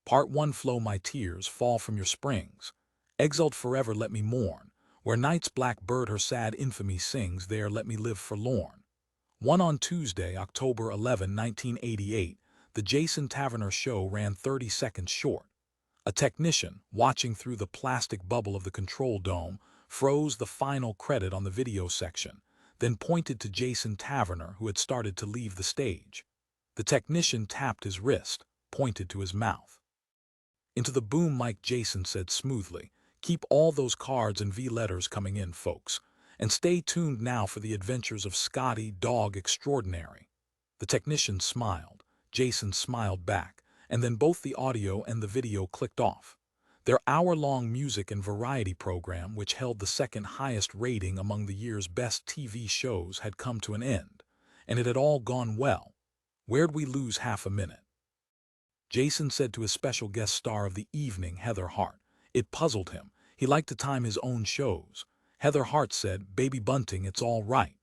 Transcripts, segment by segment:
Part 1 flow my tears, fall from your springs. Exiled forever let me mourn. Where night's black bird her sad infamy sings, there let me live forlorn. 1 on Tuesday, October 11, 1988, the Jason Taverner show ran 30 seconds short. A technician, watching through the plastic bubble of the control dome, froze the final credit on the video section, then pointed to Jason Taverner, who had started to leave the stage. The technician tapped his wrist, pointed to his mouth. Into the boom mic, Jason said smoothly, "Keep all those cards and V letters coming in, folks, and stay tuned now for the adventures of Scotty, Dog Extraordinary." The technician smiled. Jason smiled back, and then both the audio and the video clicked off. Their hour-long music and variety program, which held the second highest rating among the year's best TV shows, had come to an end, and it had all gone well. Where'd we lose half a minute? Jason said to his special guest star of the evening, Heather Hart. It puzzled him. He liked to time his own shows. Heather Hart said, "Baby Bunting, it's all right."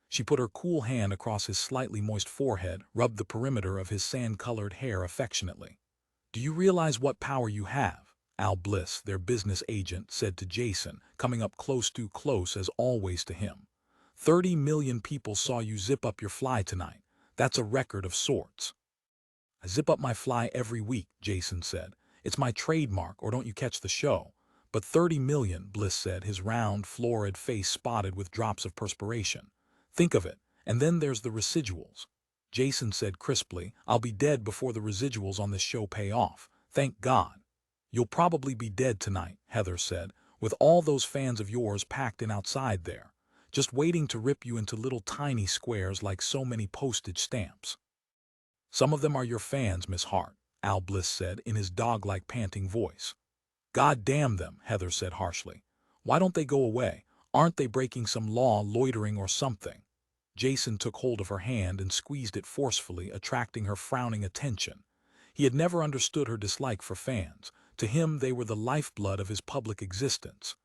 She put her cool hand across his slightly moist forehead, rubbed the perimeter of his sand-colored hair affectionately. "Do you realize what power you have?" Al Bliss, their business agent, said to Jason, coming up too close as always to him. 30 million people saw you zip up your fly tonight. That's a record of sorts." "I zip up my fly every week," Jason said. "It's my trademark, or don't you catch the show?" "But 30 million, Bliss said, his round, florid face spotted with drops of perspiration. "Think of it, and then there's the residuals." Jason said crisply, "I'll be dead before the residuals on this show pay off. Thank God." "You'll probably be dead tonight," Heather said, "with all those fans of yours packed in outside there, just waiting to rip you into little tiny squares like so many postage stamps." "Some of them are your fans, Miss Hart," Al Bliss said in his dog-like panting voice. "God damn them," Heather said harshly. "Why don't they go away? Aren't they breaking some law, loitering or something?" Jason took hold of her hand and squeezed it forcefully, attracting her frowning attention. He had never understood her dislike for fans. To him they were the lifeblood of his public existence.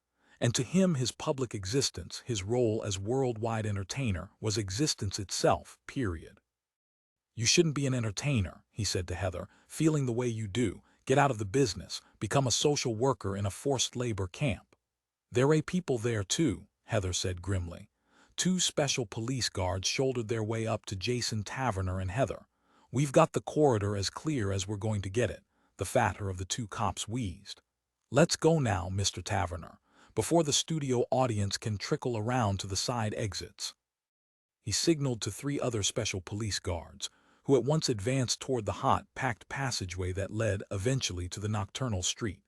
And to him his public existence, his role as worldwide entertainer, was existence itself, period. "You shouldn't be an entertainer," he said to Heather, "feeling the way you do. Get out of the business, become a social worker in a forced labor camp." "There are people there too," Heather said grimly. Two special police guards shouldered their way up to Jason Taverner and Heather. "We've got the corridor as clear as we're going to get it," the fatter of the two cops wheezed. "Let's go now, Mr. Taverner, before the studio audience can trickle around to the side exits." He signaled to 3 other special police guards, who at once advanced toward the hot, packed passageway that led, eventually, to the nocturnal street.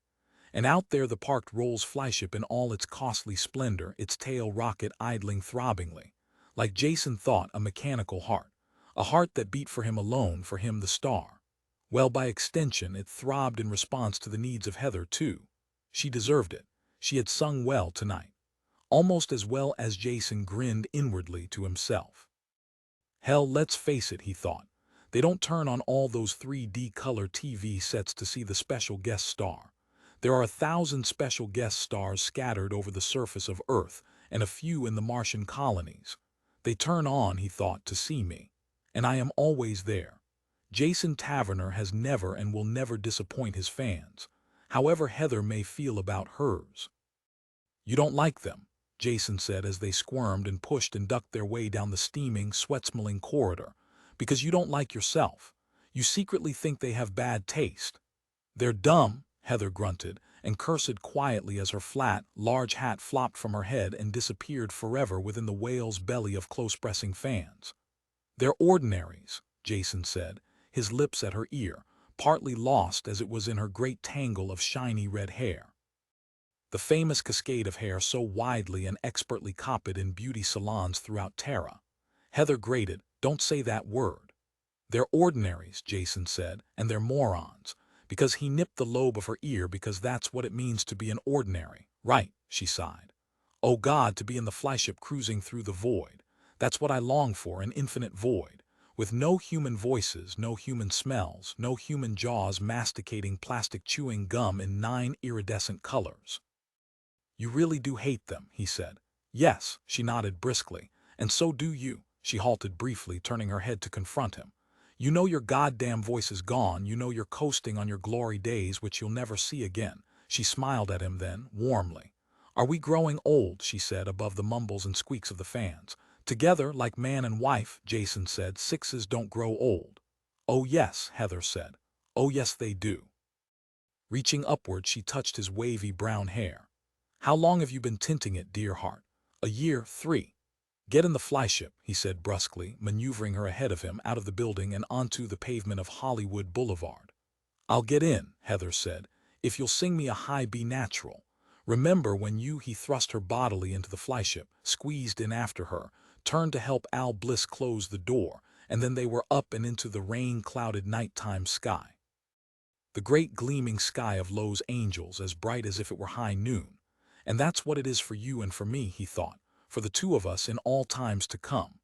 And out there the parked Rolls Flyship in all its costly splendor, its tail rocket idling throbbingly. Like Jason thought, a mechanical heart. A heart that beat for him alone, for him the star. Well, by extension, it throbbed in response to the needs of Heather, too. She deserved it. She had sung well tonight. Almost as well as Jason grinned inwardly to himself. Hell, let's face it, he thought. They don't turn on all those 3D color TV sets to see the special guest star. There are 1,000 special guest stars scattered over the surface of Earth, and a few in the Martian colonies. They turn on, he thought, to see me. And I am always there. Jason Taverner has never and will never disappoint his fans, however Heather may feel about hers. "You don't like them," Jason said as they squirmed and pushed and ducked their way down the steaming, sweat-smelling corridor. "Because you don't like yourself. You secretly think they have bad taste." "They're dumb," Heather grunted, and cursed quietly as her flat, large hat flopped from her head and disappeared forever within the whale's belly of close-pressing fans. "They're ordinaries," Jason said, his lips at her ear, partly lost as it was in her great tangle of shiny red hair. The famous cascade of hair so widely and expertly copied in beauty salons throughout Terra. Heather grated, "Don't say that word." "They're ordinaries," Jason said, "and they're morons." Because he nipped the lobe of her ear, because that's what it means to be an ordinary. "Right," she sighed. "Oh God, to be in the flyship cruising through the void. That's what I long for, an infinite void. With no human voices, no human smells, no human jaws masticating plastic chewing gum in 9 iridescent colors." "You really do hate them," he said. "Yes," she nodded briskly. "And so do you." She halted briefly, turning her head to confront him. You know your goddamn voice is gone, you know you're coasting on your glory days which you'll never see again. She smiled at him then, warmly. Are we growing old, she said above the mumbles and squeaks of the fans. Together, like man and wife, Jason said, sixes don't grow old. Oh yes, Heather said. Oh yes they do. Reaching upward, she touched his wavy brown hair. How long have you been tinting it, dear heart? A year, 3. Get in the flyship, he said brusquely, maneuvering her ahead of him out of the building and onto the pavement of Hollywood Boulevard. I'll get in, Heather said, if you'll sing me a high B natural. Remember when he thrust her bodily into the flyship, squeezed in after her, turned to help Al Bliss close the door, and then they were up and into the rain-clouded nighttime sky. The great gleaming sky of Lowe's angels, as bright as if it were high noon. And that's what it is for you and for me, he thought, for the two of us in all times to come.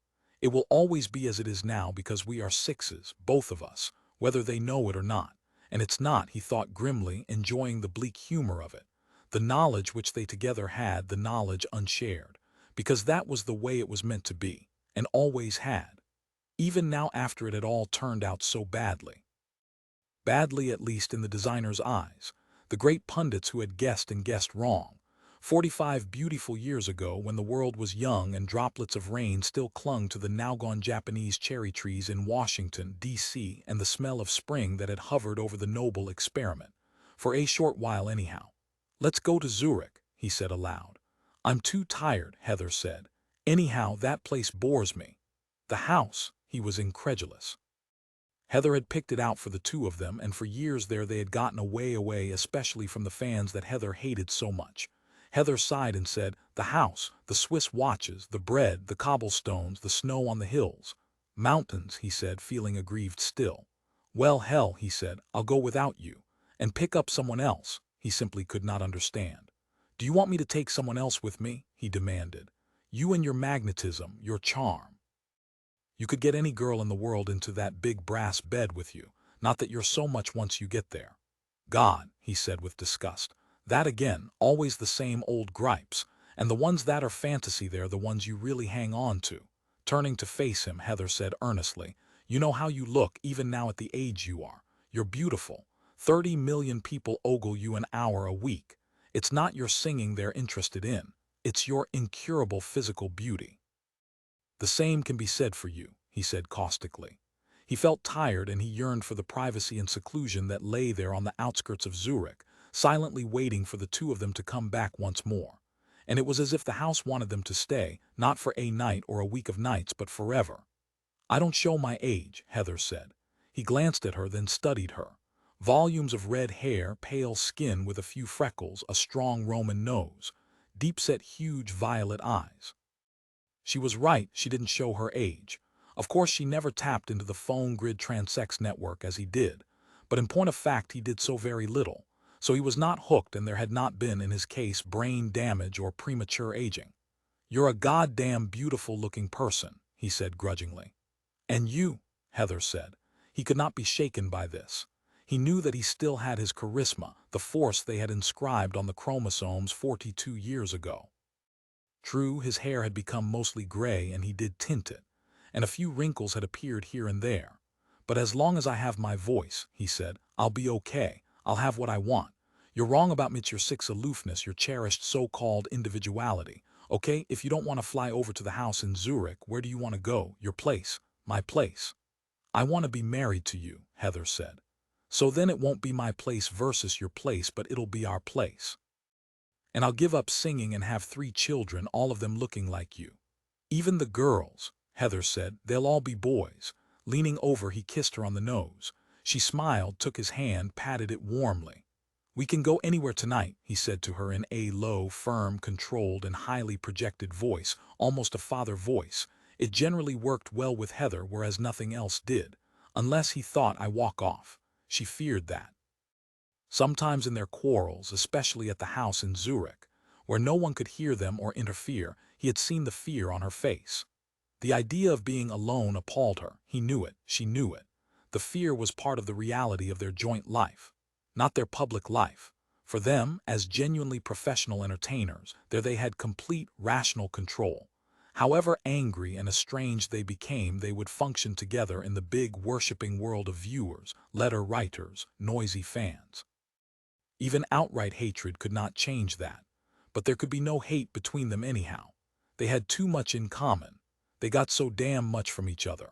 It will always be as it is now because we are sixes, both of us, whether they know it or not. And it's not, he thought grimly, enjoying the bleak humor of it. The knowledge which they together had, the knowledge unshared. Because that was the way it was meant to be, and always had. Even now after it had all turned out so badly. Badly, at least in the designer's eyes, the great pundits who had guessed and guessed wrong. 45 beautiful years ago, when the world was young and droplets of rain still clung to the now-gone Japanese cherry trees in Washington, D.C., and the smell of spring that had hovered over the noble experiment. For a short while anyhow. Let's go to Zurich, he said aloud. I'm too tired, Heather said. Anyhow, that place bores me. The house, he was incredulous. Heather had picked it out for the two of them, and for years there they had gotten away, especially from the fans that Heather hated so much. Heather sighed and said, the house, the Swiss watches, the bread, the cobblestones, the snow on the hills. Mountains, he said, feeling aggrieved still. Well, hell, he said, I'll go without you. And pick up someone else, he simply could not understand. Do you want me to take someone else with me? He demanded. You and your magnetism, your charm. You could get any girl in the world into that big brass bed with you, not that you're so much once you get there. God, he said with disgust. That again, always the same old gripes, and the ones that are fantasy they're the ones you really hang on to. Turning to face him, Heather said earnestly, you know how you look even now at the age you are. You're beautiful. 30 million people ogle you an hour a week. It's not your singing they're interested in. It's your incurable physical beauty. The same can be said for you, he said caustically. He felt tired and he yearned for the privacy and seclusion that lay there on the outskirts of Zurich, silently waiting for the two of them to come back once more. And it was as if the house wanted them to stay, not for a night or a week of nights, but forever. I don't show my age, Heather said. He glanced at her, then studied her. Volumes of red hair, pale skin with a few freckles, a strong Roman nose, deep-set huge violet eyes. She was right, she didn't show her age. Of course she never tapped into the phone grid transex network as he did, but in point of fact he did so very little. So he was not hooked and there had not been, in his case, brain damage or premature aging. You're a goddamn beautiful-looking person, he said grudgingly. And you, Heather said. He could not be shaken by this. He knew that he still had his charisma, the force they had inscribed on the chromosomes 42 years ago. True, his hair had become mostly gray and he did tint it, and a few wrinkles had appeared here and there. But as long as I have my voice, he said, I'll be okay. I'll have what I want. You're wrong about your six aloofness, your cherished so-called individuality. Okay, if you don't want to fly over to the house in Zurich, where do you want to go? Your place. My place. I want to be married to you, Heather said. So then it won't be my place versus your place, but it'll be our place. And I'll give up singing and have 3 children, all of them looking like you. Even the girls, Heather said, they'll all be boys. Leaning over, he kissed her on the nose. She smiled, took his hand, patted it warmly. We can go anywhere tonight, he said to her in a low, firm, controlled, and highly projected voice, almost a father voice. It generally worked well with Heather, whereas nothing else did. Unless he thought I walk off. She feared that. Sometimes in their quarrels, especially at the house in Zurich, where no one could hear them or interfere, he had seen the fear on her face. The idea of being alone appalled her. He knew it. She knew it. The fear was part of the reality of their joint life, not their public life. For them, as genuinely professional entertainers, there they had complete, rational control. However angry and estranged they became, they would function together in the big worshipping world of viewers, letter writers, noisy fans. Even outright hatred could not change that. But there could be no hate between them anyhow. They had too much in common. They got so damn much from each other.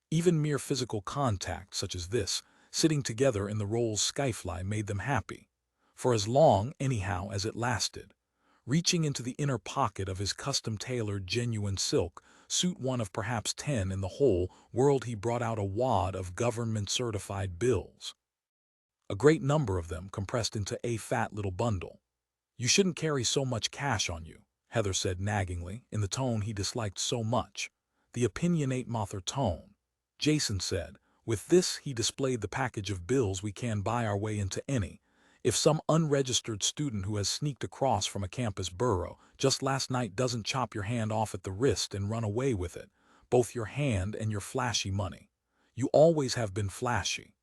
Even mere physical contact, such as this, sitting together in the Rolls skyfly, made them happy. For as long, anyhow, as it lasted. Reaching into the inner pocket of his custom-tailored genuine silk suit, one of perhaps 10 in the whole world, he brought out a wad of government-certified bills. A great number of them compressed into a fat little bundle. "You shouldn't carry so much cash on you," Heather said naggingly, in the tone he disliked so much. The opinionate mother tone. Jason said, "With this," he displayed the package of bills, "we can buy our way into any. If some unregistered student who has sneaked across from a campus borough just last night doesn't chop your hand off at the wrist and run away with it, both your hand and your flashy money. You always have been flashy.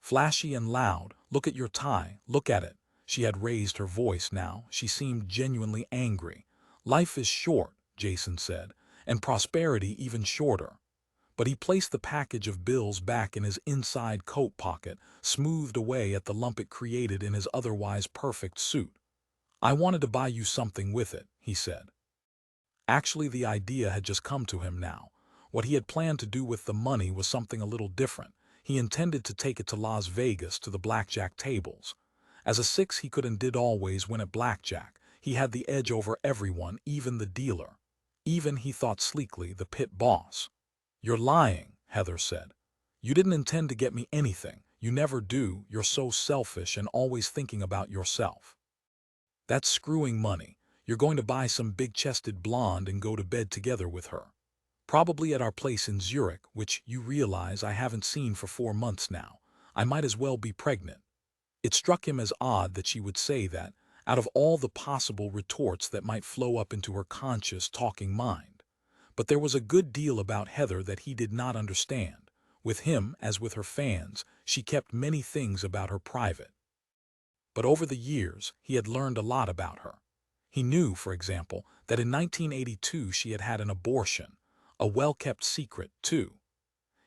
Flashy and loud. Look at your tie, look at it." She had raised her voice now. She seemed genuinely angry. "Life is short," Jason said, "and prosperity even shorter." But he placed the package of bills back in his inside coat pocket, smoothed away at the lump it created in his otherwise perfect suit. "I wanted to buy you something with it," he said. Actually, the idea had just come to him now. What he had planned to do with the money was something a little different. He intended to take it to Las Vegas, to the blackjack tables. As a six, he could and did always win at blackjack. He had the edge over everyone, even the dealer. Even, he thought sleekly, the pit boss. "You're lying," Heather said. "You didn't intend to get me anything. You never do. You're so selfish and always thinking about yourself. That's screwing money. You're going to buy some big-chested blonde and go to bed together with her. Probably at our place in Zurich, which, you realize, I haven't seen for 4 months now. I might as well be pregnant." It struck him as odd that she would say that, out of all the possible retorts that might flow up into her conscious, talking mind. But there was a good deal about Heather that he did not understand. With him, as with her fans, she kept many things about her private. But over the years, he had learned a lot about her. He knew, for example, that in 1982 she had had an abortion, a well-kept secret, too.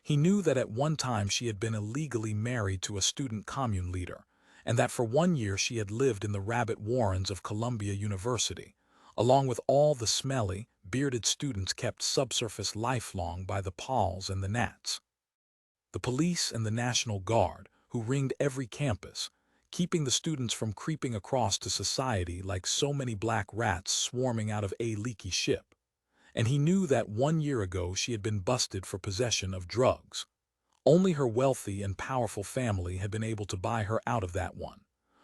He knew that at one time she had been illegally married to a student commune leader, and that for 1 year she had lived in the rabbit warrens of Columbia University, along with all the smelly, bearded students kept subsurface lifelong by the Pauls and the Nats. The police and the National Guard, who ringed every campus, keeping the students from creeping across to society like so many black rats swarming out of a leaky ship. And he knew that 1 year ago she had been busted for possession of drugs. Only her wealthy and powerful family had been able to buy her out of that one.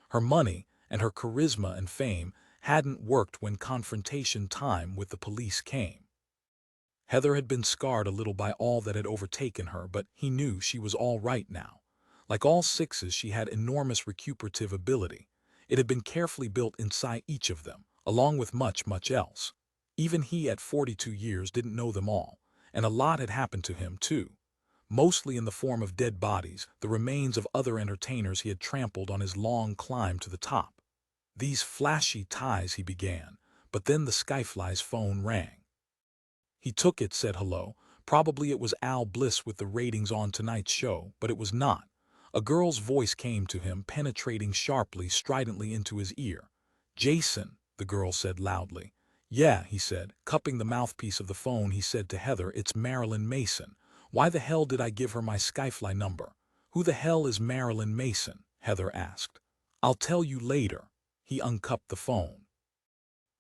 Her money and her charisma and fame hadn't worked when confrontation time with the police came. Heather had been scarred a little by all that had overtaken her, but he knew she was all right now. Like all sixes, she had enormous recuperative ability. It had been carefully built inside each of them, along with much, much else. Even he at 42 years didn't know them all, and a lot had happened to him, too. Mostly in the form of dead bodies, the remains of other entertainers he had trampled on his long climb to the top. "These flashy ties," he began, but then the skyfly's phone rang. He took it, said hello. Probably it was Al Bliss with the ratings on tonight's show, but it was not. A girl's voice came to him, penetrating sharply, stridently into his ear. "Jason," the girl said loudly. "Yeah," he said, cupping the mouthpiece of the phone. He said to Heather, "It's Marilyn Mason. Why the hell did I give her my Skyfly number?" "Who the hell is Marilyn Mason?" Heather asked. "I'll tell you later." He uncupped the phone.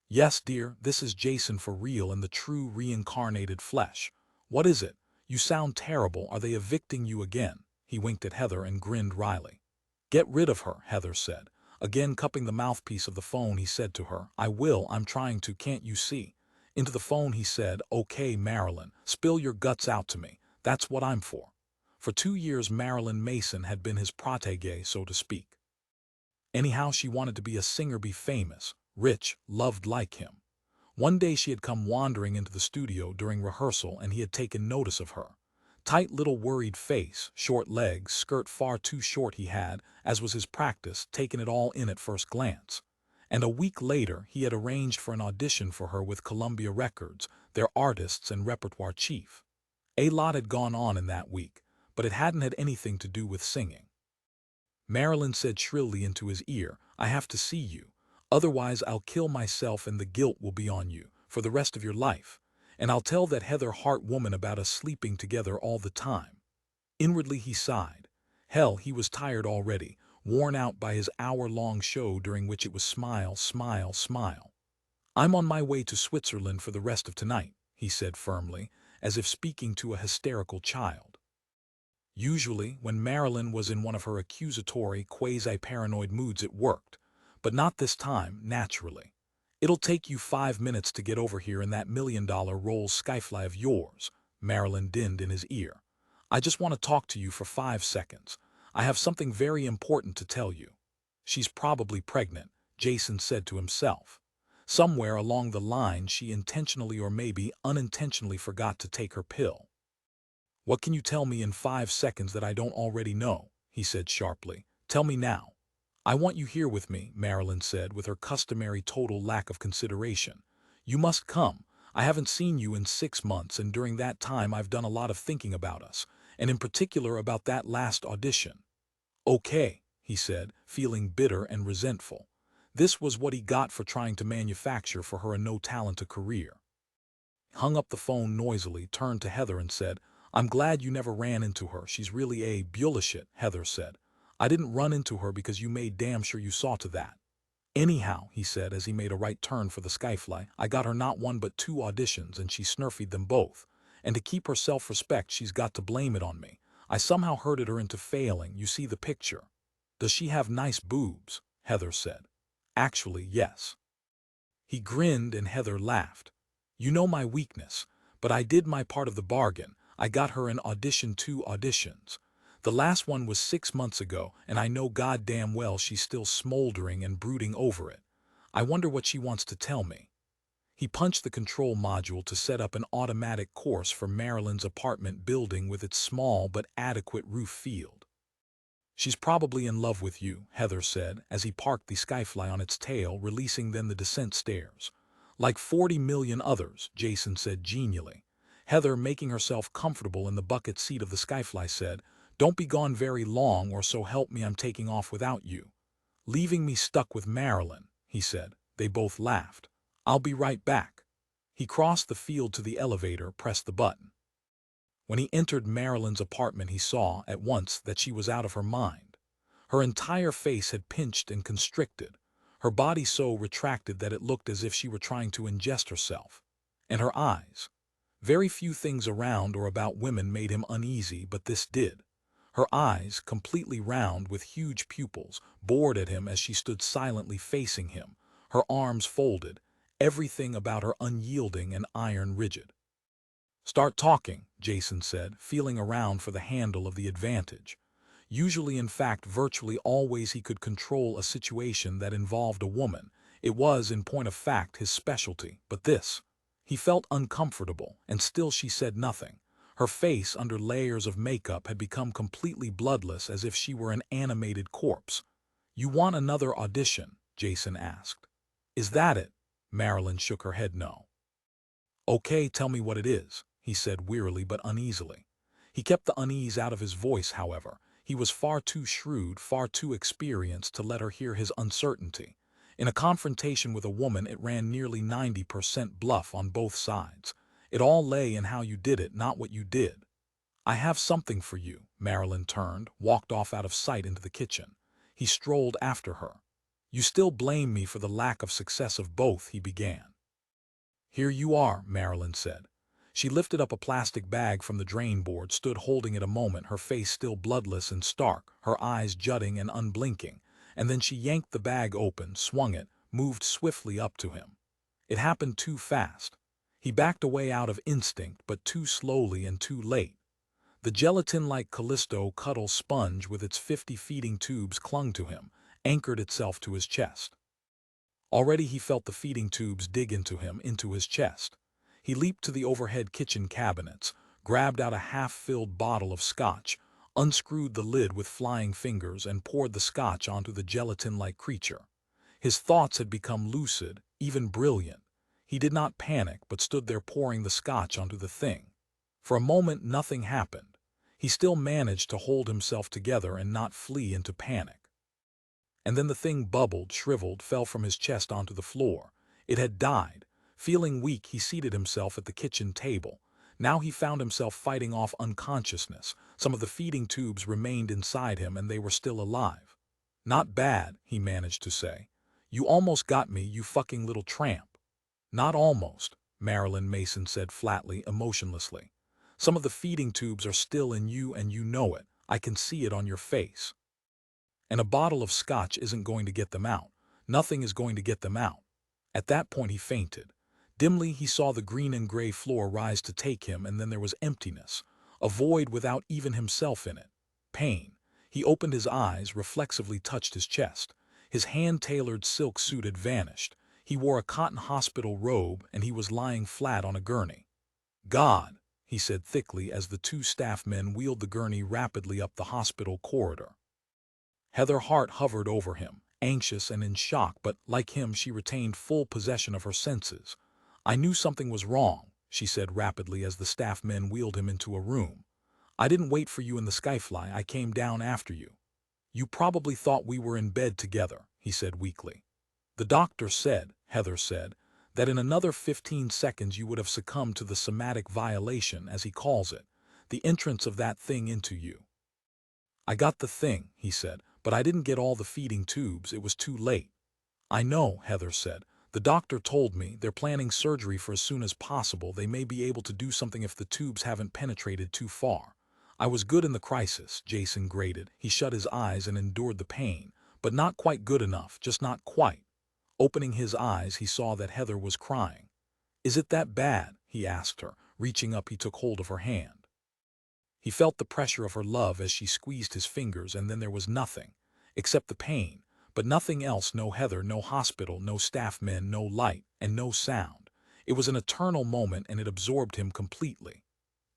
"Yes, dear, this is Jason for real in the true reincarnated flesh. What is it? You sound terrible. Are they evicting you again?" He winked at Heather and grinned wryly. "Get rid of her," Heather said. Again cupping the mouthpiece of the phone, he said to her, "I will, I'm trying to, can't you see?" Into the phone he said, "Okay, Marilyn, spill your guts out to me. That's what I'm for." For 2 years Marilyn Mason had been his protégé, so to speak. Anyhow, she wanted to be a singer, be famous, rich, loved like him. One day she had come wandering into the studio during rehearsal, and he had taken notice of her. Tight little worried face, short legs, skirt far too short. He had, as was his practice, taken it all in at first glance. And a week later, he had arranged for an audition for her with Columbia Records, their artists and repertoire chief. A lot had gone on in that week, but it hadn't had anything to do with singing. Marilyn said shrilly into his ear, "I have to see you. Otherwise I'll kill myself and the guilt will be on you for the rest of your life. And I'll tell that Heather Hart woman about us sleeping together all the time." Inwardly he sighed. Hell, he was tired already, worn out by his hour-long show during which it was smile, smile, smile. "I'm on my way to Switzerland for the rest of tonight," he said firmly, as if speaking to a hysterical child. Usually, when Marilyn was in one of her accusatory, quasi-paranoid moods it worked, but not this time, naturally. "It'll take you 5 minutes to get over here in that $1 million Rolls Skyfly of yours," Marilyn dinned in his ear. "I just want to talk to you for 5 seconds. I have something very important to tell you." She's probably pregnant, Jason said to himself. Somewhere along the line she intentionally or maybe unintentionally forgot to take her pill. "What can you tell me in 5 seconds that I don't already know?" he said sharply. "Tell me now." "I want you here with me," Marilyn said with her customary total lack of consideration. "You must come. I haven't seen you in 6 months, and during that time I've done a lot of thinking about us, and in particular about that last audition." "Okay," he said, feeling bitter and resentful. This was what he got for trying to manufacture for her a no-talent career. Hung up the phone noisily, turned to Heather and said, "I'm glad you never ran into her. She's really a bullshit," Heather said. "I didn't run into her because you made damn sure you saw to that." "Anyhow," he said as he made a right turn for the Skyfly, "I got her not 1 but 2 auditions and she snurfied them both. And to keep her self-respect she's got to blame it on me. I somehow herded her into failing. You see the picture." "Does she have nice boobs?" Heather said. "Actually, yes." He grinned and Heather laughed. "You know my weakness, but I did my part of the bargain. I got her an audition, 2 auditions. The last one was 6 months ago, and I know goddamn well she's still smoldering and brooding over it. I wonder what she wants to tell me." He punched the control module to set up an automatic course for Marilyn's apartment building with its small but adequate roof field. "She's probably in love with you," Heather said, as he parked the Skyfly on its tail, releasing then the descent stairs. "Like 40 million others," Jason said genially. Heather, making herself comfortable in the bucket seat of the Skyfly, said, "Don't be gone very long, or so help me I'm taking off without you." "Leaving me stuck with Marilyn," he said. They both laughed. "I'll be right back." He crossed the field to the elevator, pressed the button. When he entered Marilyn's apartment he saw, at once, that she was out of her mind. Her entire face had pinched and constricted, her body so retracted that it looked as if she were trying to ingest herself. And her eyes. Very few things around or about women made him uneasy, but this did. Her eyes, completely round with huge pupils, bored at him as she stood silently facing him, her arms folded, everything about her unyielding and iron rigid. "Start talking," Jason said, feeling around for the handle of the advantage. Usually, in fact, virtually always he could control a situation that involved a woman. It was, in point of fact, his specialty, but this. He felt uncomfortable, and still she said nothing. Her face, under layers of makeup, had become completely bloodless, as if she were an animated corpse. "You want another audition?" Jason asked. "Is that it?" Marilyn shook her head no. "Okay, tell me what it is," he said wearily but uneasily. He kept the unease out of his voice, however. He was far too shrewd, far too experienced to let her hear his uncertainty. In a confrontation with a woman it ran nearly 90% bluff on both sides. It all lay in how you did it, not what you did. "I have something for you." Marilyn turned, walked off out of sight into the kitchen. He strolled after her. "You still blame me for the lack of success of both," he began. "Here you are," Marilyn said. She lifted up a plastic bag from the drain board, stood holding it a moment, her face still bloodless and stark, her eyes jutting and unblinking, and then she yanked the bag open, swung it, moved swiftly up to him. It happened too fast. He backed away out of instinct, but too slowly and too late. The gelatin-like Callisto Cuddle sponge with its 50 feeding tubes clung to him, anchored itself to his chest. Already he felt the feeding tubes dig into him, into his chest. He leaped to the overhead kitchen cabinets, grabbed out a half-filled bottle of scotch, unscrewed the lid with flying fingers, and poured the scotch onto the gelatin-like creature. His thoughts had become lucid, even brilliant. He did not panic but stood there pouring the scotch onto the thing. For a moment nothing happened. He still managed to hold himself together and not flee into panic. And then the thing bubbled, shriveled, fell from his chest onto the floor. It had died. Feeling weak, he seated himself at the kitchen table. Now he found himself fighting off unconsciousness. Some of the feeding tubes remained inside him and they were still alive. "Not bad," he managed to say. "You almost got me, you fucking little tramp." "Not almost," Marilyn Mason said flatly, emotionlessly. "Some of the feeding tubes are still in you and you know it. I can see it on your face. And a bottle of scotch isn't going to get them out. Nothing is going to get them out." At that point he fainted. Dimly he saw the green and gray floor rise to take him, and then there was emptiness, a void without even himself in it. Pain. He opened his eyes, reflexively touched his chest. His hand-tailored silk suit had vanished. He wore a cotton hospital robe, and he was lying flat on a gurney. "God," he said thickly as the two staff men wheeled the gurney rapidly up the hospital corridor. Heather Hart hovered over him, anxious and in shock, but, like him, she retained full possession of her senses. "I knew something was wrong," she said rapidly as the staff men wheeled him into a room. "I didn't wait for you in the Skyfly, I came down after you." "You probably thought we were in bed together," he said weakly. "The doctor said," Heather said, "that in another 15 seconds you would have succumbed to the somatic violation, as he calls it, the entrance of that thing into you." "I got the thing," he said, "but I didn't get all the feeding tubes, it was too late." "I know," Heather said. "The doctor told me they're planning surgery for as soon as possible. They may be able to do something if the tubes haven't penetrated too far." "I was good in the crisis," Jason grated. He shut his eyes and endured the pain, but not quite good enough, just not quite. Opening his eyes, he saw that Heather was crying. "Is it that bad?" he asked her. Reaching up, he took hold of her hand. He felt the pressure of her love as she squeezed his fingers, and then there was nothing, except the pain, but nothing else. No Heather, no hospital, no staff men, no light, and no sound. It was an eternal moment, and it absorbed him completely.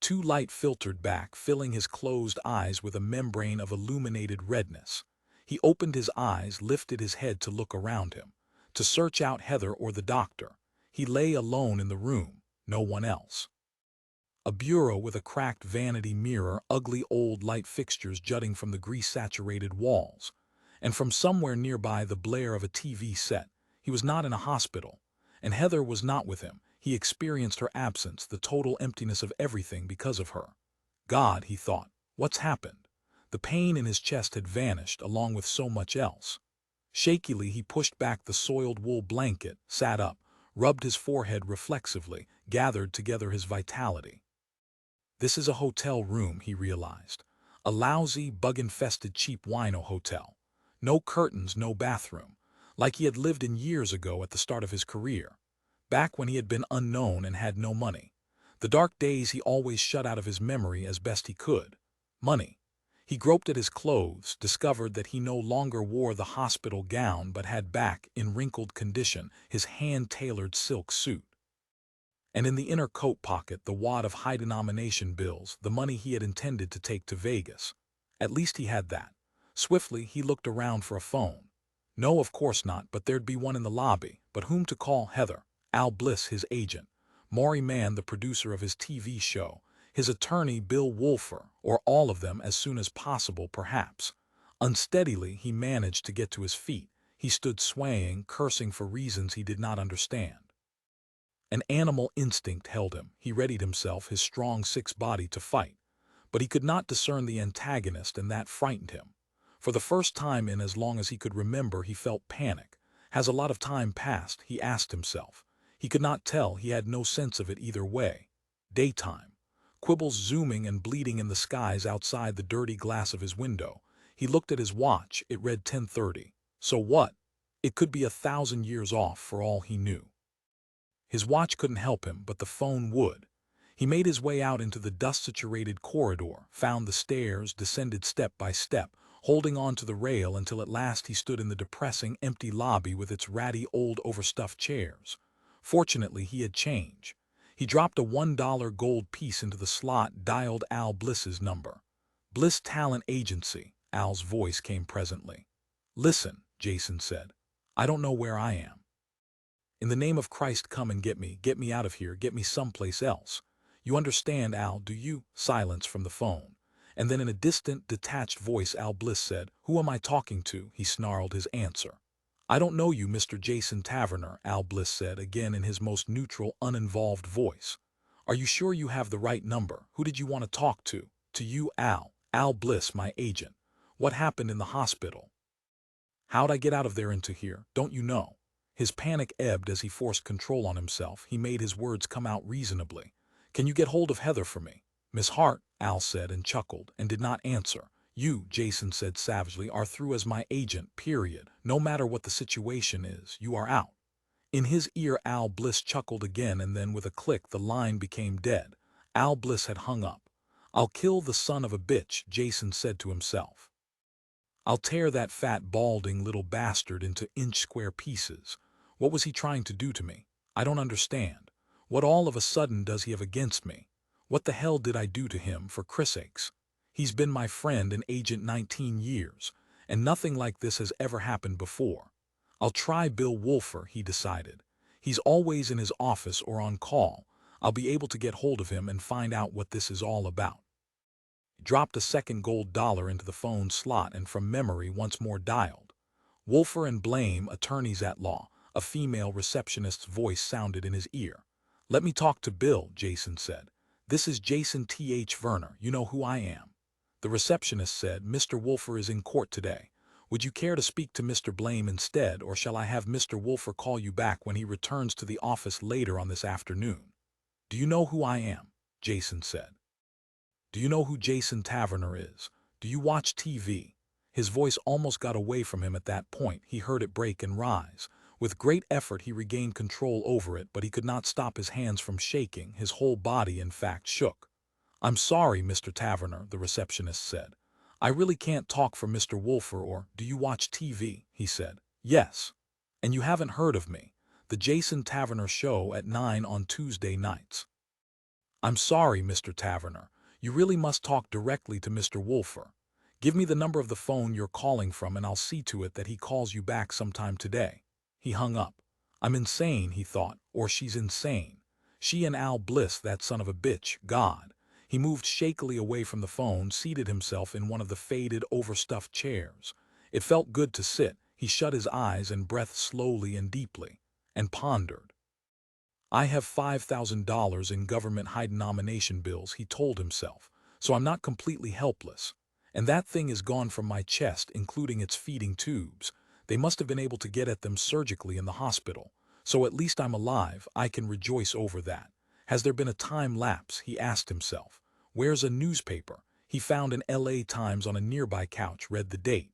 Two light filtered back, filling his closed eyes with a membrane of illuminated redness. He opened his eyes, lifted his head to look around him, to search out Heather or the doctor. He lay alone in the room, no one else. A bureau with a cracked vanity mirror, ugly old light fixtures jutting from the grease-saturated walls, and from somewhere nearby the blare of a TV set. He was not in a hospital, and Heather was not with him. He experienced her absence, the total emptiness of everything because of her. God, he thought, what's happened? The pain in his chest had vanished, along with so much else. Shakily he pushed back the soiled wool blanket, sat up, rubbed his forehead reflexively, gathered together his vitality. This is a hotel room, he realized. A lousy, bug-infested cheap wino hotel. No curtains, no bathroom. Like he had lived in years ago at the start of his career. Back when he had been unknown and had no money. The dark days he always shut out of his memory as best he could. Money. He groped at his clothes, discovered that he no longer wore the hospital gown but had back, in wrinkled condition, his hand-tailored silk suit. And in the inner coat pocket the wad of high-denomination bills, the money he had intended to take to Vegas. At least he had that. Swiftly he looked around for a phone. No, of course not, but there'd be one in the lobby. But whom to call? Heather. Al Bliss, his agent. Maury Mann, the producer of his TV show. His attorney, Bill Wolfer, or all of them as soon as possible, perhaps. Unsteadily he managed to get to his feet. He stood swaying, cursing for reasons he did not understand. An animal instinct held him. He readied himself, his strong six body, to fight. But he could not discern the antagonist, and that frightened him. For the first time in as long as he could remember, he felt panic. Has a lot of time passed? He asked himself. He could not tell. He had no sense of it either way. Daytime. Quibbles zooming and bleeding in the skies outside the dirty glass of his window. He looked at his watch. It read 10:30. So what? It could be 1,000 years off for all he knew. His watch couldn't help him, but the phone would. He made his way out into the dust-saturated corridor, found the stairs, descended step by step, holding on to the rail until at last he stood in the depressing, empty lobby with its ratty old overstuffed chairs. Fortunately, he had change. He dropped a $1 gold piece into the slot, dialed Al Bliss's number. "Bliss Talent Agency," Al's voice came presently. "Listen," Jason said. I don't know where I am. In the name of Christ, come and get me out of here, get me someplace else. You understand, Al, do you? Silence from the phone. And then in a distant, detached voice, Al Bliss said, "Who am I talking to?" He snarled his answer. "I don't know you, Mr. Jason Taverner," Al Bliss said, again in his most neutral, uninvolved voice. "Are you sure you have the right number? Who did you want to talk to?" "To you, Al. Al Bliss, my agent. What happened in the hospital? How'd I get out of there into here? Don't you know?" His panic ebbed as he forced control on himself. He made his words come out reasonably. "Can you get hold of Heather for me?" "Miss Hart," Al said and chuckled, and did not answer. "You," Jason said savagely, "are through as my agent, period. No matter what the situation is, you are out." In his ear, Al Bliss chuckled again, and then with a click the line became dead. Al Bliss had hung up. "I'll kill the son of a bitch," Jason said to himself. "I'll tear that fat, balding little bastard into inch-square pieces. What was he trying to do to me? I don't understand. What all of a sudden does he have against me? What the hell did I do to him, for Chris's sakes? He's been my friend and agent 19 years, and nothing like this has ever happened before. I'll try Bill Wolfer," he decided. "He's always in his office or on call. I'll be able to get hold of him and find out what this is all about." Dropped a second gold dollar into the phone slot and from memory once more dialed. "Wolfer and Blame, attorneys at law," a female receptionist's voice sounded in his ear. "Let me talk to Bill," Jason said. "This is Jason T.H. Verner. You know who I am." The receptionist said, "Mr. Wolfer is in court today. Would you care to speak to Mr. Blame instead, or shall I have Mr. Wolfer call you back when he returns to the office later on this afternoon?" "Do you know who I am?" Jason said. "Do you know who Jason Taverner is? Do you watch TV?" His voice almost got away from him at that point. He heard it break and rise. With great effort he regained control over it, but he could not stop his hands from shaking. His whole body, in fact, shook. "I'm sorry, Mr. Taverner," the receptionist said. "I really can't talk for Mr. Wolfer, or do you watch TV?" he said. "Yes. And you haven't heard of me? The Jason Taverner Show at 9 on Tuesday nights." "I'm sorry, Mr. Taverner. You really must talk directly to Mr. Wolfer. Give me the number of the phone you're calling from and I'll see to it that he calls you back sometime today." He hung up. "I'm insane," he thought, "or she's insane. She and Al Bliss, that son of a bitch, God." He moved shakily away from the phone, seated himself in one of the faded, overstuffed chairs. It felt good to sit. He shut his eyes and breathed slowly and deeply, and pondered. "I have $5,000 in government high denomination bills," he told himself, "so I'm not completely helpless. And that thing is gone from my chest, including its feeding tubes. They must have been able to get at them surgically in the hospital. So at least I'm alive. I can rejoice over that. Has there been a time lapse?" he asked himself. "Where's a newspaper?" He found an LA Times on a nearby couch, read the date.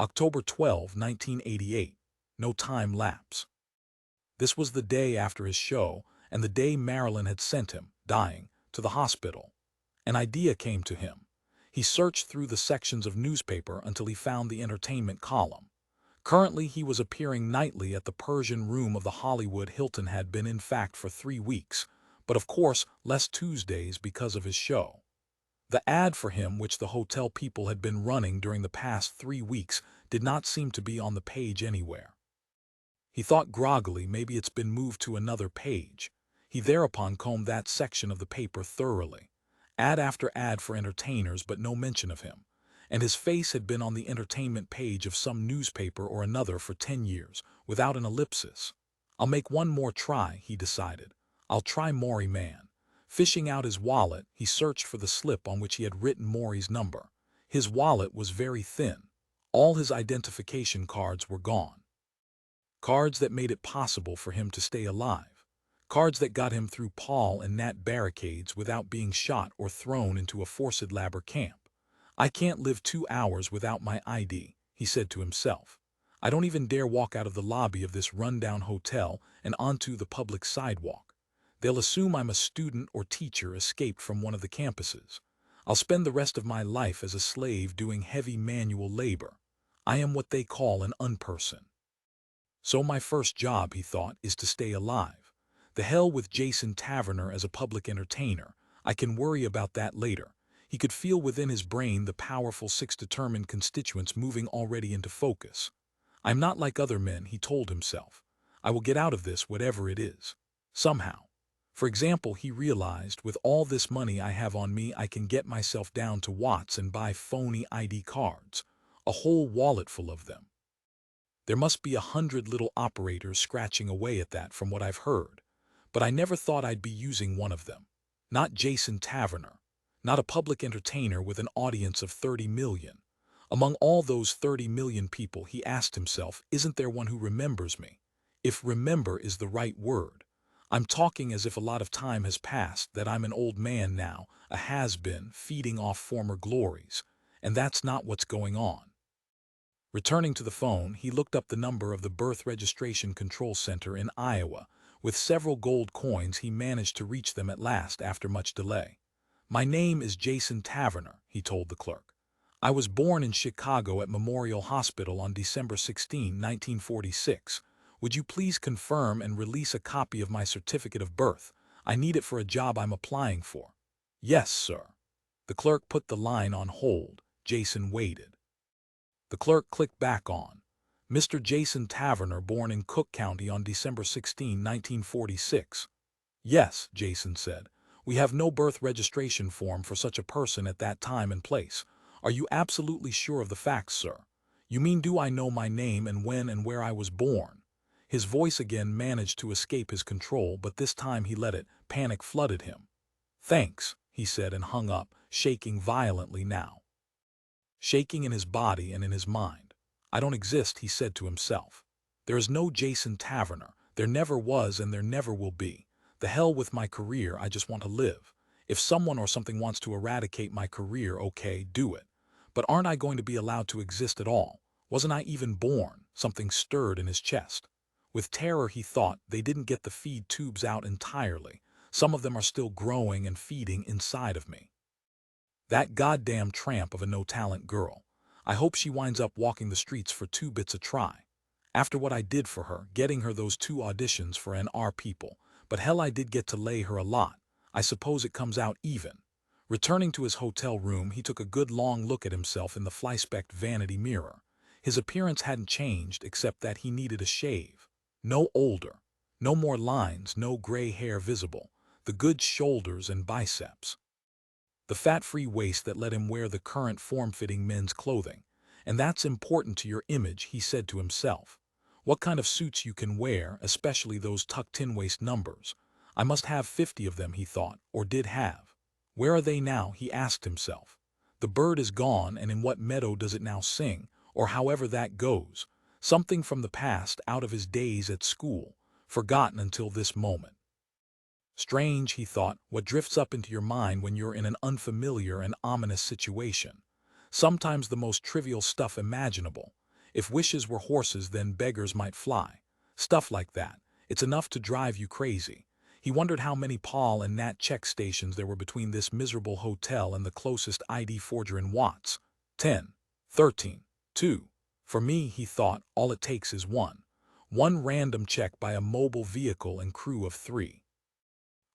October 12, 1988. No time lapse. This was the day after his show, and the day Marilyn had sent him, dying, to the hospital. An idea came to him. He searched through the sections of newspaper until he found the entertainment column. Currently he was appearing nightly at the Persian Room of the Hollywood Hilton, had been in fact for 3 weeks, but of course less Tuesdays because of his show. The ad for him, which the hotel people had been running during the past 3 weeks, did not seem to be on the page anywhere. He thought groggily, maybe it's been moved to another page. He thereupon combed that section of the paper thoroughly. Ad after ad for entertainers, but no mention of him. And his face had been on the entertainment page of some newspaper or another for 10 years, without an ellipsis. "I'll make one more try," he decided. "I'll try Maury Mann." Fishing out his wallet, he searched for the slip on which he had written Maury's number. His wallet was very thin. All his identification cards were gone. Cards that made it possible for him to stay alive. Cards that got him through Paul and Nat barricades without being shot or thrown into a forced labor camp. "I can't live 2 hours without my ID," he said to himself. "I don't even dare walk out of the lobby of this rundown hotel and onto the public sidewalk. They'll assume I'm a student or teacher escaped from one of the campuses. I'll spend the rest of my life as a slave doing heavy manual labor. I am what they call an unperson. So my first job," he thought, "is to stay alive. The hell with Jason Taverner as a public entertainer. I can worry about that later." He could feel within his brain the powerful 6 determined constituents moving already into focus. I'm not like other men, he told himself. I will get out of this, whatever it is. Somehow. For example, he realized, with all this money I have on me, I can get myself down to Watts and buy phony ID cards. A whole wallet full of them. There must be 100 little operators scratching away at that from what I've heard. But I never thought I'd be using one of them. Not Jason Taverner. Not a public entertainer with an audience of 30 million. Among all those 30 million people, he asked himself, isn't there one who remembers me? If remember is the right word. I'm talking as if a lot of time has passed, that I'm an old man now, a has-been, feeding off former glories. And that's not what's going on. Returning to the phone, he looked up the number of the Birth Registration Control Center in Iowa. With several gold coins, he managed to reach them at last after much delay. My name is Jason Taverner, he told the clerk. I was born in Chicago at Memorial Hospital on December 16, 1946. Would you please confirm and release a copy of my certificate of birth? I need it for a job I'm applying for. Yes, sir. The clerk put the line on hold. Jason waited. The clerk clicked back on. Mr. Jason Taverner, born in Cook County on December 16, 1946. Yes, Jason said. We have no birth registration form for such a person at that time and place. Are you absolutely sure of the facts, sir? You mean, do I know my name and when and where I was born? His voice again managed to escape his control, but this time he let it. Panic flooded him. Thanks, he said and hung up, shaking violently now. Shaking in his body and in his mind. I don't exist, he said to himself. There is no Jason Taverner. There never was and there never will be. The hell with my career, I just want to live. If someone or something wants to eradicate my career, okay, do it. But aren't I going to be allowed to exist at all? Wasn't I even born? Something stirred in his chest. With terror he thought, they didn't get the feed tubes out entirely. Some of them are still growing and feeding inside of me. That goddamn tramp of a no-talent girl. I hope she winds up walking the streets for 2 bits a try. After what I did for her, getting her those 2 auditions for NR people. But hell, I did get to lay her a lot. I suppose it comes out even. Returning to his hotel room, he took a good long look at himself in the fly-specked vanity mirror. His appearance hadn't changed except that he needed a shave. No older. No more lines, no gray hair visible. The good shoulders and biceps. The fat-free waist that let him wear the current form-fitting men's clothing. And that's important to your image, he said to himself. What kind of suits you can wear, especially those tucked-in waist numbers. I must have 50 of them, he thought, or did have. Where are they now, he asked himself. The bird is gone, and in what meadow does it now sing, or however that goes? Something from the past, out of his days at school, forgotten until this moment. Strange, he thought, what drifts up into your mind when you're in an unfamiliar and ominous situation. Sometimes the most trivial stuff imaginable. If wishes were horses, then beggars might fly. Stuff like that. It's enough to drive you crazy. He wondered how many Paul and Nat check stations there were between this miserable hotel and the closest ID forger in Watts. 10, 13, 2. For me, he thought, all it takes is one. One random check by a mobile vehicle and crew of 3.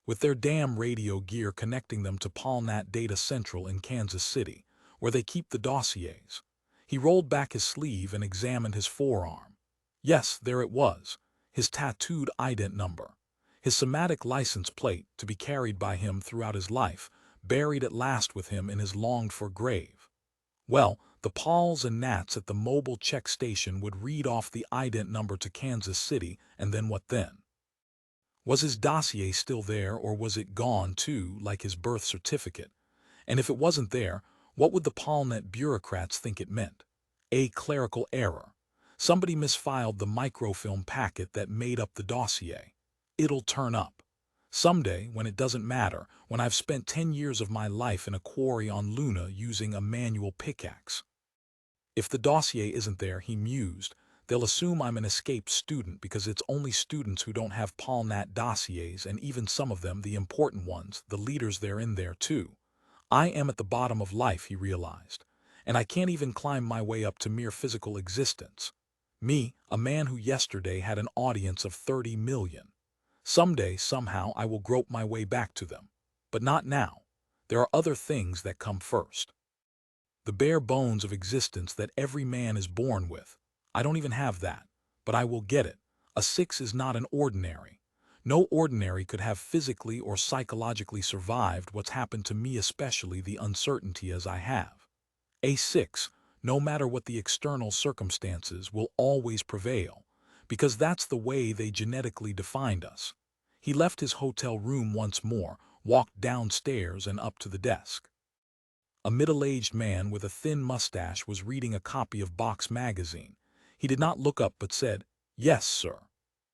With their damn radio gear connecting them to PaulNat Data Central in Kansas City, where they keep the dossiers. He rolled back his sleeve and examined his forearm. Yes, there it was, his tattooed ident number. His somatic license plate, to be carried by him throughout his life, buried at last with him in his longed-for grave. Well, the Pauls and Nats at the mobile check station would read off the ident number to Kansas City, and then what then? Was his dossier still there, or was it gone too, like his birth certificate? And if it wasn't there, what would the PaulNet bureaucrats think it meant? A clerical error. Somebody misfiled the microfilm packet that made up the dossier. It'll turn up. Someday, when it doesn't matter, when I've spent 10 years of my life in a quarry on Luna using a manual pickaxe. If the dossier isn't there, he mused, they'll assume I'm an escaped student because it's only students who don't have PaulNat dossiers, and even some of them, the important ones, the leaders, they're in there too. I am at the bottom of life, he realized, and I can't even climb my way up to mere physical existence. Me, a man who yesterday had an audience of 30 million. Someday, somehow, I will grope my way back to them. But not now. There are other things that come first. The bare bones of existence that every man is born with. I don't even have that. But I will get it. A 6 is not an ordinary. No ordinary could have physically or psychologically survived what's happened to me, especially the uncertainty as I have. A 6, no matter what the external circumstances, will always prevail, because that's the way they genetically defined us. He left his hotel room once more, walked downstairs and up to the desk. A middle-aged man with a thin mustache was reading a copy of Box magazine. He did not look up but said, "Yes, sir."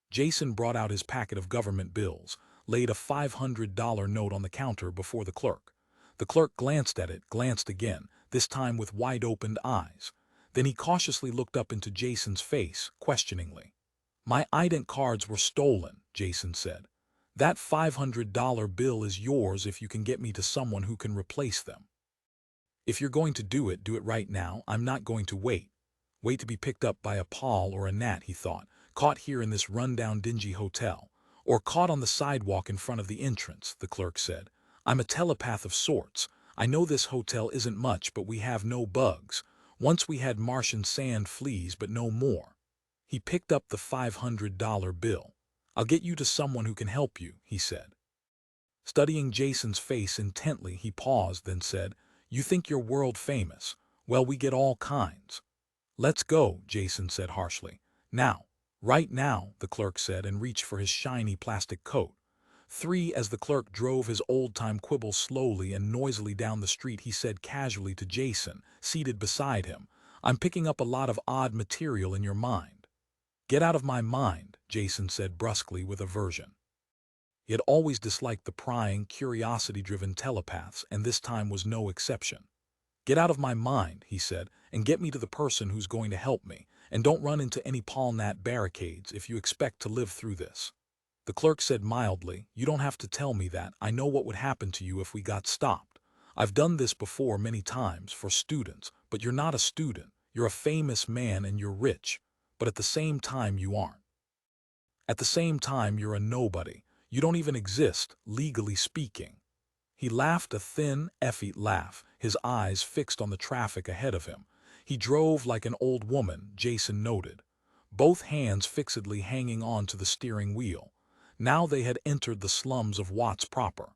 Jason brought out his packet of government bills, laid a $500 note on the counter before the clerk. The clerk glanced at it, glanced again, this time with wide-opened eyes. Then he cautiously looked up into Jason's face, questioningly. "My ident cards were stolen," Jason said. "That $500 bill is yours if you can get me to someone who can replace them. If you're going to do it right now. I'm not going to wait. Wait to be picked up by a Paul or a Nat," he thought, "caught here in this run-down dingy hotel. Or caught on the sidewalk in front of the entrance," the clerk said. "I'm a telepath of sorts. I know this hotel isn't much, but we have no bugs. Once we had Martian sand fleas, but no more." He picked up the $500 bill. "I'll get you to someone who can help you," he said. Studying Jason's face intently, he paused, then said, "You think you're world famous. Well, we get all kinds." "Let's go," Jason said harshly. "Now. Right now," the clerk said, and reached for his shiny plastic coat. 3. As the clerk drove his old-time quibble slowly and noisily down the street, he said casually to Jason, seated beside him, "I'm picking up a lot of odd material in your mind." "Get out of my mind," Jason said brusquely with aversion. He had always disliked the prying, curiosity-driven telepaths, and this time was no exception. "Get out of my mind," he said, "and get me to the person who's going to help me, and don't run into any Paulnat barricades if you expect to live through this." The clerk said mildly, "You don't have to tell me that. I know what would happen to you if we got stopped. I've done this before many times for students, but you're not a student. You're a famous man and you're rich, but at the same time you aren't. At the same time you're a nobody. You don't even exist, legally speaking." He laughed a thin, effete laugh, his eyes fixed on the traffic ahead of him. He drove like an old woman, Jason noted, both hands fixedly hanging on to the steering wheel. Now they had entered the slums of Watts proper.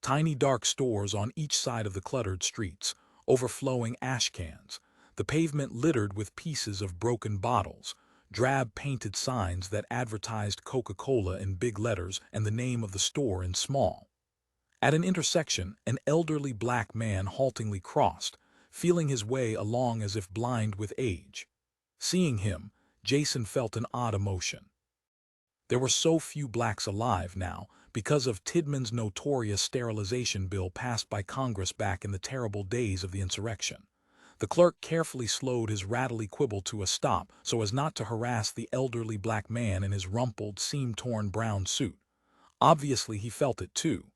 Tiny dark stores on each side of the cluttered streets, overflowing ash cans, the pavement littered with pieces of broken bottles, drab painted signs that advertised Coca-Cola in big letters and the name of the store in small. At an intersection, an elderly black man haltingly crossed, feeling his way along as if blind with age. Seeing him, Jason felt an odd emotion. There were so few blacks alive now because of Tidman's notorious sterilization bill passed by Congress back in the terrible days of the insurrection. The clerk carefully slowed his rattly quibble to a stop so as not to harass the elderly black man in his rumpled, seam-torn brown suit. Obviously he felt it too.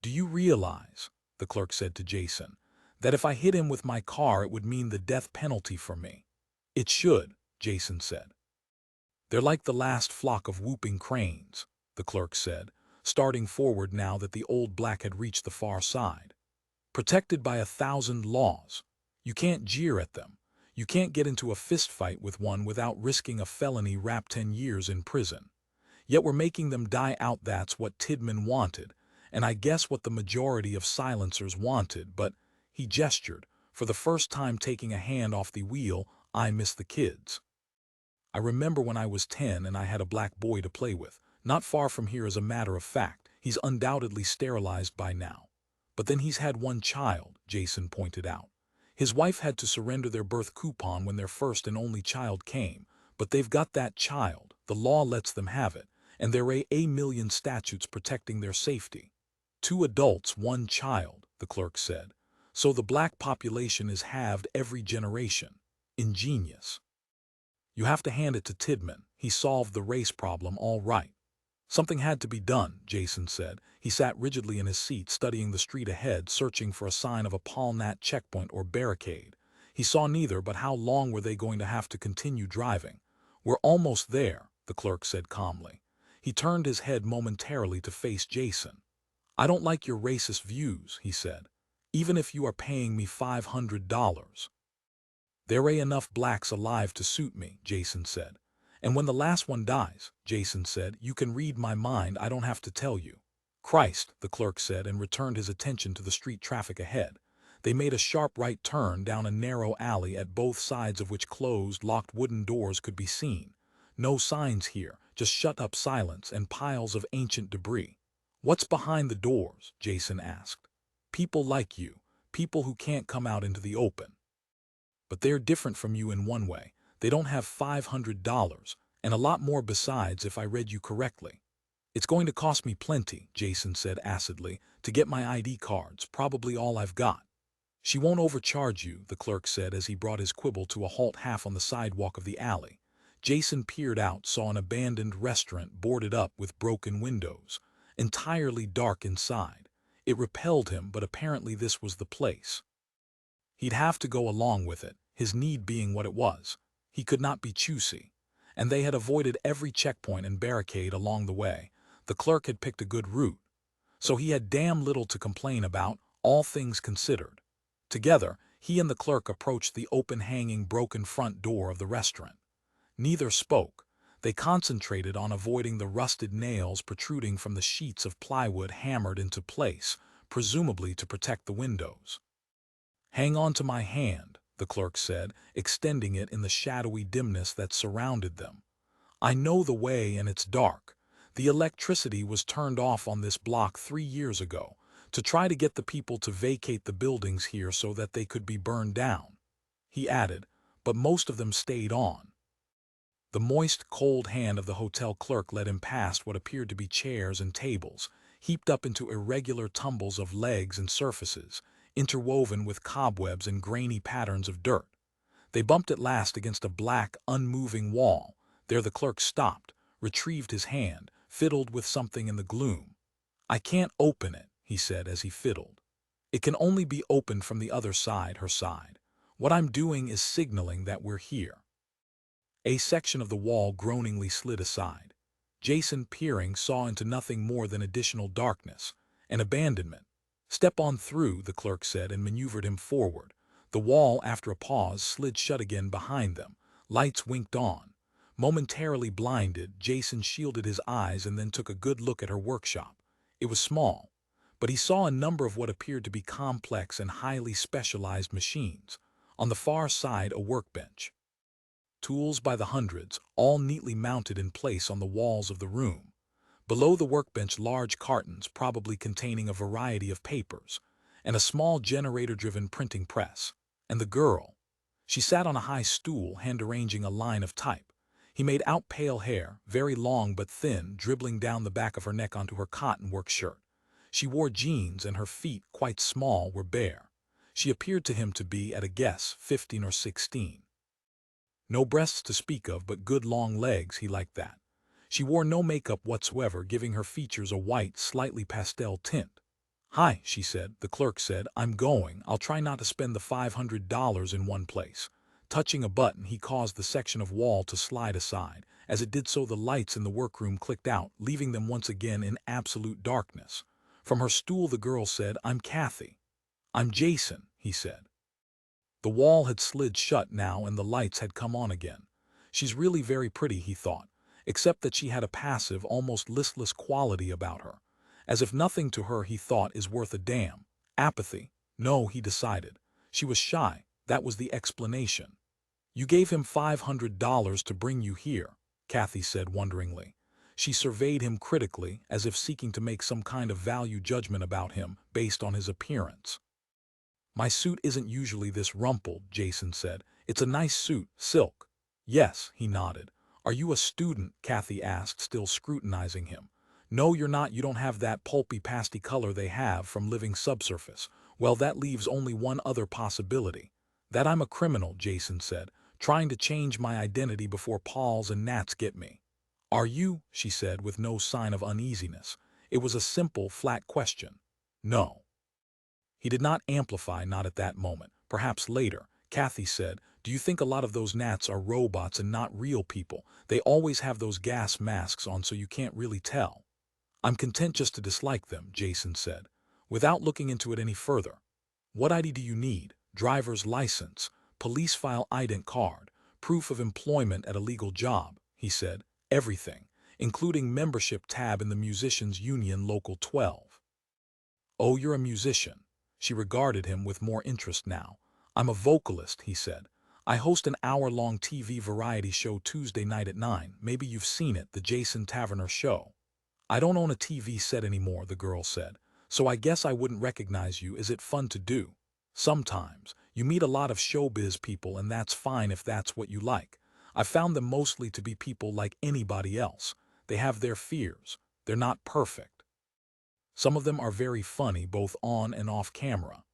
"Do you realize," the clerk said to Jason, "that if I hit him with my car it would mean the death penalty for me?" "It should," Jason said. "They're like the last flock of whooping cranes," the clerk said, starting forward now that the old black had reached the far side. "Protected by 1,000 laws. You can't jeer at them. You can't get into a fistfight with one without risking a felony rap 10 years in prison. Yet we're making them die out. That's what Tidman wanted, and I guess what the majority of silencers wanted, but," he gestured, "for the first time taking a hand off the wheel, I miss the kids. I remember when I was 10 and I had a black boy to play with, not far from here as a matter of fact. He's undoubtedly sterilized by now. But then he's had one child," Jason pointed out. "His wife had to surrender their birth coupon when their first and only child came, but they've got that child, the law lets them have it, and there are a million statutes protecting their safety. 2 adults, 1 child, the clerk said. So the black population is halved every generation. Ingenious. You have to hand it to Tidman. He solved the race problem all right." "Something had to be done," Jason said. He sat rigidly in his seat, studying the street ahead, searching for a sign of a Paulnat checkpoint or barricade. He saw neither, but how long were they going to have to continue driving? "We're almost there," the clerk said calmly. He turned his head momentarily to face Jason. "I don't like your racist views," he said, "even if you are paying me $500. There ain't enough blacks alive to suit me, Jason said. And when the last one dies, Jason said, you can read my mind, I don't have to tell you. Christ, the clerk said, and returned his attention to the street traffic ahead. They made a sharp right turn down a narrow alley at both sides of which closed, locked wooden doors could be seen. No signs here, just shut-up silence and piles of ancient debris. What's behind the doors? Jason asked. People like you, people who can't come out into the open. But they're different from you in one way. They don't have $500, and a lot more besides if I read you correctly. It's going to cost me plenty, Jason said acidly, to get my ID cards, probably all I've got. She won't overcharge you, the clerk said as he brought his quibble to a halt half on the sidewalk of the alley. Jason peered out, saw an abandoned restaurant boarded up with broken windows, entirely dark inside. It repelled him, but apparently this was the place. He'd have to go along with it, his need being what it was. He could not be choosy. And they had avoided every checkpoint and barricade along the way. The clerk had picked a good route. So he had damn little to complain about, all things considered. Together, he and the clerk approached the open-hanging, broken front door of the restaurant. Neither spoke. They concentrated on avoiding the rusted nails protruding from the sheets of plywood hammered into place, presumably to protect the windows. Hang on to my hand, the clerk said, extending it in the shadowy dimness that surrounded them. I know the way and it's dark. The electricity was turned off on this block 3 years ago, to try to get the people to vacate the buildings here so that they could be burned down. He added, but most of them stayed on. The moist, cold hand of the hotel clerk led him past what appeared to be chairs and tables, heaped up into irregular tumbles of legs and surfaces, interwoven with cobwebs and grainy patterns of dirt. They bumped at last against a black, unmoving wall. There the clerk stopped, retrieved his hand, fiddled with something in the gloom. I can't open it, he said as he fiddled. It can only be opened from the other side, her side. What I'm doing is signaling that we're here. A section of the wall groaningly slid aside. Jason, peering, saw into nothing more than additional darkness, an abandonment. Step on through, the clerk said, and maneuvered him forward. The wall, after a pause, slid shut again behind them. Lights winked on. Momentarily blinded, Jason shielded his eyes and then took a good look at her workshop. It was small, but he saw a number of what appeared to be complex and highly specialized machines. On the far side, a workbench. Tools by the hundreds, all neatly mounted in place on the walls of the room. Below the workbench, large cartons, probably containing a variety of papers, and a small generator-driven printing press. And the girl. She sat on a high stool, hand-arranging a line of type. He made out pale hair, very long but thin, dribbling down the back of her neck onto her cotton work shirt. She wore jeans, and her feet, quite small, were bare. She appeared to him to be, at a guess, 15 or 16. No breasts to speak of, but good long legs, he liked that. She wore no makeup whatsoever, giving her features a white, slightly pastel tint. Hi, she said. The clerk said, I'm going. I'll try not to spend the $500 in one place. Touching a button, he caused the section of wall to slide aside. As it did so, the lights in the workroom clicked out, leaving them once again in absolute darkness. From her stool, the girl said, I'm Kathy. I'm Jason, he said. The wall had slid shut now, and the lights had come on again. She's really very pretty, he thought, except that she had a passive, almost listless quality about her. As if nothing to her, he thought, is worth a damn. Apathy. No, he decided. She was shy. That was the explanation. You gave him $500 to bring you here, Kathy said wonderingly. She surveyed him critically, as if seeking to make some kind of value judgment about him based on his appearance. My suit isn't usually this rumpled, Jason said. It's a nice suit, silk. Yes, he nodded. Are you a student? Kathy asked, still scrutinizing him. No, you're not. You don't have that pulpy pasty color they have from living subsurface. Well, that leaves only one other possibility. That I'm a criminal, Jason said, trying to change my identity before Pauls and Nats get me. Are you? She said with no sign of uneasiness. It was a simple, flat question. No. He did not amplify, not at that moment. Perhaps later. Kathy said, do you think a lot of those Nats are robots and not real people? They always have those gas masks on so you can't really tell. I'm content just to dislike them, Jason said, without looking into it any further. What ID do you need? Driver's license. police file ident card, proof of employment at a legal job, he said, everything, including membership tab in the Musicians Union Local 12. Oh, you're a musician. She regarded him with more interest now. I'm a vocalist, he said. I host an hour-long TV variety show Tuesday night at 9. Maybe you've seen it, the Jason Taverner show. I don't own a TV set anymore, the girl said, so I guess I wouldn't recognize you. Is it fun to do? Sometimes. You meet a lot of showbiz people, and that's fine if that's what you like. I found them mostly to be people like anybody else. They have their fears. They're not perfect. Some of them are very funny, both on and off camera.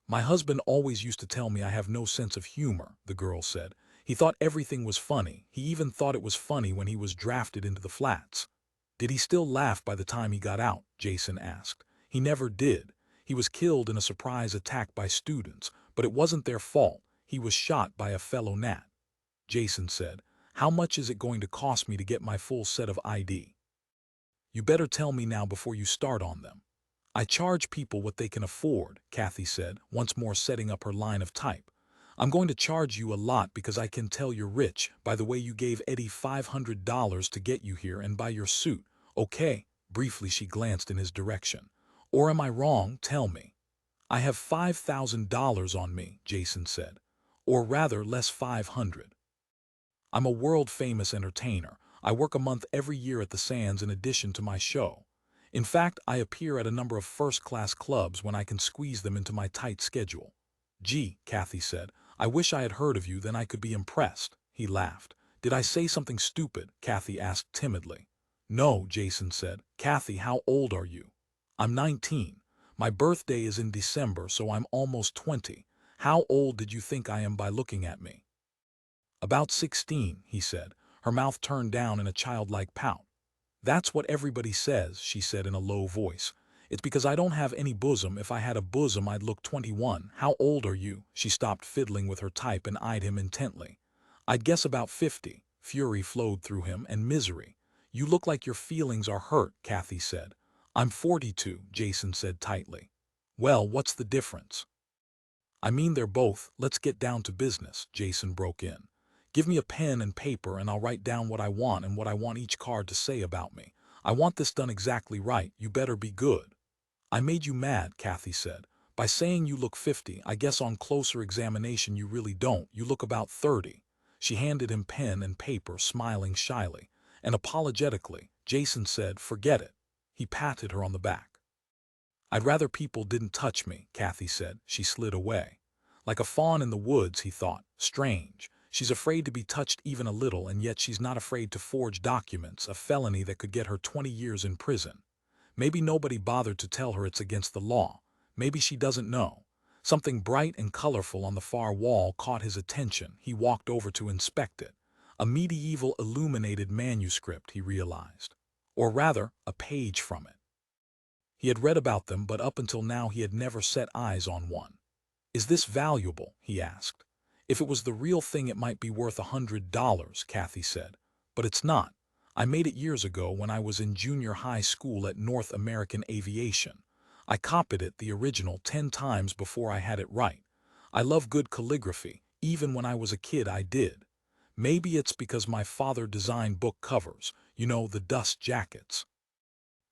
My husband always used to tell me I have no sense of humor, the girl said. He thought everything was funny. He even thought it was funny when he was drafted into the flats. Did he still laugh by the time he got out? Jason asked. He never did. He was killed in a surprise attack by students, but it wasn't their fault. He was shot by a fellow Nat. Jason said, how much is it going to cost me to get my full set of ID? You better tell me now before you start on them. I charge people what they can afford, Kathy said, once more setting up her line of type. I'm going to charge you a lot because I can tell you're rich by the way you gave Eddie $500 to get you here and buy your suit. Okay, briefly she glanced in his direction. Or am I wrong? Tell me. I have $5,000 on me, Jason said. Or rather, less 500. I'm a world-famous entertainer. I work a month every year at the Sands in addition to my show. In fact, I appear at a number of first-class clubs when I can squeeze them into my tight schedule. Gee, Kathy said, I wish I had heard of you, then I could be impressed. He laughed. Did I say something stupid? Kathy asked timidly. No, Jason said. Kathy, how old are you? I'm 19. My birthday is in December, so I'm almost 20. How old did you think I am by looking at me? About 16, he said, her mouth turned down in a childlike pout. That's what everybody says, she said in a low voice. It's because I don't have any bosom. If I had a bosom, I'd look 21. How old are you? She stopped fiddling with her type and eyed him intently. I'd guess about 50. Fury flowed through him, and misery. You look like your feelings are hurt, Kathy said. I'm 42, Jason said tightly. Well, what's the difference? I mean, they're both. Let's get down to business, Jason broke in. Give me a pen and paper and I'll write down what I want and what I want each card to say about me. I want this done exactly right. You better be good. I made you mad, Kathy said. By saying you look 50, I guess on closer examination you really don't. You look about 30. She handed him pen and paper, smiling shyly. And apologetically, Jason said, forget it. He patted her on the back. I'd rather people didn't touch me, Kathy said. She slid away. Like a fawn in the woods, he thought. Strange. She's afraid to be touched even a little, and yet she's not afraid to forge documents, a felony that could get her 20 years in prison. Maybe nobody bothered to tell her it's against the law. Maybe she doesn't know. Something bright and colorful on the far wall caught his attention. He walked over to inspect it. A medieval illuminated manuscript, he realized. Or rather, a page from it. He had read about them, but up until now he had never set eyes on one. Is this valuable? He asked. If it was the real thing, it might be worth $100, Kathy said. But it's not. I made it years ago when I was in junior high school at North American Aviation. I copied it, the original, 10 times before I had it right. I love good calligraphy. Even when I was a kid, I did. Maybe it's because my father designed book covers, you know, the dust jackets.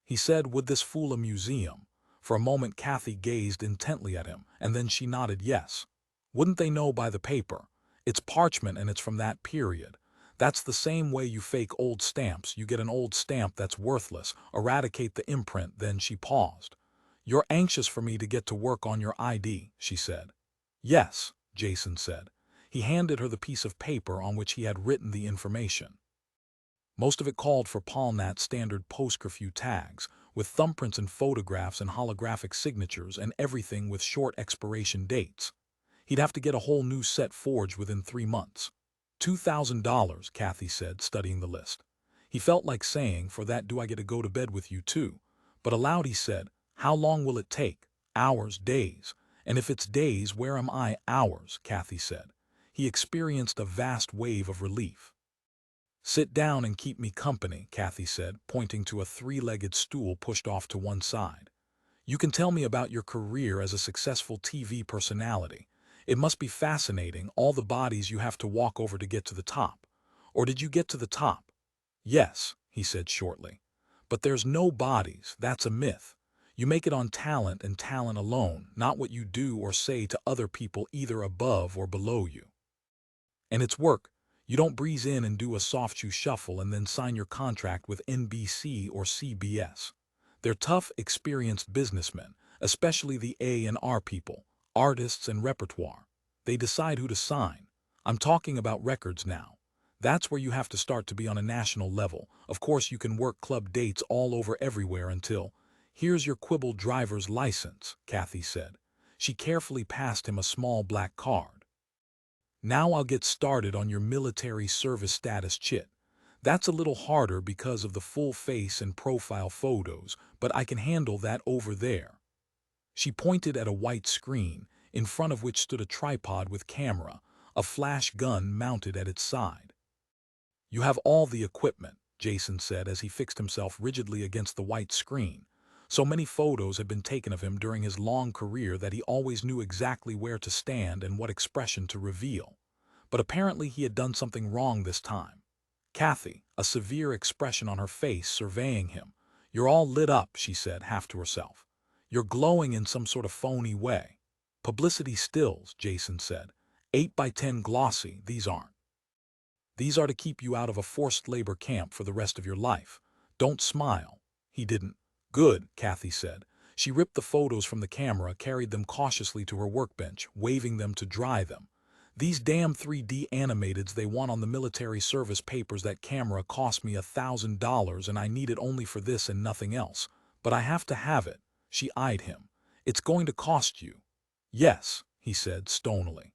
He said, would this fool a museum? For a moment Kathy gazed intently at him, and then she nodded yes. Wouldn't they know by the paper? It's parchment and it's from that period. That's the same way you fake old stamps. You get an old stamp that's worthless, eradicate the imprint. Then she paused. You're anxious for me to get to work on your ID, she said. Yes, Jason said. He handed her the piece of paper on which he had written the information. Most of it called for Polnat standard post-curfew tags, with thumbprints and photographs and holographic signatures and everything with short expiration dates. He'd have to get a whole new set forged within 3 months. $2,000, Kathy said, studying the list. He felt like saying, for that do I get to go to bed with you too? But aloud he said, how long will it take? Hours, days. And if it's days, where am I? Hours, Kathy said. He experienced a vast wave of relief. Sit down and keep me company, Kathy said, pointing to a 3-legged stool pushed off to one side. You can tell me about your career as a successful TV personality. It must be fascinating, all the bodies you have to walk over to get to the top. Or did you get to the top? Yes, he said shortly. But there's no bodies, that's a myth. You make it on talent and talent alone, not what you do or say to other people either above or below you. And it's work. You don't breeze in and do a soft shoe shuffle and then sign your contract with NBC or CBS. They're tough, experienced businessmen, especially the A&R people, artists and repertoire. They decide who to sign. I'm talking about records now. That's where you have to start to be on a national level. Of course, you can work club dates all over everywhere until, here's your quibble driver's license, Kathy said. She carefully passed him a small black card. Now I'll get started on your military service status chit. That's a little harder because of the full face and profile photos, but I can handle that over there. She pointed at a white screen, in front of which stood a tripod with camera, a flash gun mounted at its side. You have all the equipment, Jason said as he fixed himself rigidly against the white screen. So many photos had been taken of him during his long career that he always knew exactly where to stand and what expression to reveal. But apparently he had done something wrong this time. Kathy, a severe expression on her face, surveying him. You're all lit up, she said, half to herself. You're glowing in some sort of phony way. Publicity stills, Jason said. 8x10 glossy, these aren't. These are to keep you out of a forced labor camp for the rest of your life. Don't smile. He didn't. Good, Kathy said. She ripped the photos from the camera, carried them cautiously to her workbench, waving them to dry them. These damn 3D animateds they want on the military service papers, that camera cost me $1,000 and I need it only for this and nothing else. But I have to have it. She eyed him. It's going to cost you. Yes, he said stonily.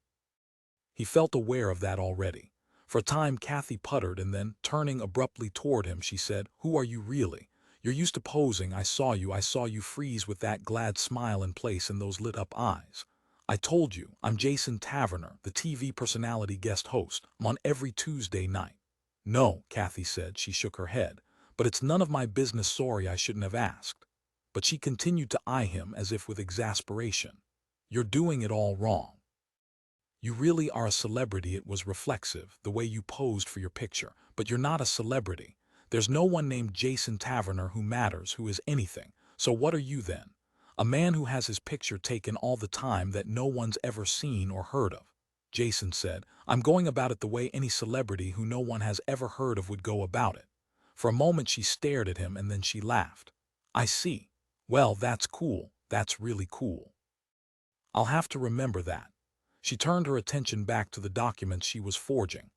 He felt aware of that already. For a time Kathy puttered and then, turning abruptly toward him, she said, Who are you really? You're used to posing. I saw you freeze with that glad smile in place and those lit-up eyes. I told you, I'm Jason Taverner, the TV personality guest host. I'm on every Tuesday night. No, Kathy said. She shook her head. But it's none of my business. Sorry, I shouldn't have asked. But she continued to eye him as if with exasperation. You're doing it all wrong. You really are a celebrity. It was reflexive, the way you posed for your picture. But you're not a celebrity. There's no one named Jason Taverner who matters, who is anything. So what are you then? A man who has his picture taken all the time that no one's ever seen or heard of. Jason said, I'm going about it the way any celebrity who no one has ever heard of would go about it. For a moment she stared at him and then she laughed. I see. Well, that's cool. That's really cool. I'll have to remember that. She turned her attention back to the documents she was forging.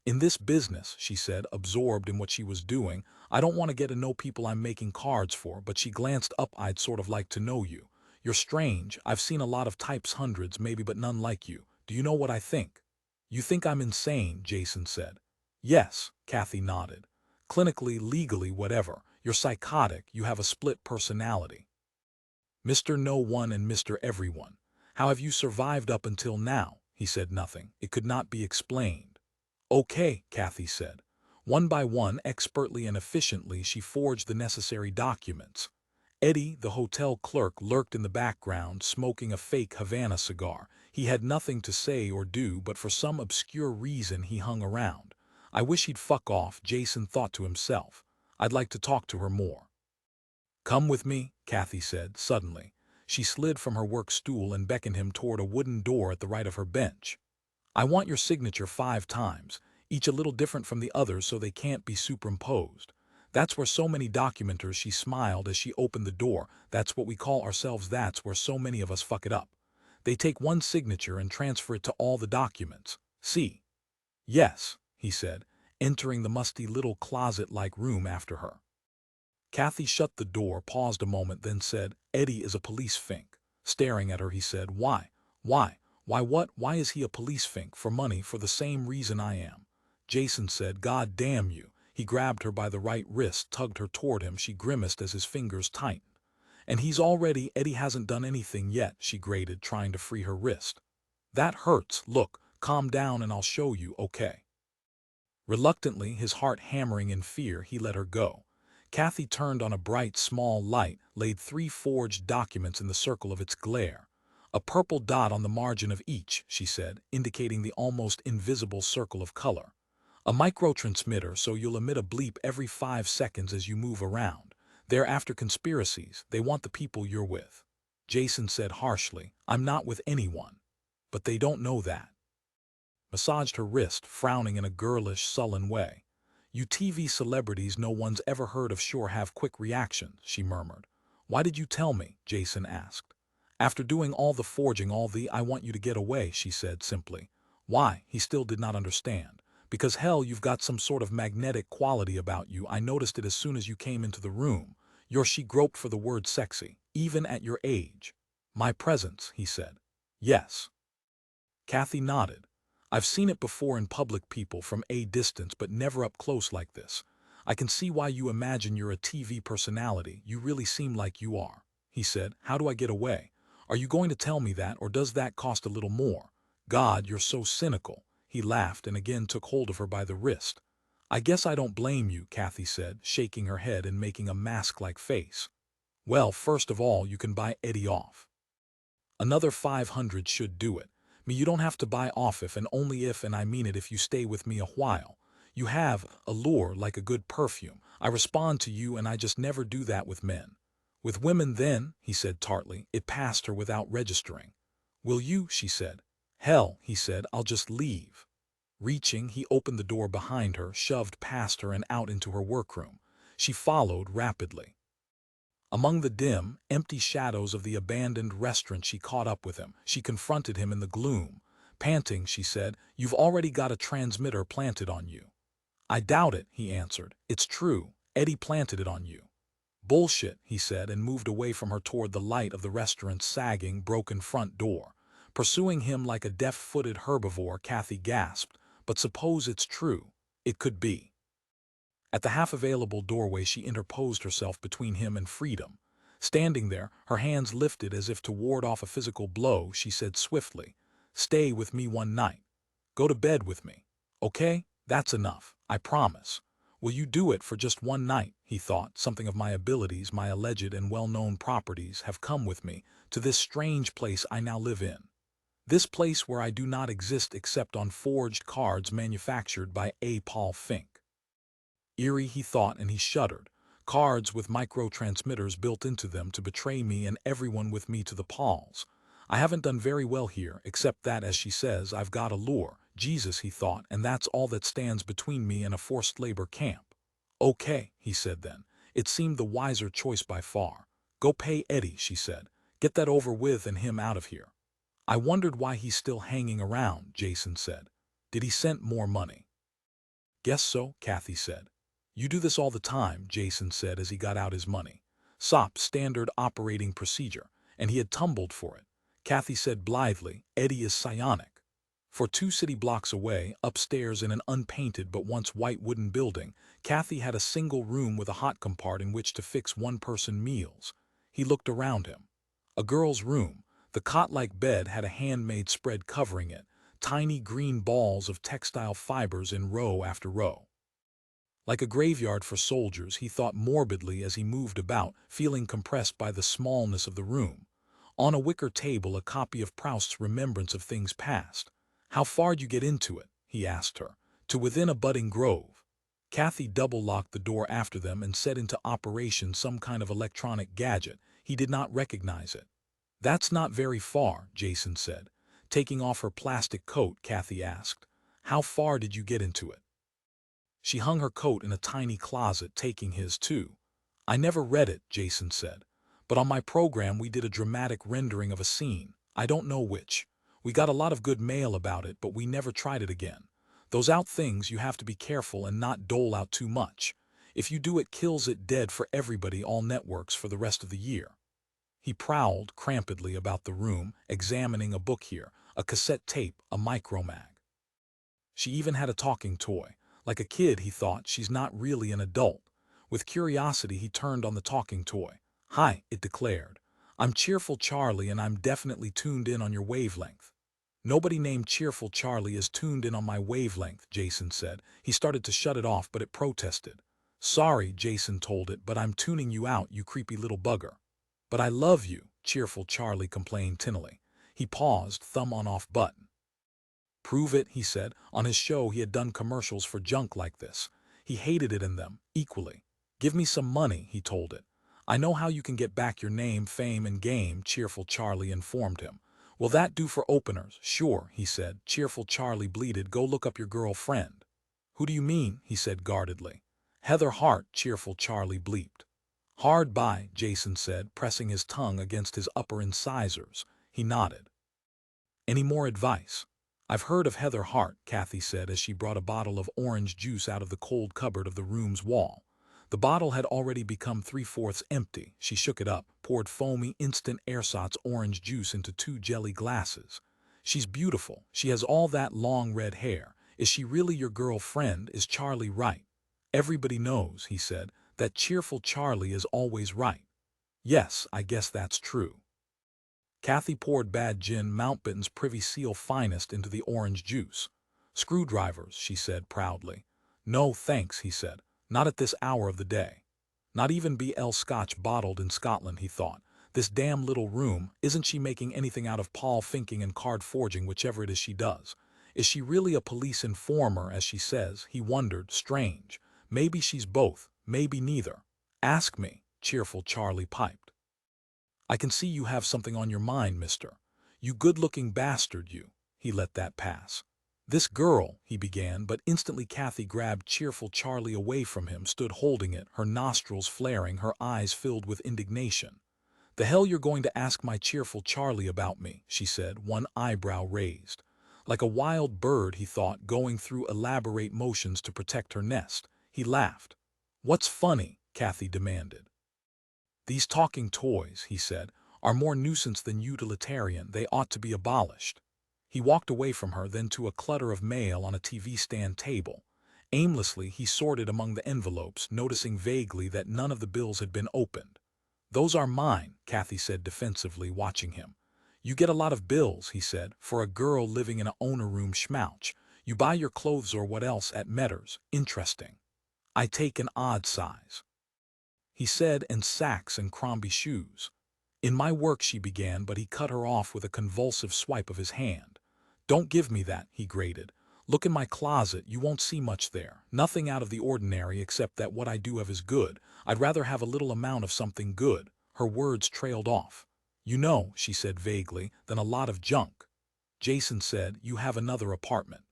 In this business, she said, absorbed in what she was doing, I don't want to get to know people I'm making cards for, but she glanced up. I'd sort of like to know you. You're strange. I've seen a lot of types, hundreds maybe, but none like you. Do you know what I think? You think I'm insane, Jason said. Yes, Kathy nodded. Clinically, legally, whatever. You're psychotic. You have a split personality. Mr. No One and Mr. Everyone. How have you survived up until now? He said nothing. It could not be explained. Okay, Kathy said. One by one, expertly and efficiently, she forged the necessary documents. Eddie, the hotel clerk, lurked in the background, smoking a fake Havana cigar. He had nothing to say or do, but for some obscure reason he hung around. I wish he'd fuck off, Jason thought to himself. I'd like to talk to her more. Come with me, Kathy said, suddenly. She slid from her work stool and beckoned him toward a wooden door at the right of her bench. I want your signature 5 times, each a little different from the others so they can't be superimposed. That's where so many documenters, she smiled as she opened the door. That's what we call ourselves. That's where so many of us fuck it up. They take one signature and transfer it to all the documents. See? Yes, he said, entering the musty little closet-like room after her. Kathy shut the door, paused a moment, then said, Eddie is a police fink. Staring at her, he said, Why? Why? Why what? Why is he a police fink? For money, for the same reason I am. Jason said, God damn you. He grabbed her by the right wrist, tugged her toward him. She grimaced as his fingers tightened. And Eddie hasn't done anything yet, she grated, trying to free her wrist. That hurts. Look, calm down and I'll show you, okay? Reluctantly, his heart hammering in fear, he let her go. Kathy turned on a bright, small light, laid 3 forged documents in the circle of its glare. A purple dot on the margin of each, she said, indicating the almost invisible circle of color. A microtransmitter, so you'll emit a bleep every 5 seconds as you move around. They're after conspiracies. They want the people you're with. Jason said harshly, I'm not with anyone. But they don't know that. Massaged her wrist, frowning in a girlish, sullen way. You TV celebrities no one's ever heard of sure have quick reactions, she murmured. Why did you tell me? Jason asked. After doing all the forging, I want you to get away, she said simply. Why? He still did not understand. Because hell, you've got some sort of magnetic quality about you. I noticed it as soon as you came into the room. She groped for the word sexy, even at your age. My presence, he said. Yes. Kathy nodded. I've seen it before in public, people from a distance, but never up close like this. I can see why you imagine you're a TV personality. You really seem like you are. He said, how do I get away? Are you going to tell me that, or does that cost a little more? God, you're so cynical. He laughed and again took hold of her by the wrist. I guess I don't blame you, Kathy said, shaking her head and making a mask-like face. Well, first of all, you can buy Eddie off. Another 500 should do it. You don't have to buy off if and only if, and I mean it, if you stay with me a while. You have a lure like a good perfume. I respond to you, and I just never do that with men. With women then, he said tartly. It passed her without registering. Will you? She said. Hell, he said, I'll just leave. Reaching, he opened the door behind her, shoved past her and out into her workroom. She followed rapidly. Among the dim, empty shadows of the abandoned restaurant, she caught up with him. She confronted him in the gloom. Panting, she said, You've already got a transmitter planted on you. I doubt it, he answered. It's true. Eddie planted it on you. Bullshit, he said, and moved away from her toward the light of the restaurant's sagging, broken front door. Pursuing him like a deft-footed herbivore, Kathy gasped. But suppose it's true. It could be. At the half-available doorway, she interposed herself between him and freedom. Standing there, her hands lifted as if to ward off a physical blow, she said swiftly, Stay with me one night. Go to bed with me. Okay? That's enough. I promise. Will you do it for just one night? He thought. Something of my abilities, my alleged and well-known properties, have come with me to this strange place I now live in. This place where I do not exist except on forged cards manufactured by A. Paul Fink. Eerie, he thought, and he shuddered. Cards with microtransmitters built into them to betray me and everyone with me to the Pauls. I haven't done very well here, except that, as she says, I've got a lure. Jesus, he thought, and that's all that stands between me and a forced labor camp. Okay, he said then. It seemed the wiser choice by far. Go pay Eddie, she said. Get that over with and him out of here. I wondered why he's still hanging around, Jason said. Did he send more money? Guess so, Kathy said. You do this all the time, Jason said as he got out his money. SOP, standard operating procedure, and he had tumbled for it. Kathy said blithely, Eddie is psionic. For 2 city blocks away, upstairs in an unpainted but once white wooden building, Kathy had a single room with a hot compartment in which to fix one-person meals. He looked around him. A girl's room. The cot-like bed had a handmade spread covering it, tiny green balls of textile fibers in row after row. Like a graveyard for soldiers, he thought morbidly as he moved about, feeling compressed by the smallness of the room. On a wicker table, a copy of Proust's Remembrance of Things Past. How far'd you get into it? He asked her. To within a budding grove. Kathy double-locked the door after them and set into operation some kind of electronic gadget. He did not recognize it. That's not very far, Jason said. Taking off her plastic coat, Kathy asked, How far did you get into it? She hung her coat in a tiny closet, taking his too. I never read it, Jason said. But on my program we did a dramatic rendering of a scene. I don't know which. We got a lot of good mail about it, but we never tried it again. Those out things, you have to be careful and not dole out too much. If you do, it kills it dead for everybody, all networks for the rest of the year. He prowled crampedly about the room, examining a book here, a cassette tape, a micromag. She even had a talking toy. Like a kid, he thought, she's not really an adult. With curiosity, he turned on the talking toy. Hi, it declared. I'm Cheerful Charlie, and I'm definitely tuned in on your wavelength. Nobody named Cheerful Charlie is tuned in on my wavelength, Jason said. He started to shut it off, but it protested. Sorry, Jason told it, but I'm tuning you out, you creepy little bugger. But I love you, Cheerful Charlie complained tinnily. He paused, thumb on off button. Prove it, he said. On his show he had done commercials for junk like this. He hated it in them, equally. Give me some money, he told it. I know how you can get back your name, fame, and game, Cheerful Charlie informed him. Will that do for openers? Sure, he said. Cheerful Charlie bleated, go look up your girlfriend. Who do you mean? He said guardedly. Heather Hart, Cheerful Charlie bleeped. Hard by, Jason said, pressing his tongue against his upper incisors. He nodded. Any more advice? I've heard of Heather Hart, Kathy said as she brought a bottle of orange juice out of the cold cupboard of the room's wall. The bottle had already become 3/4 empty. She shook it up, poured foamy, instant ersatz orange juice into 2 jelly glasses. She's beautiful. She has all that long red hair. Is she really your girlfriend? Is Charlie right? Everybody knows, he said, that Cheerful Charlie is always right. Yes, I guess that's true. Kathy poured bad gin, Mountbatten's Privy Seal finest, into the orange juice. Screwdrivers, she said proudly. No, thanks, he said. Not at this hour of the day. Not even BL Scotch bottled in Scotland, he thought. This damn little room, isn't she making anything out of Paul thinking and card forging, whichever it is she does? Is she really a police informer, as she says? He wondered, strange. Maybe she's both, maybe neither. Ask me, Cheerful Charlie piped. I can see you have something on your mind, mister. You good-looking bastard, you. He let that pass. This girl, he began, but instantly Kathy grabbed Cheerful Charlie away from him, stood holding it, her nostrils flaring, her eyes filled with indignation. The hell you're going to ask my Cheerful Charlie about me, she said, one eyebrow raised. Like a wild bird, he thought, going through elaborate motions to protect her nest. He laughed. What's funny? Kathy demanded. These talking toys, he said, are more nuisance than utilitarian. They ought to be abolished. He walked away from her, then to a clutter of mail on a TV stand table. Aimlessly, he sorted among the envelopes, noticing vaguely that none of the bills had been opened. Those are mine, Kathy said defensively, watching him. You get a lot of bills, he said, for a girl living in a owner room schmouch. You buy your clothes or what else at Metters. Interesting. I take an odd size, he said, and Saks and Crombie shoes. In my work, she began, but he cut her off with a convulsive swipe of his hand. Don't give me that, he grated. Look in my closet, you won't see much there. Nothing out of the ordinary except that what I do have is good. I'd rather have a little amount of something good. Her words trailed off. You know, she said vaguely, than a lot of junk. Jason said, you have another apartment.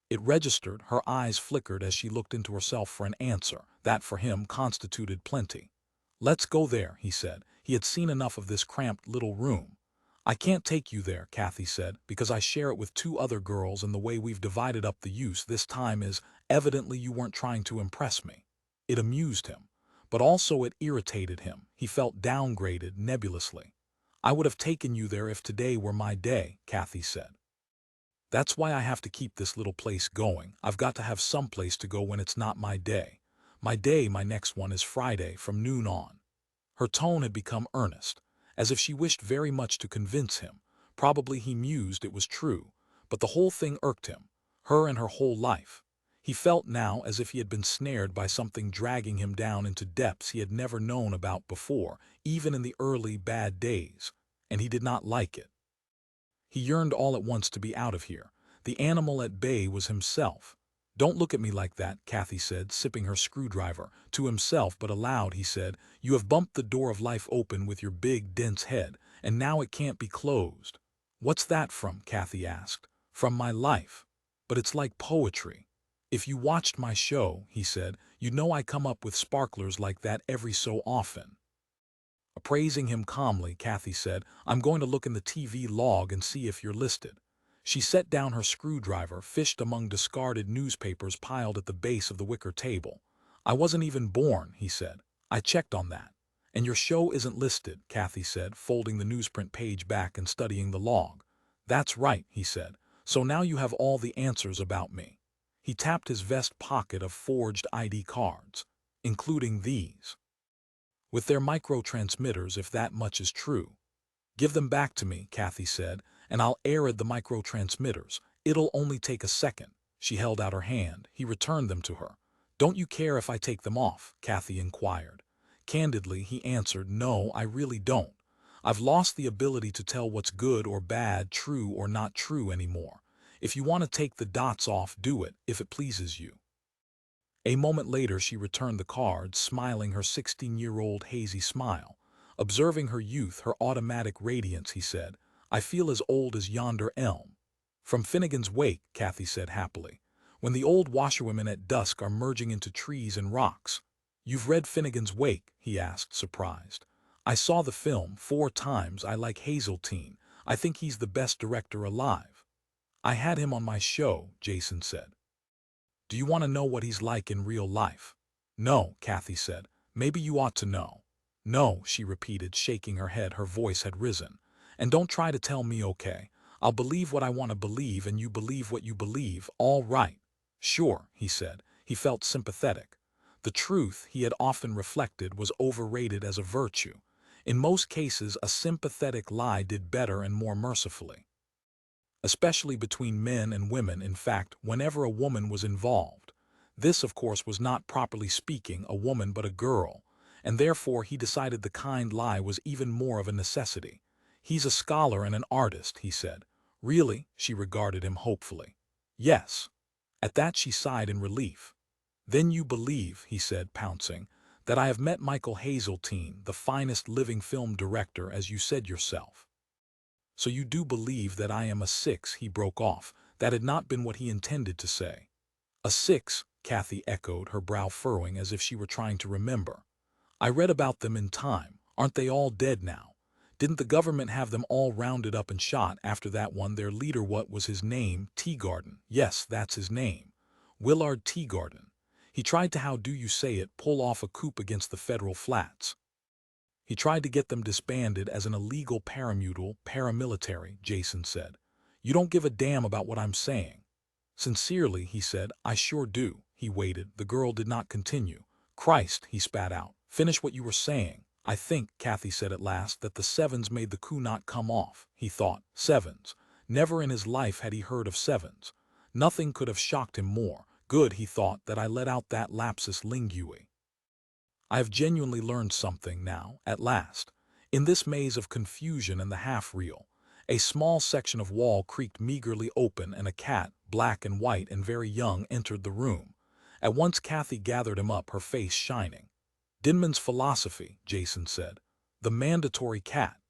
It registered, her eyes flickered as she looked into herself for an answer. That for him constituted plenty. Let's go there, he said. He had seen enough of this cramped little room. I can't take you there, Kathy said, because I share it with 2 other girls, and the way we've divided up the use this time is, evidently you weren't trying to impress me. It amused him, but also it irritated him. He felt downgraded nebulously. I would have taken you there if today were my day, Kathy said. That's why I have to keep this little place going. I've got to have some place to go when it's not my day. My next one is Friday from noon on. Her tone had become earnest, as if she wished very much to convince him. Probably he mused it was true, but the whole thing irked him, her and her whole life. He felt now as if he had been snared by something dragging him down into depths he had never known about before, even in the early bad days, and he did not like it. He yearned all at once to be out of here. The animal at bay was himself. Don't look at me like that, Kathy said, sipping her screwdriver. To himself, but aloud, he said, you have bumped the door of life open with your big, dense head, and now it can't be closed. What's that from? Kathy asked. From my life. But it's like poetry. If you watched my show, he said, you'd know I come up with sparklers like that every so often. Appraising him calmly, Kathy said, I'm going to look in the TV log and see if you're listed. She set down her screwdriver, fished among discarded newspapers piled at the base of the wicker table. I wasn't even born, he said. I checked on that. And your show isn't listed, Kathy said, folding the newsprint page back and studying the log. That's right, he said. So now you have all the answers about me. He tapped his vest pocket of forged ID cards, including these. With their microtransmitters, if that much is true. Give them back to me, Kathy said, and I'll aerate the microtransmitters. It'll only take a second. She held out her hand. He returned them to her. Don't you care if I take them off? Kathy inquired. Candidly, he answered, no, I really don't. I've lost the ability to tell what's good or bad, true or not true anymore. If you want to take the dots off, do it, if it pleases you." A moment later she returned the card, smiling her 16-year-old hazy smile. Observing her youth, her automatic radiance, he said, "I feel as old as yonder elm." "From Finnegan's Wake," Kathy said happily, "when the old washerwomen at dusk are merging into trees and rocks." "You've read Finnegan's Wake?" he asked, surprised. "I saw the film 4 times. I like Hazeltine. I think he's the best director alive." "I had him on my show," Jason said. "Do you want to know what he's like in real life?" "No," Kathy said. "Maybe you ought to know." "No," she repeated, shaking her head. Her voice had risen. "And don't try to tell me, okay? I'll believe what I want to believe and you believe what you believe, all right." "Sure," he said. He felt sympathetic. The truth, he had often reflected, was overrated as a virtue. In most cases, a sympathetic lie did better and more mercifully. Especially between men and women, in fact, whenever a woman was involved. This, of course, was not, properly speaking, a woman but a girl, and therefore he decided the kind lie was even more of a necessity. "He's a scholar and an artist," he said. "Really?" She regarded him hopefully. "Yes." At that she sighed in relief. "Then you believe," he said, pouncing, "that I have met Michael Hazeltine, the finest living film director, as you said yourself. So you do believe that I am a 6, he broke off. That had not been what he intended to say. "A 6, Kathy echoed, her brow furrowing as if she were trying to remember. "I read about them in Time. Aren't they all dead now? Didn't the government have them all rounded up and shot after that one, their leader, what was his name? Teagarden. Yes, that's his name. Willard Teagarden. He tried to, how do you say it, pull off a coup against the federal flats. He tried to get them disbanded as an illegal paramilitary," Jason said. "You don't give a damn about what I'm saying." "Sincerely," he said, "I sure do." He waited. The girl did not continue. "Christ," he spat out. "Finish what you were saying." "I think," Kathy said at last, "that the Sevens made the coup not come off." He thought. Sevens. Never in his life had he heard of Sevens. Nothing could have shocked him more. Good, he thought, that I let out that lapsus linguae. I have genuinely learned something now, at last. In this maze of confusion and the half-real, a small section of wall creaked meagerly open and a cat, black and white and very young, entered the room. At once Kathy gathered him up, her face shining. "Dinman's philosophy," Jason said. "The mandatory cat."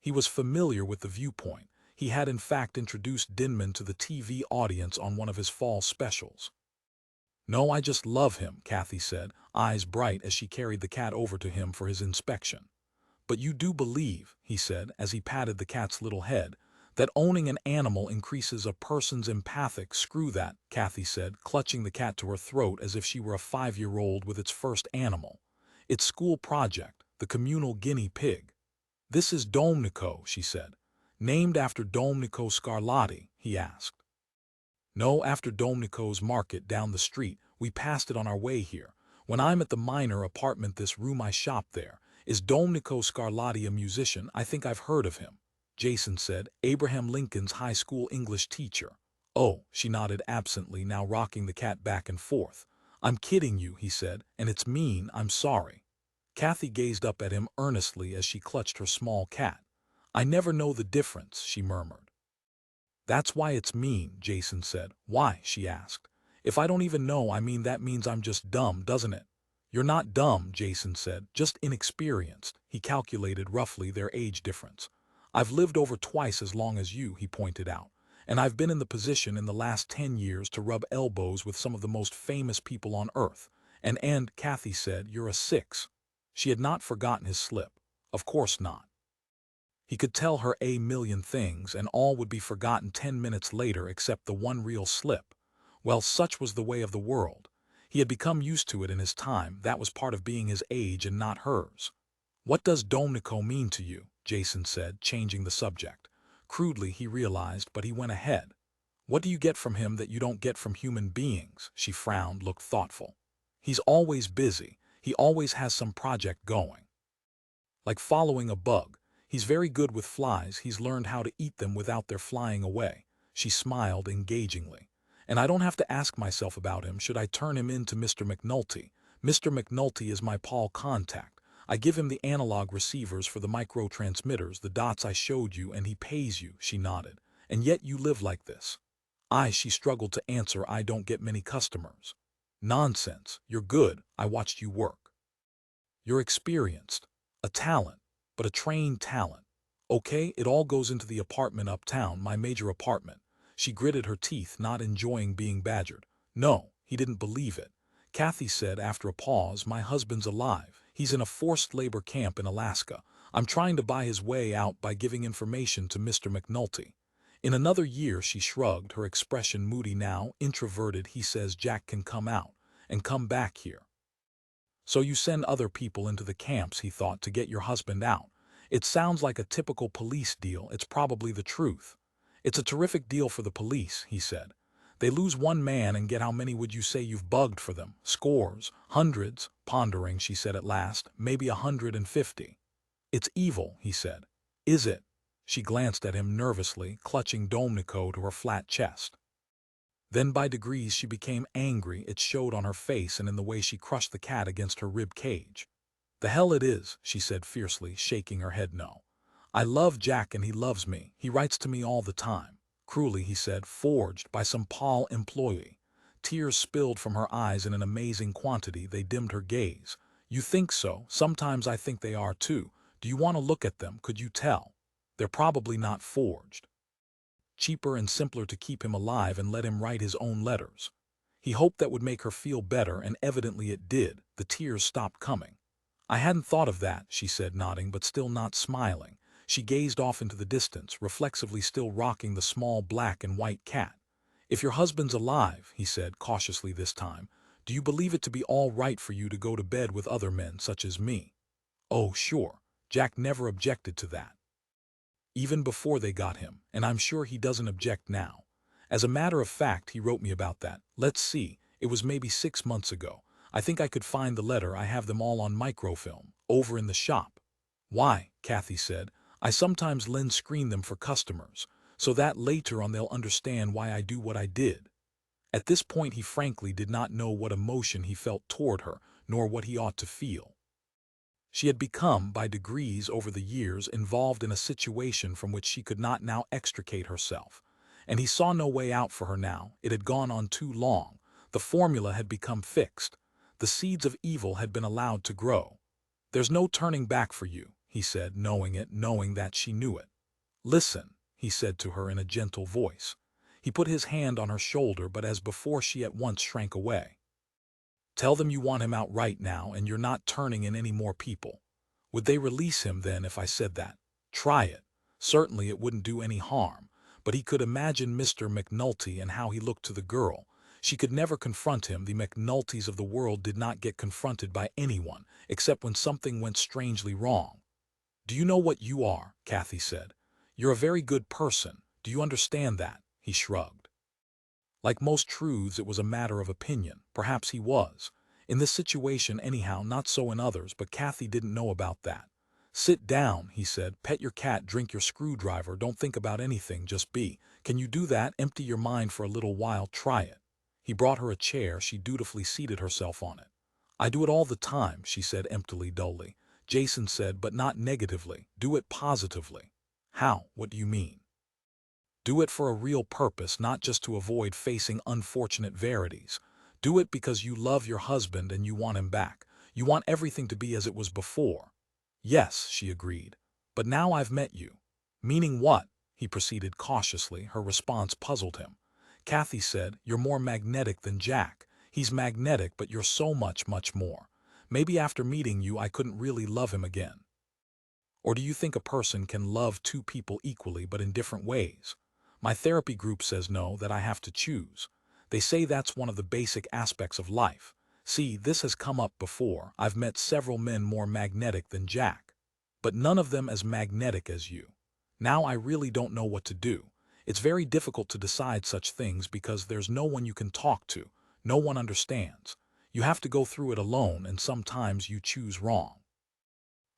He was familiar with the viewpoint. He had in fact introduced Dinman to the TV audience on one of his fall specials. "No, I just love him," Kathy said, eyes bright as she carried the cat over to him for his inspection. "But you do believe," he said as he patted the cat's little head, "that owning an animal increases a person's empathic—" "Screw that," Kathy said, clutching the cat to her throat as if she were a 5-year-old with its first animal. "It's school project, the communal guinea pig." "This is Domenico," she said. "Named after Domenico Scarlatti?" he asked. "No, after Domenico's market down the street. We passed it on our way here. When I'm at the Minor apartment, this room I shop there. Is Domenico Scarlatti a musician? I think I've heard of him." Jason said, "Abraham Lincoln's high school English teacher." "Oh," she nodded absently, now rocking the cat back and forth. "I'm kidding you," he said, "and it's mean. I'm sorry." Kathy gazed up at him earnestly as she clutched her small cat. "I never know the difference," she murmured. "That's why it's mean," Jason said. "Why?" she asked. "If I don't even know, I mean, that means I'm just dumb, doesn't it?" "You're not dumb," Jason said, "just inexperienced." He calculated roughly their age difference. "I've lived over twice as long as you," he pointed out, "and I've been in the position in the last 10 years to rub elbows with some of the most famous people on earth. And Kathy said, "You're a 6. She had not forgotten his slip. Of course not. He could tell her a million things, and all would be forgotten 10 minutes later except the one real slip. Well, such was the way of the world. He had become used to it in his time. That was part of being his age and not hers. "What does Domenico mean to you?" Jason said, changing the subject. Crudely, he realized, but he went ahead. "What do you get from him that you don't get from human beings?" She frowned, looked thoughtful. "He's always busy. He always has some project going. Like following a bug. He's very good with flies. He's learned how to eat them without their flying away." She smiled engagingly. "And I don't have to ask myself about him. Should I turn him in to Mr. McNulty? Mr. McNulty is my Paul contact. I give him the analog receivers for the micro-transmitters, the dots I showed you, and he pays you, she nodded. And yet you live like this. She struggled to answer, I don't get many customers. Nonsense, you're good, I watched you work. You're experienced, a talent, but a trained talent. Okay, it all goes into the apartment uptown, my major apartment. She gritted her teeth, not enjoying being badgered. No, he didn't believe it. Kathy said after a pause, my husband's alive. He's in a forced labor camp in Alaska. I'm trying to buy his way out by giving information to Mr. McNulty. In another year, she shrugged, her expression moody now, introverted. He says Jack can come out and come back here. So you send other people into the camps, he thought, to get your husband out. It sounds like a typical police deal. It's probably the truth. It's a terrific deal for the police, he said. They lose one man and get how many would you say you've bugged for them? Scores, hundreds, pondering, she said at last, maybe 150. It's evil, he said. Is it? She glanced at him nervously, clutching Domenico to her flat chest. Then by degrees she became angry. It showed on her face and in the way she crushed the cat against her rib cage. The hell it is, she said fiercely, shaking her head no. I love Jack and he loves me. He writes to me all the time. Cruelly, he said, forged by some Paul employee. Tears spilled from her eyes in an amazing quantity. They dimmed her gaze. You think so? Sometimes I think they are too. Do you want to look at them? Could you tell? They're probably not forged. Cheaper and simpler to keep him alive and let him write his own letters. He hoped that would make her feel better, and evidently it did. The tears stopped coming. I hadn't thought of that, she said, nodding but still not smiling. She gazed off into the distance, reflexively still rocking the small black and white cat. If your husband's alive, he said, cautiously this time, do you believe it to be all right for you to go to bed with other men such as me? Oh, sure. Jack never objected to that. Even before they got him, and I'm sure he doesn't object now. As a matter of fact, he wrote me about that. Let's see, it was maybe 6 months ago. I think I could find the letter. I have them all on microfilm, over in the shop. Why, Kathy said, I sometimes lend screen them for customers, so that later on they'll understand why I do what I did. At this point he frankly did not know what emotion he felt toward her, nor what he ought to feel. She had become, by degrees over the years, involved in a situation from which she could not now extricate herself. And he saw no way out for her now. It had gone on too long. The formula had become fixed. The seeds of evil had been allowed to grow. There's no turning back for you, he said, knowing it, knowing that she knew it. Listen, he said to her in a gentle voice. He put his hand on her shoulder, but as before she at once shrank away. Tell them you want him out right now and you're not turning in any more people. Would they release him then if I said that? Try it. Certainly it wouldn't do any harm, but he could imagine Mr. McNulty and how he looked to the girl. She could never confront him. The McNultys of the world did not get confronted by anyone, except when something went strangely wrong. Do you know what you are? Kathy said. You're a very good person. Do you understand that? He shrugged. Like most truths, it was a matter of opinion. Perhaps he was. In this situation anyhow, not so in others, but Kathy didn't know about that. Sit down, he said. Pet your cat, drink your screwdriver, don't think about anything, just be. Can you do that? Empty your mind for a little while, try it. He brought her a chair. She dutifully seated herself on it. I do it all the time, she said emptily, dully. Jason said, but not negatively. Do it positively. How? What do you mean? Do it for a real purpose, not just to avoid facing unfortunate verities. Do it because you love your husband and you want him back. You want everything to be as it was before. Yes, she agreed. But now I've met you. Meaning what? He proceeded cautiously. Her response puzzled him. Kathy said, you're more magnetic than Jack. He's magnetic, but you're so much, much more. Maybe after meeting you I couldn't really love him again. Or do you think a person can love two people equally but in different ways? My therapy group says no, that I have to choose. They say that's one of the basic aspects of life. See, this has come up before. I've met several men more magnetic than Jack, but none of them as magnetic as you. Now I really don't know what to do. It's very difficult to decide such things because there's no one you can talk to. No one understands. You have to go through it alone, and sometimes you choose wrong.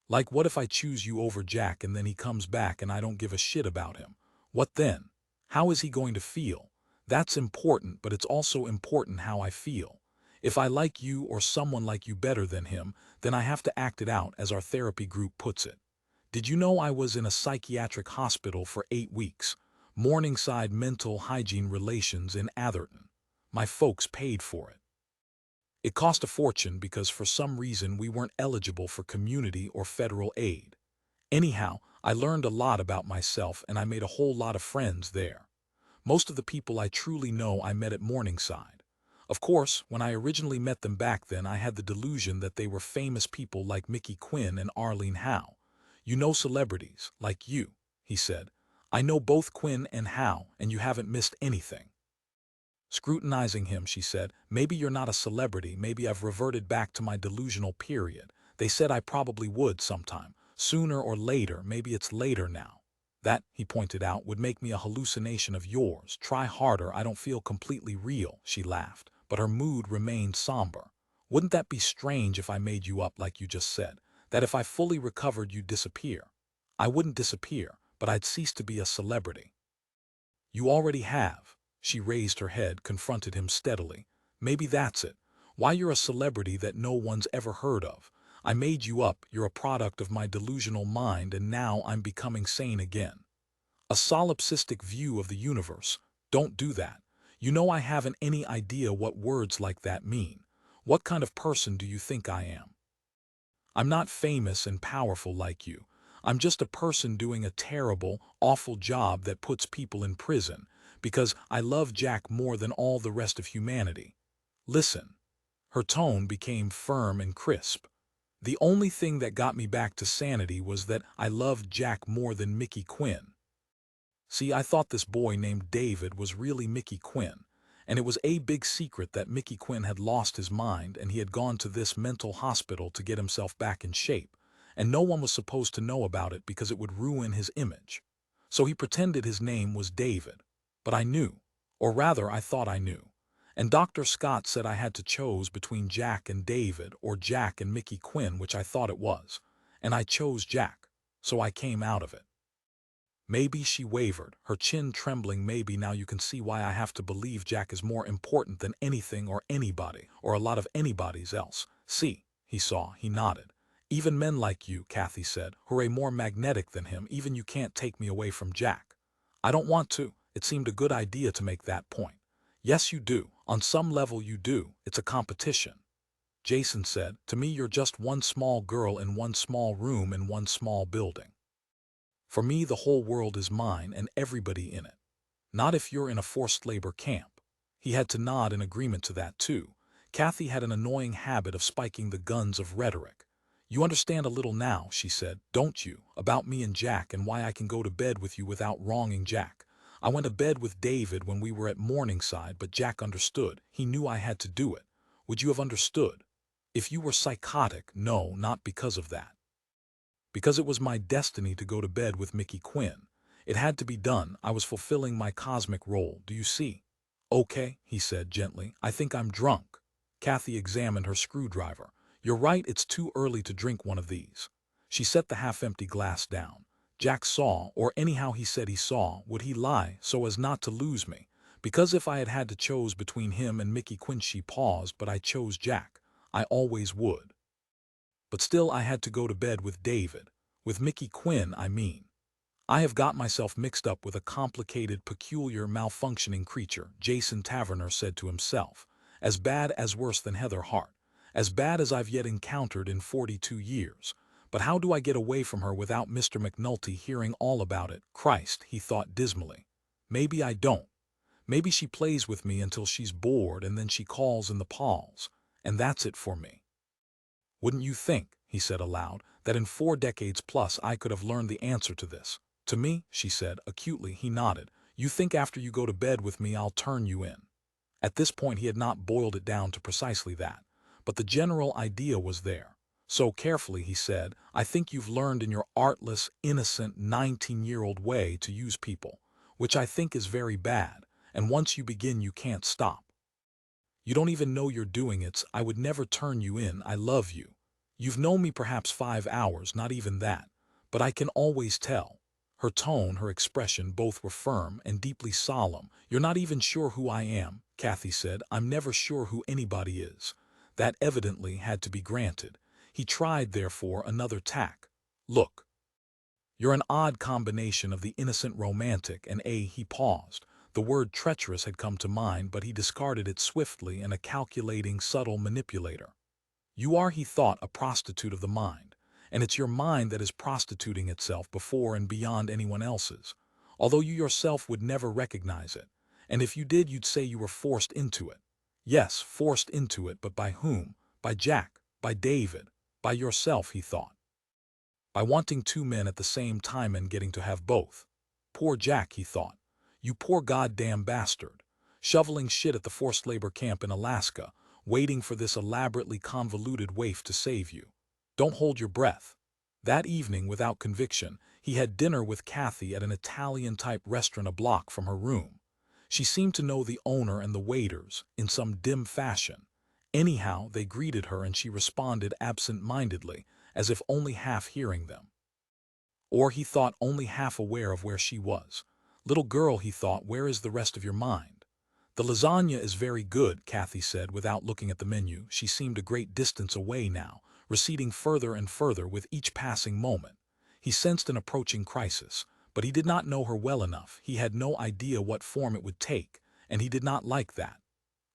Like, what if I choose you over Jack and then he comes back and I don't give a shit about him? What then? How is he going to feel? That's important, but it's also important how I feel. If I like you or someone like you better than him, then I have to act it out, as our therapy group puts it. Did you know I was in a psychiatric hospital for 8 weeks? Morningside Mental Hygiene Relations in Atherton. My folks paid for it. It cost a fortune because for some reason we weren't eligible for community or federal aid. Anyhow, I learned a lot about myself and I made a whole lot of friends there. Most of the people I truly know I met at Morningside. Of course, when I originally met them back then, I had the delusion that they were famous people like Mickey Quinn and Arlene Howe. You know celebrities, like you, he said. I know both Quinn and Howe, and you haven't missed anything. Scrutinizing him, she said, maybe you're not a celebrity, maybe I've reverted back to my delusional period. They said I probably would sometime, sooner or later, maybe it's later now. That, he pointed out, would make me a hallucination of yours. Try harder, I don't feel completely real, she laughed, but her mood remained somber. Wouldn't that be strange if I made you up like you just said? That if I fully recovered you'd disappear? I wouldn't disappear, but I'd cease to be a celebrity. You already have. She raised her head, confronted him steadily. Maybe that's it. Why you're a celebrity that no one's ever heard of. I made you up, you're a product of my delusional mind, and now I'm becoming sane again. A solipsistic view of the universe. Don't do that. You know I haven't any idea what words like that mean. What kind of person do you think I am? I'm not famous and powerful like you. I'm just a person doing a terrible, awful job that puts people in prison, because I love Jack more than all the rest of humanity. Listen. Her tone became firm and crisp. The only thing that got me back to sanity was that I loved Jack more than Mickey Quinn. See, I thought this boy named David was really Mickey Quinn, and it was a big secret that Mickey Quinn had lost his mind and he had gone to this mental hospital to get himself back in shape, and no one was supposed to know about it because it would ruin his image. So he pretended his name was David. But I knew, or rather I thought I knew. And Dr. Scott said I had to choose between Jack and David or Jack and Mickey Quinn, which I thought it was. And I chose Jack, so I came out of it. Maybe, she wavered, her chin trembling, maybe now you can see why I have to believe Jack is more important than anything or anybody, or a lot of anybody's else. See, he nodded. Even men like you, Kathy said, who are more magnetic than him, even you can't take me away from Jack. I don't want to. It seemed a good idea to make that point. Yes, you do. On some level you do. It's a competition. Jason said, to me you're just one small girl in one small room in one small building. For me the whole world is mine and everybody in it. Not if you're in a forced labor camp. He had to nod in agreement to that too. Kathy had an annoying habit of spiking the guns of rhetoric. You understand a little now, she said, don't you, about me and Jack and why I can go to bed with you without wronging Jack. I went to bed with David when we were at Morningside, but Jack understood. He knew I had to do it. Would you have understood? If you were psychotic, no, not because of that. Because it was my destiny to go to bed with Mickey Quinn. It had to be done. I was fulfilling my cosmic role, do you see? Okay, he said gently, I think I'm drunk. Kathy examined her screwdriver. You're right, it's too early to drink one of these. She set the half-empty glass down. Jack saw, or anyhow he said he saw, would he lie so as not to lose me? Because if I had had to choose between him and Mickey Quinn, she paused, but I chose Jack. I always would. But still I had to go to bed with David. With Mickey Quinn, I mean. I have got myself mixed up with a complicated, peculiar, malfunctioning creature, Jason Taverner said to himself. As bad as worse than Heather Hart. As bad as I've yet encountered in 42 years. But how do I get away from her without Mr. McNulty hearing all about it? Christ, he thought dismally. Maybe I don't. Maybe she plays with me until she's bored and then she calls in the pals. And that's it for me. Wouldn't you think, he said aloud, that in 4 decades plus I could have learned the answer to this? To me, she said, acutely. He nodded. You think after you go to bed with me I'll turn you in? At this point he had not boiled it down to precisely that. But the general idea was there. So carefully, he said, I think you've learned in your artless, innocent, 19-year-old way to use people, which I think is very bad, and once you begin you can't stop. You don't even know you're doing it. I would never turn you in. I love you. You've known me perhaps 5 hours, not even that, but I can always tell. Her tone, her expression, both were firm and deeply solemn. You're not even sure who I am. Kathy said. I'm never sure who anybody is. That evidently had to be granted. He tried, therefore, another tack. Look. You're an odd combination of the innocent romantic and he paused. The word treacherous had come to mind, but he discarded it swiftly, and a calculating, subtle manipulator. You are, he thought, a prostitute of the mind, and it's your mind that is prostituting itself before and beyond anyone else's, although you yourself would never recognize it, and if you did, you'd say you were forced into it. Yes, forced into it, but by whom? By Jack, by David, by yourself, he thought. By wanting two men at the same time and getting to have both. Poor Jack, he thought. You poor goddamn bastard. Shoveling shit at the forced labor camp in Alaska, waiting for this elaborately convoluted waif to save you. Don't hold your breath. That evening, without conviction, he had dinner with Kathy at an Italian-type restaurant a block from her room. She seemed to know the owner and the waiters, in some dim fashion. Anyhow, they greeted her and she responded absent-mindedly, as if only half hearing them. Or, he thought, only half aware of where she was. Little girl, he thought, where is the rest of your mind? The lasagna is very good, Kathy said without looking at the menu. She seemed a great distance away now, receding further and further with each passing moment. He sensed an approaching crisis, but he did not know her well enough. He had no idea what form it would take, and he did not like that.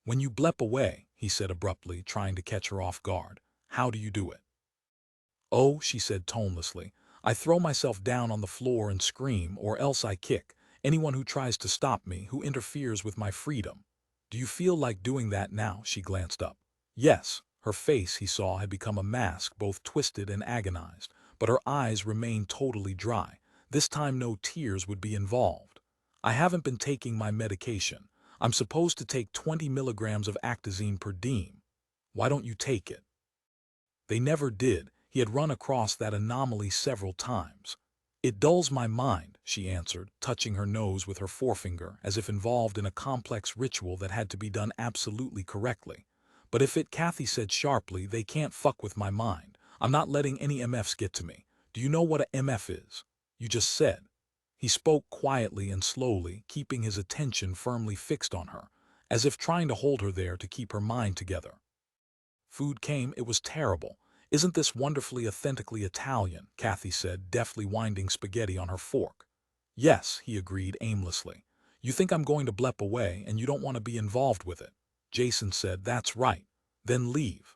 When you blep away, he said abruptly, trying to catch her off guard, how do you do it? Oh, she said tonelessly, I throw myself down on the floor and scream, or else I kick anyone who tries to stop me, who interferes with my freedom. Do you feel like doing that now? She glanced up. Yes, her face, he saw, had become a mask, both twisted and agonized, but her eyes remained totally dry. This time no tears would be involved. I haven't been taking my medication. I'm supposed to take 20 milligrams of actazine per diem. Why don't you take it? They never did. He had run across that anomaly several times. It dulls my mind, she answered, touching her nose with her forefinger, as if involved in a complex ritual that had to be done absolutely correctly. But if it, Kathy said sharply, they can't fuck with my mind. I'm not letting any MFs get to me. Do you know what a MF is? You just said. He spoke quietly and slowly, keeping his attention firmly fixed on her, as if trying to hold her there to keep her mind together. Food came. It was terrible. Isn't this wonderfully authentically Italian? Kathy said, deftly winding spaghetti on her fork. Yes, he agreed aimlessly. You think I'm going to blep away and you don't want to be involved with it. Jason said, that's right. Then leave.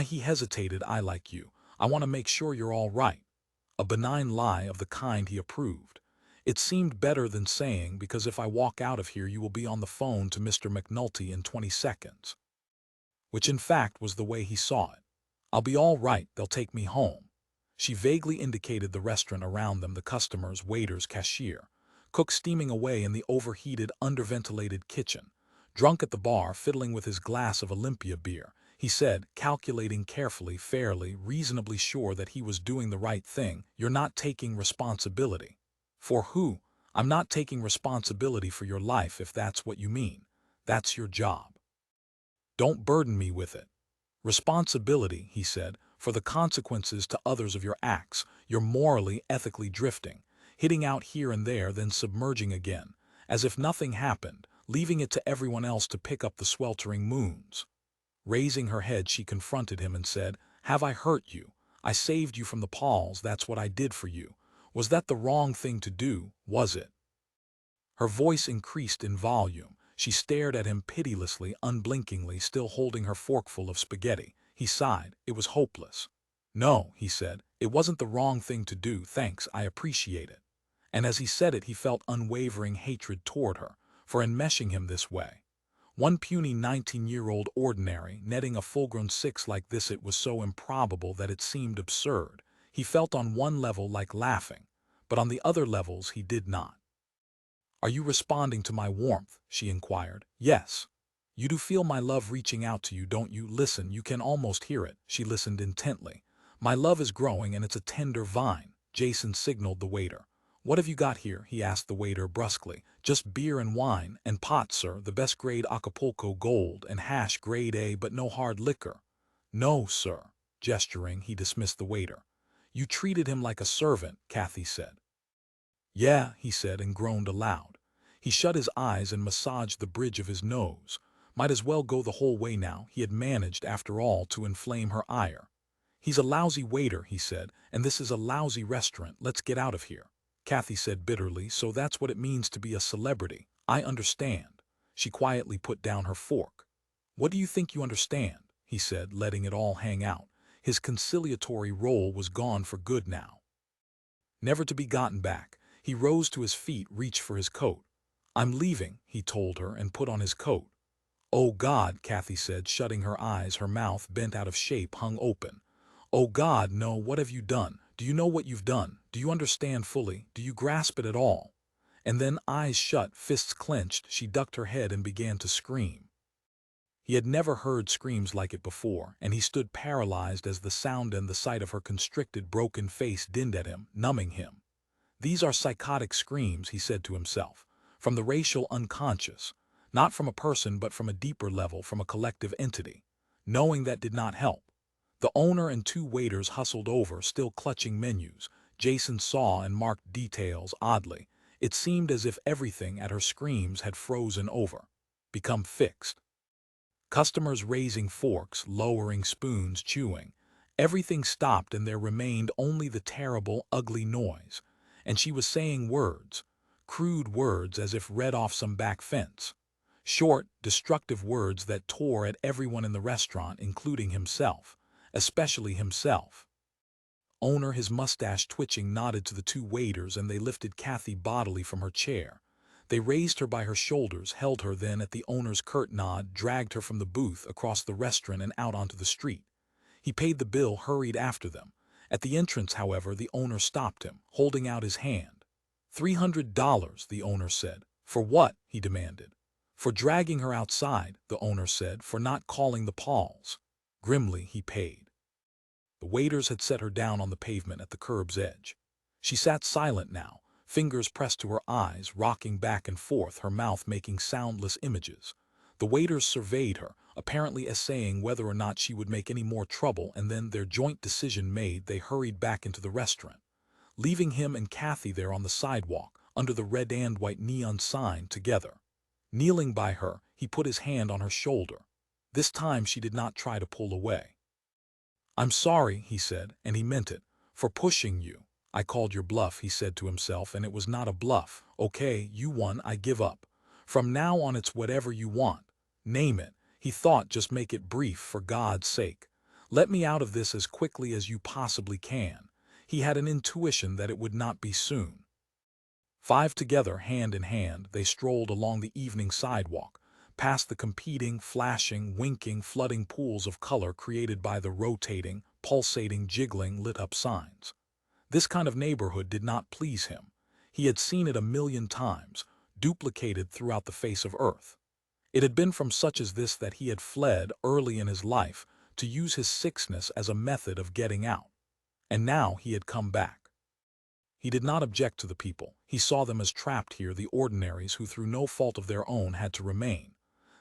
He hesitated. I like you. I want to make sure you're all right. A benign lie of the kind he approved. It seemed better than saying, because if I walk out of here you will be on the phone to Mr. McNulty in 20 seconds. Which in fact was the way he saw it. I'll be all right, they'll take me home. She vaguely indicated the restaurant around them, the customers, waiters, cashier. Cook steaming away in the overheated, underventilated kitchen. Drunk at the bar, fiddling with his glass of Olympia beer. He said, calculating carefully, fairly, reasonably sure that he was doing the right thing, you're not taking responsibility. For who? I'm not taking responsibility for your life, if that's what you mean. That's your job. Don't burden me with it. Responsibility, he said, for the consequences to others of your acts. You're morally, ethically drifting, hitting out here and there, then submerging again, as if nothing happened, leaving it to everyone else to pick up the sweltering moons. Raising her head, she confronted him and said, have I hurt you? I saved you from the Pauls, that's what I did for you. Was that the wrong thing to do, was it? Her voice increased in volume. She stared at him pitilessly, unblinkingly, still holding her forkful of spaghetti. He sighed. It was hopeless. No, he said, it wasn't the wrong thing to do, thanks, I appreciate it. And as he said it, he felt unwavering hatred toward her, for enmeshing him this way. One puny 19-year-old ordinary, netting a full-grown 6 like this, it was so improbable that it seemed absurd. He felt on one level like laughing, but on the other levels he did not. Are you responding to my warmth? She inquired. Yes. You do feel my love reaching out to you, don't you? Listen, you can almost hear it. She listened intently. My love is growing and it's a tender vine. Jason signaled the waiter. What have you got here? He asked the waiter brusquely. Just beer and wine, and pot, sir, the best grade Acapulco Gold, and hash grade A, but no hard liquor. No, sir. Gesturing, he dismissed the waiter. You treated him like a servant, Kathy said. Yeah, he said and groaned aloud. He shut his eyes and massaged the bridge of his nose. Might as well go the whole way now. He had managed, after all, to inflame her ire. "He's a lousy waiter," he said, "and this is a lousy restaurant. Let's get out of here." Kathy said bitterly, "So that's what it means to be a celebrity. I understand." She quietly put down her fork. "What do you think you understand?" he said, letting it all hang out. His conciliatory role was gone for good now, never to be gotten back. He rose to his feet, reached for his coat. "I'm leaving," he told her, and put on his coat. "Oh God," Kathy said, shutting her eyes, her mouth, bent out of shape, hung open. "Oh God, no, what have you done? Do you know what you've done? Do you understand fully? Do you grasp it at all?" And then, eyes shut, fists clenched, she ducked her head and began to scream. He had never heard screams like it before, and he stood paralyzed as the sound and the sight of her constricted, broken face dinned at him, numbing him. "These are psychotic screams," he said to himself, "from the racial unconscious, not from a person but from a deeper level, from a collective entity." Knowing that did not help. The owner and two waiters hustled over, still clutching menus. Jason saw and marked details oddly. It seemed as if everything at her screams had frozen over, become fixed. Customers raising forks, lowering spoons, chewing. Everything stopped and there remained only the terrible, ugly noise. And she was saying words, crude words as if read off some back fence. Short, destructive words that tore at everyone in the restaurant, including himself, especially himself. Owner, his mustache twitching, nodded to the two waiters, and they lifted Kathy bodily from her chair. They raised her by her shoulders, held her, then at the owner's curt nod, dragged her from the booth, across the restaurant and out onto the street. He paid the bill, hurried after them. At the entrance, however, the owner stopped him, holding out his hand. $300, the owner said. "For what?" he demanded. "For dragging her outside," the owner said, "for not calling the Pauls." Grimly, he paid. The waiters had set her down on the pavement at the curb's edge. She sat silent now, fingers pressed to her eyes, rocking back and forth, her mouth making soundless images. The waiters surveyed her, apparently essaying whether or not she would make any more trouble, and then, their joint decision made, they hurried back into the restaurant, leaving him and Kathy there on the sidewalk, under the red and white neon sign, together. Kneeling by her, he put his hand on her shoulder. This time she did not try to pull away. "I'm sorry," he said, and he meant it, "for pushing you. I called your bluff," he said to himself, "and it was not a bluff. Okay, you won, I give up. From now on it's whatever you want. Name it." He thought, "Just make it brief, for God's sake. Let me out of this as quickly as you possibly can." He had an intuition that it would not be soon. Five together, hand in hand, they strolled along the evening sidewalk, past the competing, flashing, winking, flooding pools of color created by the rotating, pulsating, jiggling, lit-up signs. This kind of neighborhood did not please him. He had seen it a million times, duplicated throughout the face of Earth. It had been from such as this that he had fled early in his life, to use his sickness as a method of getting out. And now he had come back. He did not object to the people. He saw them as trapped here, the ordinaries who through no fault of their own had to remain.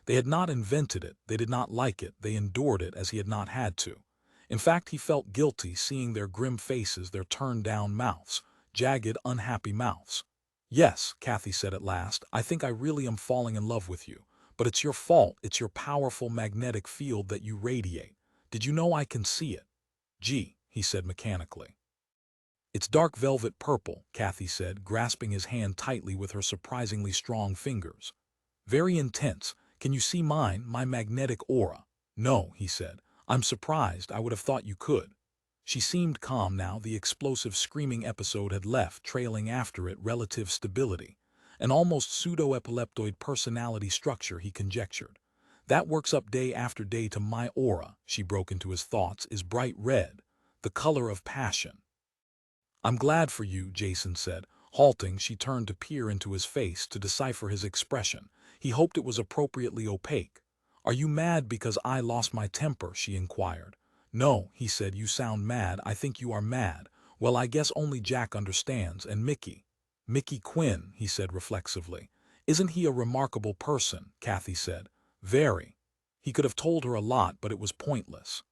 They had not invented it, they did not like it, they endured it as he had not had to. In fact, he felt guilty seeing their grim faces, their turned-down mouths, jagged, unhappy mouths. "Yes," Kathy said at last, "I think I really am falling in love with you. But it's your fault, it's your powerful magnetic field that you radiate. Did you know I can see it?" "Gee," he said mechanically. "It's dark velvet purple," Kathy said, grasping his hand tightly with her surprisingly strong fingers. "Very intense. Can you see mine, my magnetic aura?" "No," he said. "I'm surprised, I would have thought you could." She seemed calm now. The explosive screaming episode had left, trailing after it relative stability. An almost pseudo-epileptoid personality structure, he conjectured. "That works up day after day to my aura," she broke into his thoughts, "is bright red, the color of passion." "I'm glad for you," Jason said. Halting, she turned to peer into his face, to decipher his expression. He hoped it was appropriately opaque. "Are you mad because I lost my temper?" she inquired. "No," he said, "you sound mad. I think you are mad. Well, I guess only Jack understands, and Mickey." "Mickey Quinn," he said reflexively. "Isn't he a remarkable person?" Kathy said. "Very." He could have told her a lot, but it was pointless.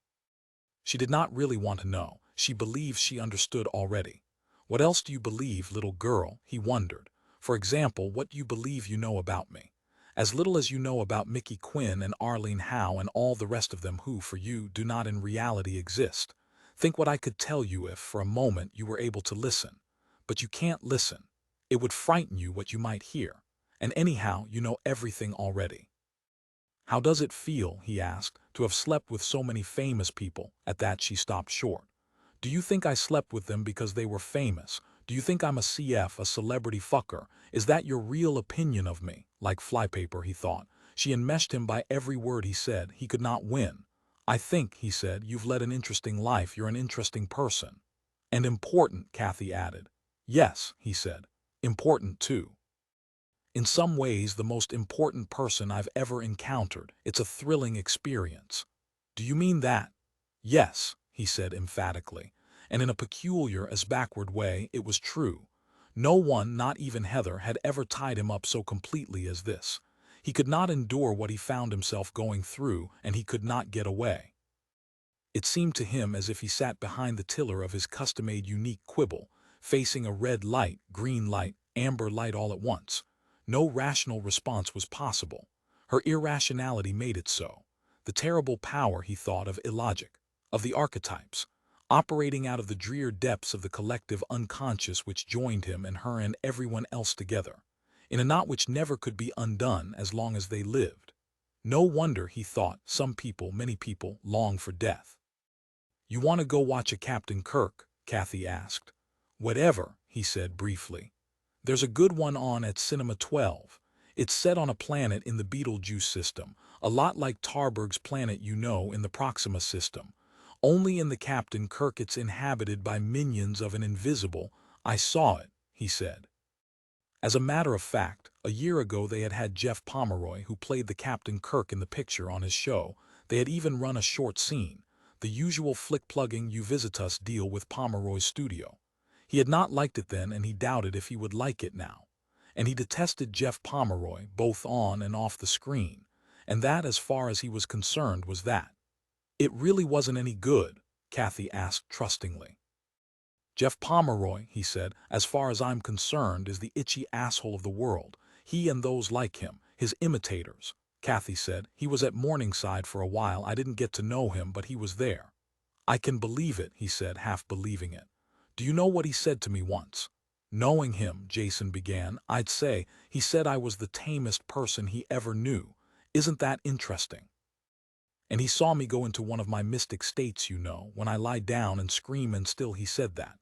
She did not really want to know. She believed she understood already. "What else do you believe, little girl?" he wondered. "For example, what do you believe you know about me?" As little as you know about Mickey Quinn and Arlene Howe and all the rest of them who, for you, do not in reality exist. Think what I could tell you if, for a moment, you were able to listen. But you can't listen. It would frighten you what you might hear. And anyhow, you know everything already. How does it feel, he asked, to have slept with so many famous people? At that she stopped short. Do you think I slept with them because they were famous? Do you think I'm a CF, a celebrity fucker? Is that your real opinion of me? Like flypaper, he thought. She enmeshed him by every word he said. He could not win. I think, he said, you've led an interesting life. You're an interesting person. And important, Kathy added. Yes, he said. Important, too. In some ways, the most important person I've ever encountered. It's a thrilling experience. Do you mean that? Yes, he said emphatically, and in a peculiar as backward way, it was true. No one, not even Heather, had ever tied him up so completely as this. He could not endure what he found himself going through, and he could not get away. It seemed to him as if he sat behind the tiller of his custom-made unique quibble, facing a red light, green light, amber light all at once. No rational response was possible. Her irrationality made it so. The terrible power, he thought, of illogic, of the archetypes, operating out of the drear depths of the collective unconscious which joined him and her and everyone else together, in a knot which never could be undone as long as they lived. No wonder, he thought, some people, many people, long for death. You want to go watch a Captain Kirk? Kathy asked. Whatever, he said briefly. There's a good one on at Cinema 12. It's set on a planet in the Betelgeuse system, a lot like Tarburg's planet, you know, in the Proxima system. Only in the Captain Kirk it's inhabited by minions of an invisible. I saw it, he said. As a matter of fact, a year ago they had had Jeff Pomeroy, who played the Captain Kirk in the picture, on his show. They had even run a short scene, the usual flick-plugging You Visit Us deal with Pomeroy's studio. He had not liked it then, and he doubted if he would like it now. And he detested Jeff Pomeroy, both on and off the screen. And that, as far as he was concerned, was that. It really wasn't any good, Kathy asked trustingly. Jeff Pomeroy, he said, as far as I'm concerned, is the itchy asshole of the world. He and those like him, his imitators. Kathy said, he was at Morningside for a while. I didn't get to know him, but he was there. I can believe it, he said, half believing it. Do you know what he said to me once? Knowing him, Jason began, I'd say, he said I was the tamest person he ever knew. Isn't that interesting? And he saw me go into one of my mystic states, you know, when I lie down and scream, and still he said that.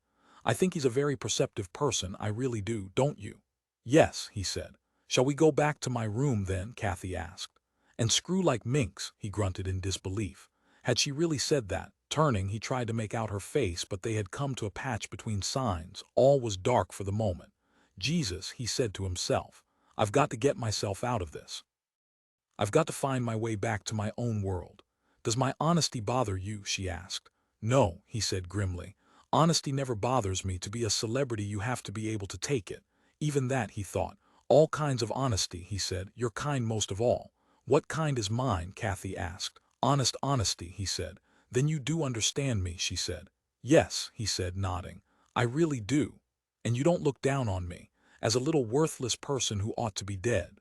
I think he's a very perceptive person, I really do, don't you? Yes, he said. Shall we go back to my room then? Kathy asked. And screw like minks, he grunted in disbelief. Had she really said that? Turning, he tried to make out her face, but they had come to a patch between signs. All was dark for the moment. Jesus, he said to himself, I've got to get myself out of this. I've got to find my way back to my own world. Does my honesty bother you? She asked. No, he said grimly. Honesty never bothers me. To be a celebrity you have to be able to take it. Even that, he thought. All kinds of honesty, he said. Your kind most of all. What kind is mine? Kathy asked. Honest honesty, he said. Then you do understand me, she said. Yes, he said, nodding. I really do. And you don't look down on me, as a little worthless person who ought to be dead.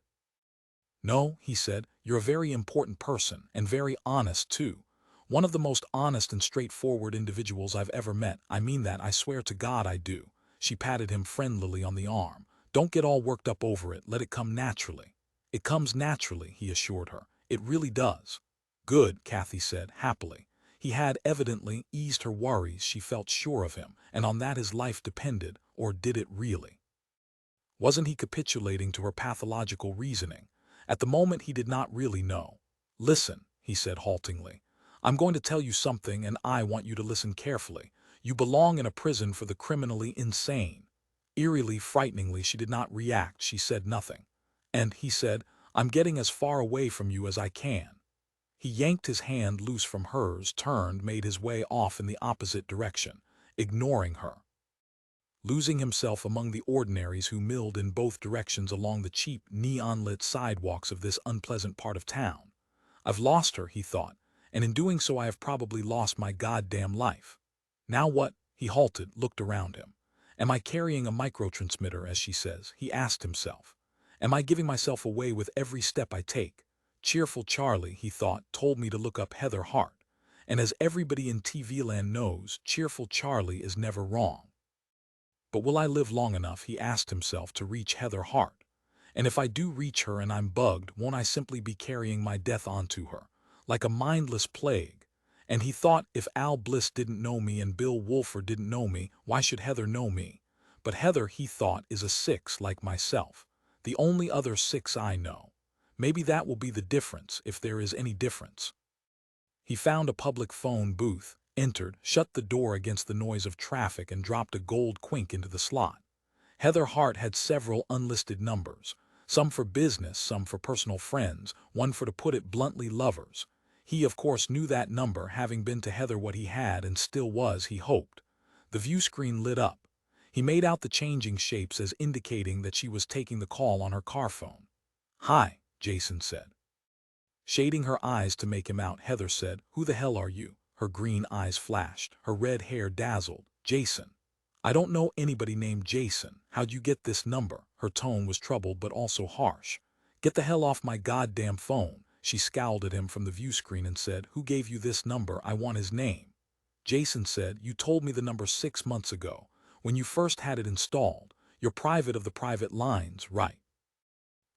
No, he said, you're a very important person, and very honest, too. One of the most honest and straightforward individuals I've ever met. I mean that, I swear to God I do. She patted him friendlily on the arm. Don't get all worked up over it, let it come naturally. It comes naturally, he assured her. It really does. Good, Kathy said, happily. He had evidently eased her worries. She felt sure of him, and on that his life depended, or did it really? Wasn't he capitulating to her pathological reasoning? At the moment he did not really know. Listen, he said haltingly. I'm going to tell you something, and I want you to listen carefully. You belong in a prison for the criminally insane. Eerily, frighteningly, she did not react. She said nothing. And, he said, I'm getting as far away from you as I can. He yanked his hand loose from hers, turned, made his way off in the opposite direction, ignoring her, losing himself among the ordinaries who milled in both directions along the cheap, neon-lit sidewalks of this unpleasant part of town. I've lost her, he thought, and in doing so I have probably lost my goddamn life. Now what? He halted, looked around him. Am I carrying a microtransmitter, as she says? He asked himself. Am I giving myself away with every step I take? Cheerful Charlie, he thought, told me to look up Heather Hart. And as everybody in TV land knows, Cheerful Charlie is never wrong. But will I live long enough, he asked himself, to reach Heather Hart? And if I do reach her and I'm bugged, won't I simply be carrying my death onto her, like a mindless plague? And he thought, if Al Bliss didn't know me and Bill Wolfer didn't know me, why should Heather know me? But Heather, he thought, is a 6 like myself, the only other 6 I know. Maybe that will be the difference, if there is any difference. He found a public phone booth, entered, shut the door against the noise of traffic, and dropped a gold quink into the slot. Heather Hart had several unlisted numbers, some for business, some for personal friends, one for, to put it bluntly, lovers. He, of course, knew that number, having been to Heather what he had and still was, he hoped. The view screen lit up. He made out the changing shapes as indicating that she was taking the call on her car phone. "Hi," Jason said. Shading her eyes to make him out, Heather said, "Who the hell are you?" Her green eyes flashed, her red hair dazzled. "Jason." "I don't know anybody named Jason. How'd you get this number?" Her tone was troubled but also harsh. "Get the hell off my goddamn phone." She scowled at him from the view screen and said, "Who gave you this number? I want his name." Jason said, "You told me the number 6 months ago, when you first had it installed. You're private of the private lines, right?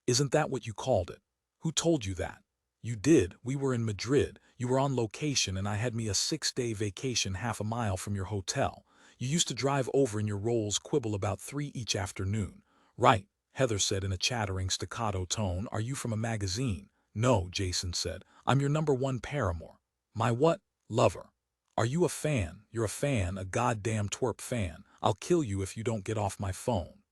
Isn't that what you called it? Who told you that?" "You did. We were in Madrid. You were on location and I had me a 6-day vacation half a mile from your hotel. You used to drive over in your Rolls Quibble about 3 each afternoon." "Right," Heather said in a chattering staccato tone. "Are you from a magazine?" "No," Jason said. "I'm your #1 paramour." "My what?" "Lover." "Are you a fan?" "You're a fan, a goddamn twerp fan. I'll kill you if you don't get off my phone."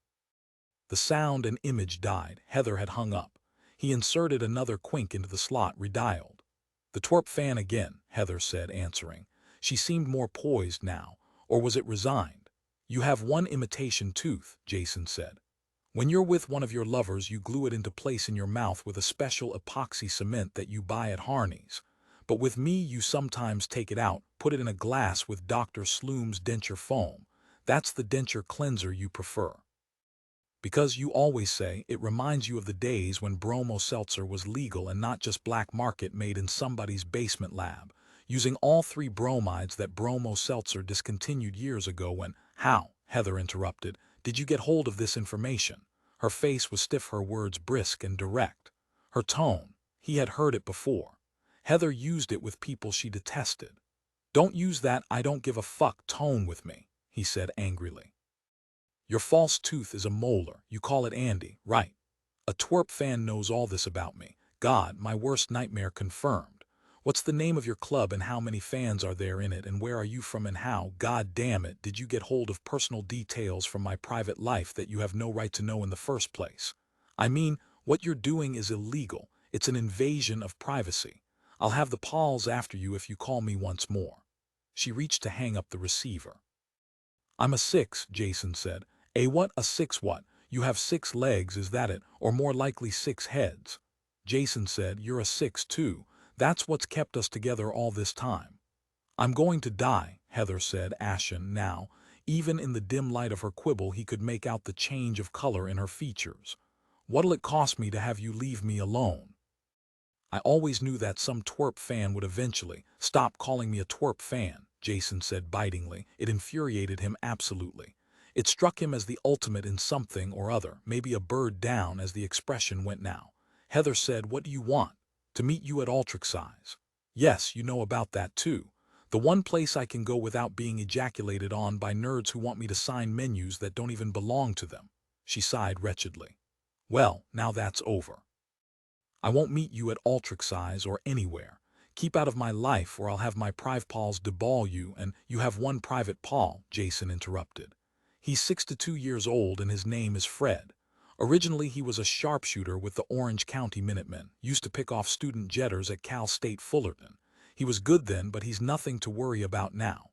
The sound and image died. Heather had hung up. He inserted another quink into the slot, redialed. "The twerp fan again," Heather said, answering. She seemed more poised now. Or was it resigned? "You have one imitation tooth," Jason said. "When you're with one of your lovers, you glue it into place in your mouth with a special epoxy cement that you buy at Harney's. But with me, you sometimes take it out, put it in a glass with Dr. Sloom's denture foam. That's the denture cleanser you prefer. Because you always say it reminds you of the days when bromo seltzer was legal and not just black market made in somebody's basement lab, using all 3 bromides that bromo seltzer discontinued years ago when—" "How," Heather interrupted, "did you get hold of this information?" Her face was stiff, her words brisk and direct. Her tone, he had heard it before. Heather used it with people she detested. "Don't use that I don't give a fuck tone with me," he said angrily. "Your false tooth is a molar. You call it Andy, right? A twerp fan knows all this about me. God, my worst nightmare confirmed. What's the name of your club and how many fans are there in it and where are you from and how, god damn it, did you get hold of personal details from my private life that you have no right to know in the first place? I mean, what you're doing is illegal. It's an invasion of privacy. I'll have the Pauls after you if you call me once more." She reached to hang up the receiver. "I'm a 6, Jason said. "A what? A 6 what? You have 6 legs, is that it? Or more likely 6 heads?" Jason said, "You're a 6 too. That's what's kept us together all this time." "I'm going to die," Heather said, ashen now. Even in the dim light of her quibble he could make out the change of color in her features. "What'll it cost me to have you leave me alone?" "I always knew that some twerp fan would eventually—" "Stop calling me a twerp fan," Jason said bitingly. It infuriated him absolutely. It struck him as the ultimate in something or other, maybe a bird down as the expression went now. Heather said, "What do you want?" "To meet you at Ultrixsize." "Yes, you know about that too. The one place I can go without being ejaculated on by nerds who want me to sign menus that don't even belong to them." She sighed wretchedly. "Well, now that's over. I won't meet you at Ultrixsize or anywhere. Keep out of my life or I'll have my privpals deball you and—" "You have one private pal," Jason interrupted. "He's 62 years old and his name is Fred. Originally he was a sharpshooter with the Orange County Minutemen, used to pick off student jetters at Cal State Fullerton. He was good then, but he's nothing to worry about now."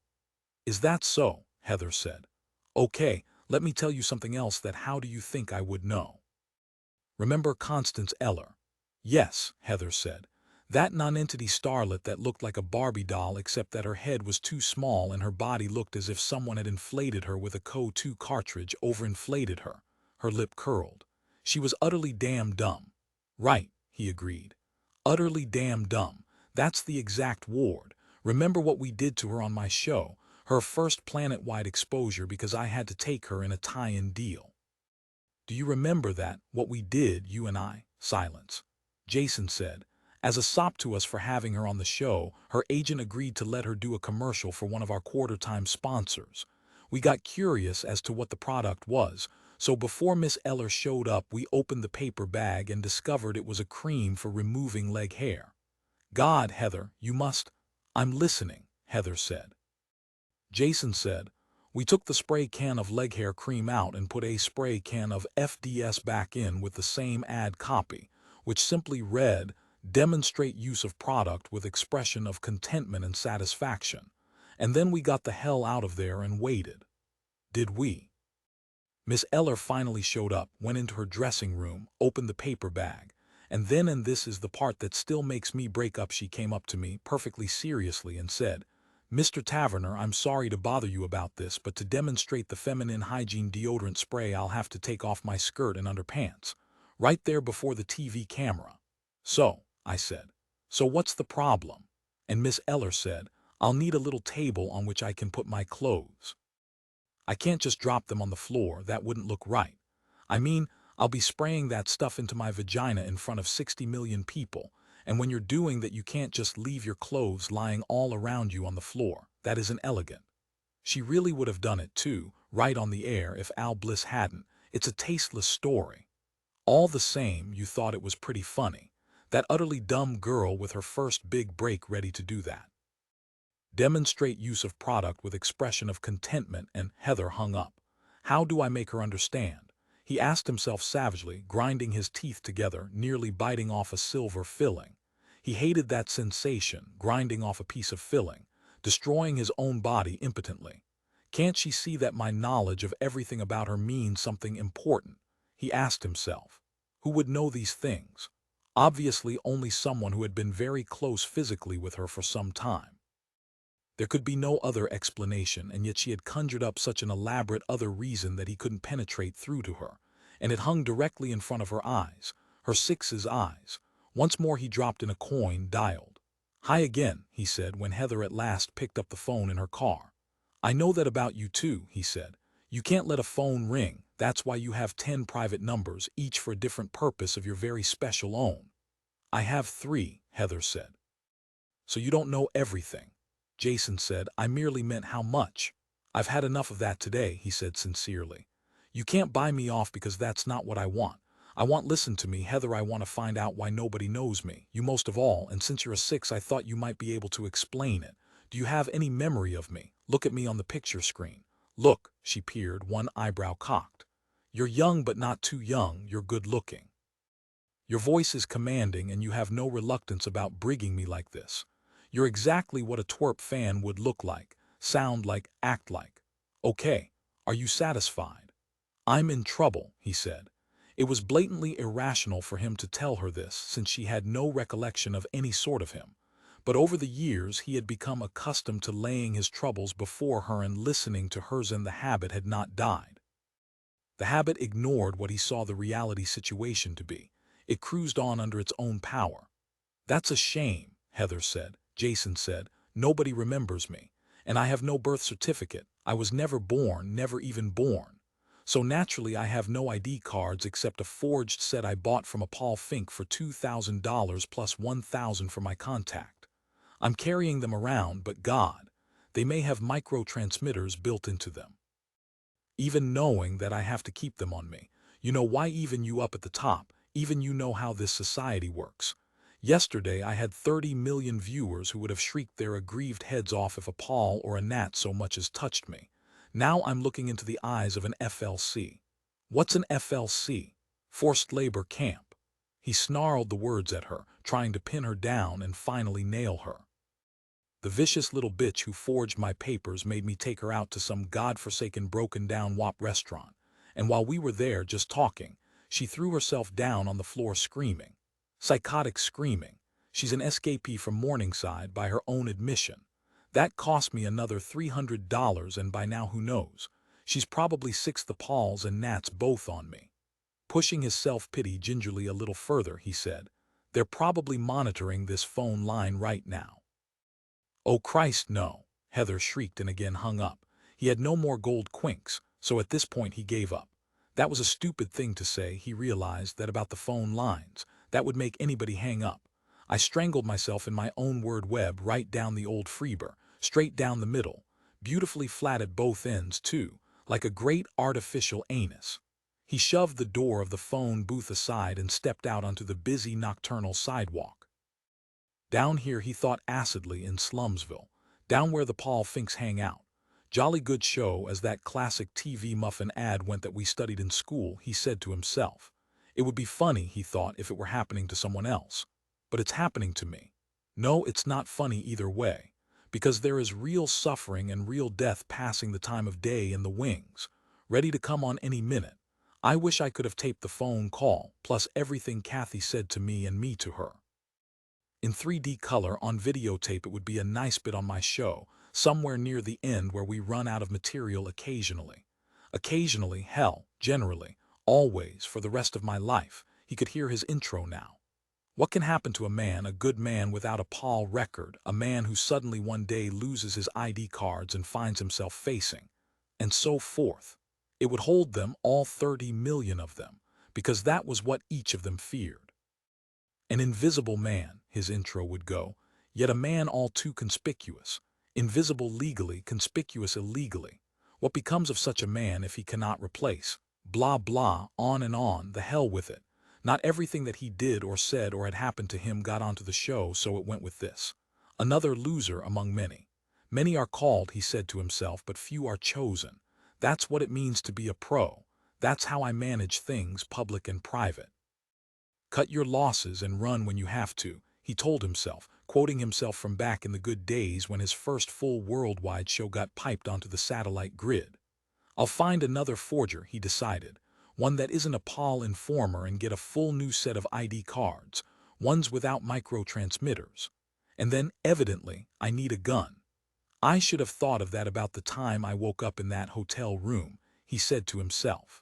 "Is that so?" Heather said. "Okay, let me tell you something else that how do you think I would know? Remember Constance Eller?" "Yes," Heather said. "That nonentity starlet that looked like a Barbie doll except that her head was too small and her body looked as if someone had inflated her with a CO2 cartridge, overinflated her." Her lip curled. She was utterly damn dumb. Right, he agreed. Utterly damn dumb. That's the exact word. Remember what we did to her on my show, her first planet-wide exposure because I had to take her in a tie-in deal. Do you remember that, what we did, you and I? Silence. Jason said. As a sop to us for having her on the show, her agent agreed to let her do a commercial for one of our quarter-time sponsors. We got curious as to what the product was, so before Miss Eller showed up we opened the paper bag and discovered it was a cream for removing leg hair. God, Heather, you must— I'm listening, Heather said. Jason said, we took the spray can of leg hair cream out and put a spray can of FDS back in with the same ad copy, which simply read, demonstrate use of product with expression of contentment and satisfaction. And then we got the hell out of there and waited. Did we? Miss Eller finally showed up, went into her dressing room, opened the paper bag, and then, and this is the part that still makes me break up, she came up to me perfectly seriously and said, Mr. Taverner, I'm sorry to bother you about this, but to demonstrate the feminine hygiene deodorant spray I'll have to take off my skirt and underpants, right there before the TV camera. So, I said, so what's the problem? And Miss Eller said, I'll need a little table on which I can put my clothes. I can't just drop them on the floor, that wouldn't look right. I mean, I'll be spraying that stuff into my vagina in front of 60 million people, and when you're doing that you can't just leave your clothes lying all around you on the floor. That isn't elegant. She really would have done it too, right on the air, if Al Bliss hadn't. It's a tasteless story. All the same, you thought it was pretty funny. That utterly dumb girl with her first big break ready to do that. Demonstrate use of product with expression of contentment, and Heather hung up. How do I make her understand? He asked himself savagely, grinding his teeth together, nearly biting off a silver filling. He hated that sensation, grinding off a piece of filling, destroying his own body impotently. Can't she see that my knowledge of everything about her means something important? He asked himself. Who would know these things? Obviously only someone who had been very close physically with her for some time. There could be no other explanation, and yet she had conjured up such an elaborate other reason that he couldn't penetrate through to her, and it hung directly in front of her eyes, her six's eyes. Once more he dropped in a coin, dialed. Hi again, he said when Heather at last picked up the phone in her car. I know that about you too, he said. You can't let a phone ring, that's why you have 10 private numbers, each for a different purpose of your very special own. I have 3, Heather said. So you don't know everything. Jason said, I merely meant how much. I've had enough of that today, he said sincerely. You can't buy me off because that's not what I want. Listen to me, Heather, I want to find out why nobody knows me, you most of all, and since you're a 6 I thought you might be able to explain it. Do you have any memory of me? Look at me on the picture screen. Look, she peered, one eyebrow cocked. You're young but not too young, you're good looking. Your voice is commanding and you have no reluctance about brigging me like this. You're exactly what a twerp fan would look like, sound like, act like. Okay, are you satisfied? I'm in trouble, he said. It was blatantly irrational for him to tell her this, since she had no recollection of any sort of him. But over the years he had become accustomed to laying his troubles before her and listening to hers, and the habit had not died. The habit ignored what he saw the reality situation to be. It cruised on under its own power. That's a shame, Heather said. Jason said, nobody remembers me, and I have no birth certificate. I was never born, never even born. So naturally I have no ID cards except a forged set I bought from a Paul Fink for $2,000 plus $1,000 for my contact. I'm carrying them around, but God, they may have microtransmitters built into them. Even knowing that I have to keep them on me. You know why? Even you up at the top, even you know how this society works. Yesterday I had 30 million viewers who would have shrieked their aggrieved heads off if a Paul or a gnat so much as touched me. Now I'm looking into the eyes of an FLC. What's an FLC? Forced labor camp. He snarled the words at her, trying to pin her down and finally nail her. The vicious little bitch who forged my papers made me take her out to some godforsaken broken-down WAP restaurant, and while we were there just talking, she threw herself down on the floor screaming. Psychotic screaming. She's an escapee from Morningside by her own admission. That cost me another $300, and by now who knows? She's probably 6 the Pauls and Nats both on me. Pushing his self-pity gingerly a little further, he said, "They're probably monitoring this phone line right now." "Oh Christ, no," Heather shrieked and again hung up. He had no more gold quinks, so at this point he gave up. That was a stupid thing to say, he realized that about the phone lines. That would make anybody hang up. I strangled myself in my own word web right down the old freeber, straight down the middle, beautifully flat at both ends too, like a great artificial anus. He shoved the door of the phone booth aside and stepped out onto the busy nocturnal sidewalk. Down here, he thought acidly, in Slumsville, down where the Paul Finks hang out. Jolly good show as that classic TV muffin ad went that we studied in school, he said to himself. It would be funny, he thought, if it were happening to someone else. But it's happening to me. No, it's not funny either way, because there is real suffering and real death passing the time of day in the wings, ready to come on any minute. I wish I could have taped the phone call, plus everything Kathy said to me and me to her. In 3D color on videotape, it would be a nice bit on my show, somewhere near the end where we run out of material occasionally. Occasionally, hell, generally, always, for the rest of my life. He could hear his intro now. What can happen to a man, a good man without a Paul record, a man who suddenly one day loses his ID cards and finds himself facing, and so forth? It would hold them, all 30 million of them, because that was what each of them feared. An invisible man, his intro would go, yet a man all too conspicuous. Invisible legally, conspicuous illegally. What becomes of such a man if he cannot replace? Blah blah, on and on, the hell with it. Not everything that he did or said or had happened to him got onto the show, so it went with this. Another loser among many. Many are called, he said to himself, but few are chosen. That's what it means to be a pro. That's how I manage things, public and private. Cut your losses and run when you have to, he told himself, quoting himself from back in the good days when his first full worldwide show got piped onto the satellite grid. I'll find another forger, he decided, one that isn't a Paul informer, and get a full new set of ID cards, ones without microtransmitters. And then, evidently, I need a gun. I should have thought of that about the time I woke up in that hotel room, he said to himself.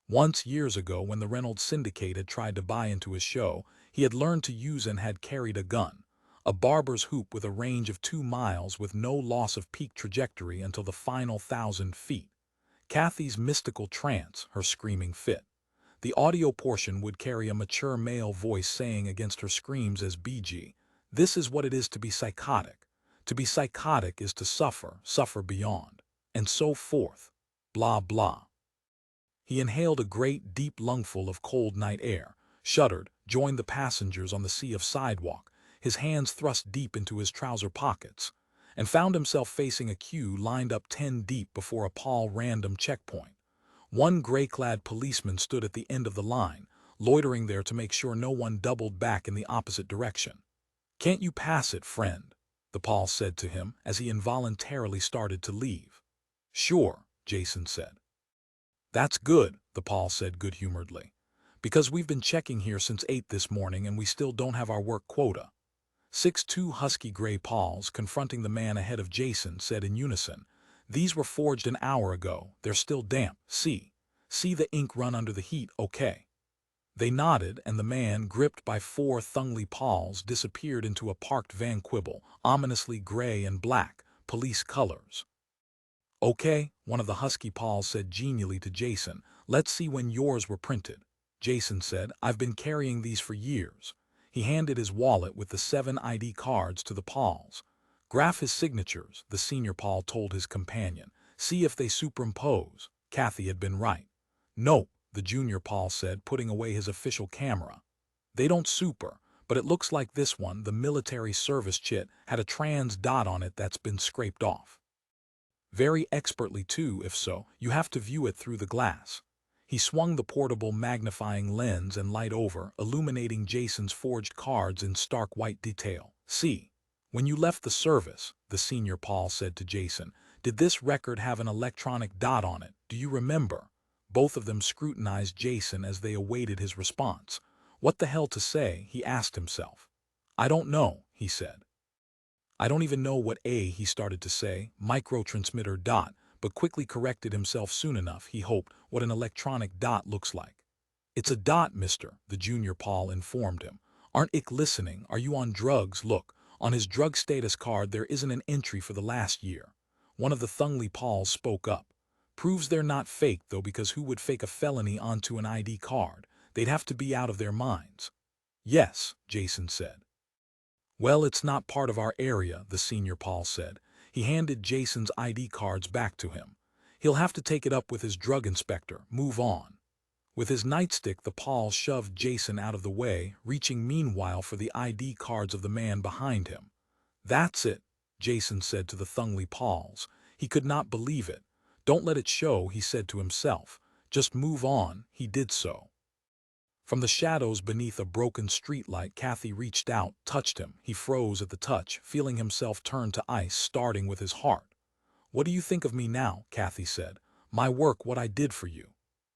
Once, years ago, when the Reynolds Syndicate had tried to buy into his show, he had learned to use and had carried a gun, a barber's hoop with a range of 2 miles with no loss of peak trajectory until the final 1,000 feet. Kathy's mystical trance, her screaming fit. The audio portion would carry a mature male voice saying against her screams as BG, "This is what it is to be psychotic. To be psychotic is to suffer, suffer beyond," and so forth. Blah blah. He inhaled a great, deep lungful of cold night air, shuddered, joined the passengers on the sea of sidewalk, his hands thrust deep into his trouser pockets, and found himself facing a queue lined up 10 deep before a Paul random checkpoint. One gray-clad policeman stood at the end of the line, loitering there to make sure no one doubled back in the opposite direction. "Can't you pass it, friend?" the Paul said to him as he involuntarily started to leave. "Sure," Jason said. "That's good," the Paul said good-humoredly, "because we've been checking here since 8 this morning and we still don't have our work quota." 2 husky gray Pauls, confronting the man ahead of Jason, said in unison, "These were forged an hour ago. They're still damp. See the ink run under the heat, okay?" They nodded, and the man, gripped by 4 thungly Pauls, disappeared into a parked Van Quibble, ominously gray and black, police colors. "Okay," one of the husky Pauls said genially to Jason, "let's see when yours were printed." Jason said, "I've been carrying these for years." He handed his wallet with the 7 ID cards to the Pauls. "Graph his signatures," the senior Paul told his companion. "See if they superimpose." Kathy had been right. "Nope," the junior Paul said, putting away his official camera. "They don't super, but it looks like this one, the military service chit, had a trans dot on it that's been scraped off. Very expertly too, if so, you have to view it through the glass." He swung the portable magnifying lens and light over, illuminating Jason's forged cards in stark white detail. "See, when you left the service," the senior Paul said to Jason, "did this record have an electronic dot on it? Do you remember?" Both of them scrutinized Jason as they awaited his response. What the hell to say, he asked himself. "I don't know," he said. "I don't even know what he started to say, microtransmitter dot, but quickly corrected himself soon enough, he hoped, what an electronic dot looks like. It's a dot, mister, the junior Paul informed him. Aren't ick listening? Are you on drugs? Look, on his drug status card there isn't an entry for the last year. One of the Thungly Pauls spoke up. Proves they're not fake, though, because who would fake a felony onto an ID card? They'd have to be out of their minds. Yes, Jason said. Well, it's not part of our area, the senior Paul said. He handed Jason's ID cards back to him. He'll have to take it up with his drug inspector. Move on. With his nightstick, the Paul shoved Jason out of the way, reaching meanwhile for the ID cards of the man behind him. That's it, Jason said to the Thungly Pauls. He could not believe it. Don't let it show, he said to himself. Just move on. He did so. From the shadows beneath a broken streetlight, Kathy reached out, touched him. He froze at the touch, feeling himself turn to ice, starting with his heart. What do you think of me now? Kathy said. My work, what I did for you.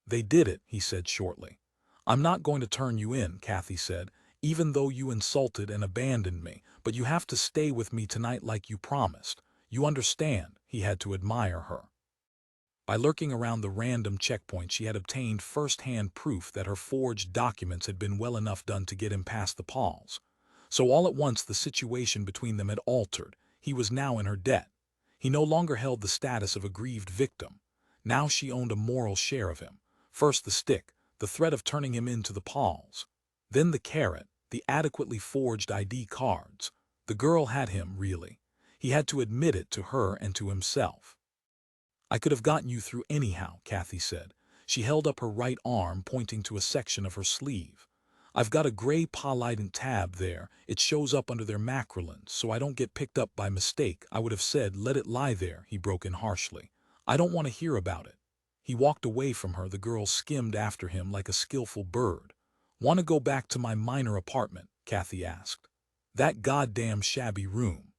They did it, he said shortly. I'm not going to turn you in, Kathy said, even though you insulted and abandoned me, but you have to stay with me tonight like you promised. You understand, he had to admire her. By lurking around the random checkpoint, she had obtained first-hand proof that her forged documents had been well enough done to get him past the Pauls. So all at once the situation between them had altered. He was now in her debt. He no longer held the status of a grieved victim. Now she owned a moral share of him. First the stick, the threat of turning him in to the Pauls. Then the carrot, the adequately forged ID cards. The girl had him, really. He had to admit it to her and to himself. I could have gotten you through anyhow, Kathy said. She held up her right arm, pointing to a section of her sleeve. I've got a gray Polydent tab there. It shows up under their macrolins, so I don't get picked up by mistake. I would have said, let it lie there, he broke in harshly. I don't want to hear about it. He walked away from her. The girl skimmed after him like a skillful bird. Want to go back to my minor apartment? Kathy asked. That goddamn shabby room.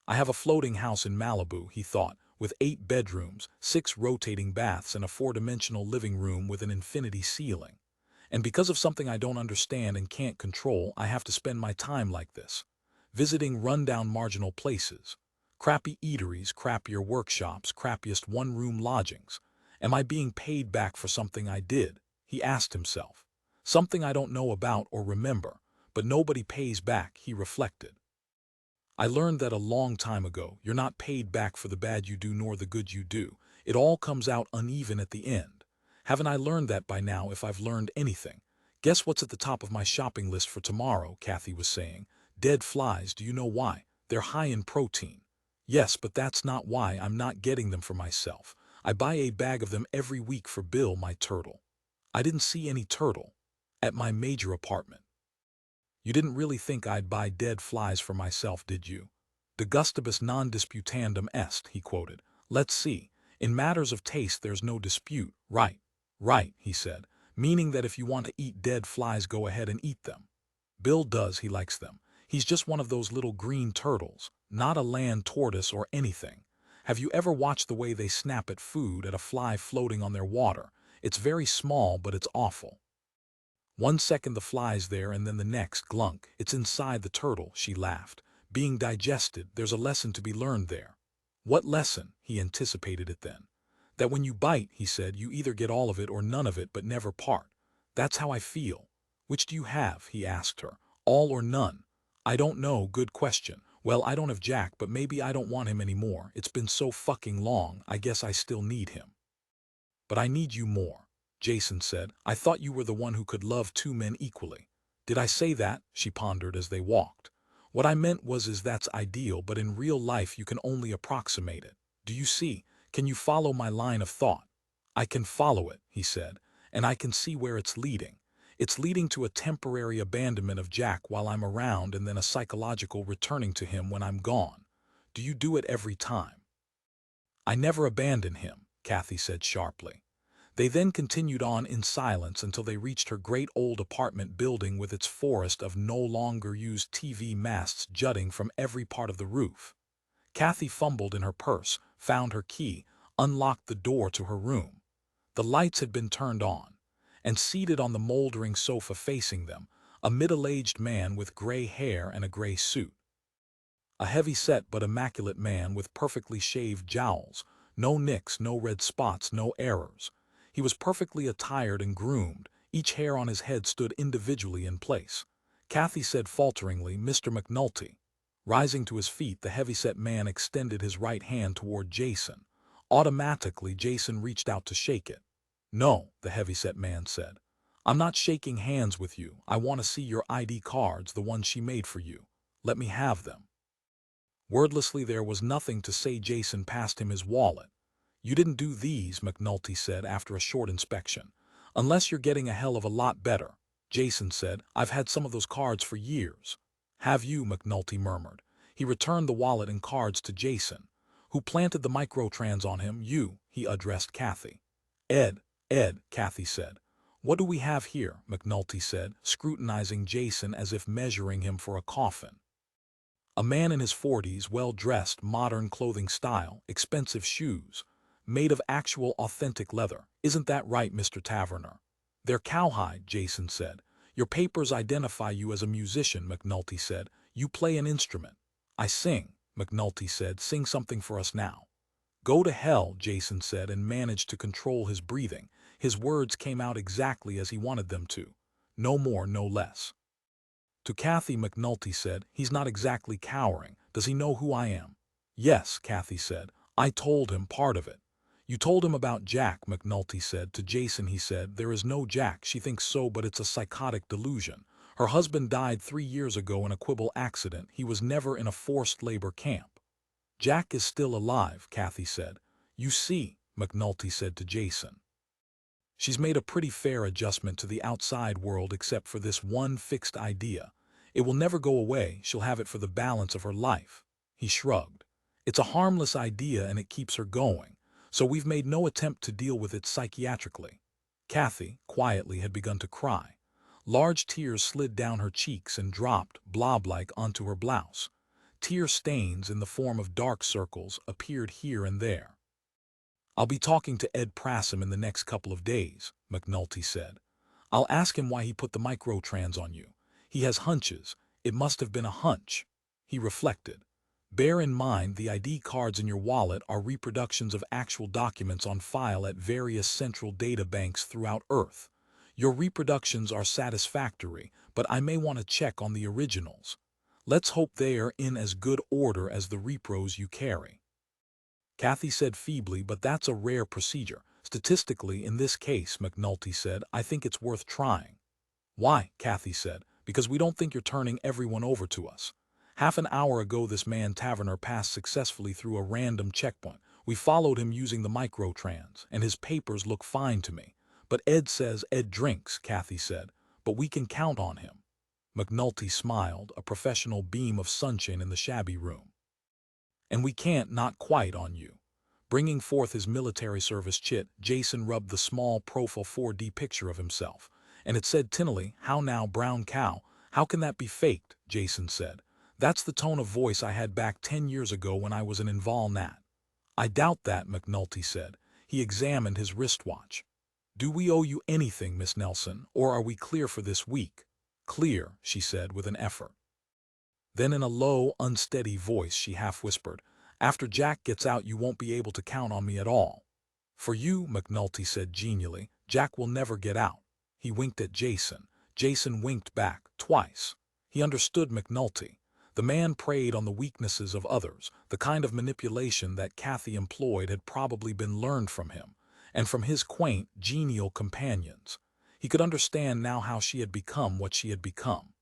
I have a floating house in Malibu, he thought, with 8 bedrooms, 6 rotating baths, and a 4-dimensional living room with an infinity ceiling. And because of something I don't understand and can't control, I have to spend my time like this. Visiting rundown marginal places. Crappy eateries, crappier workshops, crappiest one-room lodgings. Am I being paid back for something I did? He asked himself. Something I don't know about or remember, but nobody pays back, he reflected. I learned that a long time ago. You're not paid back for the bad you do nor the good you do. It all comes out uneven at the end. Haven't I learned that by now, if I've learned anything? Guess what's at the top of my shopping list for tomorrow, Kathy was saying. Dead flies. Do you know why? They're high in protein. Yes, but that's not why. I'm not getting them for myself. I buy a bag of them every week for Bill, my turtle. I didn't see any turtle at my major apartment. You didn't really think I'd buy dead flies for myself, did you? De gustibus non disputandum est, he quoted. Let's see. In matters of taste there's no dispute. Right, he said, meaning that if you want to eat dead flies, go ahead and eat them. Bill does, he likes them. He's just one of those little green turtles, not a land tortoise or anything. Have you ever watched the way they snap at food, at a fly floating on their water? It's very small, but it's awful. 1 second the fly's there, and then the next, glunk, it's inside the turtle, she laughed. Being digested, there's a lesson to be learned there. What lesson? He anticipated it then. That when you bite, he said, you either get all of it or none of it, but never part. That's how I feel. Which do you have? He asked her. All or none? I don't know, good question. Well, I don't have Jack, but maybe I don't want him anymore. It's been so fucking long, I guess I still need him. But I need you more. Jason said, I thought you were the one who could love 2 men equally. Did I say that? She pondered as they walked. What I meant was that's ideal, but in real life you can only approximate it. Do you see? Can you follow my line of thought? I can follow it, he said, and I can see where it's leading. It's leading to a temporary abandonment of Jack while I'm around, and then a psychological returning to him when I'm gone. Do you do it every time? I never abandon him, Kathy said sharply. They then continued on in silence until they reached her great old apartment building with its forest of no longer used TV masts jutting from every part of the roof. Kathy fumbled in her purse, found her key, unlocked the door to her room. The lights had been turned on, and seated on the moldering sofa facing them, a middle-aged man with gray hair and a gray suit. A heavy-set but immaculate man with perfectly shaved jowls, no nicks, no red spots, no errors. He was perfectly attired and groomed, Each hair on his head stood individually in place. Kathy said falteringly, "Mr. McNulty." Rising to his feet, the heavyset man extended his right hand toward Jason. Automatically, Jason reached out to shake it. "No," the heavyset man said. "I'm not shaking hands with you. I want to see your ID cards, the ones she made for you. Let me have them." Wordlessly, there was nothing to say. Jason passed him his wallet. "You didn't do these," McNulty said after a short inspection. "Unless you're getting a hell of a lot better." Jason said, "I've had some of those cards for years." "Have you?" McNulty murmured. He returned the wallet and cards to Jason. "Who planted the microtrans on him?" "You," he addressed Kathy. Ed, Kathy said. "What do we have here?" McNulty said, scrutinizing Jason as if measuring him for a coffin. A man in his 40s, well-dressed, modern clothing style, expensive shoes, made of actual authentic leather. "Isn't that right, Mr. Taverner?" "They're cowhide," Jason said. "Your papers identify you as a musician," McNulty said. "You play an instrument." "I sing," McNulty said. "Sing something for us now." "Go to hell," Jason said, and managed to control his breathing. His words came out exactly as he wanted them to. No more, no less. To Kathy, McNulty said, "He's not exactly cowering. Does he know who I am?" "Yes," Kathy said. "I told him part of it." "You told him about Jack," McNulty said. To Jason he said, "There is no Jack. She thinks so, but it's a psychotic delusion. Her husband died 3 years ago in a quibble accident. He was never in a forced labor camp." "Jack is still alive," Kathy said. "You see," McNulty said to Jason. "She's made a pretty fair adjustment to the outside world except for this one fixed idea. It will never go away. She'll have it for the balance of her life." He shrugged. "It's a harmless idea and it keeps her going, so we've made no attempt to deal with it psychiatrically." Kathy, quietly, had begun to cry. Large tears slid down her cheeks and dropped, blob-like, onto her blouse. Tear stains in the form of dark circles appeared here and there. "I'll be talking to Ed Prassam in the next couple of days," McNulty said. "I'll ask him why he put the microtrans on you. He has hunches. It must have been a hunch." He reflected. "Bear in mind the ID cards in your wallet are reproductions of actual documents on file at various central data banks throughout Earth. Your reproductions are satisfactory, but I may want to check on the originals. Let's hope they are in as good order as the repros you carry." Kathy said feebly, "But that's a rare procedure. Statistically, in this case," McNulty said, "I think it's worth trying." "Why?" Kathy said. "Because we don't think you're turning everyone over to us. Half an hour ago this man Taverner passed successfully through a random checkpoint. We followed him using the microtrans, and his papers look fine to me. But Ed says Ed drinks," Kathy said. "But we can count on him." McNulty smiled, a professional beam of sunshine in the shabby room. "And we can't, not quite, on you." Bringing forth his military service chit, Jason rubbed the small profile 4D picture of himself. "And it said tinnily, 'How now, brown cow?' How can that be faked?" Jason said. "That's the tone of voice I had back 10 years ago when I was an Inval Nat." "I doubt that," McNulty said. He examined his wristwatch. "Do we owe you anything, Miss Nelson, or are we clear for this week?" "Clear," she said with an effort. Then in a low, unsteady voice she half whispered, "After Jack gets out you won't be able to count on me at all." "For you," McNulty said genially, "Jack will never get out." He winked at Jason. Jason winked back, twice. He understood McNulty. The man preyed on the weaknesses of others. The kind of manipulation that Kathy employed had probably been learned from him, and from his quaint, genial companions. He could understand now how she had become what she had become.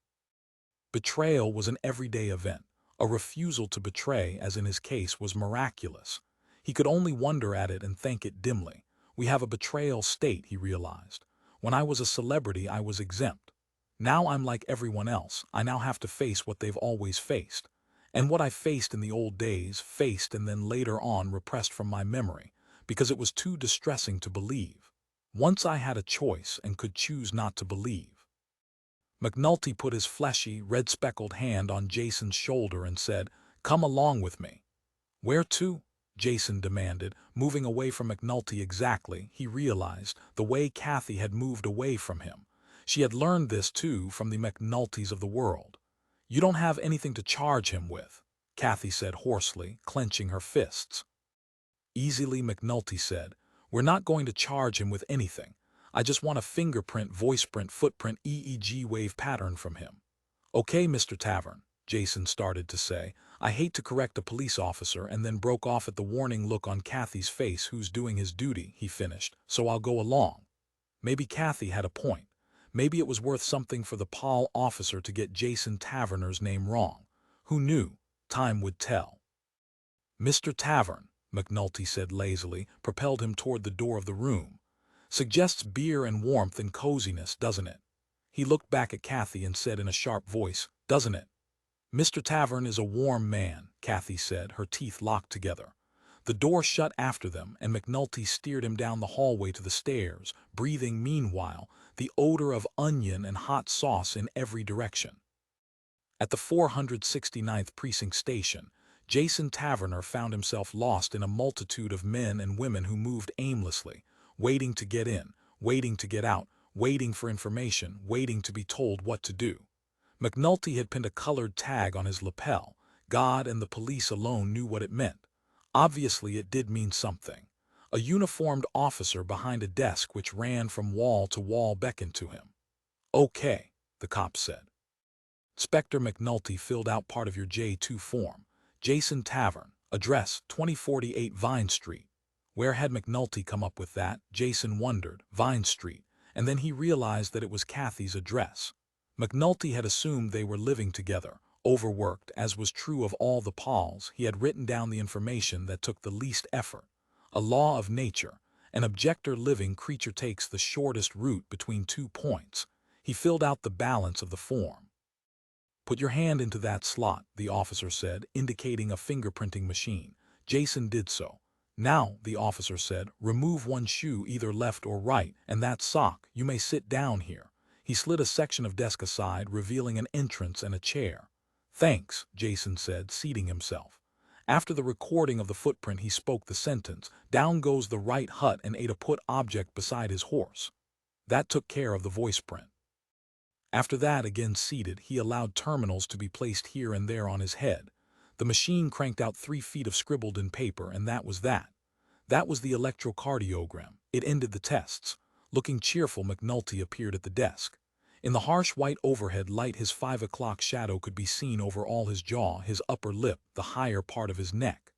Betrayal was an everyday event. A refusal to betray, as in his case, was miraculous. He could only wonder at it and thank it dimly. "We have a betrayal state," he realized. "When I was a celebrity I was exempt. Now I'm like everyone else. I now have to face what they've always faced. And what I faced in the old days, faced and then later on repressed from my memory, because it was too distressing to believe. Once I had a choice and could choose not to believe." McNulty put his fleshy, red-speckled hand on Jason's shoulder and said, "Come along with me." "Where to?" Jason demanded, moving away from McNulty exactly, he realized, the way Kathy had moved away from him. She had learned this, too, from the McNultys of the world. "You don't have anything to charge him with," Kathy said hoarsely, clenching her fists. Easily, McNulty said, "We're not going to charge him with anything. I just want a fingerprint, voiceprint, footprint, EEG wave pattern from him. Okay, Mr. Tavern, Jason started to say. I hate to correct a police officer and then broke off at the warning look on Kathy's face. Who's doing his duty, he finished, so I'll go along. Maybe Kathy had a point. Maybe it was worth something for the Paul officer to get Jason Taverner's name wrong. Who knew? Time would tell. Mr. Tavern, McNulty said lazily, propelled him toward the door of the room. Suggests beer and warmth and coziness, doesn't it? He looked back at Kathy and said in a sharp voice, doesn't it? Mr. Tavern is a warm man, Kathy said, her teeth locked together. The door shut after them, and McNulty steered him down the hallway to the stairs, breathing meanwhile the odor of onion and hot sauce in every direction. At the 469th Precinct Station, Jason Taverner found himself lost in a multitude of men and women who moved aimlessly, waiting to get in, waiting to get out, waiting for information, waiting to be told what to do. McNulty had pinned a colored tag on his lapel. God and the police alone knew what it meant. Obviously, it did mean something. A uniformed officer behind a desk which ran from wall to wall beckoned to him. Okay, the cop said. Inspector McNulty filled out part of your J2 form. Jason Tavern, address 2048 Vine Street. Where had McNulty come up with that? Jason wondered. Vine Street. And then he realized that it was Kathy's address. McNulty had assumed they were living together. Overworked, as was true of all the Pauls, he had written down the information that took the least effort. A law of nature. An objector living creature takes the shortest route between 2 points. He filled out the balance of the form. Put your hand into that slot, the officer said, indicating a fingerprinting machine. Jason did so. Now, the officer said, remove one shoe, either left or right, and that sock. You may sit down here. He slid a section of desk aside, revealing an entrance and a chair. Thanks, Jason said, seating himself. After the recording of the footprint, he spoke the sentence, down goes the right hut, and ate a put object beside his horse. That took care of the voice print. After that, again seated, he allowed terminals to be placed here and there on his head. The machine cranked out 3 feet of scribbled in paper, and that was that. That was the electrocardiogram. It ended the tests. Looking cheerful, McNulty appeared at the desk. In the harsh white overhead light, his 5 o'clock shadow could be seen over all his jaw, his upper lip, the higher part of his neck.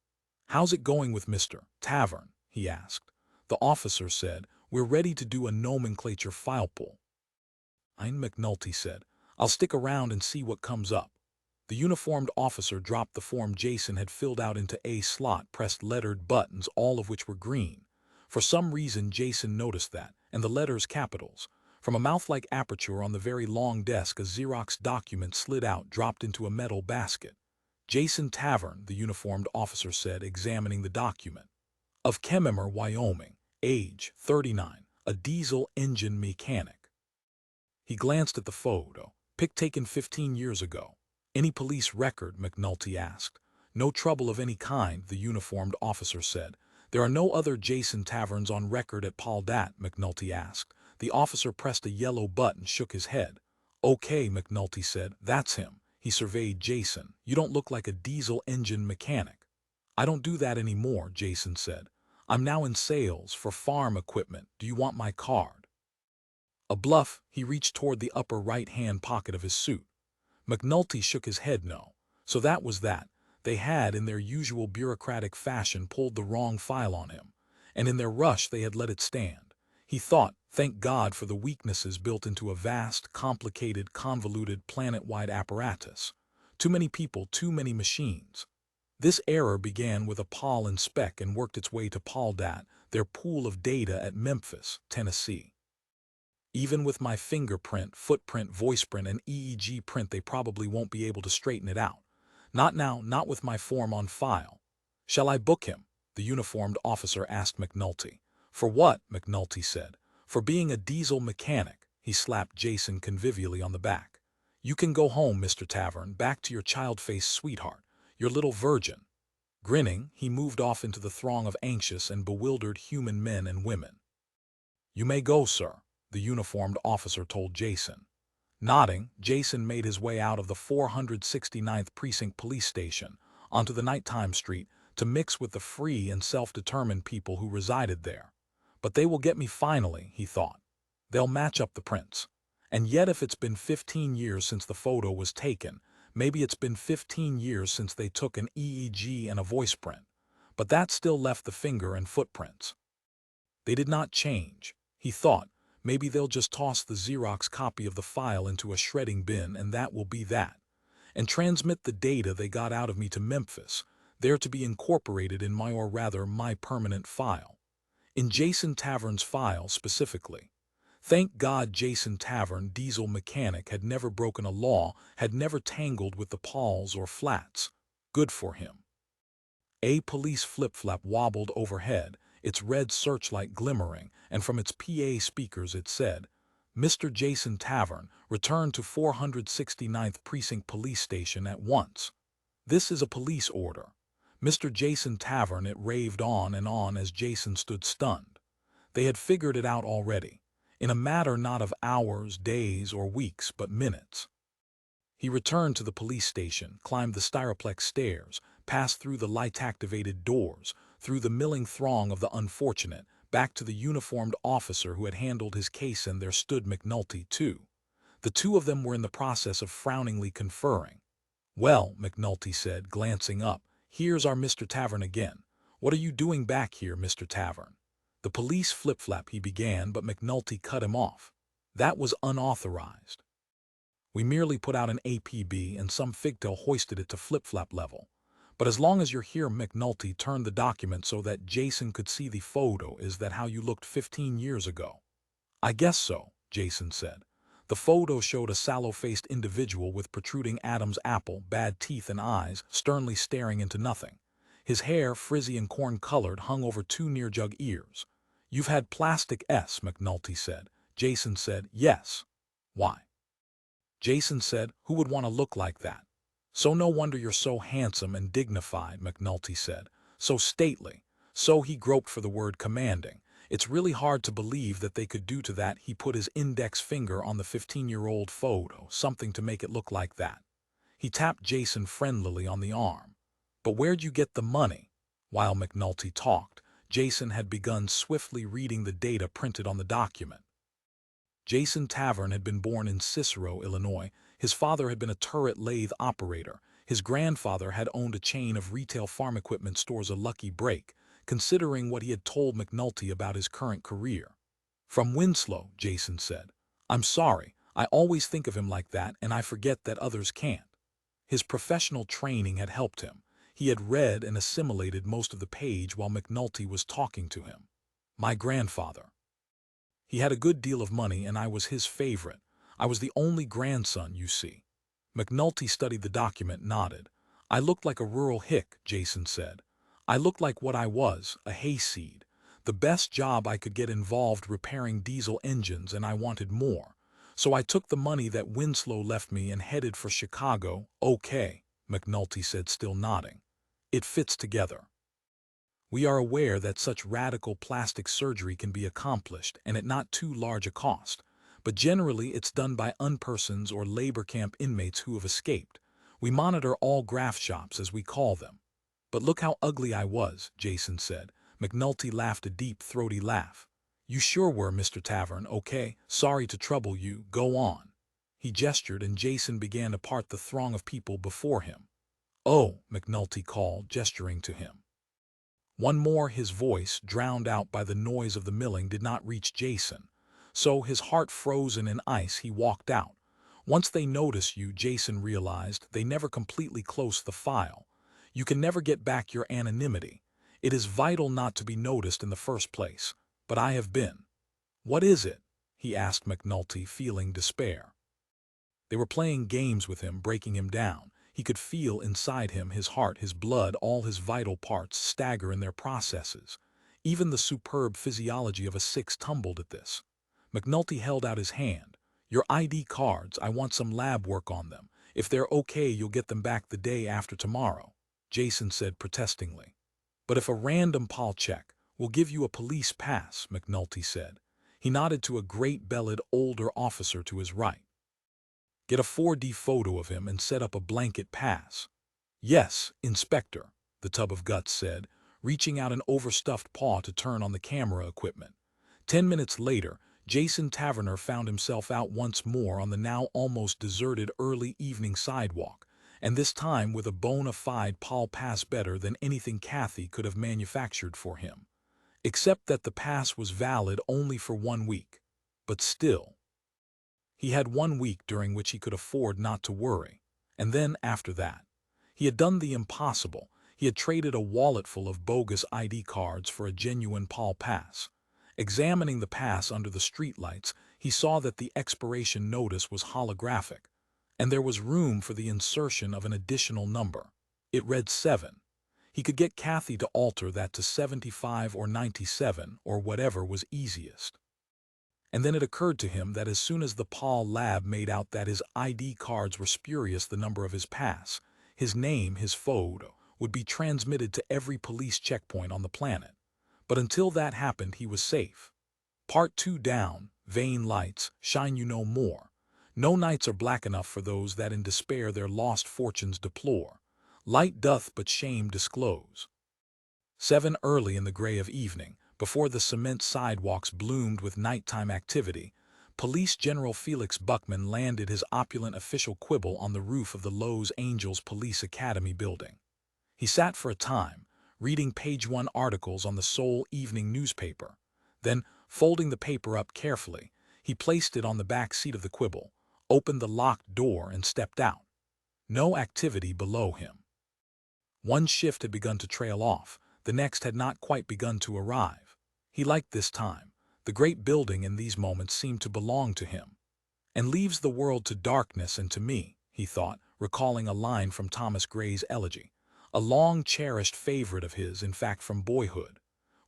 How's it going with Mr. Tavern? He asked. The officer said, we're ready to do a nomenclature file pull. McNulty said, I'll stick around and see what comes up. The uniformed officer dropped the form Jason had filled out into a slot, pressed lettered buttons, all of which were green. For some reason, Jason noticed that, and the letters capitals. From a mouth-like aperture on the very long desk, a Xerox document slid out, dropped into a metal basket. Jason Tavern, the uniformed officer said, examining the document. Of Chememmer, Wyoming, age 39, a diesel engine mechanic. He glanced at the photo. Pic taken 15 years ago. Any police record? McNulty asked. No trouble of any kind, the uniformed officer said. There are no other Jason Taverns on record at Pauldat, McNulty asked. The officer pressed a yellow button, shook his head. Okay, McNulty said, that's him. He surveyed Jason. You don't look like a diesel engine mechanic. I don't do that anymore, Jason said. I'm now in sales for farm equipment. Do you want my card? A bluff, he reached toward the upper right-hand pocket of his suit. McNulty shook his head no. So that was that. They had, in their usual bureaucratic fashion, pulled the wrong file on him. And in their rush they had let it stand. He thought, thank God for the weaknesses built into a vast, complicated, convoluted, planet-wide apparatus. Too many people, too many machines. This error began with a Paul and Spec and worked its way to Pauldat, their pool of data at Memphis, Tennessee. Even with my fingerprint, footprint, voiceprint, and EEG print, they probably won't be able to straighten it out. Not now, not with my form on file. Shall I book him? The uniformed officer asked McNulty. For what? McNulty said. For being a diesel mechanic. He slapped Jason convivially on the back. You can go home, Mr. Tavern, back to your child-faced sweetheart, your little virgin. Grinning, he moved off into the throng of anxious and bewildered human men and women. You may go, sir, the uniformed officer told Jason. Nodding, Jason made his way out of the 469th Precinct Police Station onto the nighttime street to mix with the free and self-determined people who resided there. But they will get me finally, he thought. They'll match up the prints. And yet if it's been 15 years since the photo was taken, maybe it's been 15 years since they took an EEG and a voice print. But that still left the finger and footprints. They did not change. He thought, maybe they'll just toss the Xerox copy of the file into a shredding bin and that will be that. And transmit the data they got out of me to Memphis, there to be incorporated in my, or rather my permanent file. In Jason Tavern's file specifically. Thank God Jason Tavern, diesel mechanic, had never broken a law, had never tangled with the Pauls or Flats. Good for him. A police flip-flap wobbled overhead, its red searchlight glimmering, and from its PA speakers it said, "Mr. Jason Tavern, return to 469th Precinct Police Station at once. This is a police order. Mr. Jason Tavern." It raved on and on as Jason stood stunned. They had figured it out already, in a matter not of hours, days, or weeks, but minutes. He returned to the police station, climbed the styroplex stairs, passed through the light-activated doors, through the milling throng of the unfortunate, back to the uniformed officer who had handled his case, and there stood McNulty, too. The two of them were in the process of frowningly conferring. "Well," McNulty said, glancing up, "here's our Mr. Tavern again. What are you doing back here, Mr. Tavern?" "The police flip-flap," he began, but McNulty cut him off. "That was unauthorized. We merely put out an APB and some figtail hoisted it to flip-flap level. But as long as you're here," McNulty turned the document so that Jason could see the photo. "Is that how you looked 15 years ago?" "I guess so," Jason said. The photo showed a sallow-faced individual with protruding Adam's apple, bad teeth and eyes, sternly staring into nothing. His hair, frizzy and corn-colored, hung over two near-jug ears. "You've had plastic S," McNulty said. Jason said, "Yes." "Why?" Jason said, "Who would want to look like that?" "So no wonder you're so handsome and dignified," McNulty said. "So stately." So he groped for the word commanding. "It's really hard to believe that they could do to that." He put his index finger on the 15-year-old photo, something to make it look like that. He tapped Jason friendlily on the arm. "But where'd you get the money?" While McNulty talked, Jason had begun swiftly reading the data printed on the document. Jason Tavern had been born in Cicero, Illinois. His father had been a turret lathe operator. His grandfather had owned a chain of retail farm equipment stores, a lucky break, considering what he had told McNulty about his current career. "From Winslow," Jason said. "I'm sorry, I always think of him like that, and I forget that others can't." His professional training had helped him. He had read and assimilated most of the page while McNulty was talking to him. "My grandfather. He had a good deal of money, and I was his favorite. I was the only grandson, you see." McNulty studied the document, nodded. "I looked like a rural hick," Jason said. "I looked like what I was, a hayseed. The best job I could get involved repairing diesel engines, and I wanted more. So I took the money that Winslow left me and headed for Chicago." "Okay," McNulty said, still nodding. "It fits together. We are aware that such radical plastic surgery can be accomplished and at not too large a cost, but generally it's done by unpersons or labor camp inmates who have escaped. We monitor all graft shops, as we call them." "But look how ugly I was," Jason said. McNulty laughed a deep, throaty laugh. "You sure were, Mr. Tavern. Okay, sorry to trouble you. Go on." He gestured, and Jason began to part the throng of people before him. "Oh," McNulty called, gesturing to him. One more, his voice, drowned out by the noise of the milling, did not reach Jason. So, his heart frozen in ice, he walked out. "Once they notice you," Jason realized, "they never completely close the file. You can never get back your anonymity. It is vital not to be noticed in the first place. But I have been." "What is it?" he asked McNulty, feeling despair. They were playing games with him, breaking him down. He could feel inside him, his heart, his blood, all his vital parts stagger in their processes. Even the superb physiology of a six tumbled at this. McNulty held out his hand. "Your ID cards, I want some lab work on them. If they're okay, you'll get them back the day after tomorrow," Jason said protestingly. "But if a random pal check, we'll give you a police pass," McNulty said. He nodded to a great-bellied older officer to his right. "Get a 4D photo of him and set up a blanket pass." "Yes, Inspector," the tub of guts said, reaching out an overstuffed paw to turn on the camera equipment. 10 minutes later, Jason Taverner found himself out once more on the now almost deserted early evening sidewalk, and this time with a bona fide Paul pass better than anything Kathy could have manufactured for him. Except that the pass was valid only for 1 week. But still, he had 1 week during which he could afford not to worry. And then, after that, he had done the impossible. He had traded a wallet full of bogus ID cards for a genuine Paul pass. Examining the pass under the streetlights, he saw that the expiration notice was holographic, and there was room for the insertion of an additional number. It read 7. He could get Kathy to alter that to 75 or 97 or whatever was easiest. And then it occurred to him that as soon as the Paul lab made out that his ID cards were spurious, the number of his pass, his name, his photo, would be transmitted to every police checkpoint on the planet. But until that happened, he was safe. Part 2 down, vain lights, shine you no more. No nights are black enough for those that in despair their lost fortunes deplore. Light doth but shame disclose. 7 early in the gray of evening, before the cement sidewalks bloomed with nighttime activity, Police General Felix Buckman landed his opulent official quibble on the roof of the Los Angeles Police Academy building. He sat for a time, reading page 1 articles on the Seoul evening newspaper. Then, folding the paper up carefully, he placed it on the back seat of the quibble, opened the locked door and stepped out. No activity below him. One shift had begun to trail off, the next had not quite begun to arrive. He liked this time. The great building in these moments seemed to belong to him. And leaves the world to darkness and to me, he thought, recalling a line from Thomas Gray's Elegy, a long-cherished favorite of his, in fact, from boyhood.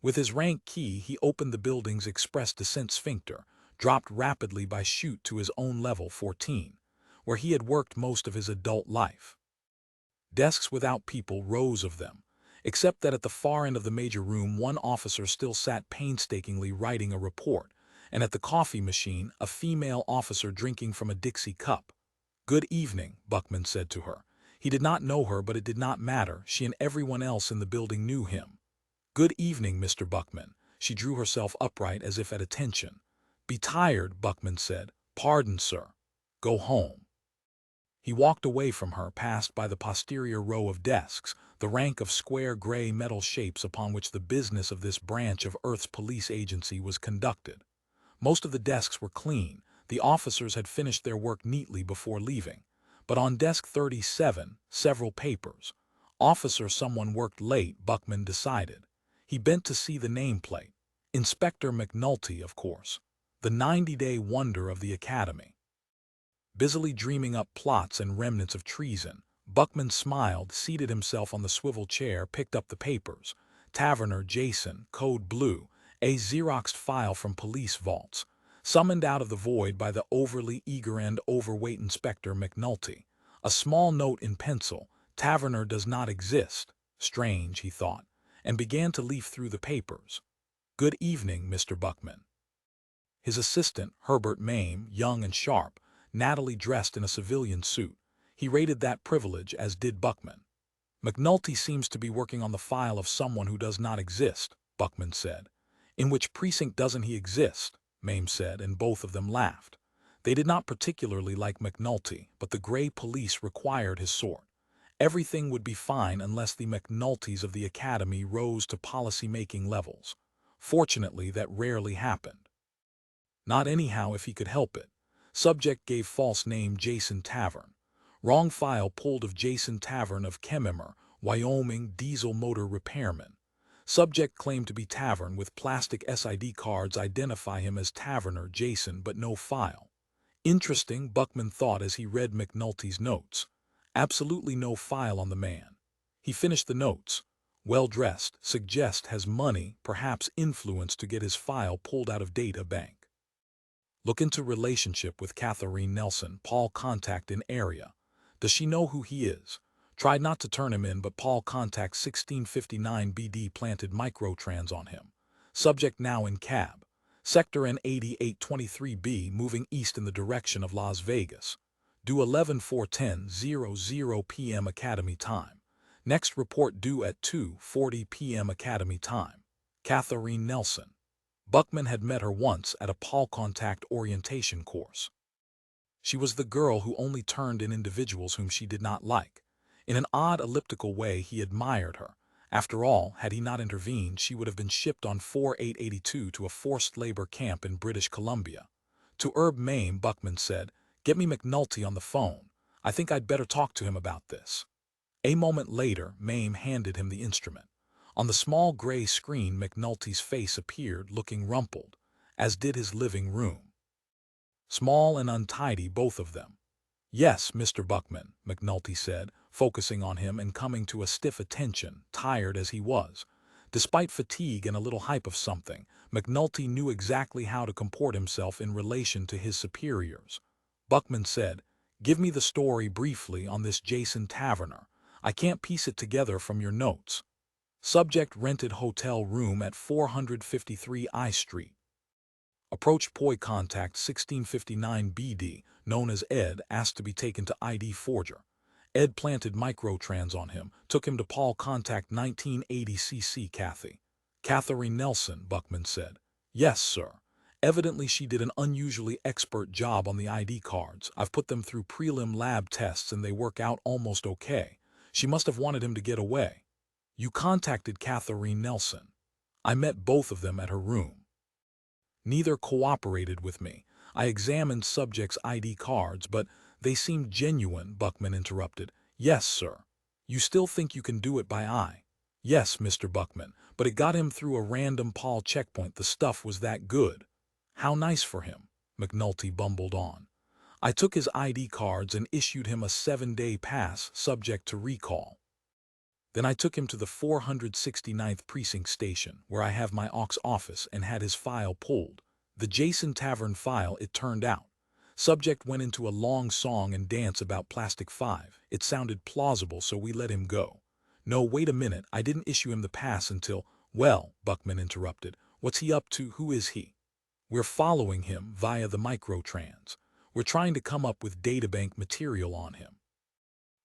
With his rank key, he opened the building's express descent sphincter, dropped rapidly by chute to his own level 14, where he had worked most of his adult life. Desks without people, rows of them, except that at the far end of the major room one officer still sat painstakingly writing a report, and at the coffee machine a female officer drinking from a Dixie cup. "Good evening," Buckman said to her. He did not know her, but it did not matter. She and everyone else in the building knew him. "Good evening, Mr. Buckman." She drew herself upright as if at attention. "Be tired," Buckman said. "Pardon, sir." "Go home." He walked away from her, passed by the posterior row of desks, the rank of square gray metal shapes upon which the business of this branch of Earth's police agency was conducted. Most of the desks were clean. The officers had finished their work neatly before leaving. But on desk 37, several papers. Officer someone worked late, Buckman decided. He bent to see the nameplate. Inspector McNulty, of course. The 90-day wonder of the academy. Busily dreaming up plots and remnants of treason, Buckman smiled, seated himself on the swivel chair, picked up the papers. Taverner Jason, code blue, a Xeroxed file from police vaults. Summoned out of the void by the overly eager and overweight Inspector McNulty. A small note in pencil, Taverner does not exist. Strange, he thought, and began to leaf through the papers. "Good evening, Mr. Buckman." His assistant, Herbert Mame, young and sharp, nattily dressed in a civilian suit. He rated that privilege, as did Buckman. "McNulty seems to be working on the file of someone who does not exist," Buckman said. "In which precinct doesn't he exist?" Mame said, and both of them laughed. They did not particularly like McNulty, but the gray police required his sort. Everything would be fine unless the McNultys of the academy rose to policy-making levels. Fortunately, that rarely happened. Not anyhow if he could help it. Subject gave false name Jason Tavern. Wrong file pulled of Jason Tavern of Chemimer, Wyoming, diesel motor repairman. Subject claimed to be Tavern with plastic SID cards identify him as Taverner Jason, but no file. Interesting, Buckman thought as he read McNulty's notes. Absolutely no file on the man. He finished the notes. Well-dressed, suggest has money, perhaps influence to get his file pulled out of data bank. Look into relationship with Catherine Nelson, Paul contact in area. Does she know who he is? Tried not to turn him in, but Paul contact 1659 BD planted microtrans on him. Subject now in cab. Sector N8823B moving east in the direction of Las Vegas. Due 11/4/10:00 p.m. Academy time. Next report due at 2:40 p.m. Academy time. Catherine Nelson. Buckman had met her once at a Paul contact orientation course. She was the girl who only turned in individuals whom she did not like. In an odd elliptical way, he admired her. After all, had he not intervened, she would have been shipped on 4882 to a forced labor camp in British Columbia. To Herb Mame, Buckman said, "Get me McNulty on the phone. I think I'd better talk to him about this." A moment later, Mame handed him the instrument. On the small gray screen, McNulty's face appeared, looking rumpled, as did his living room. Small and untidy, both of them. "Yes, Mr. Buckman," McNulty said, focusing on him and coming to a stiff attention, tired as he was. Despite fatigue and a little hype of something, McNulty knew exactly how to comport himself in relation to his superiors. Buckman said, "Give me the story briefly on this Jason Taverner. I can't piece it together from your notes." Subject: rented hotel room at 453 I Street. Approached Poi contact 1659 BD, known as Ed, asked to be taken to ID forger. Ed planted microtrans on him, took him to Paul contact 1980 CC Kathy. Catherine Nelson, Buckman said. "Yes, sir. Evidently she did an unusually expert job on the ID cards. I've put them through prelim lab tests and they work out almost okay. She must have wanted him to get away." "You contacted Catherine Nelson." "I met both of them at her room." "Neither cooperated with me. I examined subject's ID cards, but they seemed genuine," Buckman interrupted. "Yes, sir. You still think you can do it by eye?" "Yes, Mr. Buckman, but it got him through a random Paul checkpoint. The stuff was that good." "How nice for him," McNulty bumbled on. "I took his ID cards and issued him a 7-day pass, subject to recall. Then I took him to the 469th Precinct Station, where I have my aux office, and had his file pulled. The Jason Tavern file, it turned out. Subject went into a long song and dance about Plastic 5. It sounded plausible, so we let him go." "No, wait a minute, I didn't issue him the pass until—" "Well," Buckman interrupted, "what's he up to? Who is he?" "We're following him via the microtrans. We're trying to come up with databank material on him.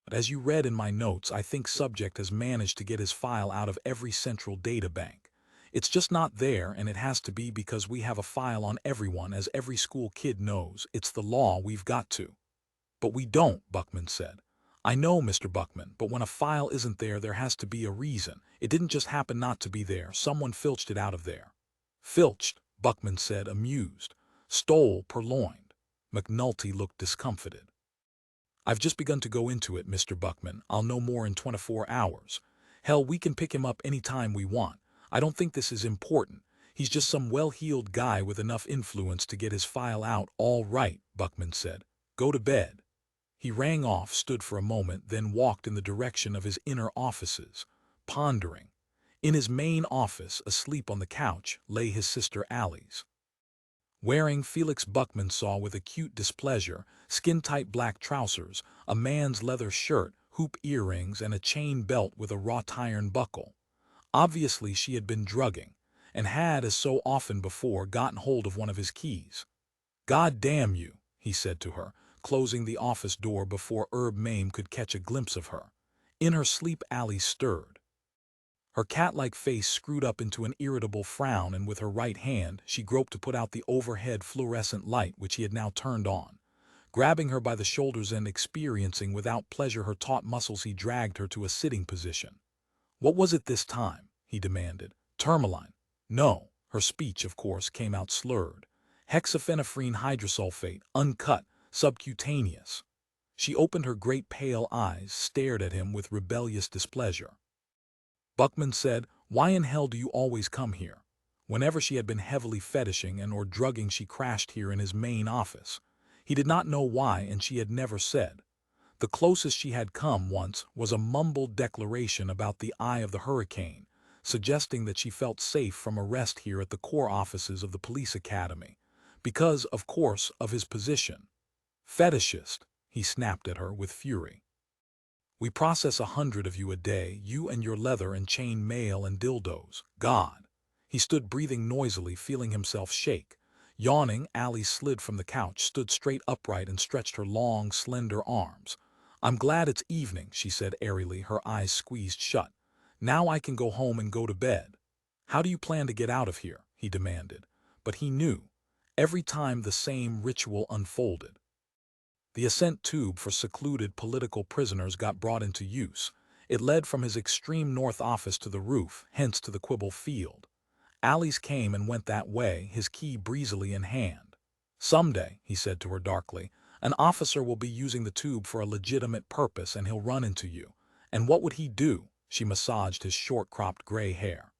But as you read in my notes, I think subject has managed to get his file out of every central data bank. It's just not there, and it has to be because we have a file on everyone, as every school kid knows. It's the law, we've got to." "But we don't," Buckman said. "I know, Mr. Buckman, but when a file isn't there, there has to be a reason. It didn't just happen not to be there. Someone filched it out of there." "Filched," Buckman said, amused. "Stole, purloined." McNulty looked discomfited. "I've just begun to go into it, Mr. Buckman. I'll know more in 24 hours. Hell, we can pick him up any time we want. I don't think this is important. He's just some well-heeled guy with enough influence to get his file out." "All right," Buckman said. "Go to bed." He rang off, stood for a moment, then walked in the direction of his inner offices, pondering. In his main office, asleep on the couch, lay his sister Allie's. Wearing, Felix Buckman saw with acute displeasure, skin-tight black trousers, a man's leather shirt, hoop earrings, and a chain belt with a wrought iron buckle. Obviously she had been drugging, and had, as so often before, gotten hold of one of his keys. "God damn you," he said to her, closing the office door before Herb Mame could catch a glimpse of her. In her sleep, Allie stirred. Her cat-like face screwed up into an irritable frown, and with her right hand she groped to put out the overhead fluorescent light which he had now turned on. Grabbing her by the shoulders and experiencing without pleasure her taut muscles, he dragged her to a sitting position. "What was it this time?" he demanded. "Tourmaline." "No." Her speech, of course, came out slurred. "Hexaphenephrine hydrosulfate, uncut, subcutaneous." She opened her great pale eyes, stared at him with rebellious displeasure. Buckman said, "Why in hell do you always come here?" Whenever she had been heavily fetishing and or drugging, she crashed here in his main office. He did not know why, and she had never said. The closest she had come once was a mumbled declaration about the eye of the hurricane, suggesting that she felt safe from arrest here at the core offices of the police academy, because, of course, of his position. "Fetishist," he snapped at her with fury. "We process 100 of you a day, you and your leather and chain mail and dildos. God." He stood breathing noisily, feeling himself shake. Yawning, Allie slid from the couch, stood straight upright, and stretched her long, slender arms. "I'm glad it's evening," she said airily, her eyes squeezed shut. "Now I can go home and go to bed." "How do you plan to get out of here?" he demanded. but he knew. Every time the same ritual unfolded. The ascent tube for secluded political prisoners got brought into use. It led from his extreme north office to the roof, hence to the quibble field. Alice came and went that way, his key breezily in hand. "Someday," he said to her darkly, "an officer will be using the tube for a legitimate purpose and he'll run into you. And what would he do?" She massaged his short-cropped gray hair.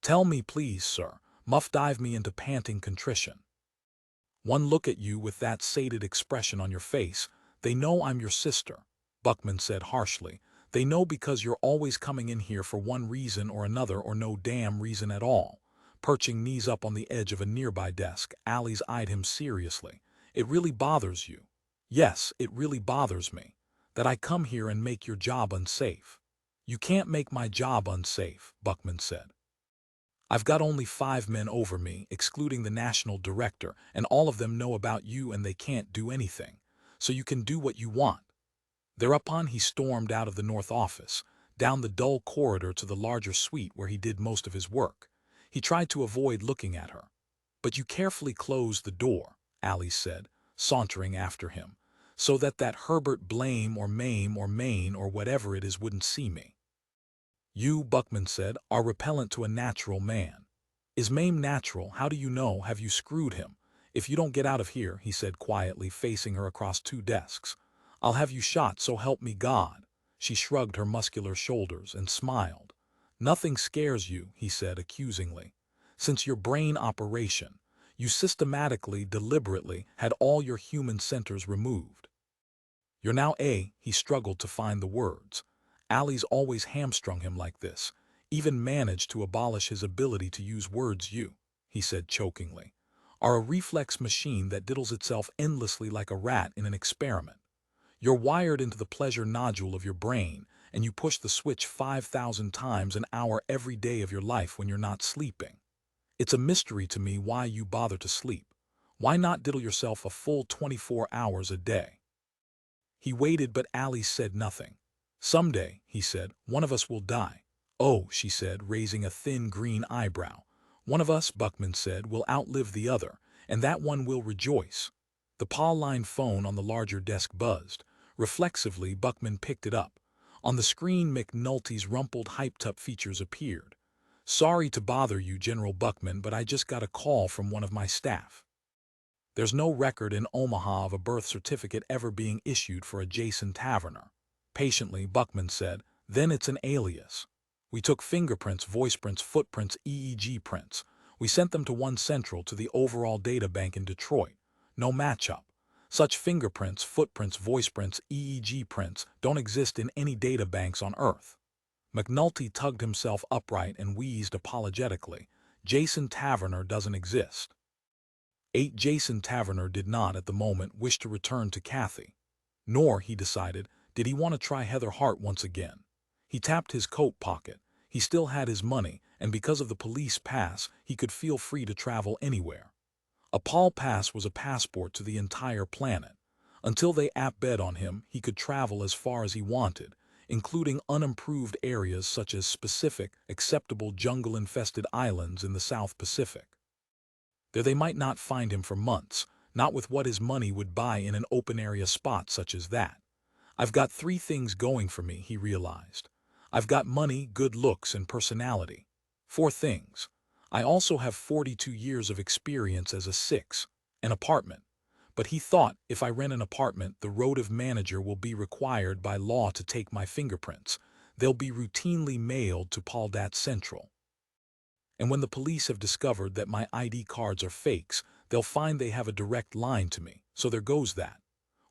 "Tell me, please, sir." Muff dived me into panting contrition. "One look at you with that sated expression on your face. They know I'm your sister," Buckman said harshly. "They know because you're always coming in here for one reason or another or no damn reason at all." Perching knees up on the edge of a nearby desk, Alice eyed him seriously. "It really bothers you." "Yes, it really bothers me. That I come here and make your job unsafe." "You can't make my job unsafe," Buckman said. "I've got only 5 men over me, excluding the national director, and all of them know about you and they can't do anything. So you can do what you want." Thereupon he stormed out of the north office, down the dull corridor to the larger suite where he did most of his work. He tried to avoid looking at her. "But you carefully closed the door," Alice said, sauntering after him, "so that Herbert Blame or Mame or Maine or whatever it is wouldn't see me." "You," Buckman said, "are repellent to a natural man." "Is Mame natural? How do you know? Have you screwed him?" "If you don't get out of here," he said quietly, facing her across 2 desks, "I'll have you shot, so help me God." She shrugged her muscular shoulders and smiled. "Nothing scares you," he said accusingly. "Since your brain operation, you systematically, deliberately had all your human centers removed. You're now he struggled to find the words. Ali's always hamstrung him like this, even managed to abolish his ability to use words. "You," he said chokingly, "are a reflex machine that diddles itself endlessly like a rat in an experiment. You're wired into the pleasure nodule of your brain, and you push the switch 5,000 times an hour every day of your life when you're not sleeping. It's a mystery to me why you bother to sleep. Why not diddle yourself a full 24 hours a day?" He waited, but Alice said nothing. "Someday," he said, "one of us will die." "Oh," she said, raising a thin green eyebrow. "One of us," Buckman said, "will outlive the other, and that one will rejoice." The Pauline phone on the larger desk buzzed. Reflexively, Buckman picked it up. On the screen, McNulty's rumpled hyped-up features appeared. "Sorry to bother you, General Buckman, but I just got a call from one of my staff. There's no record in Omaha of a birth certificate ever being issued for a Jason Taverner." Patiently, Buckman said, "Then it's an alias. We took fingerprints, voice prints, footprints, EEG prints. We sent them to one central to the overall data bank in Detroit. No matchup. Such fingerprints, footprints, voice prints, EEG prints don't exist in any data banks on Earth." McNulty tugged himself upright and wheezed apologetically. "Jason Taverner doesn't exist." Jason Taverner did not, at the moment, wish to return to Kathy. Nor, he decided, did he want to try Heather Hart once again. He tapped his coat pocket. He still had his money, and because of the police pass, he could feel free to travel anywhere. A Paul pass was a passport to the entire planet. Until they bet on him, he could travel as far as he wanted, including unimproved areas such as specific, acceptable jungle-infested islands in the South Pacific. There they might not find him for months, not with what his money would buy in an open-area spot such as that. "I've got 3 things going for me," he realized. "I've got money, good looks, and personality. 4 things. I also have 42 years of experience as a 6, an apartment." But he thought, if I rent an apartment, the rotive manager will be required by law to take my fingerprints. They'll be routinely mailed to Pauldate Central. And when the police have discovered that my ID cards are fakes, they'll find they have a direct line to me. So there goes that.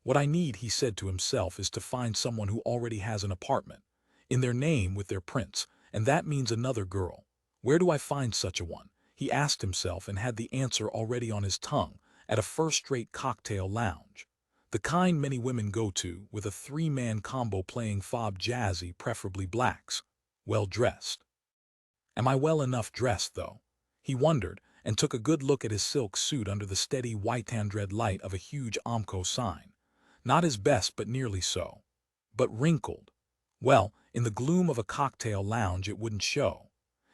What I need, he said to himself, is to find someone who already has an apartment, in their name with their prints, and that means another girl. Where do I find such a one? He asked himself, and had the answer already on his tongue, at a first-rate cocktail lounge. The kind many women go to, with a 3-man combo playing fob jazzy, preferably blacks. Well-dressed. Am I well enough dressed, though? He wondered, and took a good look at his silk suit under the steady white-hand-red light of a huge Omco sign. Not his best, but nearly so. But wrinkled. Well, in the gloom of a cocktail lounge it wouldn't show.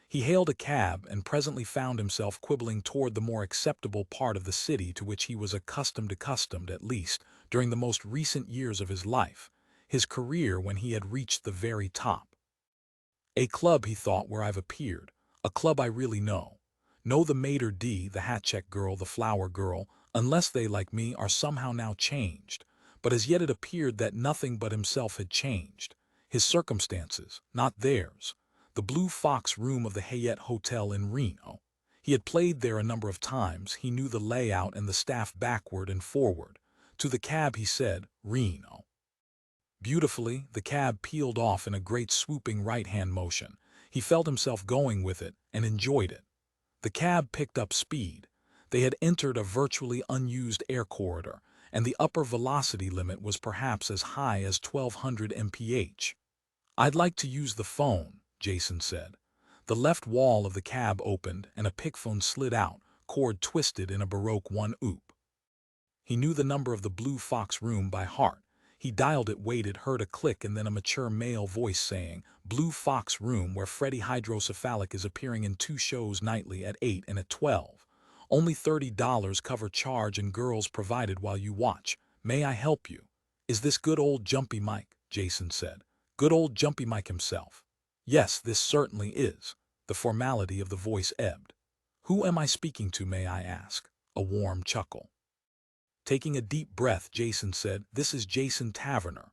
He hailed a cab and presently found himself quibbling toward the more acceptable part of the city to which he was accustomed at least, during the most recent years of his life, his career when he had reached the very top. A club, he thought, where I've appeared, a club I really know. Know the maitre d', the hat-check girl, the flower girl, unless they, like me, are somehow now changed. But as yet it appeared that nothing but himself had changed. His circumstances, not theirs. The Blue Fox room of the Hyatt Hotel in Reno. He had played there a number of times, he knew the layout and the staff backward and forward. To the cab he said, "Reno." Beautifully, the cab peeled off in a great swooping right-hand motion. He felt himself going with it and enjoyed it. The cab picked up speed. They had entered a virtually unused air corridor, and the upper velocity limit was perhaps as high as 1200 mph. "I'd like to use the phone," Jason said. The left wall of the cab opened and a picphone slid out, cord twisted in a Baroque one-oop. He knew the number of the Blue Fox room by heart. He dialed it, waited, heard a click, and then a mature male voice saying, "Blue Fox room where Freddie Hydrocephalic is appearing in 2 shows nightly at 8 and at 12. Only $30 cover charge and girls provided while you watch. May I help you?" "Is this good old Jumpy Mike?" Jason said. "Good old Jumpy Mike himself." "Yes, this certainly is." The formality of the voice ebbed. "Who am I speaking to, may I ask?" A warm chuckle. Taking a deep breath, Jason said, "This is Jason Taverner."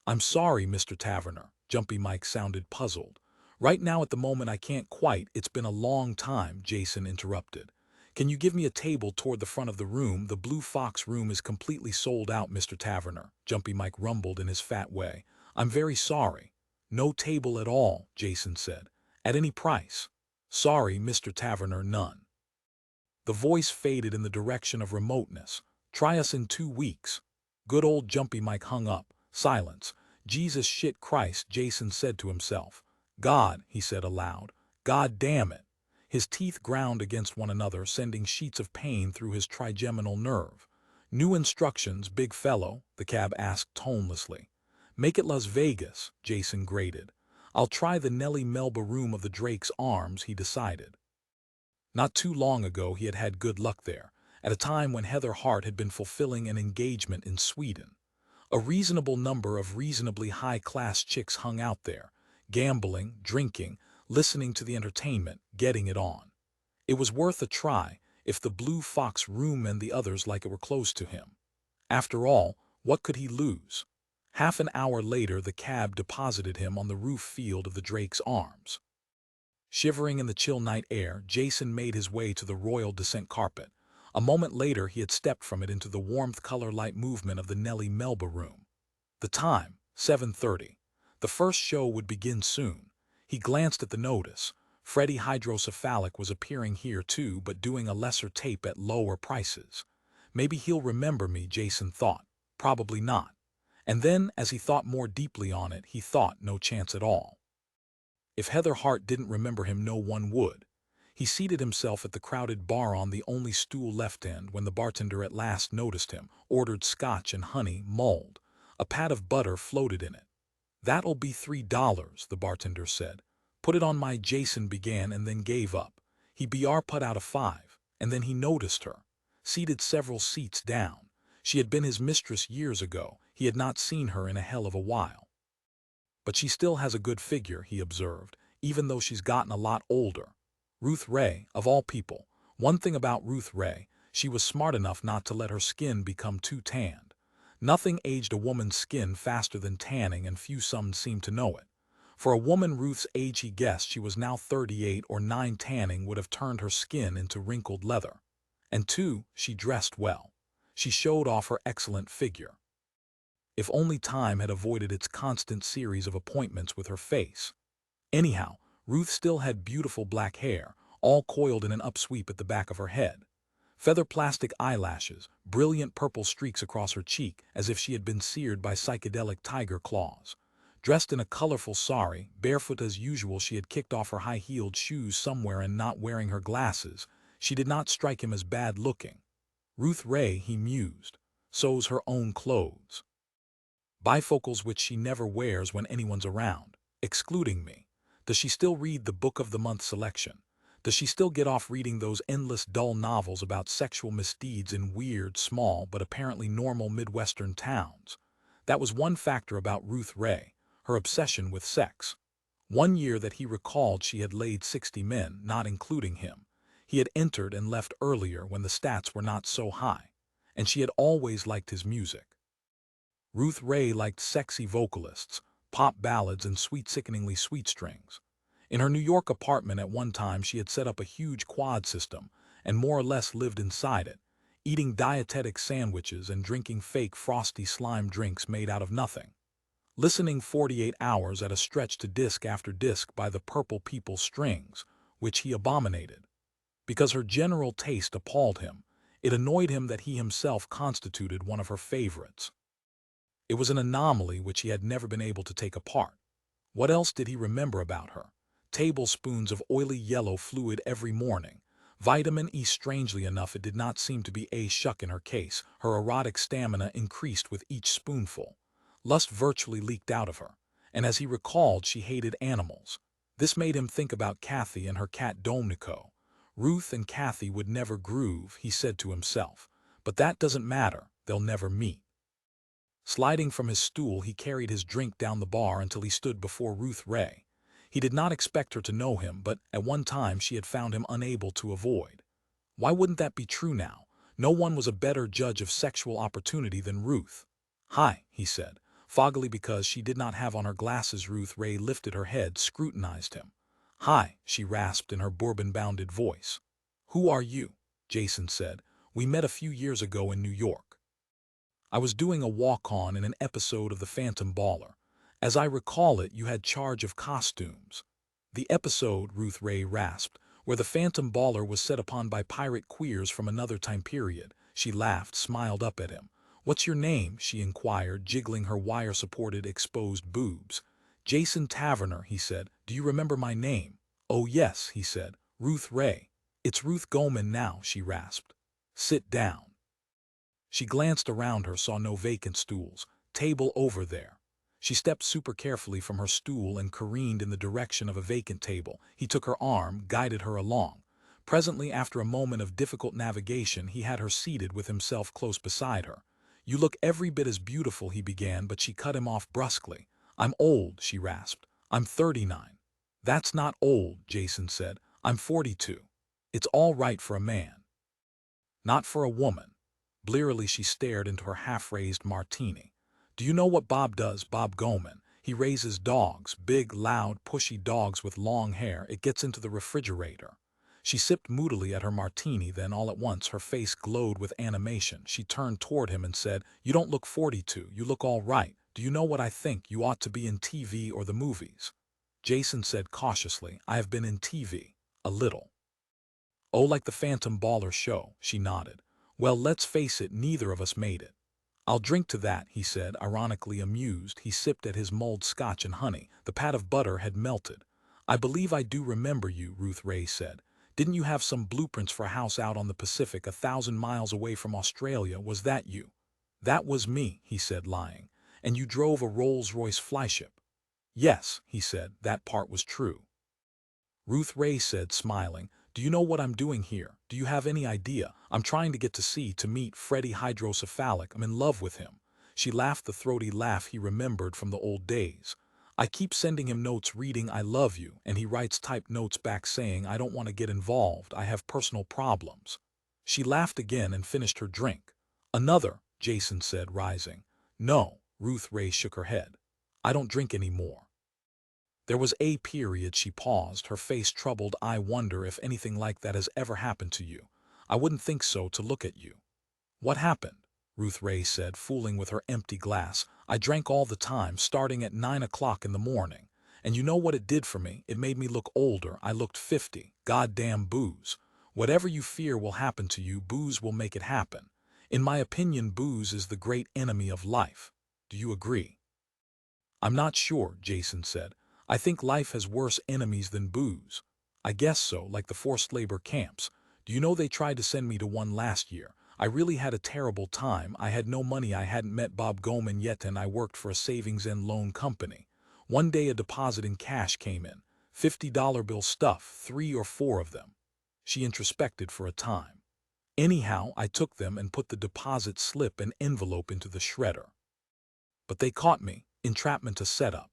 "I'm sorry, Mr. Taverner." Jumpy Mike sounded puzzled. "Right now at the moment I can't quite. It's been a long time," Jason interrupted. "Can you give me a table toward the front of the room? The Blue Fox room is completely sold out, Mr. Taverner." Jumpy Mike rumbled in his fat way. "I'm very sorry." "No table at all," Jason said. "At any price?" "Sorry, Mr. Taverner, none." The voice faded in the direction of remoteness. "Try us in 2 weeks." Good old Jumpy Mike hung up. Silence. "Jesus shit Christ," Jason said to himself. "God," he said aloud. "God damn it." His teeth ground against one another, sending sheets of pain through his trigeminal nerve. "New instructions, big fellow?" the cab asked tonelessly. "Make it Las Vegas," Jason grated. "I'll try the Nellie Melba room of the Drake's Arms," he decided. Not too long ago he had had good luck there, at a time when Heather Hart had been fulfilling an engagement in Sweden. A reasonable number of reasonably high-class chicks hung out there, gambling, drinking, listening to the entertainment, getting it on. It was worth a try, if the Blue Fox room and the others like it were close to him. After all, what could he lose? Half an hour later the cab deposited him on the roof field of the Drake's Arms. Shivering in the chill night air, Jason made his way to the royal descent carpet. A moment later he had stepped from it into the warmth color-light movement of the Nellie Melba room. The time, 7:30. The first show would begin soon. He glanced at the notice. Freddie Hydrocephalic was appearing here too, but doing a lesser tape at lower prices. Maybe he'll remember me, Jason thought. Probably not. And then, as he thought more deeply on it, he thought no chance at all. If Heather Hart didn't remember him, no one would. He seated himself at the crowded bar on the only stool left and, when the bartender at last noticed him, ordered scotch and honey, mulled. A pat of butter floated in it. "That'll be $3, the bartender said. "Put it on my," Jason began and then gave up. He put out a 5, and then he noticed her, seated several seats down. She had been his mistress years ago. He had not seen her in a hell of a while. "But she still has a good figure," he observed, "even though she's gotten a lot older." Ruth Ray, of all people. One thing about Ruth Ray, she was smart enough not to let her skin become too tanned. Nothing aged a woman's skin faster than tanning, and few some seemed to know it. For a woman Ruth's age, he guessed she was now 38 or 9. Tanning would have turned her skin into wrinkled leather. And 2, she dressed well. She showed off her excellent figure. If only time had avoided its constant series of appointments with her face. Anyhow, Ruth still had beautiful black hair, all coiled in an upsweep at the back of her head. Feather plastic eyelashes, brilliant purple streaks across her cheek as if she had been seared by psychedelic tiger claws. Dressed in a colorful sari, barefoot as usual, she had kicked off her high-heeled shoes somewhere and not wearing her glasses. She did not strike him as bad-looking. Ruth Ray, he mused, sews her own clothes. Bifocals which she never wears when anyone's around, excluding me. Does she still read the Book of the Month selection? Does she still get off reading those endless dull novels about sexual misdeeds in weird, small, but apparently normal Midwestern towns? That was one factor about Ruth Ray, her obsession with sex. One year that he recalled she had laid 60 men, not including him. He had entered and left earlier when the stats were not so high. And she had always liked his music. Ruth Ray liked sexy vocalists, pop ballads, and sweet, sickeningly sweet strings. In her New York apartment at one time she had set up a huge quad system and more or less lived inside it, eating dietetic sandwiches and drinking fake frosty slime drinks made out of nothing. Listening 48 hours at a stretch to disc after disc by the Purple People strings, which he abominated. Because her general taste appalled him, it annoyed him that he himself constituted one of her favorites. It was an anomaly which he had never been able to take apart. What else did he remember about her? Tablespoons of oily yellow fluid every morning. Vitamin E. Strangely enough, it did not seem to be a shuck in her case. Her erotic stamina increased with each spoonful. Lust virtually leaked out of her. And as he recalled, she hated animals. This made him think about Kathy and her cat Dominico. Ruth and Kathy would never groove, he said to himself. But that doesn't matter, they'll never meet. Sliding from his stool, he carried his drink down the bar until he stood before Ruth Ray. He did not expect her to know him, but at one time she had found him unable to avoid. Why wouldn't that be true now? No one was a better judge of sexual opportunity than Ruth. "Hi," he said, foggily because she did not have on her glasses. Ruth Ray lifted her head, scrutinized him. "Hi," she rasped in her bourbon-bounded voice. "Who are you?" Jason said. "We met a few years ago in New York. I was doing a walk-on in an episode of The Phantom Baller. As I recall it, you had charge of costumes." "The episode," Ruth Ray rasped, "where the Phantom Baller was set upon by pirate queers from another time period." She laughed, smiled up at him. "What's your name?" she inquired, jiggling her wire-supported exposed boobs. "Jason Taverner," he said. "Do you remember my name?" "Oh yes," he said. "Ruth Ray." "It's Ruth Goldman now," she rasped. "Sit down." She glanced around her, saw no vacant stools. "Table over there." She stepped super carefully from her stool and careened in the direction of a vacant table. He took her arm, guided her along. Presently, after a moment of difficult navigation, he had her seated with himself close beside her. "You look every bit as beautiful," he began, but she cut him off brusquely. "I'm old," she rasped. "I'm 39. "That's not old," Jason said. "I'm 42. It's all right for a man." "Not for a woman." Blearily she stared into her half-raised martini. "Do you know what Bob does, Bob Goldman? He raises dogs, big, loud, pushy dogs with long hair. It gets into the refrigerator." She sipped moodily at her martini, then all at once her face glowed with animation. She turned toward him and said, "You don't look 42. You look all right. Do you know what I think? You ought to be in TV or the movies." Jason said cautiously, "I have been in TV. A little." "Oh, like the Phantom Baller show," she nodded. "Well, let's face it, neither of us made it." "I'll drink to that," he said, ironically amused. He sipped at his mulled scotch and honey. The pat of butter had melted. "I believe I do remember you," Ruth Ray said. "Didn't you have some blueprints for a house out on the Pacific 1,000 miles away from Australia? Was that you?" "That was me," he said, lying. "And you drove a Rolls-Royce flyship." "Yes," he said, "that part was true." Ruth Ray said, smiling, "Do you know what I'm doing here? Do you have any idea? I'm trying to get to sea to meet Freddie Hydrocephalic. I'm in love with him." She laughed the throaty laugh he remembered from the old days. "I keep sending him notes reading 'I love you,' and he writes typed notes back saying, 'I don't want to get involved. I have personal problems.'" She laughed again and finished her drink. "Another," Jason said, rising. "No," Ruth Ray shook her head. "I don't drink anymore." There was a period. She paused, her face troubled. "I wonder if anything like that has ever happened to you. I wouldn't think so to look at you." "What happened?" Ruth Ray said, fooling with her empty glass. "I drank all the time, starting at 9 o'clock in the morning. And you know what it did for me? It made me look older. I looked 50. Goddamn booze. Whatever you fear will happen to you, booze will make it happen. In my opinion, booze is the great enemy of life. Do you agree?" "I'm not sure," Jason said. "I think life has worse enemies than booze." "I guess so, like the forced labor camps. Do you know they tried to send me to one last year? I really had a terrible time. I had no money. I hadn't met Bob Goldman yet, and I worked for a savings and loan company. One day a deposit in cash came in. $50 bill stuff, 3 or 4 of them. She introspected for a time. Anyhow, I took them and put the deposit slip and envelope into the shredder. But they caught me. Entrapment to set up.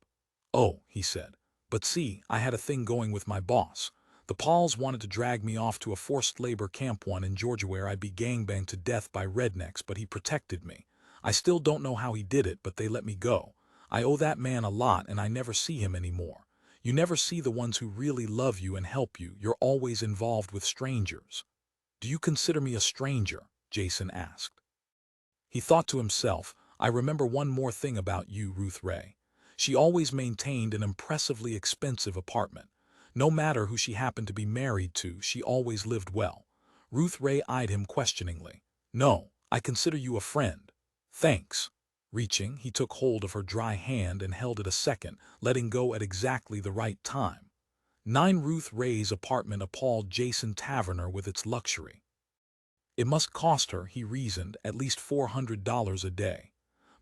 Oh, he said. But see, I had a thing going with my boss. The Pauls wanted to drag me off to a forced labor camp one in Georgia where I'd be gangbanged to death by rednecks, but he protected me. I still don't know how he did it, but they let me go. I owe that man a lot and I never see him anymore. You never see the ones who really love you and help you. You're always involved with strangers. Do you consider me a stranger? Jason asked. He thought to himself, I remember one more thing about you, Ruth Ray. She always maintained an impressively expensive apartment. No matter who she happened to be married to, she always lived well. Ruth Ray eyed him questioningly. No, I consider you a friend. Thanks. Reaching, he took hold of her dry hand and held it a second, letting go at exactly the right time. 9 Ruth Ray's apartment appalled Jason Taverner with its luxury. It must cost her, he reasoned, at least $400 a day.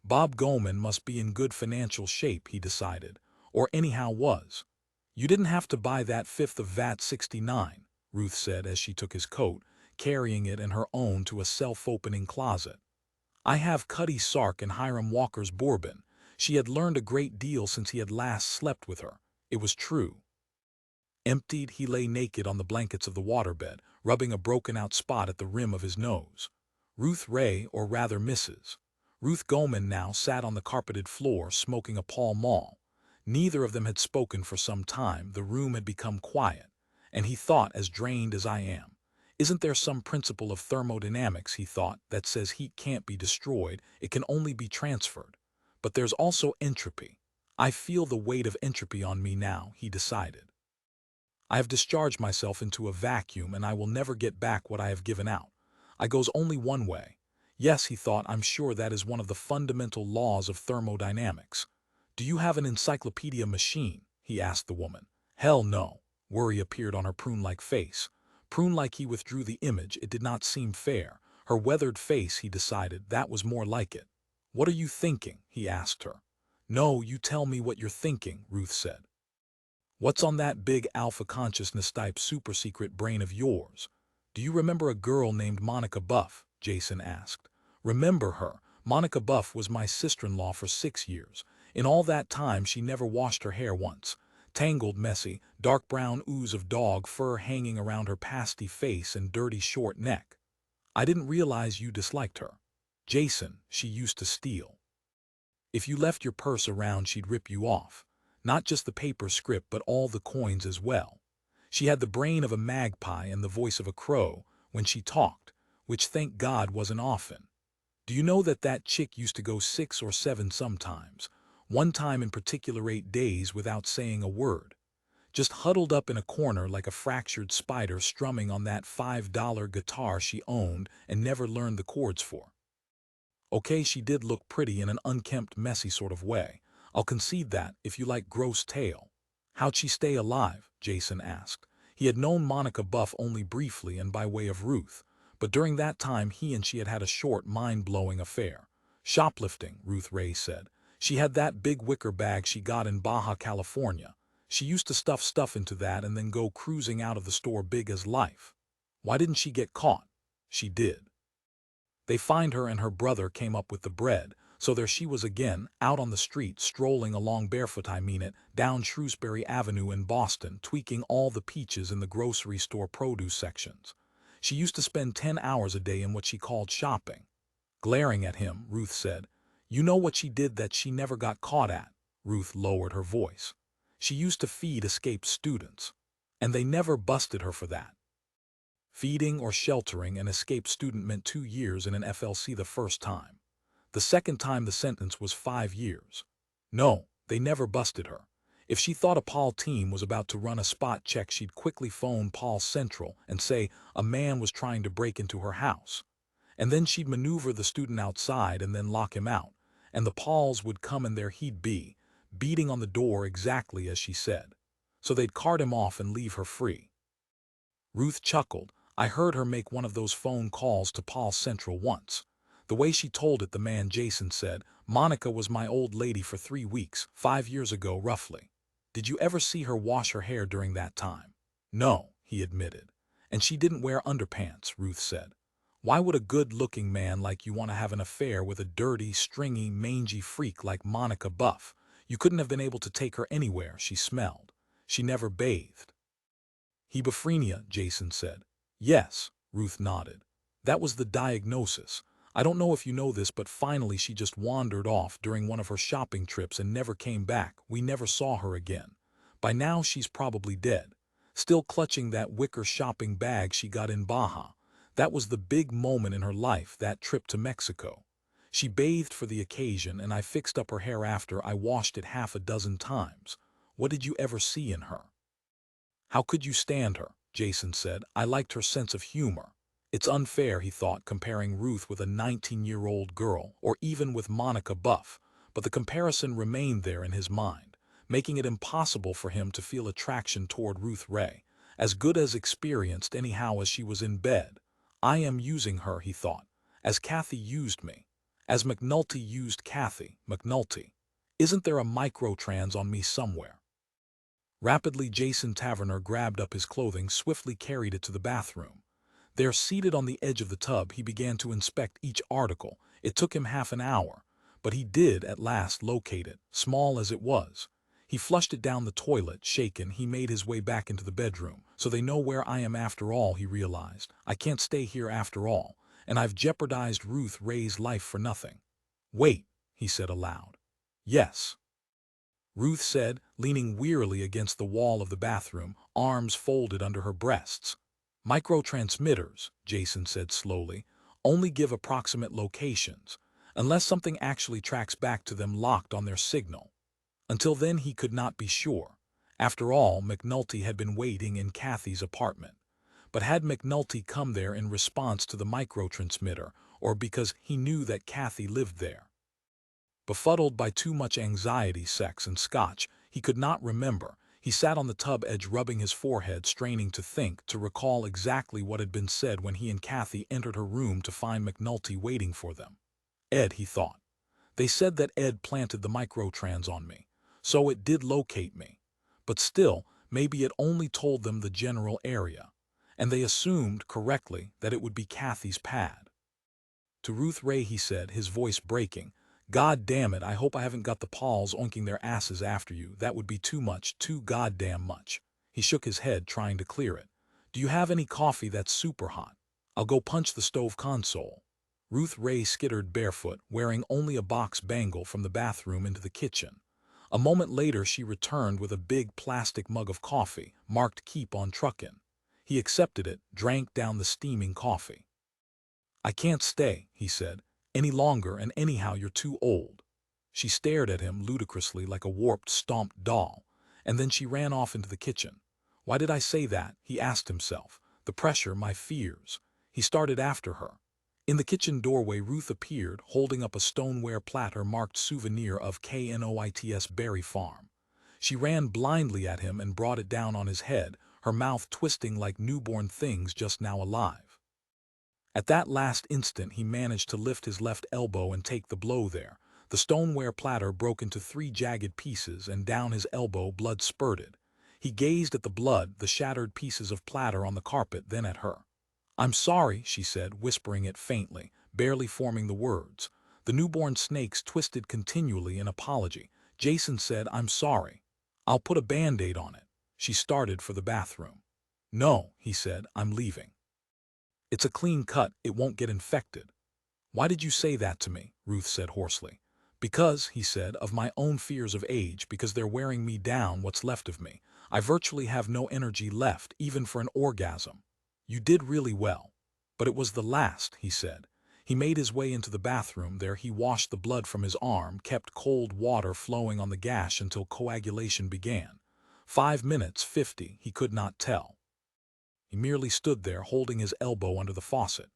Bob Goman must be in good financial shape, he decided, or anyhow was. You didn't have to buy that fifth of VAT 69, Ruth said as she took his coat, carrying it and her own to a self-opening closet. I have Cuddy Sark and Hiram Walker's bourbon. She had learned a great deal since he had last slept with her. It was true. Emptied, he lay naked on the blankets of the waterbed, rubbing a broken-out spot at the rim of his nose. Ruth Ray, or rather Mrs. Ruth Goman, now sat on the carpeted floor smoking a Pall Mall. Neither of them had spoken for some time. The room had become quiet, and he thought, as drained as I am. Isn't there some principle of thermodynamics, he thought, that says heat can't be destroyed, it can only be transferred? But there's also entropy. I feel the weight of entropy on me now, he decided. I have discharged myself into a vacuum and I will never get back what I have given out. I goes only one way. Yes, he thought, I'm sure that is one of the fundamental laws of thermodynamics. Do you have an encyclopedia machine? He asked the woman. Hell no. Worry appeared on her prune-like face. Prune-like, he withdrew the image. It did not seem fair. Her weathered face, he decided, that was more like it. What are you thinking? He asked her. No, you tell me what you're thinking, Ruth said. What's on that big alpha consciousness type super-secret brain of yours? Do you remember a girl named Monica Buff? Jason asked. Remember her? Monica Buff was my sister-in-law for 6 years. In all that time she never washed her hair once. Tangled, messy, dark brown ooze of dog fur hanging around her pasty face and dirty short neck. I didn't realize you disliked her. Jason, she used to steal. If you left your purse around she'd rip you off. Not just the paper script, but all the coins as well. She had the brain of a magpie and the voice of a crow when she talked, which thank God wasn't often. Do you know that chick used to go 6 or 7 sometimes, one time in particular 8 days without saying a word, just huddled up in a corner like a fractured spider strumming on that $5 guitar she owned and never learned the chords for. Okay, she did look pretty in an unkempt, messy sort of way. I'll concede that, if you like gross tale. How'd she stay alive? Jason asked. He had known Monica Buff only briefly and by way of Ruth, but during that time he and she had had a short, mind-blowing affair. Shoplifting, Ruth Ray said. She had that big wicker bag she got in Baja California. She used to stuff stuff into that and then go cruising out of the store big as life. Why didn't she get caught? She did. They find her and her brother came up with the bread, so there she was again, out on the street, strolling along barefoot, down Shrewsbury Avenue in Boston, tweaking all the peaches in the grocery store produce sections. She used to spend 10 hours a day in what she called shopping. Glaring at him, Ruth said, You know what she did that she never got caught at? Ruth lowered her voice. She used to feed escaped students. And they never busted her for that. Feeding or sheltering an escaped student meant 2 years in an FLC the first time. The second time the sentence was 5 years. No, they never busted her. If she thought a Paul team was about to run a spot check, she'd quickly phone Paul Central and say a man was trying to break into her house. And then she'd maneuver the student outside and then lock him out, and the Pauls would come and there he'd be, beating on the door exactly as she said. So they'd cart him off and leave her free. Ruth chuckled. I heard her make one of those phone calls to Paul Central once. The way she told it, the man Jason said, Monica was my old lady for 3 weeks, 5 years ago roughly. Did you ever see her wash her hair during that time? No, he admitted. And she didn't wear underpants, Ruth said. Why would a good-looking man like you want to have an affair with a dirty, stringy, mangy freak like Monica Buff? You couldn't have been able to take her anywhere. She smelled. She never bathed. Hebephrenia, Jason said. Yes, Ruth nodded. That was the diagnosis. I don't know if you know this, but finally she just wandered off during one of her shopping trips and never came back. We never saw her again. By now she's probably dead, still clutching that wicker shopping bag she got in Baja. That was the big moment in her life, that trip to Mexico. She bathed for the occasion, and I fixed up her hair after I washed it half a dozen times. What did you ever see in her? How could you stand her? Jason said. I liked her sense of humor. It's unfair, he thought, comparing Ruth with a 19-year-old girl, or even with Monica Buff, but the comparison remained there in his mind, making it impossible for him to feel attraction toward Ruth Ray, as good as experienced anyhow as she was in bed. I am using her, he thought, as Kathy used me, as McNulty used Kathy. McNulty. Isn't there a microtrans on me somewhere? Rapidly, Jason Taverner grabbed up his clothing, swiftly carried it to the bathroom. There, seated on the edge of the tub, he began to inspect each article. It took him half an hour, but he did at last locate it, small as it was. He flushed it down the toilet. Shaken, he made his way back into the bedroom. So they know where I am after all, he realized. I can't stay here after all, and I've jeopardized Ruth Ray's life for nothing. Wait, he said aloud. Yes, Ruth said, leaning wearily against the wall of the bathroom, arms folded under her breasts. Microtransmitters, Jason said slowly, only give approximate locations, unless something actually tracks back to them locked on their signal. Until then he could not be sure. After all, McNulty had been waiting in Kathy's apartment. But had McNulty come there in response to the microtransmitter, or because he knew that Kathy lived there? Befuddled by too much anxiety, sex, and scotch, he could not remember. He sat on the tub edge, rubbing his forehead, straining to think, to recall exactly what had been said when he and Kathy entered her room to find McNulty waiting for them. Ed, he thought. They said that Ed planted the microtrans on me, so it did locate me. But still, maybe it only told them the general area, and they assumed, correctly, that it would be Kathy's pad. To Ruth Ray, he said, his voice breaking, God damn it, I hope I haven't got the Pauls oinking their asses after you. That would be too much, too goddamn much. He shook his head, trying to clear it. Do you have any coffee that's super hot? I'll go punch the stove console. Ruth Ray skittered barefoot, wearing only a box bangle, from the bathroom into the kitchen. A moment later she returned with a big plastic mug of coffee, marked Keep on Truckin'. He accepted it, drank down the steaming coffee. I can't stay, he said, any longer, and anyhow you're too old. She stared at him ludicrously like a warped, stomped doll, and then she ran off into the kitchen. Why did I say that? He asked himself. The pressure, my fears. He started after her. In the kitchen doorway Ruth appeared, holding up a stoneware platter marked Souvenir of Knoits Berry Farm. She ran blindly at him and brought it down on his head, her mouth twisting like newborn things just now alive. At that last instant he managed to lift his left elbow and take the blow there. The stoneware platter broke into 3 jagged pieces, and down his elbow blood spurted. He gazed at the blood, the shattered pieces of platter on the carpet, then at her. I'm sorry, she said, whispering it faintly, barely forming the words. The newborn snakes twisted continually in apology. Jason said, I'm sorry. I'll put a Band-Aid on it. She started for the bathroom. No, he said, I'm leaving. It's a clean cut, it won't get infected. Why did you say that to me? Ruth said hoarsely. Because, he said, of my own fears of age, because they're wearing me down, what's left of me. I virtually have no energy left, even for an orgasm. You did really well. But it was the last, he said. He made his way into the bathroom. There he washed the blood from his arm, kept cold water flowing on the gash until coagulation began. 5 minutes, 50, he could not tell. He merely stood there, holding his elbow under the faucet.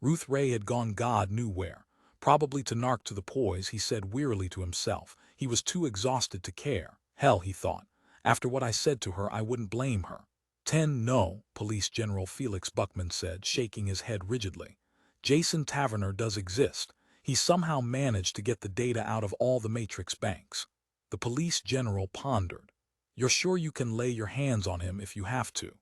Ruth Ray had gone God knew where. Probably to narc to the poise, he said wearily to himself. He was too exhausted to care. Hell, he thought. After what I said to her, I wouldn't blame her. 10 No, Police General Felix Buckman said, shaking his head rigidly. Jason Taverner does exist. He somehow managed to get the data out of all the Matrix banks. The police general pondered. You're sure you can lay your hands on him if you have to?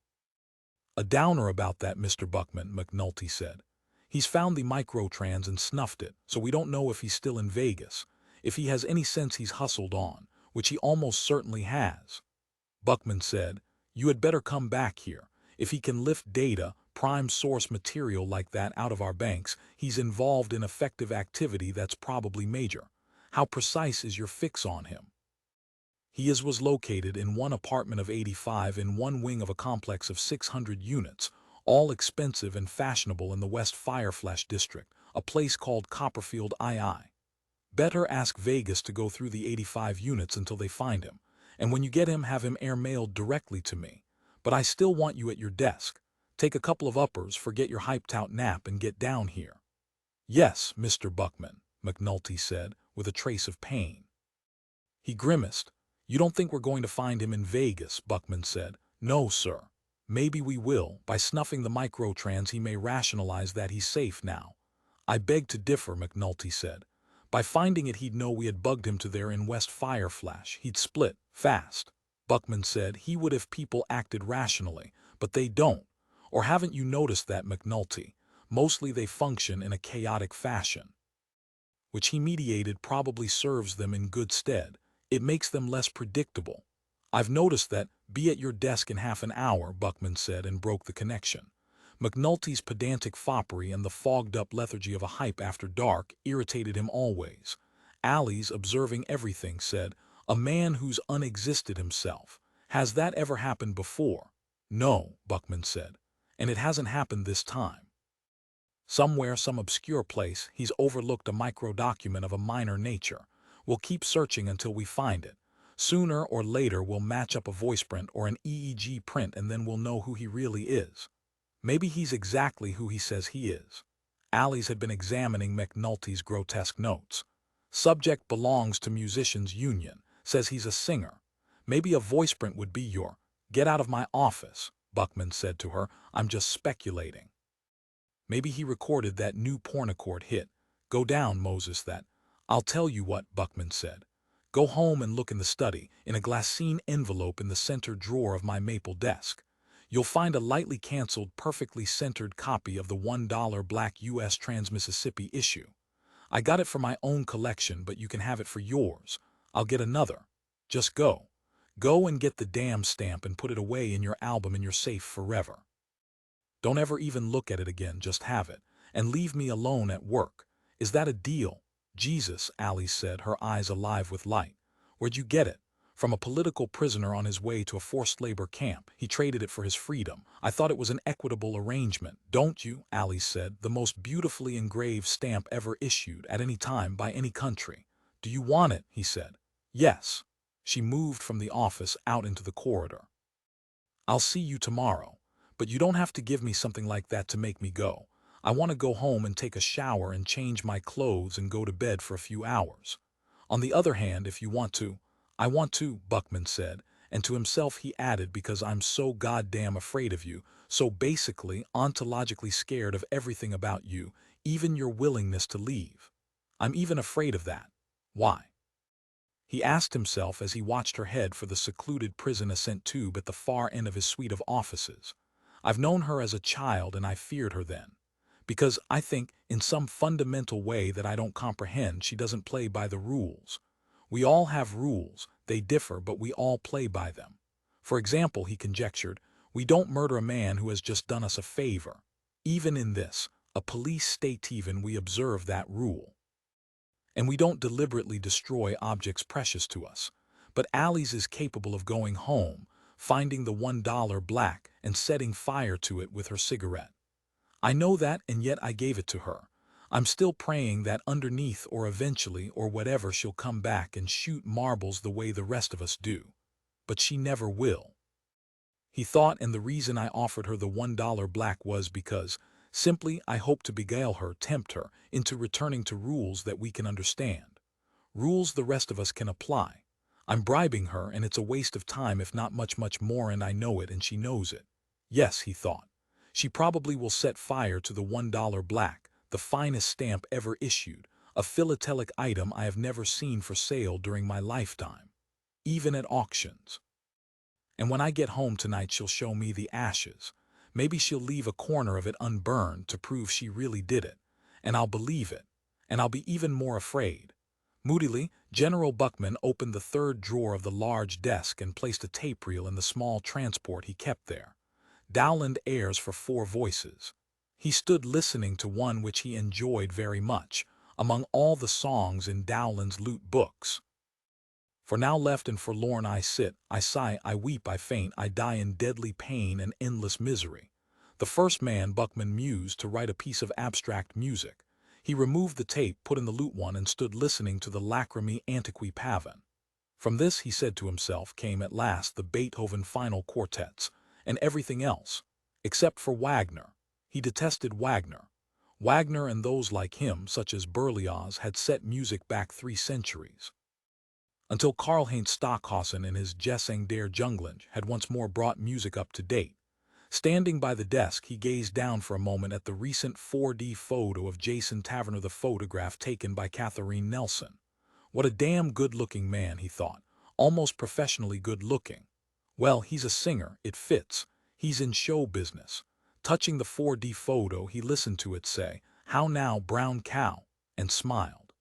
A downer about that, Mr. Buckman, McNulty said. He's found the microtrans and snuffed it, so we don't know if he's still in Vegas. If he has any sense, he's hustled on, which he almost certainly has. Buckman said, you had better come back here. If he can lift data, prime source material like that out of our banks, he's involved in effective activity that's probably major. How precise is your fix on him? Was located in one apartment of 85 in one wing of a complex of 600 units, all expensive and fashionable in the West Fireflash district, a place called Copperfield II. Better ask Vegas to go through the 85 units until they find him, and when you get him, have him air-mailed directly to me. But I still want you at your desk. Take a couple of uppers, forget your hyped-out nap, and get down here. Yes, Mr. Buckman, McNulty said, with a trace of pain. He grimaced. You don't think we're going to find him in Vegas, Buckman said. No, sir. Maybe we will. By snuffing the microtrans, he may rationalize that he's safe now. I beg to differ, McNulty said. By finding it, he'd know we had bugged him to there in West Fireflash. He'd split, fast. Buckman said he would if people acted rationally, but they don't. Or haven't you noticed that, McNulty? Mostly they function in a chaotic fashion. Which he mediated probably serves them in good stead. It makes them less predictable. I've noticed that. Be at your desk in half an hour, Buckman said, and broke the connection. McNulty's pedantic foppery and the fogged-up lethargy of a hype after dark irritated him always. Allie's, observing everything, said, a man who's unexisted himself. Has that ever happened before? No, Buckman said, and it hasn't happened this time. Somewhere, some obscure place, he's overlooked a micro-document of a minor nature. We'll keep searching until we find it. Sooner or later, we'll match up a voice print or an EEG print, and then we'll know who he really is. Maybe he's exactly who he says he is. Allie's had been examining McNulty's grotesque notes. Subject belongs to musicians' union, says he's a singer. Maybe a voice print would be your, get out of my office, Buckman said to her. I'm just speculating. Maybe he recorded that new pornocord hit. Go down, Moses, that. I'll tell you what, Buckman said. Go home and look in the study, in a glassine envelope in the center drawer of my maple desk. You'll find a lightly canceled, perfectly centered copy of the $1 black U.S. Trans-Mississippi issue. I got it for my own collection, but you can have it for yours. I'll get another. Just go. Go and get the damn stamp and put it away in your album in your safe forever. Don't ever even look at it again, just have it, and leave me alone at work. Is that a deal? Jesus, Allie said, her eyes alive with light. Where'd you get it? From a political prisoner on his way to a forced labor camp. He traded it for his freedom. I thought it was an equitable arrangement. Don't you? Allie said. The most beautifully engraved stamp ever issued at any time by any country. Do you want it? He said. Yes. She moved from the office out into the corridor. I'll see you tomorrow. But you don't have to give me something like that to make me go. I want to go home and take a shower and change my clothes and go to bed for a few hours. On the other hand, if you want to, I want to, Buckman said, and to himself he added, because I'm so goddamn afraid of you, so basically ontologically scared of everything about you, even your willingness to leave. I'm even afraid of that. Why? He asked himself as he watched her head for the secluded prison ascent tube at the far end of his suite of offices. I've known her as a child and I feared her then. Because I think, in some fundamental way that I don't comprehend, she doesn't play by the rules. We all have rules, they differ, but we all play by them. For example, he conjectured, we don't murder a man who has just done us a favor. Even in this, a police state, even we observe that rule. And we don't deliberately destroy objects precious to us. But Allie's is capable of going home, finding the $1 black, and setting fire to it with her cigarette. I know that, and yet I gave it to her. I'm still praying that underneath or eventually or whatever she'll come back and shoot marbles the way the rest of us do. But she never will. He thought, and the reason I offered her the $1 black was because, simply, I hope to beguile her, tempt her, into returning to rules that we can understand. Rules the rest of us can apply. I'm bribing her, and it's a waste of time if not much more, and I know it and she knows it. Yes, he thought. She probably will set fire to the $1 black, the finest stamp ever issued, a philatelic item I have never seen for sale during my lifetime, even at auctions. And when I get home tonight she'll show me the ashes. Maybe she'll leave a corner of it unburned to prove she really did it. And I'll believe it. And I'll be even more afraid. Moodily, General Buckman opened the third drawer of the large desk and placed a tape reel in the small transport he kept there. Dowland airs for 4 voices. He stood listening to one which he enjoyed very much, among all the songs in Dowland's lute books. For now left and forlorn I sit, I sigh, I weep, I faint, I die in deadly pain and endless misery. The first man, Buckman mused, to write a piece of abstract music. He removed the tape, put in the lute one, and stood listening to the lacrimae antiqui pavan. From this, he said to himself, came at last the Beethoven final quartets, and everything else, except for Wagner. He detested Wagner. Wagner and those like him, such as Berlioz, had set music back 3 centuries. Until Karl-Heinz Stockhausen in his Gesang der Jungling had once more brought music up to date. Standing by the desk, he gazed down for a moment at the recent 4D photo of Jason Tavern, the photograph taken by Katharine Nelson. What a damn good-looking man, he thought, almost professionally good-looking. Well, he's a singer, it fits. He's in show business. Touching the 4D photo, he listened to it say, "How now, brown cow," and smiled.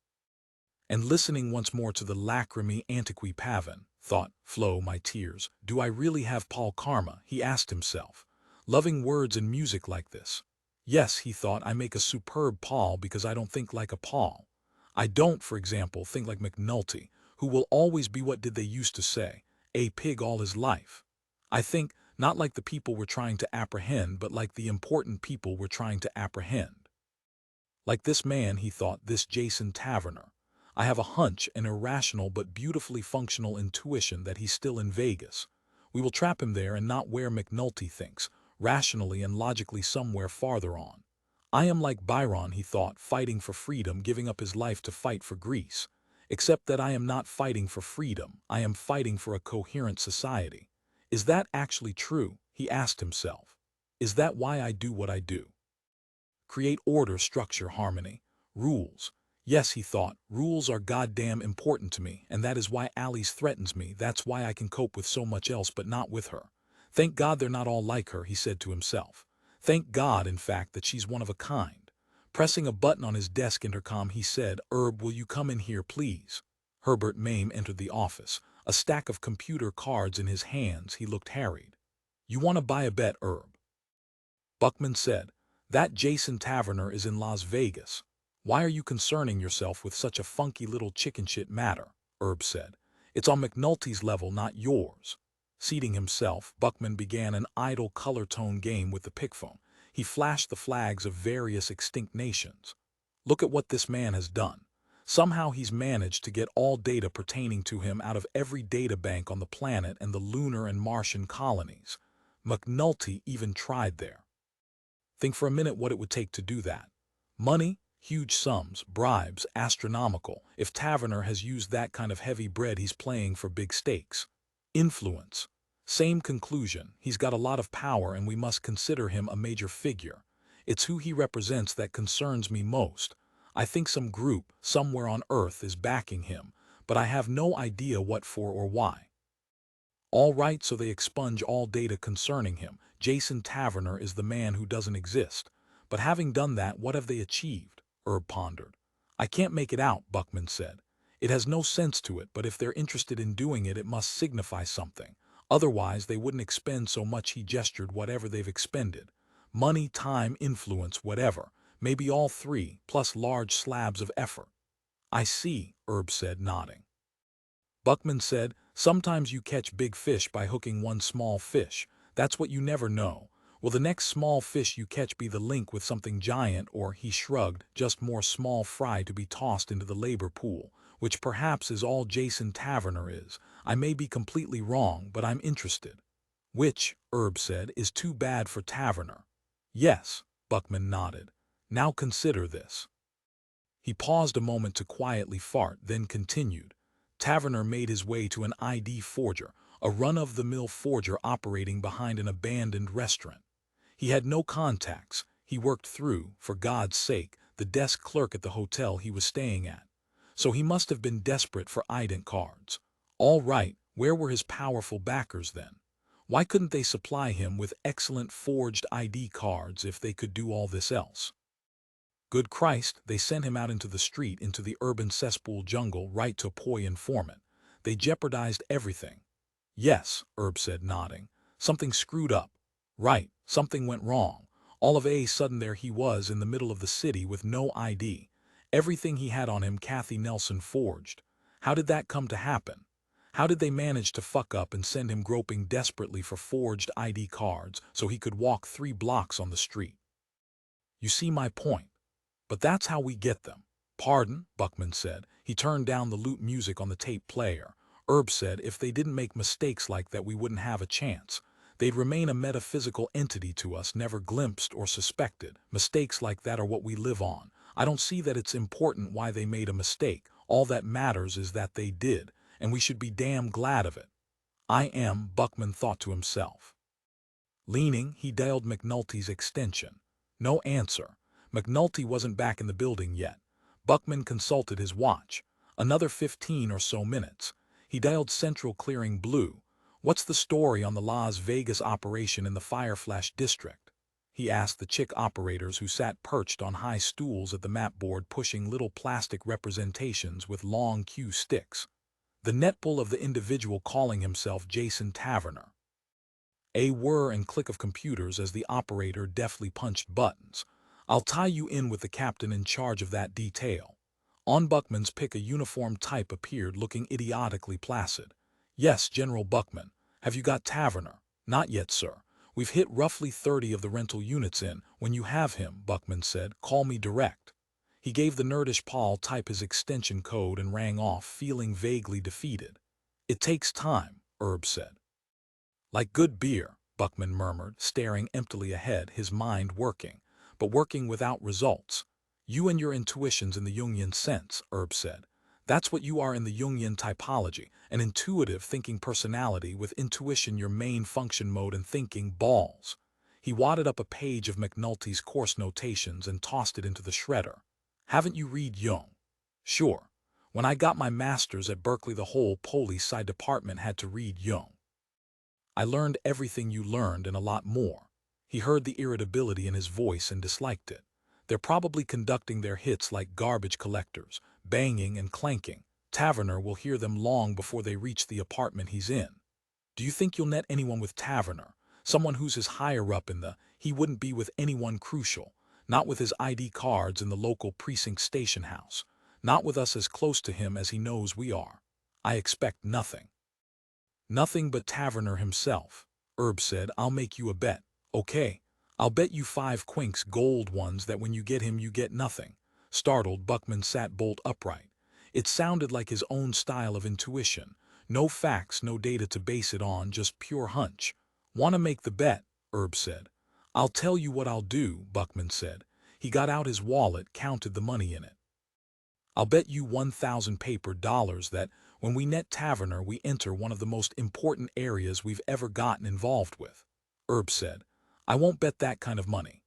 And listening once more to the lacrimae antiqui pavan, thought, "Flow my tears, do I really have Paul karma?" he asked himself. Loving words and music like this. Yes, he thought, I make a superb Paul because I don't think like a Paul. I don't, for example, think like McNulty, who will always be, what did they used to say, a pig all his life. I think, not like the people we're trying to apprehend, but like the important people we're trying to apprehend. Like this man, he thought, this Jason Taverner. I have a hunch, an irrational but beautifully functional intuition that he's still in Vegas. We will trap him there and not where McNulty thinks, rationally and logically somewhere farther on. I am like Byron, he thought, fighting for freedom, giving up his life to fight for Greece. Except that I am not fighting for freedom, I am fighting for a coherent society. Is that actually true? He asked himself. Is that why I do what I do? Create order, structure, harmony, rules. Yes, he thought, rules are goddamn important to me, and that is why Alice threatens me. That's why I can cope with so much else but not with her. Thank God they're not all like her, he said to himself. Thank God, in fact, that she's one of a kind. Pressing a button on his desk intercom, he said, "Herb, will you come in here, please?" Herbert Mame entered the office, a stack of computer cards in his hands. He looked harried. "You want to buy a bet, Herb?" Buckman said, "That Jason Taverner is in Las Vegas. Why are you concerning yourself with such a funky little chicken shit matter?" Herb said. "It's on McNulty's level, not yours." Seating himself, Buckman began an idle color-tone game with the pickphone. He flashed the flags of various extinct nations. Look at what this man has done. Somehow he's managed to get all data pertaining to him out of every data bank on the planet and the lunar and Martian colonies. McNulty even tried there. Think for a minute what it would take to do that. Money, huge sums, bribes, astronomical. If Taverner has used that kind of heavy bread, he's playing for big stakes. Influence. Same conclusion. He's got a lot of power and we must consider him a major figure. It's who he represents that concerns me most. I think some group, somewhere on Earth, is backing him, but I have no idea what for or why. All right, so they expunge all data concerning him. Jason Taverner is the man who doesn't exist. But having done that, what have they achieved? Herb pondered. I can't make it out, Buckman said. It has no sense to it, but if they're interested in doing it, it must signify something. Otherwise, they wouldn't expend so much. He gestured. Whatever they've expended. Money, time, influence, whatever. Maybe all 3, plus large slabs of effort. I see, Herb said, nodding. Buckman said, sometimes you catch big fish by hooking one small fish. That's what you never know. Will the next small fish you catch be the link with something giant, or, he shrugged, just more small fry to be tossed into the labor pool, which perhaps is all Jason Taverner is. I may be completely wrong, but I'm interested. Which, Herb said, is too bad for Taverner. Yes, Buckman nodded. Now consider this. He paused a moment to quietly fart, then continued. Taverner made his way to an ID forger, a run-of-the-mill forger operating behind an abandoned restaurant. He had no contacts. He worked through, for God's sake, the desk clerk at the hotel he was staying at. So he must have been desperate for ident cards. All right, where were his powerful backers then? Why couldn't they supply him with excellent forged ID cards if they could do all this else? Good Christ, they sent him out into the street, into the urban cesspool jungle, right to poi informant. They jeopardized everything. Yes, Herb said, nodding. Something screwed up. Right, something went wrong. All of a sudden there he was in the middle of the city with no ID. Everything he had on him Kathy Nelson forged. How did that come to happen? How did they manage to fuck up and send him groping desperately for forged ID cards so he could walk 3 blocks on the street? You see my point. But that's how we get them. Pardon, Buckman said. He turned down the lute music on the tape player. Herb said if they didn't make mistakes like that we wouldn't have a chance. They'd remain a metaphysical entity to us, never glimpsed or suspected. Mistakes like that are what we live on. I don't see that it's important why they made a mistake. All that matters is that they did, and we should be damn glad of it. I am, Buckman thought to himself. Leaning, he dialed McNulty's extension. No answer. McNulty wasn't back in the building yet. Buckman consulted his watch. Another 15 or so minutes. He dialed Central Clearing Blue. What's the story on the Las Vegas operation in the Fireflash district? He asked the chick operators who sat perched on high stools at the map board pushing little plastic representations with long cue sticks. The netball of the individual calling himself Jason Taverner. A whir and click of computers as the operator deftly punched buttons. I'll tie you in with the captain in charge of that detail. On Buckman's pick a uniformed type appeared looking idiotically placid. Yes, General Buckman. Have you got Taverner? Not yet, sir. We've hit roughly 30 of the rental units in. When you have him, Buckman said, call me direct. He gave the nerdish Paul type his extension code and rang off, feeling vaguely defeated. It takes time, Herb said. Like good beer, Buckman murmured, staring emptily ahead, his mind working. But working without results. You and your intuitions in the Jungian sense, Herb said. That's what you are in the Jungian typology, an intuitive thinking personality with intuition your main function mode and thinking balls. He wadded up a page of McNulty's course notations and tossed it into the shredder. Haven't you read Jung? Sure. When I got my master's at Berkeley the whole police sci department had to read Jung. I learned everything you learned and a lot more. He heard the irritability in his voice and disliked it. They're probably conducting their hits like garbage collectors, banging and clanking. Taverner will hear them long before they reach the apartment he's in. Do you think you'll net anyone with Taverner? Someone who's his higher up in the, he wouldn't be with anyone crucial. Not with his ID cards in the local precinct station house. Not with us as close to him as he knows we are. I expect nothing. Nothing but Taverner himself. Herb said, I'll make you a bet. Okay, I'll bet you 5 quinks gold ones that when you get him you get nothing. Startled, Buckman sat bolt upright. It sounded like his own style of intuition. No facts, no data to base it on, just pure hunch. Want to make the bet? Herb said. I'll tell you what I'll do, Buckman said. He got out his wallet, counted the money in it. I'll bet you 1,000 paper dollars that when we net Taverner we enter one of the most important areas we've ever gotten involved with. Herb said. I won't bet that kind of money.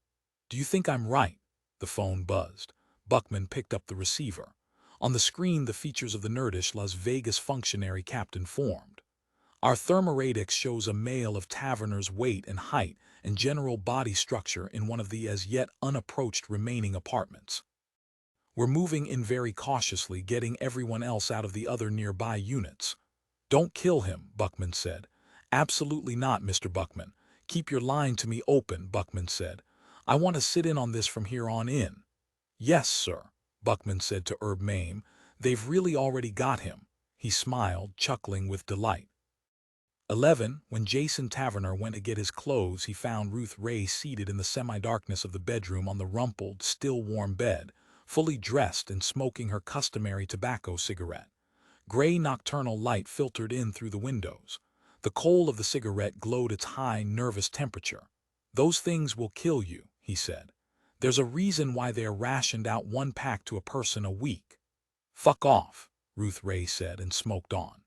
Do you think I'm right? The phone buzzed. Buckman picked up the receiver. On the screen the features of the nerdish Las Vegas functionary captain formed. Our thermoradix shows a male of Taverner's weight and height and general body structure in one of the as yet unapproached remaining apartments. We're moving in very cautiously, getting everyone else out of the other nearby units. Don't kill him, Buckman said. Absolutely not, Mr. Buckman. Keep your line to me open, Buckman said. I want to sit in on this from here on in. Yes, sir, Buckman said to Herb Mame. They've really already got him. He smiled, chuckling with delight. 11. When Jason Taverner went to get his clothes, he found Ruth Ray seated in the semi-darkness of the bedroom on the rumpled, still-warm bed, fully dressed and smoking her customary tobacco cigarette. Gray nocturnal light filtered in through the windows. The coal of the cigarette glowed its high, nervous temperature. Those things will kill you, he said. There's a reason why they're rationed out 1 pack to a person a week. Fuck off, Ruth Ray said and smoked on.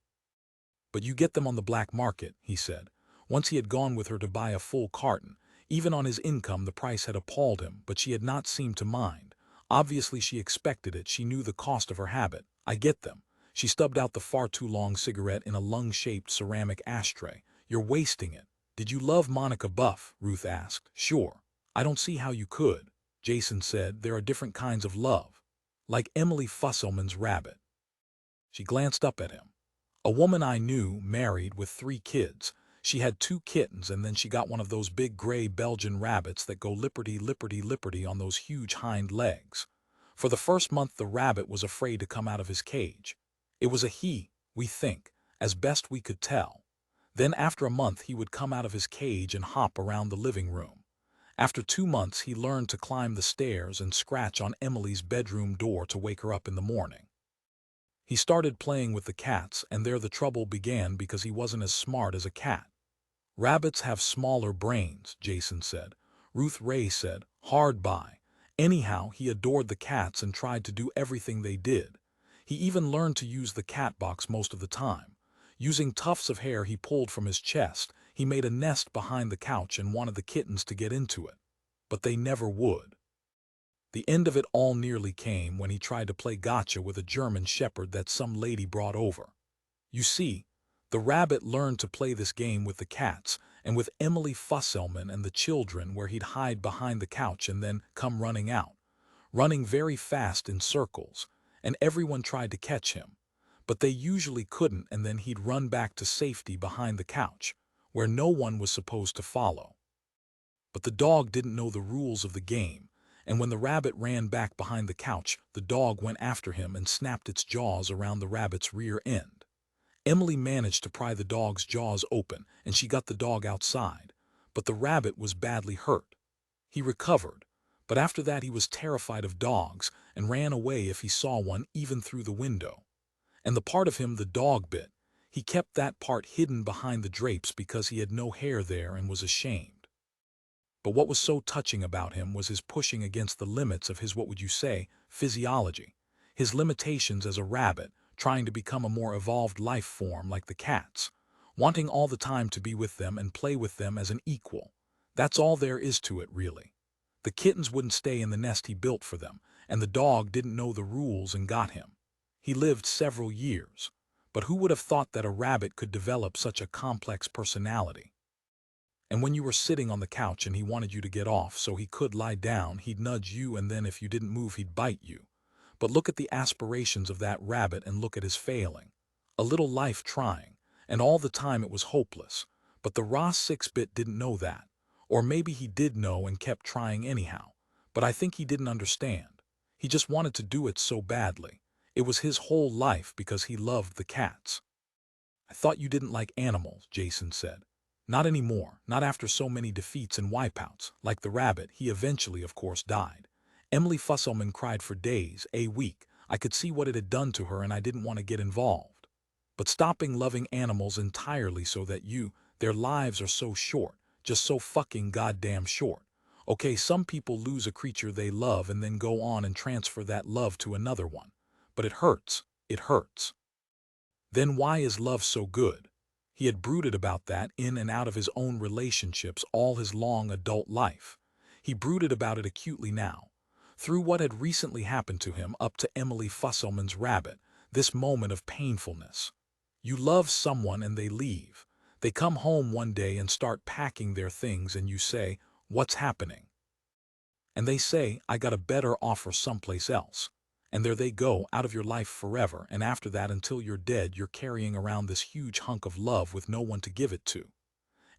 But you get them on the black market, he said. Once he had gone with her to buy a full carton. Even on his income the price had appalled him, but she had not seemed to mind. Obviously she expected it, she knew the cost of her habit. I get them. She stubbed out the far too long cigarette in a lung-shaped ceramic ashtray. You're wasting it. Did you love Monica Buff? Ruth asked. Sure. I don't see how you could. Jason said, there are different kinds of love. Like Emily Fusselman's rabbit. She glanced up at him. A woman I knew, married with 3 kids. She had 2 kittens and then she got one of those big gray Belgian rabbits that go lipperty on those huge hind legs. For the first month the rabbit was afraid to come out of his cage. It was a he, we think, as best we could tell. Then after a month he would come out of his cage and hop around the living room. After 2 months he learned to climb the stairs and scratch on Emily's bedroom door to wake her up in the morning. He started playing with the cats, and there the trouble began because he wasn't as smart as a cat. Rabbits have smaller brains, Jason said. Ruth Ray said, hard by. Anyhow, he adored the cats and tried to do everything they did. He even learned to use the cat box most of the time. Using tufts of hair he pulled from his chest, he made a nest behind the couch and wanted the kittens to get into it. But they never would. The end of it all nearly came when he tried to play gotcha with a German shepherd that some lady brought over. You see, the rabbit learned to play this game with the cats and with Emily Fusselman and the children, where he'd hide behind the couch and then come running out, running very fast in circles, and everyone tried to catch him. But they usually couldn't, and then he'd run back to safety behind the couch, where no one was supposed to follow. But the dog didn't know the rules of the game, and when the rabbit ran back behind the couch, the dog went after him and snapped its jaws around the rabbit's rear end. Emily managed to pry the dog's jaws open, and she got the dog outside, but the rabbit was badly hurt. He recovered, but after that he was terrified of dogs and ran away if he saw one, even through the window. And the part of him the dog bit, he kept that part hidden behind the drapes because he had no hair there and was ashamed. But what was so touching about him was his pushing against the limits of his, what would you say, physiology, his limitations as a rabbit, trying to become a more evolved life form like the cats, wanting all the time to be with them and play with them as an equal. That's all there is to it, really. The kittens wouldn't stay in the nest he built for them, and the dog didn't know the rules and got him. He lived several years, but who would have thought that a rabbit could develop such a complex personality? And when you were sitting on the couch and he wanted you to get off so he could lie down, he'd nudge you, and then if you didn't move he'd bite you. But look at the aspirations of that rabbit and look at his failing. A little life trying, and all the time it was hopeless. But the raw 6-bit didn't know that. Or maybe he did know and kept trying anyhow. But I think he didn't understand. He just wanted to do it so badly. It was his whole life because he loved the cats. I thought you didn't like animals, Jason said. Not anymore, not after so many defeats and wipeouts. Like the rabbit, he eventually, of course, died. Emily Fusselman cried for days, a week. I could see what it had done to her and I didn't want to get involved. But stopping loving animals entirely so that their lives are so short, just so fucking goddamn short. Okay, some people lose a creature they love and then go on and transfer that love to another one. But it hurts. It hurts. Then why is love so good? He had brooded about that in and out of his own relationships all his long adult life. He brooded about it acutely now. Through what had recently happened to him up to Emily Fusselman's rabbit, this moment of painfulness. You love someone and they leave. They come home one day and start packing their things and you say, "What's happening?" And they say, "I got a better offer someplace else." And there they go, out of your life forever, and after that until you're dead you're carrying around this huge hunk of love with no one to give it to.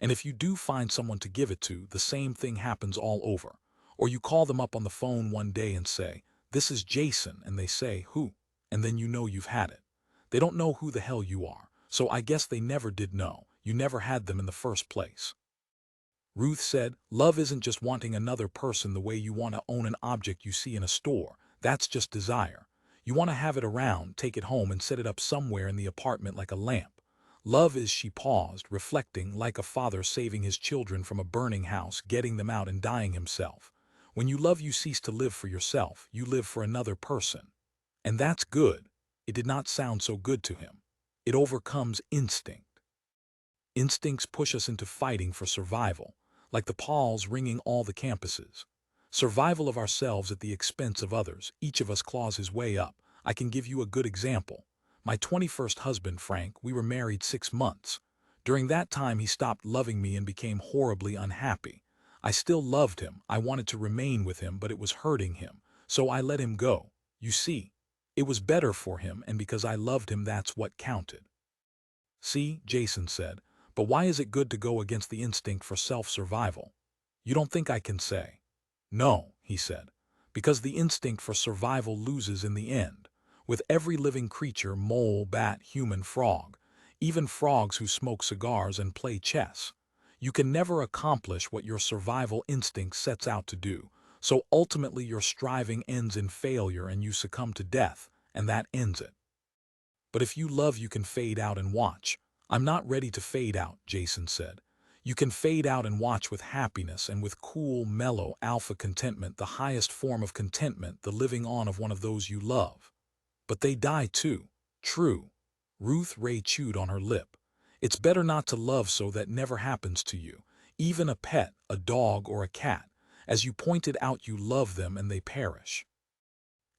And if you do find someone to give it to, the same thing happens all over. Or you call them up on the phone one day and say, "This is Jason," and they say, "Who?" And then you know you've had it. They don't know who the hell you are, so I guess they never did know. You never had them in the first place. Ruth said, "Love isn't just wanting another person the way you want to own an object you see in a store. That's just desire. You want to have it around, take it home and set it up somewhere in the apartment like a lamp. Love is," she paused, reflecting, "like a father saving his children from a burning house, getting them out and dying himself. When you love you cease to live for yourself, you live for another person. And that's good." It did not sound so good to him. It overcomes instinct. Instincts push us into fighting for survival, like the Pauls ringing all the campuses. Survival of ourselves at the expense of others. Each of us claws his way up. I can give you a good example. My 21st husband, Frank, we were married 6 months. During that time he stopped loving me and became horribly unhappy. I still loved him, I wanted to remain with him, but it was hurting him, so I let him go. You see, it was better for him, and because I loved him, that's what counted. See, Jason said, but why is it good to go against the instinct for self-survival? You don't think I can say? No, he said, because the instinct for survival loses in the end. With every living creature, mole, bat, human, frog, even frogs who smoke cigars and play chess, you can never accomplish what your survival instinct sets out to do, so ultimately your striving ends in failure and you succumb to death, and that ends it. But if you love, you can fade out and watch. I'm not ready to fade out, Jason said. You can fade out and watch with happiness and with cool, mellow, alpha contentment, the highest form of contentment, the living on of one of those you love. But they die too. True. Ruth Ray chewed on her lip. It's better not to love, so that never happens to you. Even a pet, a dog or a cat. As you pointed out, you love them and they perish.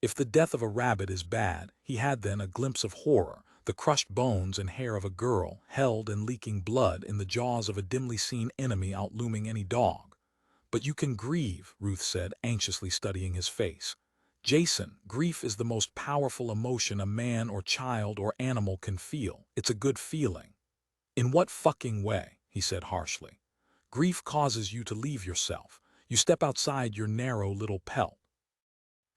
If the death of a rabbit is bad, he had then a glimpse of horror, the crushed bones and hair of a girl, held and leaking blood in the jaws of a dimly seen enemy outlooming any dog. But you can grieve, Ruth said, anxiously studying his face. Jason, grief is the most powerful emotion a man or child or animal can feel. It's a good feeling. In what fucking way? He said harshly. Grief causes you to leave yourself. You step outside your narrow little pelt.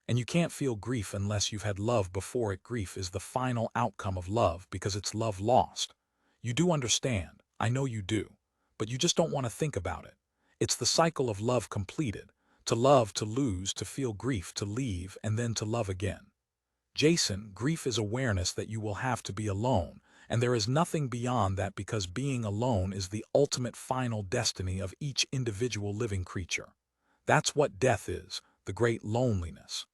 And you can't feel grief unless you've had love before it. Grief is the final outcome of love because it's love lost. You do understand, I know you do, but you just don't want to think about it. It's the cycle of love completed. To love, to lose, to feel grief, to leave, and then to love again. Jason, grief is awareness that you will have to be alone, and there is nothing beyond that, because being alone is the ultimate final destiny of each individual living creature. That's what death is, the great loneliness.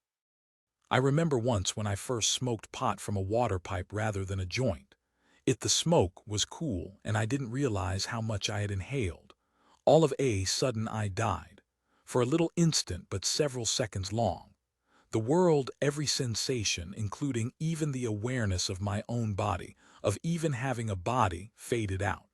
I remember once when I first smoked pot from a water pipe rather than a joint. The smoke was cool, and I didn't realize how much I had inhaled. All of a sudden I died. For a little instant, but several seconds long. The world, every sensation, including even the awareness of my own body, of even having a body, faded out.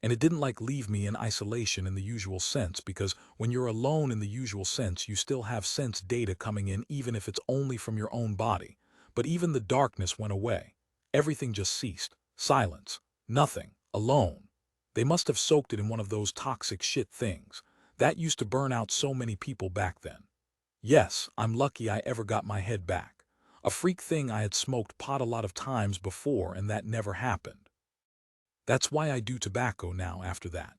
And it didn't leave me in isolation in the usual sense, because when you're alone in the usual sense, you still have sense data coming in, even if it's only from your own body. But even the darkness went away. Everything just ceased. Silence. Nothing. Alone. They must have soaked it in one of those toxic shit things. That used to burn out so many people back then. Yes, I'm lucky I ever got my head back. A freak thing, I had smoked pot a lot of times before and that never happened. That's why I do tobacco now after that.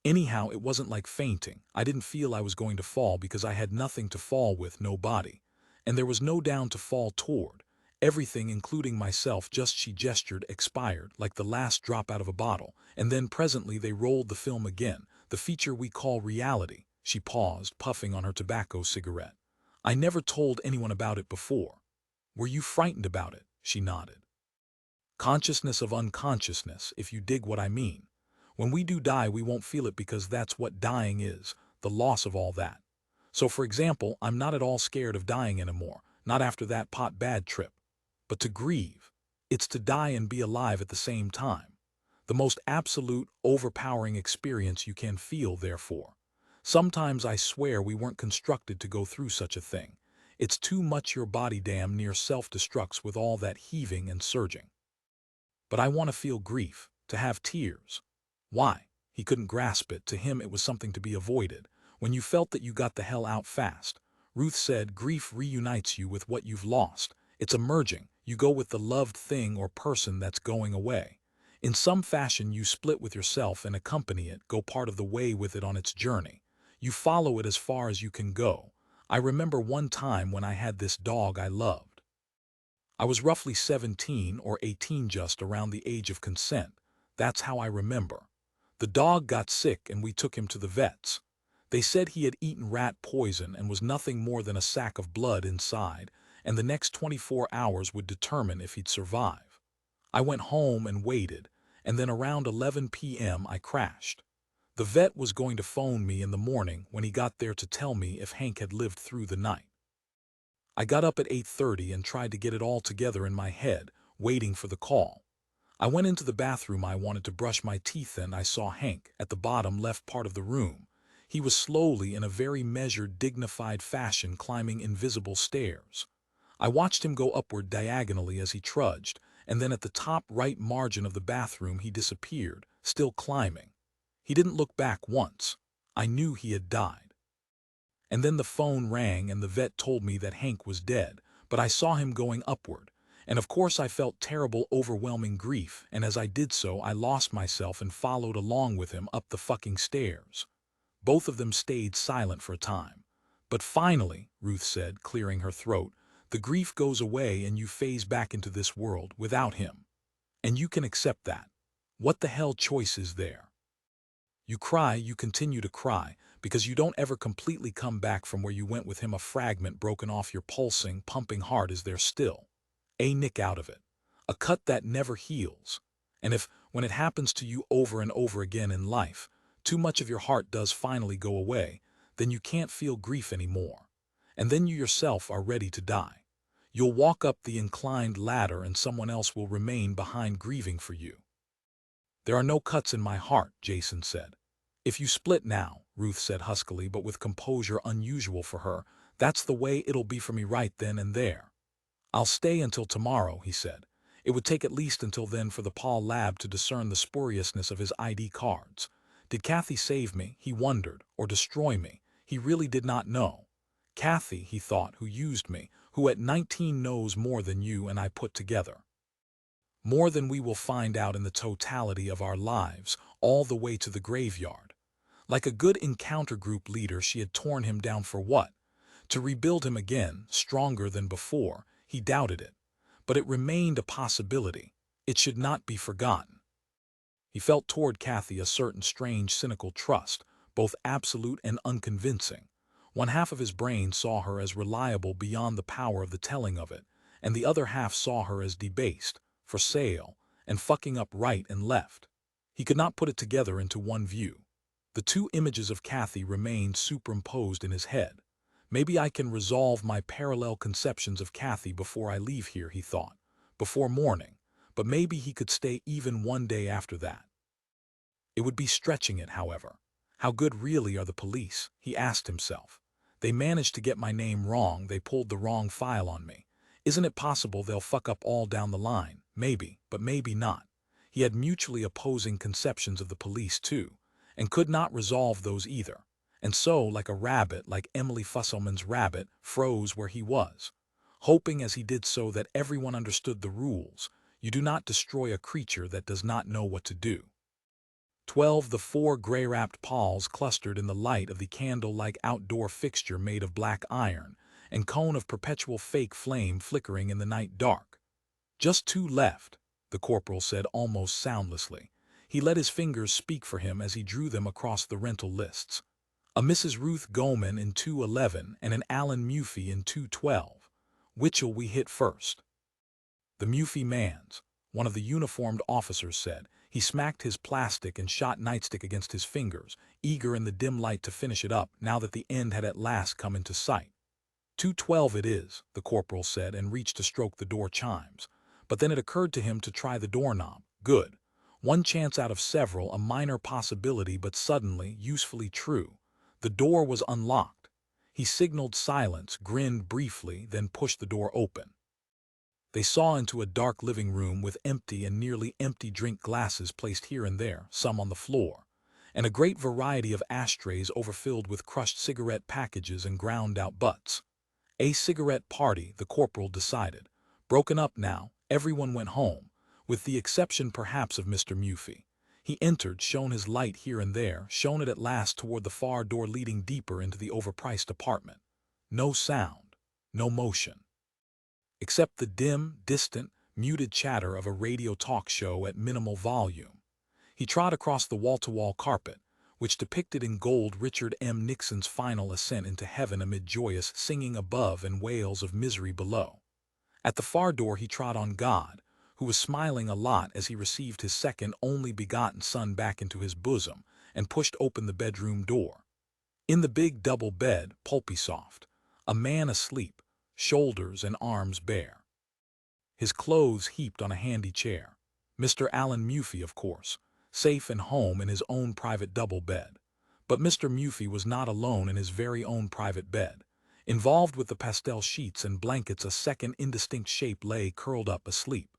Anyhow, it wasn't like fainting. I didn't feel I was going to fall because I had nothing to fall with, no body. And there was no down to fall toward. Everything, including myself, she gestured, expired, like the last drop out of a bottle, and then presently they rolled the film again, the feature we call reality. She paused, puffing on her tobacco cigarette. I never told anyone about it before. Were you frightened about it? She nodded. Consciousness of unconsciousness, if you dig what I mean. When we do die, we won't feel it because that's what dying is, the loss of all that. So for example, I'm not at all scared of dying anymore, not after that pot bad trip. But to grieve, it's to die and be alive at the same time. The most absolute, overpowering experience you can feel, therefore. Sometimes I swear we weren't constructed to go through such a thing. It's too much. Your body damn near self-destructs with all that heaving and surging. But I want to feel grief, to have tears. Why? He couldn't grasp it. To him it was something to be avoided. When you felt that you got the hell out fast. Ruth said, grief reunites you with what you've lost. It's a merging. You go with the loved thing or person that's going away. In some fashion you split with yourself and accompany it, go part of the way with it on its journey. You follow it as far as you can go. I remember one time when I had this dog I loved. I was roughly 17 or 18, just around the age of consent. That's how I remember. The dog got sick and we took him to the vets. They said he had eaten rat poison and was nothing more than a sack of blood inside, and the next 24 hours would determine if he'd survive. I went home and waited, and then around 11 p.m. I crashed. The vet was going to phone me in the morning when he got there to tell me if Hank had lived through the night. I got up at 8:30 and tried to get it all together in my head, waiting for the call. I went into the bathroom I wanted to brush my teeth and I saw Hank at the bottom left part of the room. He was slowly, in a very measured, dignified fashion, climbing invisible stairs. I watched him go upward diagonally as he trudged, and then at the top right margin of the bathroom he disappeared, still climbing. He didn't look back once. I knew he had died. And then the phone rang and the vet told me that Hank was dead, but I saw him going upward. And of course I felt terrible, overwhelming grief, and as I did so I lost myself and followed along with him up the fucking stairs. Both of them stayed silent for a time. But finally, Ruth said, clearing her throat, the grief goes away and you phase back into this world without him. And you can accept that. What the hell choice is there? You cry, you continue to cry, because you don't ever completely come back from where you went with him. A fragment broken off your pulsing, pumping heart is there still. A nick out of it. A cut that never heals. And if, when it happens to you over and over again in life, too much of your heart does finally go away, then you can't feel grief anymore. And then you yourself are ready to die. You'll walk up the inclined ladder and someone else will remain behind grieving for you. There are no cuts in my heart, Jason said. If you split now, Ruth said huskily but with composure unusual for her, that's the way it'll be for me right then and there. I'll stay until tomorrow, he said. It would take at least until then for the Paul lab to discern the spuriousness of his ID cards. Did Kathy save me, he wondered, or destroy me? He really did not know. Kathy, he thought, who used me, who at 19 knows more than you and I put together. More than we will find out in the totality of our lives, all the way to the graveyard. Like a good encounter group leader, she had torn him down for what? To rebuild him again, stronger than before. He doubted it. But it remained a possibility. It should not be forgotten. He felt toward Kathy a certain strange, cynical trust, both absolute and unconvincing. One half of his brain saw her as reliable beyond the power of the telling of it, and the other half saw her as debased, for sale, and fucking up right and left. He could not put it together into one view. The two images of Kathy remained superimposed in his head. Maybe I can resolve my parallel conceptions of Kathy before I leave here, he thought, before morning, but maybe he could stay even one day after that. It would be stretching it, however. How good really are the police, he asked himself. They managed to get my name wrong, they pulled the wrong file on me. Isn't it possible they'll fuck up all down the line? Maybe, but maybe not. He had mutually opposing conceptions of the police too, and could not resolve those either. And so, like a rabbit, like Emily Fusselman's rabbit, froze where he was, hoping as he did so that everyone understood the rules. You do not destroy a creature that does not know what to do. 12. The four gray-wrapped palls clustered in the light of the candle-like outdoor fixture made of black iron, and cone of perpetual fake flame flickering in the night dark. Just two left, the corporal said almost soundlessly. He let his fingers speak for him as he drew them across the rental lists. A Mrs. Ruth Goman in 211 and an Alan Murphy in 212. Which'll we hit first? The Murphy man's, one of the uniformed officers said. He smacked his plastic and shot nightstick against his fingers, eager in the dim light to finish it up now that the end had at last come into sight. 212 it is, the corporal said and reached to stroke the door chimes. But then it occurred to him to try the doorknob. Good. One chance out of several, a minor possibility but suddenly, usefully true. The door was unlocked. He signaled silence, grinned briefly, then pushed the door open. They saw into a dark living room with empty and nearly empty drink glasses placed here and there, some on the floor, and a great variety of ashtrays overfilled with crushed cigarette packages and ground-out butts. A cigarette party, the corporal decided. Broken up now, everyone went home, with the exception perhaps of Mr. Murphy. He entered, shone his light here and there, shone it at last toward the far door leading deeper into the overpriced apartment. No sound, no motion. Except the dim, distant, muted chatter of a radio talk show at minimal volume. He trod across the wall-to-wall carpet, which depicted in gold Richard M. Nixon's final ascent into heaven amid joyous singing above and wails of misery below. At the far door he trod on God, who was smiling a lot as he received his second only begotten son back into his bosom, and pushed open the bedroom door. In the big double bed, pulpy soft, a man asleep, shoulders and arms bare. His clothes heaped on a handy chair. Mr. Alan Murphy, of course, safe and home in his own private double bed. But Mr. Murphy was not alone in his very own private bed. Involved with the pastel sheets and blankets, a second indistinct shape lay curled up asleep.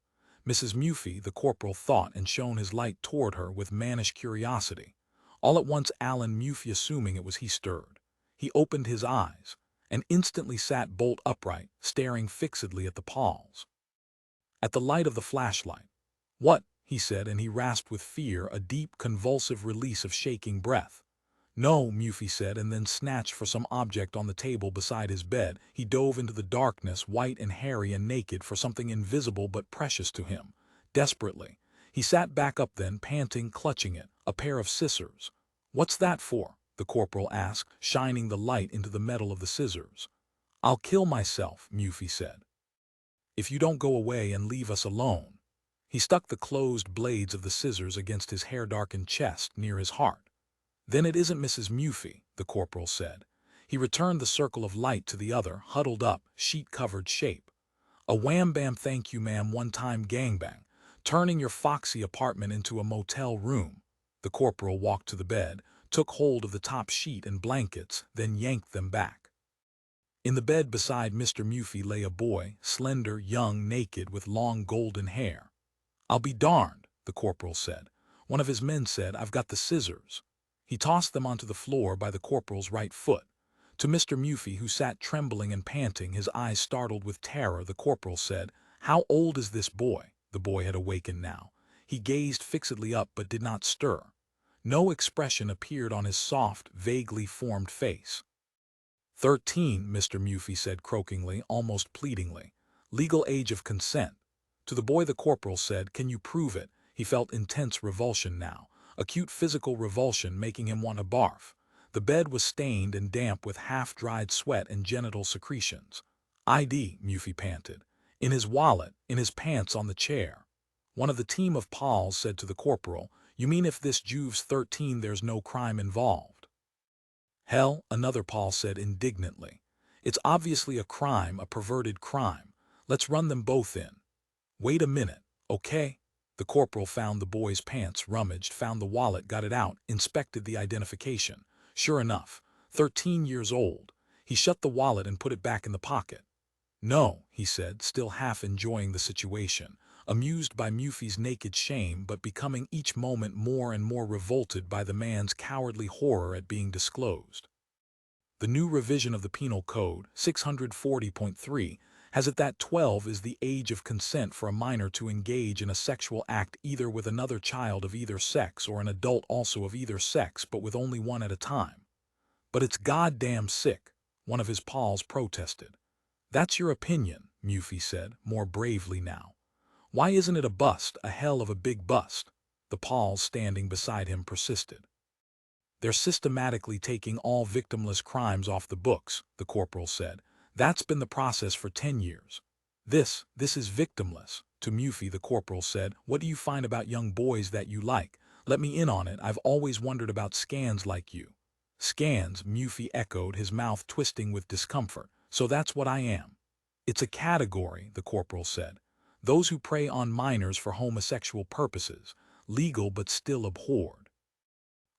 Mrs. Murphy, the corporal thought, and shone his light toward her with mannish curiosity. All at once Alan Murphy, assuming it was he, stirred. He opened his eyes, and instantly sat bolt upright, staring fixedly at the Pauls. At the light of the flashlight. "What?" he said, and he rasped with fear, a deep, convulsive release of shaking breath. "No," Murphy said, and then snatched for some object on the table beside his bed. He dove into the darkness, white and hairy and naked, for something invisible but precious to him. Desperately. He sat back up then, panting, clutching it, a pair of scissors. "What's that for?" the corporal asked, shining the light into the metal of the scissors. "I'll kill myself," Murphy said, "if you don't go away and leave us alone." He stuck the closed blades of the scissors against his hair-darkened chest near his heart. "Then it isn't Mrs. Murphy," the corporal said. He returned the circle of light to the other, huddled up, sheet-covered shape. "A wham-bam thank you ma'am one-time gangbang, turning your foxy apartment into a motel room." The corporal walked to the bed, took hold of the top sheet and blankets, then yanked them back. In the bed beside Mr. Murphy lay a boy, slender, young, naked, with long golden hair. "I'll be darned," the corporal said. One of his men said, "I've got the scissors." He tossed them onto the floor by the corporal's right foot. To Mr. Murphy, who sat trembling and panting, his eyes startled with terror, the corporal said, "How old is this boy?" The boy had awakened now. He gazed fixedly up but did not stir. No expression appeared on his soft, vaguely formed face. 13, Mr. Murphy said croakingly, almost pleadingly. "Legal age of consent." To the boy the corporal said, "Can you prove it?" He felt intense revulsion now, acute physical revulsion making him want to barf. The bed was stained and damp with half-dried sweat and genital secretions. "ID," Murphy panted. "In his wallet, in his pants on the chair." One of the team of Pauls said to the corporal, "You mean if this Juve's 13 there's no crime involved?" "Hell," another Paul said indignantly. "It's obviously a crime, a perverted crime. Let's run them both in." "Wait a minute, okay?" The corporal found the boy's pants, rummaged, found the wallet, got it out, inspected the identification. Sure enough, 13 years old. He shut the wallet and put it back in the pocket. "No," he said, still half enjoying the situation, amused by Murphy's naked shame but becoming each moment more and more revolted by the man's cowardly horror at being disclosed. The new revision of the Penal Code, 640.3, has it that 12 is the age of consent for a minor to engage in a sexual act either with another child of either sex or an adult also of either sex, but with only one at a time. "But it's goddamn sick," one of his pals protested. "That's your opinion," Murphy said, more bravely now. "Why isn't it a bust, a hell of a big bust?" The pals standing beside him persisted. "They're systematically taking all victimless crimes off the books," the corporal said. "That's been the process for 10 years. This is victimless." To Murphy, the corporal said, "What do you find about young boys that you like? Let me in on it. I've always wondered about scans like you." "Scans," Murphy echoed, his mouth twisting with discomfort. "So that's what I am." "It's a category," the corporal said. "Those who prey on minors for homosexual purposes, legal but still abhorred."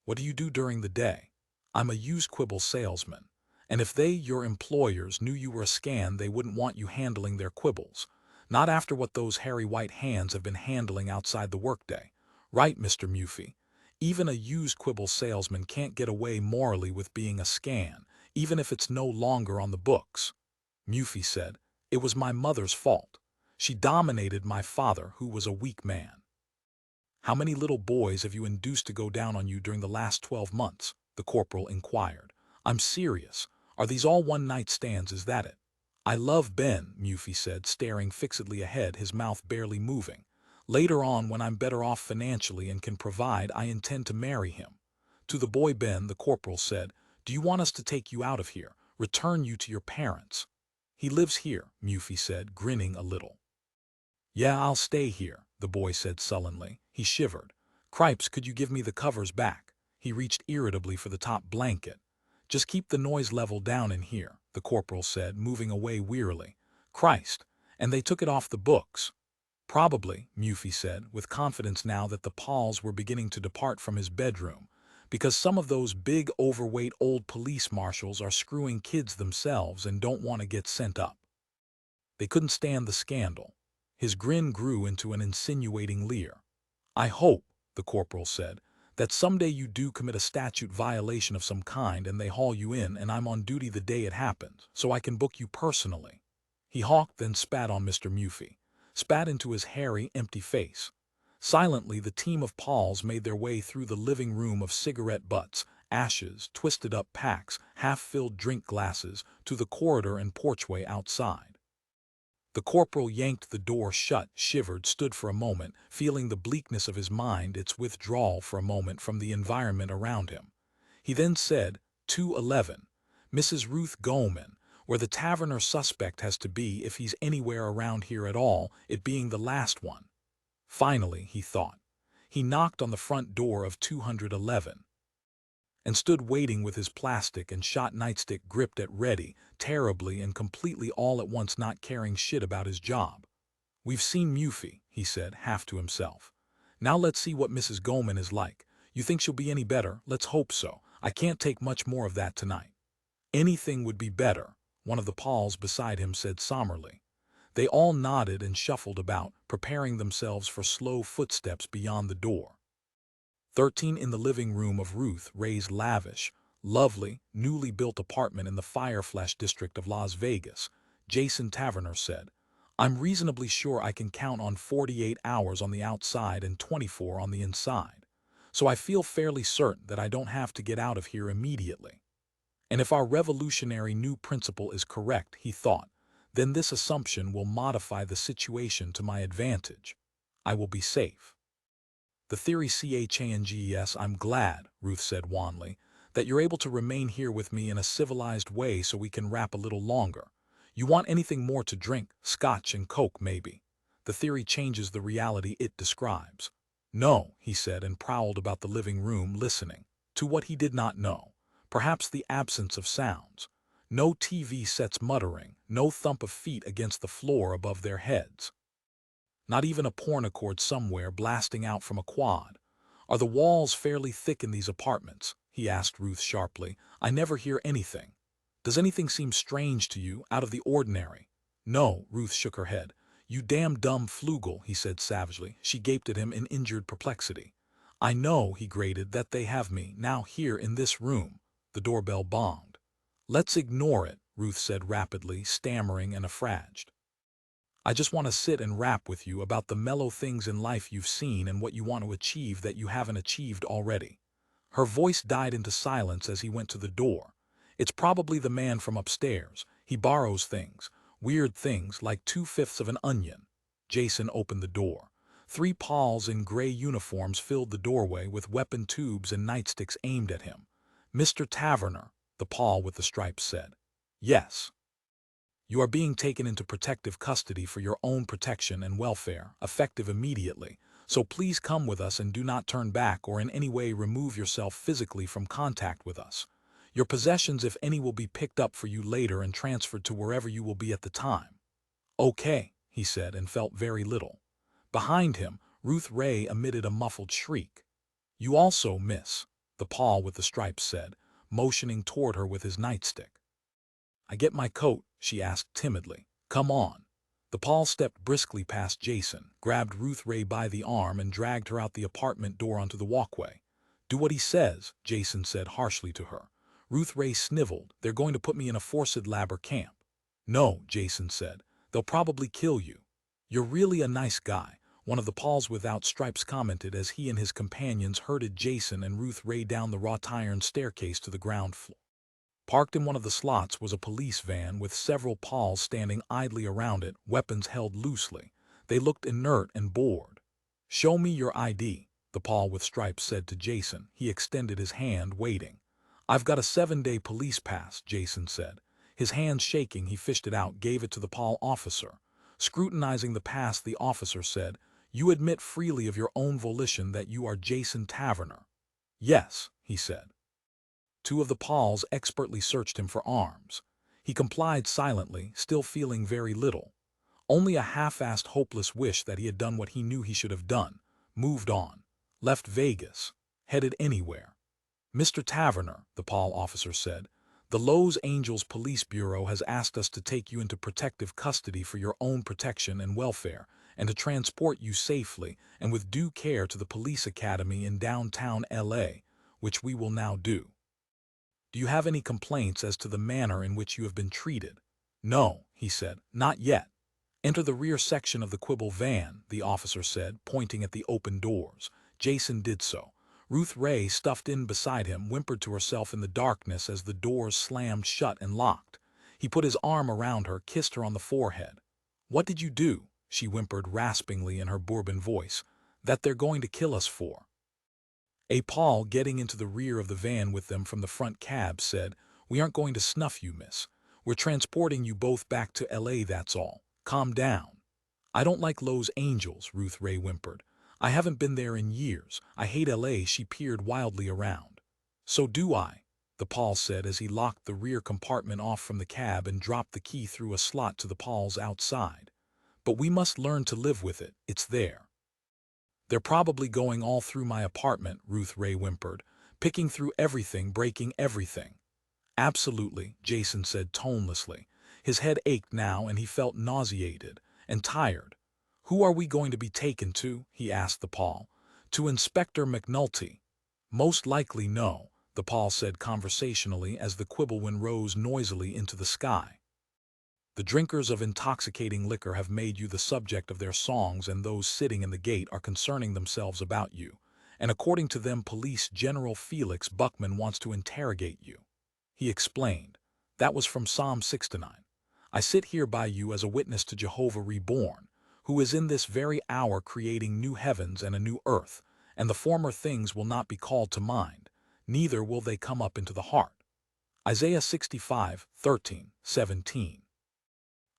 "What do you do during the day?" "I'm a used quibble salesman. And if they, your employers, knew you were a scan, they wouldn't want you handling their quibbles. Not after what those hairy white hands have been handling outside the workday. Right, Mr. Murphy? Even a used quibble salesman can't get away morally with being a scan, even if it's no longer on the books." Murphy said, "It was my mother's fault. She dominated my father, who was a weak man." "How many little boys have you induced to go down on you during the last 12 months? The corporal inquired. "I'm serious. Are these all one-night stands, is that it?" "I love Ben," Murphy said, staring fixedly ahead, his mouth barely moving. "Later on, when I'm better off financially and can provide, I intend to marry him." To the boy Ben, the corporal said, "Do you want us to take you out of here, return you to your parents?" "He lives here," Murphy said, grinning a little. "Yeah, I'll stay here," the boy said sullenly. He shivered. "Cripes, could you give me the covers back?" He reached irritably for the top blanket. "Just keep the noise level down in here," the corporal said, moving away wearily. "Christ, and they took it off the books." Probably, Muffy said, with confidence now that the Pauls were beginning to depart from his bedroom, because some of those big, overweight old police marshals are screwing kids themselves and don't want to get sent up. They couldn't stand the scandal. His grin grew into an insinuating leer. I hope, the corporal said, that someday you do commit a statute violation of some kind and they haul you in and I'm on duty the day it happens, so I can book you personally. He hawked, then spat on Mr. Muffy, spat into his hairy, empty face. Silently, the team of Pauls made their way through the living room of cigarette butts, ashes, twisted-up packs, half-filled drink glasses, to the corridor and porchway outside. The corporal yanked the door shut, shivered, stood for a moment, feeling the bleakness of his mind, its withdrawal for a moment from the environment around him. He then said, 211, Mrs. Ruth Goldman, where the Taverner suspect has to be if he's anywhere around here at all, it being the last one. Finally, he thought. He knocked on the front door of 211 and stood waiting with his plastic and shot nightstick gripped at ready, terribly and completely all at once not caring shit about his job. We've seen Muffy, he said, half to himself. Now let's see what Mrs. Goldman is like. You think she'll be any better? Let's hope so. I can't take much more of that tonight. Anything would be better, one of the Pauls beside him said somberly. They all nodded and shuffled about, preparing themselves for slow footsteps beyond the door. 13 in the living room of Ruth Ray's lavish, lovely, newly built apartment in the Fireflash district of Las Vegas, Jason Taverner said, I'm reasonably sure I can count on 48 hours on the outside and 24 on the inside, so I feel fairly certain that I don't have to get out of here immediately. And if our revolutionary new principle is correct, he thought, then this assumption will modify the situation to my advantage. I will be safe. The theory changes. I'm glad, Ruth said wanly, that you're able to remain here with me in a civilized way so we can rap a little longer. You want anything more to drink, scotch and coke maybe. The theory changes the reality it describes. No, he said and prowled about the living room listening to what he did not know. Perhaps the absence of sounds. No TV sets muttering, no thump of feet against the floor above their heads. Not even a pornochord somewhere blasting out from a quad. Are the walls fairly thick in these apartments? He asked Ruth sharply. I never hear anything. Does anything seem strange to you, out of the ordinary? No, Ruth shook her head. You damn dumb flugel, he said savagely. She gaped at him in injured perplexity. I know, he grated, that they have me, now here in this room. The doorbell bonged. Let's ignore it, Ruth said rapidly, stammering and affraged. I just want to sit and rap with you about the mellow things in life you've seen and what you want to achieve that you haven't achieved already. Her voice died into silence as he went to the door. It's probably the man from upstairs. He borrows things, weird things like 2/5 of an onion. Jason opened the door. 3 Pauls in gray uniforms filled the doorway with weapon tubes and nightsticks aimed at him. Mr. Taverner, the Paul with the stripes said. Yes. You are being taken into protective custody for your own protection and welfare, effective immediately, so please come with us and do not turn back or in any way remove yourself physically from contact with us. Your possessions, if any, will be picked up for you later and transferred to wherever you will be at the time. Okay, he said and felt very little. Behind him, Ruth Ray emitted a muffled shriek. You also, miss, the Paul with the stripes said, motioning toward her with his nightstick. I get my coat, she asked timidly. Come on. The Paul stepped briskly past Jason, grabbed Ruth Ray by the arm and dragged her out the apartment door onto the walkway. Do what he says, Jason said harshly to her. Ruth Ray sniveled. They're going to put me in a forced labor camp. No, Jason said. They'll probably kill you. You're really a nice guy, one of the Pauls without stripes commented as he and his companions herded Jason and Ruth Ray down the wrought iron staircase to the ground floor. Parked in one of the slots was a police van with several Pauls standing idly around it, weapons held loosely. They looked inert and bored. Show me your ID, the Paul with stripes said to Jason. He extended his hand, waiting. I've got a 7-day police pass, Jason said. His hand shaking, he fished it out, gave it to the Paul officer. Scrutinizing the pass, the officer said, You admit freely of your own volition that you are Jason Taverner. Yes, he said. 2 of the Pauls expertly searched him for arms. He complied silently, still feeling very little. Only a half-assed hopeless wish that he had done what he knew he should have done, moved on, left Vegas, headed anywhere. "Mr. Taverner," the Paul officer said, "the Los Angeles Police Bureau has asked us to take you into protective custody for your own protection and welfare, and to transport you safely and with due care to the police academy in downtown LA, which we will now do. Do you have any complaints as to the manner in which you have been treated?" "No," he said, "not yet." "Enter the rear section of the Quibble van," the officer said, pointing at the open doors. Jason did so. Ruth Ray, stuffed in beside him, whimpered to herself in the darkness as the doors slammed shut and locked. He put his arm around her, kissed her on the forehead. "What did you do?" she whimpered raspingly in her Bourbon voice. "That they're going to kill us for." A Paul, getting into the rear of the van with them from the front cab, said, "We aren't going to snuff you, miss. We're transporting you both back to LA, that's all. Calm down." "I don't like Los Angeles," Ruth Ray whimpered. "I haven't been there in years. I hate LA." She peered wildly around. "So do I," the Paul said as he locked the rear compartment off from the cab and dropped the key through a slot to the Paul's outside. "But we must learn to live with it. It's there." "They're probably going all through my apartment," Ruth Ray whimpered, "picking through everything, breaking everything." "Absolutely," Jason said tonelessly. His head ached now and he felt nauseated and tired. "Who are we going to be taken to?" he asked the Paul. "To Inspector McNulty." "Most likely no," the Paul said conversationally as the Quibblewind rose noisily into the sky. "The drinkers of intoxicating liquor have made you the subject of their songs, and those sitting in the gate are concerning themselves about you. And according to them, Police General Felix Buckman wants to interrogate you." He explained. "That was from Psalm 69. I sit here by you as a witness to Jehovah Reborn, who is in this very hour creating new heavens and a new earth, and the former things will not be called to mind, neither will they come up into the heart." Isaiah 65:13-17.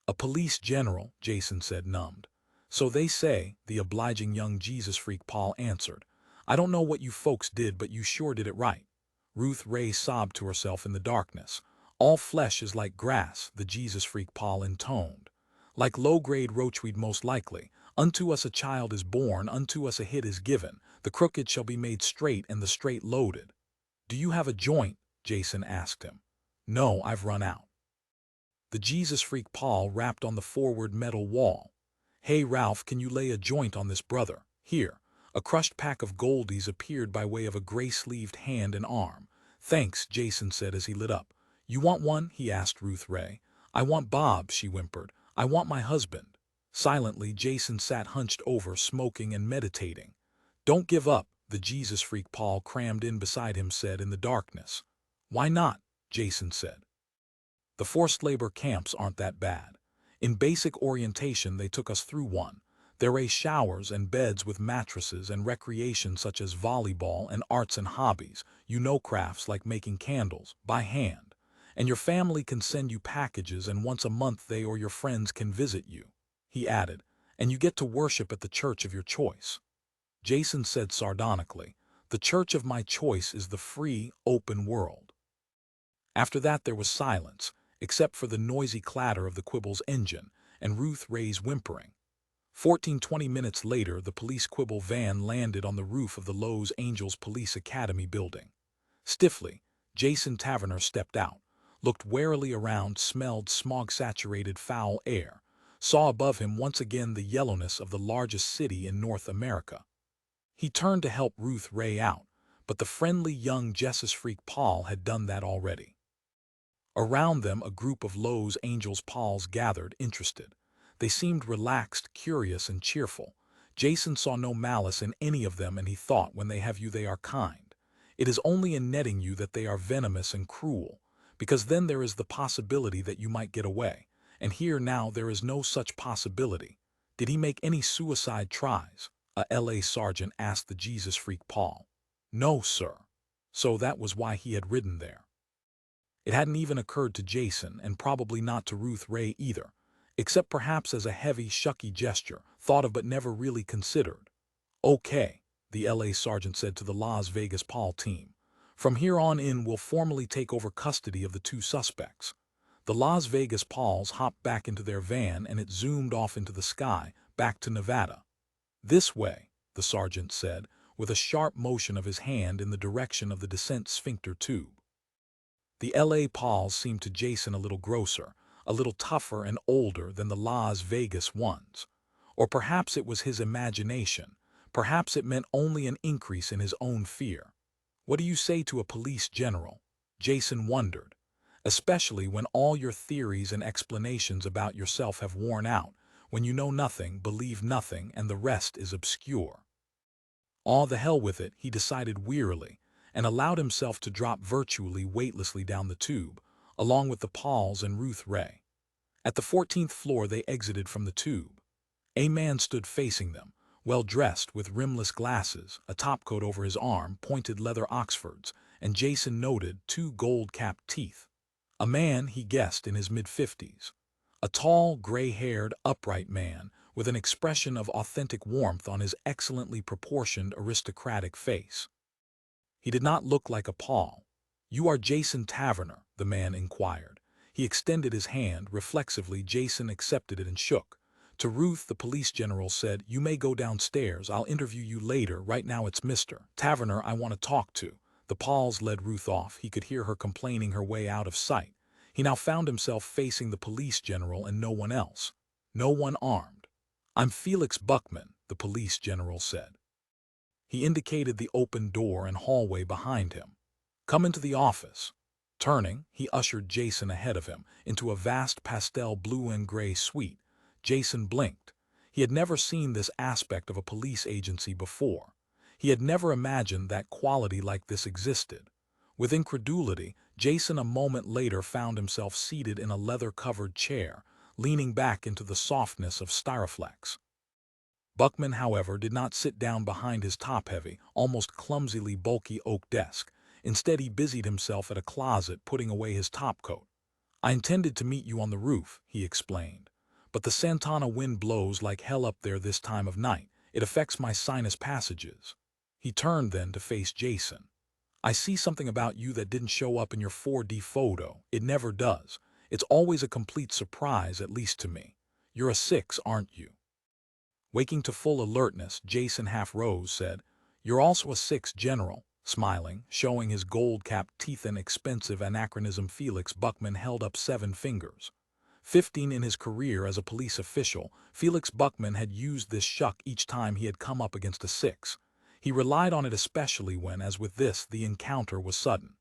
"A police general," Jason said, numbed. "So they say," the obliging young Jesus freak Paul answered. "I don't know what you folks did, but you sure did it right." Ruth Ray sobbed to herself in the darkness. "All flesh is like grass," the Jesus freak Paul intoned. "Like low-grade roachweed most likely. Unto us a child is born, unto us a hit is given. The crooked shall be made straight and the straight loaded." "Do you have a joint?" Jason asked him. "No, I've run out." The Jesus freak Paul rapped on the forward metal wall. "Hey Ralph, can you lay a joint on this brother? Here." A crushed pack of goldies appeared by way of a gray-sleeved hand and arm. "Thanks," Jason said as he lit up. "You want one?" he asked Ruth Ray. "I want Bob," she whimpered. "I want my husband." Silently, Jason sat hunched over, smoking and meditating. "Don't give up," the Jesus freak Paul, crammed in beside him, said in the darkness. "Why not?" Jason said. "The forced labor camps aren't that bad. In basic orientation they took us through one. There are showers and beds with mattresses and recreation such as volleyball and arts and hobbies, crafts like making candles, by hand. And your family can send you packages, and once a month they or your friends can visit you," he added, "and you get to worship at the church of your choice." Jason said sardonically, "The church of my choice is the free, open world." After that there was silence, except for the noisy clatter of the Quibble's engine and Ruth Ray's whimpering. 20 minutes later, the police Quibble van landed on the roof of the Los Angeles Police Academy building. Stiffly, Jason Taverner stepped out, looked warily around, smelled smog-saturated foul air, saw above him once again the yellowness of the largest city in North America. He turned to help Ruth Ray out, but the friendly young Jesus freak Paul had done that already. Around them, a group of Los Angeles Pauls gathered, interested. They seemed relaxed, curious, and cheerful. Jason saw no malice in any of them, and he thought, when they have you they are kind. It is only in netting you that they are venomous and cruel, because then there is the possibility that you might get away, and here now there is no such possibility. "Did he make any suicide tries?" a LA sergeant asked the Jesus freak Paul. "No, sir." So that was why he had ridden there. It hadn't even occurred to Jason, and probably not to Ruth Ray either, except perhaps as a heavy, shucky gesture, thought of but never really considered. "Okay," the LA sergeant said to the Las Vegas Paul team. "From here on in we'll formally take over custody of the two suspects." The Las Vegas Pauls hopped back into their van and it zoomed off into the sky, back to Nevada. "This way," the sergeant said, with a sharp motion of his hand in the direction of the descent sphincter tube. The L.A. Pauls seemed to Jason a little grosser, a little tougher and older than the Las Vegas ones. Or perhaps it was his imagination. Perhaps it meant only an increase in his own fear. What do you say to a police general? Jason wondered. Especially when all your theories and explanations about yourself have worn out, when you know nothing, believe nothing, and the rest is obscure. Aw, the hell with it, he decided wearily, and allowed himself to drop virtually weightlessly down the tube, along with the Pauls and Ruth Ray. At the 14th floor they exited from the tube. A man stood facing them, well-dressed with rimless glasses, a topcoat over his arm, pointed leather Oxfords, and Jason noted 2 gold-capped teeth. A man, he guessed, in his mid-50s. A tall, gray-haired, upright man, with an expression of authentic warmth on his excellently proportioned aristocratic face. He did not look like a Paul. "You are Jason Taverner?" the man inquired. He extended his hand. Reflexively, Jason accepted it and shook. To Ruth, the police general said, "You may go downstairs. I'll interview you later. Right now it's Mr. Taverner I want to talk to." The Pauls led Ruth off. He could hear her complaining her way out of sight. He now found himself facing the police general and no one else. No one armed. "I'm Felix Buckman," the police general said. He indicated the open door and hallway behind him. "Come into the office." Turning, he ushered Jason ahead of him into a vast pastel blue and gray suite. Jason blinked. He had never seen this aspect of a police agency before. He had never imagined that quality like this existed. With incredulity, Jason a moment later found himself seated in a leather-covered chair, leaning back into the softness of Styroflex. Buckman, however, did not sit down behind his top-heavy, almost clumsily bulky oak desk. Instead, he busied himself at a closet, putting away his topcoat. "I intended to meet you on the roof," he explained. "But the Santana wind blows like hell up there this time of night. It affects my sinus passages." He turned then to face Jason. "I see something about you that didn't show up in your 4D photo. It never does. It's always a complete surprise, at least to me. You're a 6, aren't you?" Waking to full alertness, Jason half rose, said, "You're also a 6, General." Smiling, showing his gold-capped teeth and expensive anachronism, Felix Buckman held up 7 fingers. 15 in his career as a police official, Felix Buckman had used this shuck each time he had come up against a 6. He relied on it especially when, as with this, the encounter was sudden.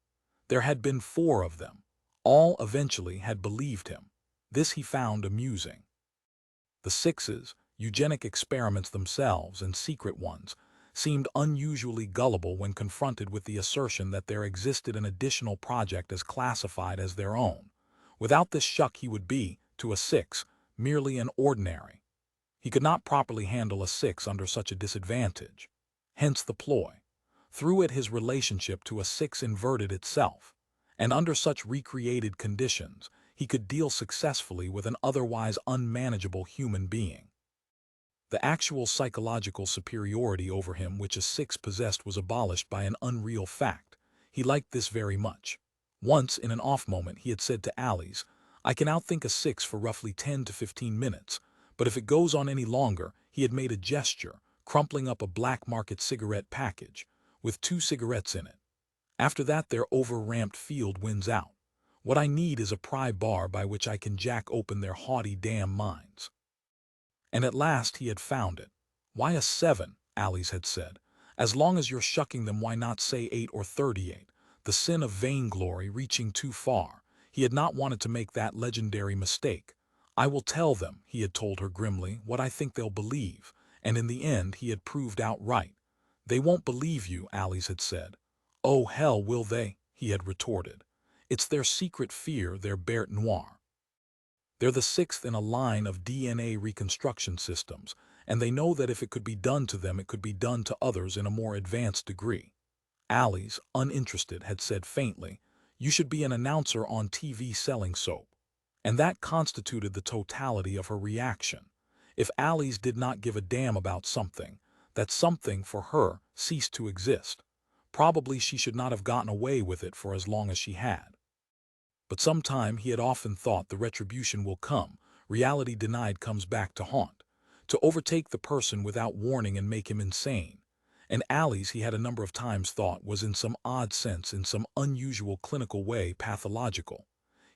There had been 4 of them. All eventually had believed him. This he found amusing. The 6's, eugenic experiments themselves and secret ones, seemed unusually gullible when confronted with the assertion that there existed an additional project as classified as their own. Without this shuck he would be, to a 6, merely an ordinary. He could not properly handle a 6 under such a disadvantage. Hence the ploy. Through it his relationship to a 6 inverted itself, and under such recreated conditions he could deal successfully with an otherwise unmanageable human being. The actual psychological superiority over him which a 6 possessed was abolished by an unreal fact. He liked this very much. Once, in an off moment, he had said to Alice, "I can outthink a 6 for roughly 10 to 15 minutes, but if it goes on any longer," he had made a gesture, crumpling up a black market cigarette package, with 2 cigarettes in it. "After that their over-ramped field wins out. What I need is a pry bar by which I can jack open their haughty damn minds." And at last he had found it. "Why a 7, Alice had said. "As long as you're shucking them, why not say 8 or 38? The sin of vainglory reaching too far. He had not wanted to make that legendary mistake. "I will tell them," he had told her grimly, "what I think they'll believe." And in the end he had proved outright. "They won't believe you," Alice had said. "Oh hell, will they?" he had retorted. "It's their secret fear, their bête noire. They're the 6th in a line of DNA reconstruction systems, and they know that if it could be done to them, it could be done to others in a more advanced degree." Alice, uninterested, had said faintly, "You should be an announcer on TV selling soap." And that constituted the totality of her reaction. If Alice did not give a damn about something, that something, for her, ceased to exist. Probably she should not have gotten away with it for as long as she had. But sometime he had often thought the retribution will come, reality denied comes back to haunt, to overtake the person without warning and make him insane. And Allie's he had a number of times thought was in some odd sense, in some unusual clinical way, pathological.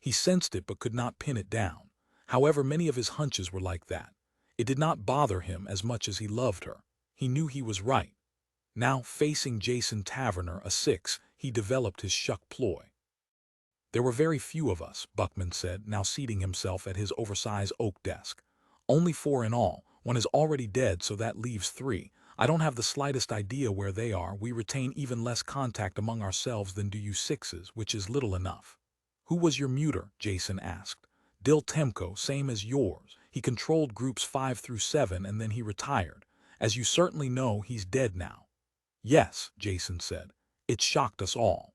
He sensed it but could not pin it down. However, many of his hunches were like that. It did not bother him as much as he loved her. He knew he was right. Now, facing Jason Taverner, a six, he developed his shuck ploy. There were very few of us, Buckman said, now seating himself at his oversized oak desk. Only 4 in all. One is already dead, so that leaves 3. I don't have the slightest idea where they are. We retain even less contact among ourselves than do you sixes, which is little enough. Who was your muter? Jason asked. Dil Temko, same as yours. He controlled groups 5 through 7 and then he retired. As you certainly know, he's dead now. Yes, Jason said. It shocked us all.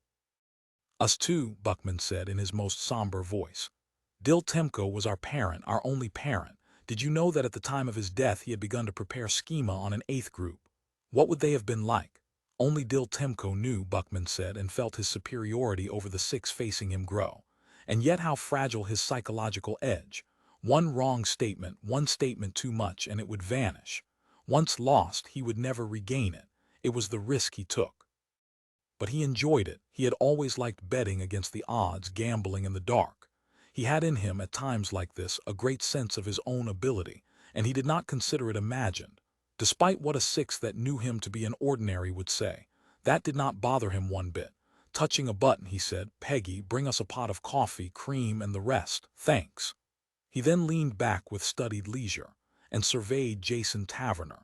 Us too, Buckman said in his most somber voice. Dil Temko was our parent, our only parent. Did you know that at the time of his death he had begun to prepare schema on an 8th group? What would they have been like? Only Dil Temko knew, Buckman said, and felt his superiority over the 6 facing him grow. And yet how fragile his psychological edge. One wrong statement, one statement too much, and it would vanish. Once lost, he would never regain it. It was the risk he took. But he enjoyed it. He had always liked betting against the odds, gambling in the dark. He had in him, at times like this, a great sense of his own ability, and he did not consider it imagined. Despite what a 6 that knew him to be an ordinary would say, that did not bother him one bit. Touching a button, he said, Peggy, bring us a pot of coffee, cream, and the rest. Thanks. He then leaned back with studied leisure and surveyed Jason Taverner.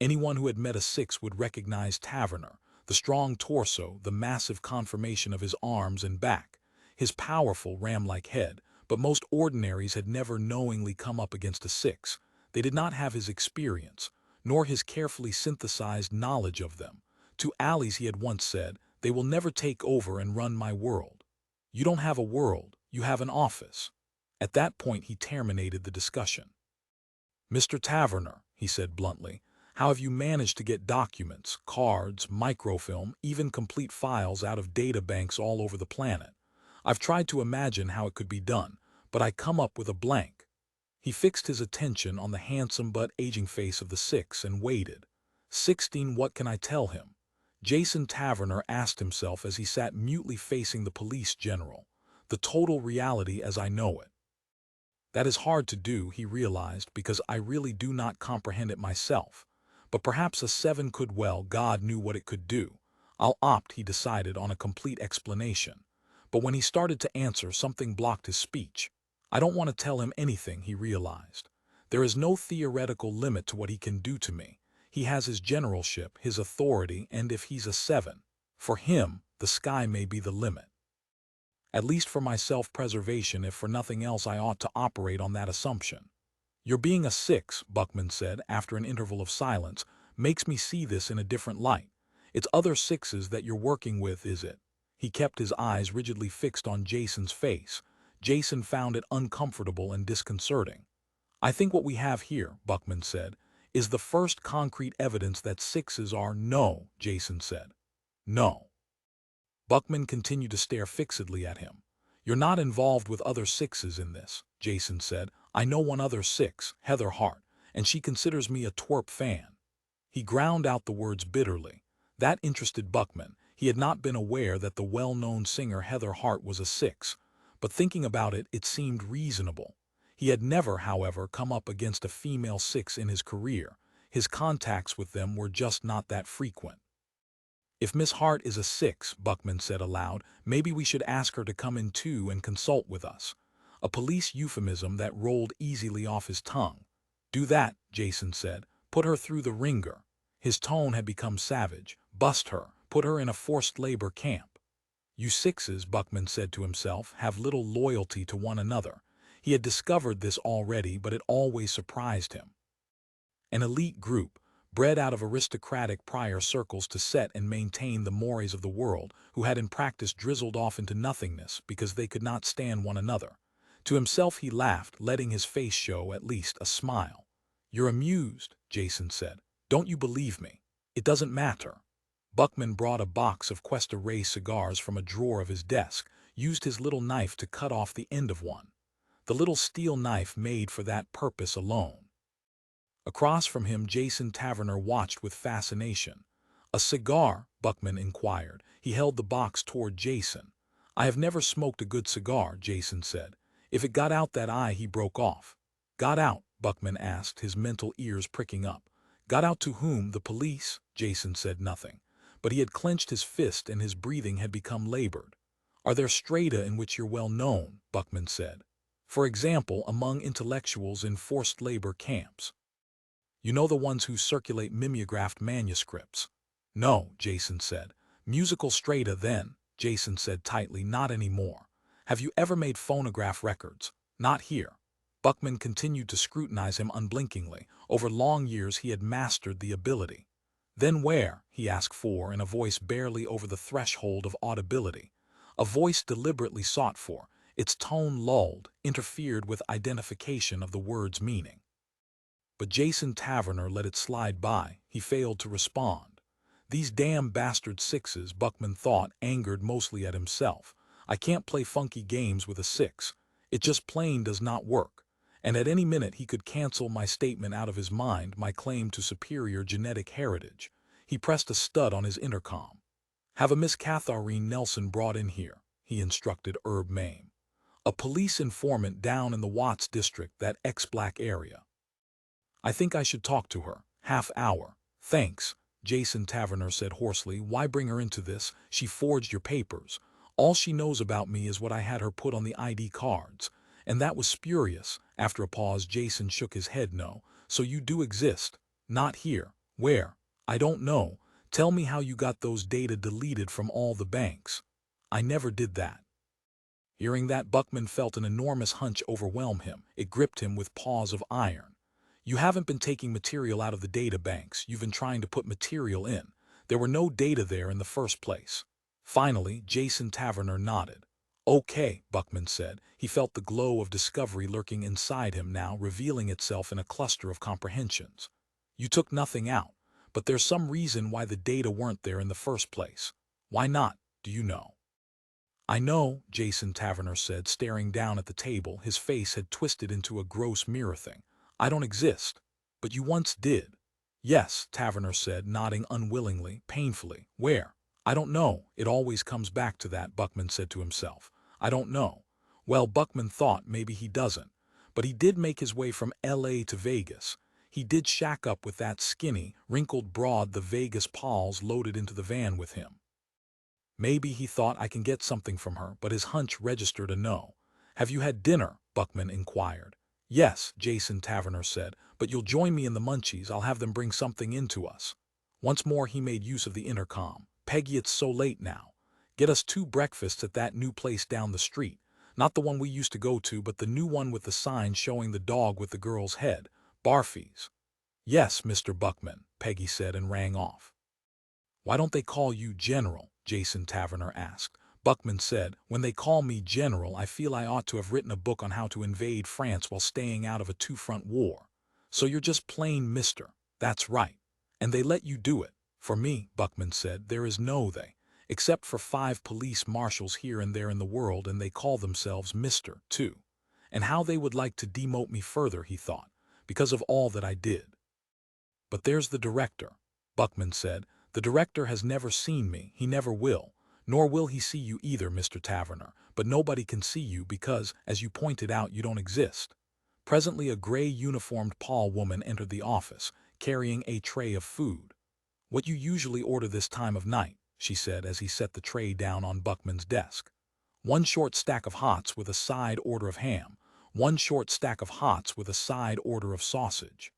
Anyone who had met a 6 would recognize Taverner, the strong torso, the massive conformation of his arms and back, his powerful ram-like head, but most ordinaries had never knowingly come up against a 6. They did not have his experience, nor his carefully synthesized knowledge of them. To Allie's he had once said, they will never take over and run my world. You don't have a world, you have an office. At that point he terminated the discussion. Mr. Taverner, he said bluntly, how have you managed to get documents, cards, microfilm, even complete files out of data banks all over the planet? I've tried to imagine how it could be done, but I come up with a blank. He fixed his attention on the handsome but aging face of the 6 and waited. 16, what can I tell him? Jason Taverner asked himself as he sat mutely facing the police general. The total reality as I know it. That is hard to do, he realized, because I really do not comprehend it myself. But perhaps a 7 could. Well, God knew what it could do. I'll opt, he decided, on a complete explanation. But when he started to answer, something blocked his speech. I don't want to tell him anything, he realized. There is no theoretical limit to what he can do to me. He has his generalship, his authority, and if he's a 7, for him, the sky may be the limit. At least for my self-preservation, if for nothing else, I ought to operate on that assumption. Your being a 6, Buckman said, after an interval of silence, makes me see this in a different light. It's other 6s that you're working with, is it? He kept his eyes rigidly fixed on Jason's face. Jason found it uncomfortable and disconcerting. I think what we have here, Buckman said, is the first concrete evidence that 6s are. No, Jason said. No. Buckman continued to stare fixedly at him. You're not involved with other 6s in this, Jason said. I know one other 6, Heather Hart, and she considers me a twerp fan. He ground out the words bitterly. That interested Buckman. He had not been aware that the well-known singer Heather Hart was a 6, but thinking about it, it seemed reasonable. He had never, however, come up against a female 6 in his career. His contacts with them were just not that frequent. If Miss Hart is a 6, Buckman said aloud, maybe we should ask her to come in too and consult with us. A police euphemism that rolled easily off his tongue. Do that, Jason said. Put her through the ringer. His tone had become savage. Bust her. Put her in a forced labor camp. You 6s, Buckman said to himself, have little loyalty to one another. He had discovered this already, but it always surprised him. An elite group, bred out of aristocratic prior circles to set and maintain the mores of the world, who had in practice drizzled off into nothingness because they could not stand one another. To himself he laughed, letting his face show at least a smile. You're amused, Jason said. Don't you believe me? It doesn't matter. Buckman brought a box of Cuesta Rey cigars from a drawer of his desk. used his little knife to cut off the end of one. The little steel knife made for that purpose alone. Across from him, Jason Taverner watched with fascination. "A cigar?" Buckman inquired. He held the box toward Jason. "I have never smoked a good cigar," Jason said. "If it got out that eye," he broke off. "Got out?" Buckman asked, his mental ears pricking up. "Got out to whom? The police?" Jason said nothing. But he had clenched his fist and his breathing had become labored. "Are there strata in which you're well known?" Buckman said. "For example, among intellectuals in forced labor camps. You know, the ones who circulate mimeographed manuscripts?" "No," Jason said. "Musical strata then," Jason said tightly. "Not anymore." "Have you ever made phonograph records?" "Not here." Buckman continued to scrutinize him unblinkingly. Over long years he had mastered the ability. "Then where?" he asked in a voice barely over the threshold of audibility. A voice deliberately sought for, its tone lulled, interfered with identification of the word's meaning. But Jason Taverner let it slide by. He failed to respond. "These damn bastard sixes," Buckman thought, angered mostly at himself. "I can't play funky games with a six. It just plain does not work. And at any minute he could cancel my statement out of his mind, my claim to superior genetic heritage." He pressed a stud on his intercom. "Have a Miss Catharine Nelson brought in here," he instructed Herb Mame. "A police informant down in the Watts district, that ex-black area. I think I should talk to her. Half hour." "Thanks," Jason Taverner said hoarsely. "Why bring her into this? She forged your papers. All she knows about me is what I had her put on the ID cards. And that was spurious." After a pause, Jason shook his head. "No. So you do exist." "Not here." "Where?" "I don't know. Tell me how you got those data deleted from all the banks." "I never did that." Hearing that, Buckman felt an enormous hunch overwhelm him. It gripped him with paws of iron. "You haven't been taking material out of the data banks. You've been trying to put material in. There were no data there in the first place." Finally, Jason Taverner nodded. "Okay," Buckman said. He felt the glow of discovery lurking inside him now, revealing itself in a cluster of comprehensions. "You took nothing out, but there's some reason why the data weren't there in the first place. Why not, do you know?" "I know," Jason Taverner said, staring down at the table. His face had twisted into a gross mirror thing. "I don't exist." "But you once did." "Yes," Taverner said, nodding unwillingly, painfully. "Where?" "I don't know. It always comes back to that," Buckman said to himself. "I don't know." Well, Buckman thought maybe he doesn't. But he did make his way from L.A. to Vegas. He did shack up with that skinny, wrinkled broad the Vegas Pauls loaded into the van with him. Maybe, he thought, I can get something from her, but his hunch registered a no. "Have you had dinner?" Buckman inquired. "Yes," Jason Taverner said, "but you'll join me in the munchies. I'll have them bring something in to us." Once more he made use of the intercom. "Peggy, it's so late now. Get us 2 breakfasts at that new place down the street. Not the one we used to go to, but the new one with the sign showing the dog with the girl's head. Barfy's." "Yes, Mr. Buckman," Peggy said and rang off. "Why don't they call you General?" Jason Taverner asked. Buckman said, "When they call me General, I feel I ought to have written a book on how to invade France while staying out of a 2-front war. So you're just plain Mister." "That's right. And they let you do it." "For me," Buckman said, "there is no they. Except for 5 police marshals here and there in the world, and they call themselves Mister, too. And how they would like to demote me further," he thought, "because of all that I did." "But there's the director," Buckman said. "The director has never seen me. He never will. Nor will he see you either, Mr. Taverner. But nobody can see you because, as you pointed out, you don't exist." Presently a gray-uniformed Paul woman entered the office, carrying a tray of food. "What you usually order this time of night?" she said as he set the tray down on Buckman's desk. "1 short stack of hots with a side order of ham. 1 short stack of hots with a side order of sausage."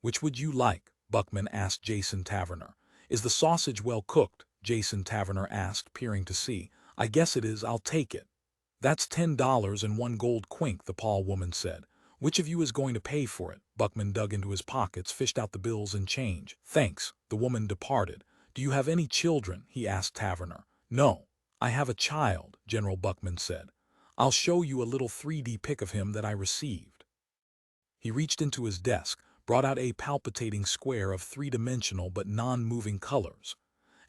"Which would you like?" Buckman asked Jason Taverner. "Is the sausage well cooked?" Jason Taverner asked, peering to see. "I guess it is. I'll take it." "That's $10 and 1 gold quink," the Paul woman said. "Which of you is going to pay for it?" Buckman dug into his pockets, fished out the bills and change. "Thanks." The woman departed. "Do you have any children?" he asked Taverner. "No. I have a child," General Buckman said. "I'll show you a little 3D pic of him that I received." He reached into his desk, brought out a palpitating square of 3-dimensional but non-moving colors.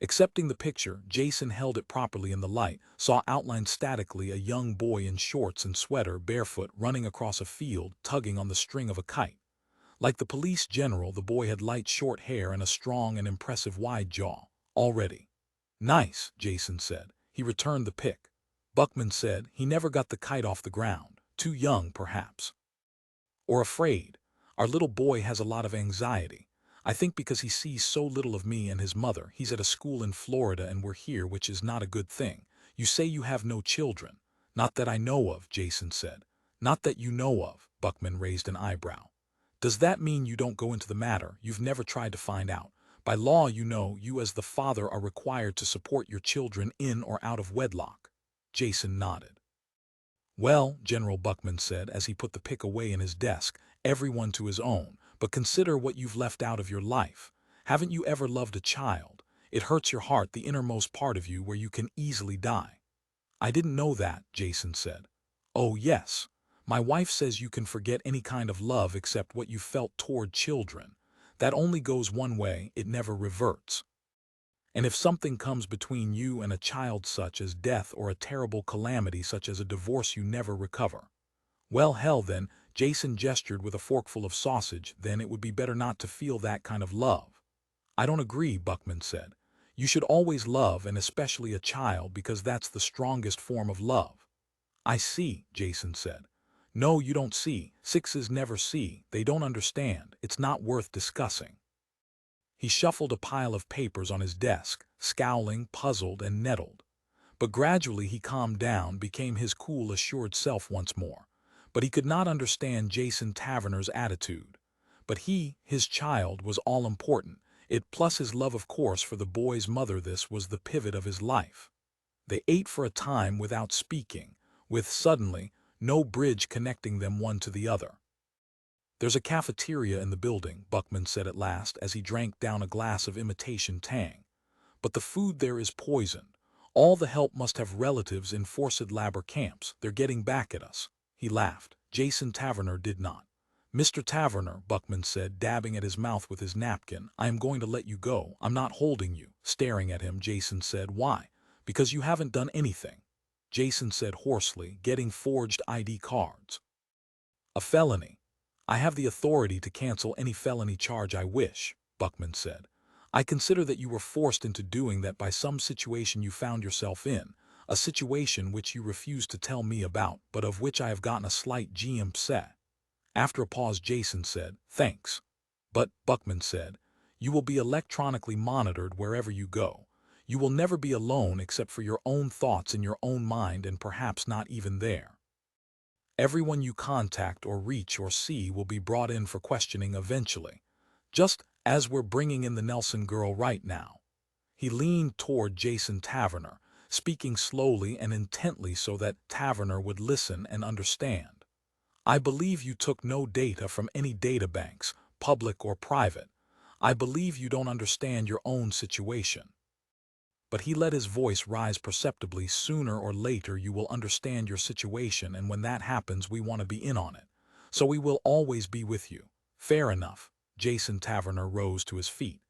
Accepting the picture, Jason held it properly in the light, saw outlined statically a young boy in shorts and sweater, barefoot, running across a field, tugging on the string of a kite. Like the police general, the boy had light short hair and a strong and impressive wide jaw. Already. Nice, Jason said. He returned the pic. Buckman said he never got the kite off the ground. Too young, perhaps. Or afraid. Our little boy has a lot of anxiety. I think because he sees so little of me and his mother. He's at a school in Florida and we're here, which is not a good thing. You say you have no children. Not that I know of, Jason said. Not that you know of, Buckman raised an eyebrow. Does that mean you don't go into the matter? You've never tried to find out. By law, you know, you as the father are required to support your children in or out of wedlock. Jason nodded. Well, General Buckman said as he put the pick away in his desk, everyone to his own, but consider what you've left out of your life. Haven't you ever loved a child? It hurts your heart, the innermost part of you where you can easily die. I didn't know that, Jason said. Oh, yes. My wife says you can forget any kind of love except what you felt toward children. That only goes one way, it never reverts. And if something comes between you and a child such as death or a terrible calamity such as a divorce, you never recover. Well, hell then, Jason gestured with a forkful of sausage, then it would be better not to feel that kind of love. I don't agree, Buckman said. You should always love, and especially a child, because that's the strongest form of love. I see, Jason said. No, you don't see. Sixes never see. They don't understand. It's not worth discussing. He shuffled a pile of papers on his desk, scowling, puzzled, and nettled. But gradually he calmed down, became his cool, assured self once more. But he could not understand Jason Taverner's attitude. But he, his child, was all important. It plus his love, of course, for the boy's mother. This was the pivot of his life. They ate for a time without speaking, with suddenly no bridge connecting them one to the other. There's a cafeteria in the building, Buckman said at last as he drank down a glass of imitation tang. But the food there is poisoned. All the help must have relatives in forced labor camps. They're getting back at us. He laughed. Jason Taverner did not. Mr. Taverner, Buckman said, dabbing at his mouth with his napkin, I am going to let you go. I'm not holding you. Staring at him, Jason said, why? Because you haven't done anything. Jason said hoarsely, getting forged ID cards. A felony. I have the authority to cancel any felony charge I wish, Buckman said. I consider that you were forced into doing that by some situation you found yourself in, a situation which you refused to tell me about, but of which I have gotten a slight glimpse. After a pause, Jason said, thanks. But, Buckman said, you will be electronically monitored wherever you go. You will never be alone except for your own thoughts in your own mind, and perhaps not even there. Everyone you contact or reach or see will be brought in for questioning eventually, just as we're bringing in the Nelson girl right now. He leaned toward Jason Taverner, speaking slowly and intently so that Taverner would listen and understand. I believe you took no data from any databanks, public or private. I believe you don't understand your own situation. But he let his voice rise perceptibly. Sooner or later you will understand your situation, and when that happens we want to be in on it. So we will always be with you. Fair enough. Jason Taverner rose to his feet.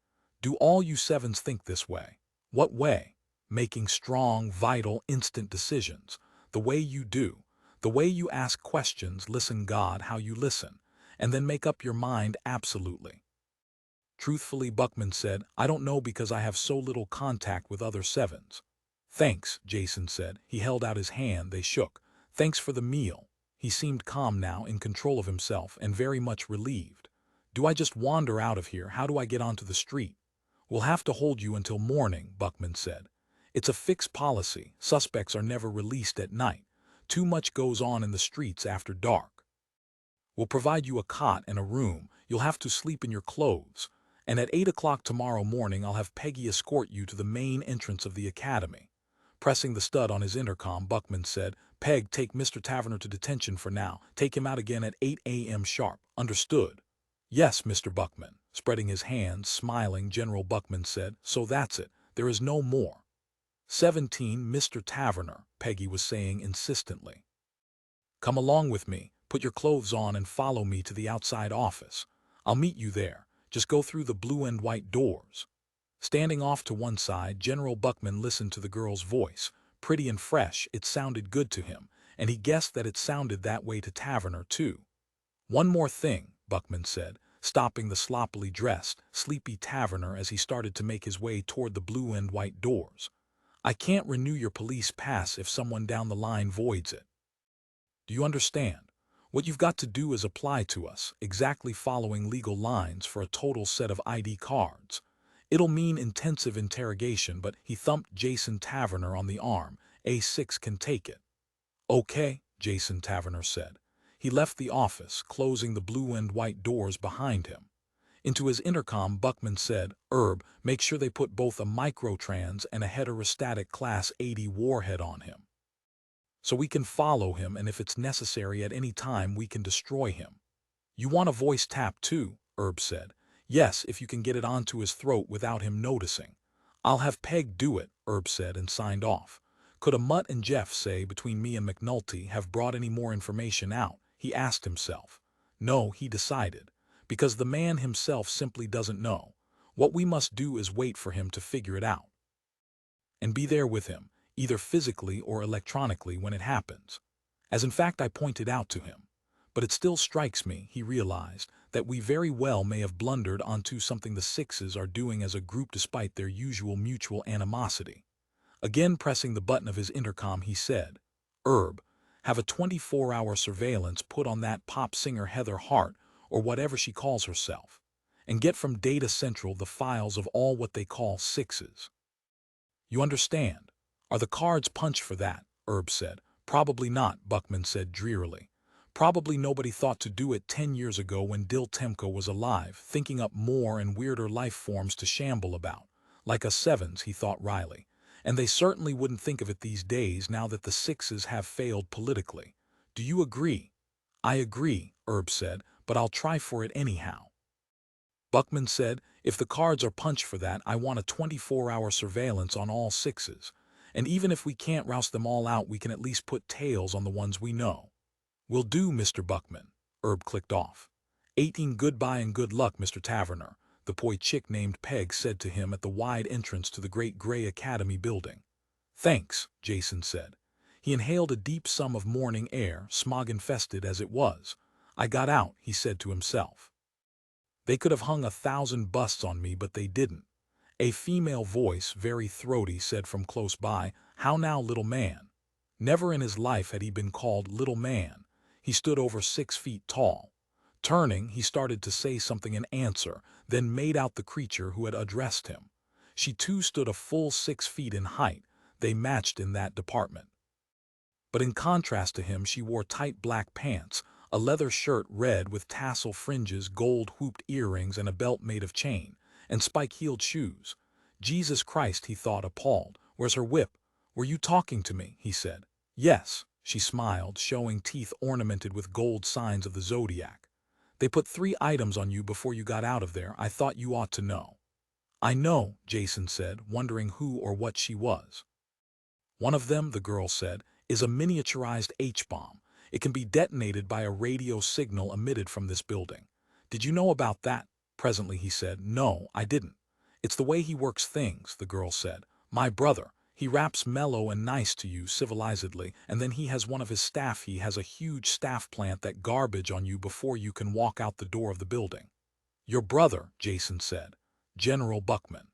Do all you sevens think this way? What way? Making strong, vital, instant decisions. The way you do. The way you ask questions, listen God how you listen, and then make up your mind absolutely. Truthfully, Buckman said, I don't know because I have so little contact with other sevens. Thanks, Jason said. He held out his hand, they shook. Thanks for the meal. He seemed calm now, in control of himself, and very much relieved. Do I just wander out of here? How do I get onto the street? We'll have to hold you until morning, Buckman said. It's a fixed policy. Suspects are never released at night. Too much goes on in the streets after dark. We'll provide you a cot and a room. You'll have to sleep in your clothes. And at 8 o'clock tomorrow morning I'll have Peggy escort you to the main entrance of the academy. Pressing the stud on his intercom, Buckman said, Peg, take Mr. Taverner to detention for now. Take him out again at 8 a.m. sharp. Understood? Yes, Mr. Buckman. Spreading his hands, smiling, General Buckman said, so that's it. There is no more. 17, Mr. Taverner, Peggy was saying insistently. Come along with me. Put your clothes on and follow me to the outside office. I'll meet you there. Just go through the blue and white doors. Standing off to one side, General Buckman listened to the girl's voice. Pretty and fresh, it sounded good to him, and he guessed that it sounded that way to Taverner, too. "One more thing," Buckman said, stopping the sloppily dressed, sleepy Taverner as he started to make his way toward the blue and white doors. "I can't renew your police pass if someone down the line voids it. Do you understand? What you've got to do is apply to us, exactly following legal lines, for a total set of ID cards. It'll mean intensive interrogation, but," he thumped Jason Taverner on the arm, "A6 can take it." "Okay," Jason Taverner said. He left the office, closing the blue and white doors behind him. Into his intercom, Buckman said, "Make sure they put both a microtrans and a heterostatic Class 80 warhead on him, so we can follow him, and if it's necessary at any time we can destroy him." "You want a voice tap too?" Said. "Yes, if you can get it onto his throat without him noticing." "I'll have Peg do it," said, and signed off. Could a Mutt and Jeff, say, between me and McNulty, have brought any more information out? He asked himself. No, he decided. Because the man himself simply doesn't know. What we must do is wait for him to figure it out. And be there with him, either physically or electronically, when it happens. As in fact I pointed out to him. But it still strikes me, he realized, that we very well may have blundered onto something the Sixes are doing as a group despite their usual mutual animosity. Again pressing the button of his intercom, he said, "Have a 24-hour surveillance put on that pop singer Heather Hart, or whatever she calls herself, and get from Data Central the files of all what they call Sixes. You understand? Are the cards punched for that?" Said. "Probably not," Buckman said drearily. "Probably nobody thought to do it 10 years ago when Dill Temko was alive, thinking up more and weirder life forms to shamble about. Like us Sevens," he thought wryly. "And they certainly wouldn't think of it these days now that the Sixes have failed politically. Do you agree?" "I agree," said, "but I'll try for it anyhow." Buckman said, "If the cards are punched for that, I want a 24-hour surveillance on all Sixes. And even if we can't roust them all out, we can at least put tails on the ones we know." "Will do, Mr. Buckman." Clicked off. 18 goodbye and good luck, Mr. Taverner," the poi chick named Peg said to him at the wide entrance to the great gray academy building. "Thanks," Jason said. He inhaled a deep sum of morning air, smog-infested as it was. "I got out," he said to himself. "They could have hung 1,000 busts on me, but they didn't." A female voice, very throaty, said from close by, "How now, little man?" Never in his life had he been called little man. He stood over 6 feet tall. Turning, he started to say something in answer, then made out the creature who had addressed him. She too stood a full 6 feet in height. They matched in that department. But in contrast to him, she wore tight black pants, a leather shirt red with tassel fringes, gold hooped earrings, and a belt made of chain, and spike-heeled shoes. Jesus Christ, he thought, appalled. "Where's her whip?" "Were you talking to me?" he said. "Yes," she smiled, showing teeth ornamented with gold signs of the zodiac. "They put 3 items on you before you got out of there. I thought you ought to know." "I know," Jason said, wondering who or what she was. "One of them," the girl said, "is a miniaturized H-bomb. It can be detonated by a radio signal emitted from this building." "Did you know about that?" Presently he said, "No, I didn't." "It's the way he works things," the girl said. "My brother. He raps mellow and nice to you civilizedly, and then he has one of his staff. He has a huge staff plant that garbage on you before you can walk out the door of the building." "Your brother," Jason said. "General Buckman."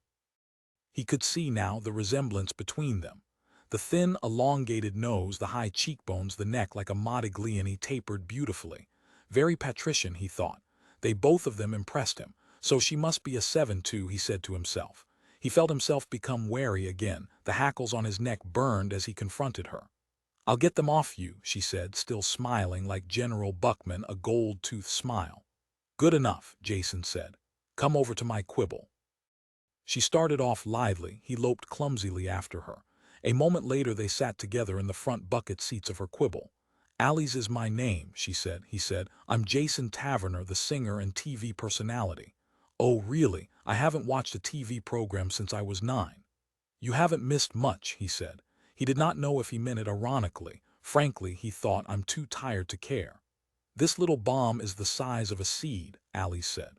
He could see now the resemblance between them. The thin, elongated nose, the high cheekbones, the neck like a Modigliani tapered beautifully. Very patrician, he thought. They both of them impressed him. So she must be a 7 too, he said to himself. He felt himself become wary again. The hackles on his neck burned as he confronted her. "I'll get them off you," she said, still smiling like General Buckman, a gold-toothed smile. "Good enough," Jason said. "Come over to my quibble." She started off lively. He loped clumsily after her. A moment later they sat together in the front bucket seats of her quibble. "Allie's is my name," she said. He said, "I'm Jason Taverner, the singer and TV personality." "Oh, really? I haven't watched a TV program since I was 9. "You haven't missed much," he said. He did not know if he meant it ironically. Frankly, he thought, "I'm too tired to care." "This little bomb is the size of a seed," Allie said.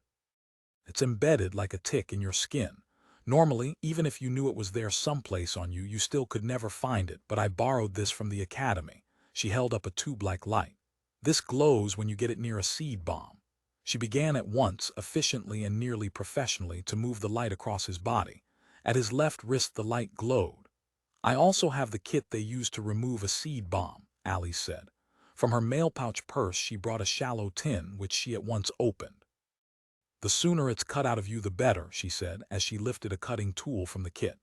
"It's embedded like a tick in your skin. Normally, even if you knew it was there someplace on you, you still could never find it, but I borrowed this from the academy. She held up a tube-like light. This glows when you get it near a seed bomb. She began at once, efficiently and nearly professionally, to move the light across his body. At his left wrist the light glowed. I also have the kit they use to remove a seed bomb, Alice said. From her mail pouch purse she brought a shallow tin, which she at once opened. The sooner it's cut out of you the better, she said, as she lifted a cutting tool from the kit.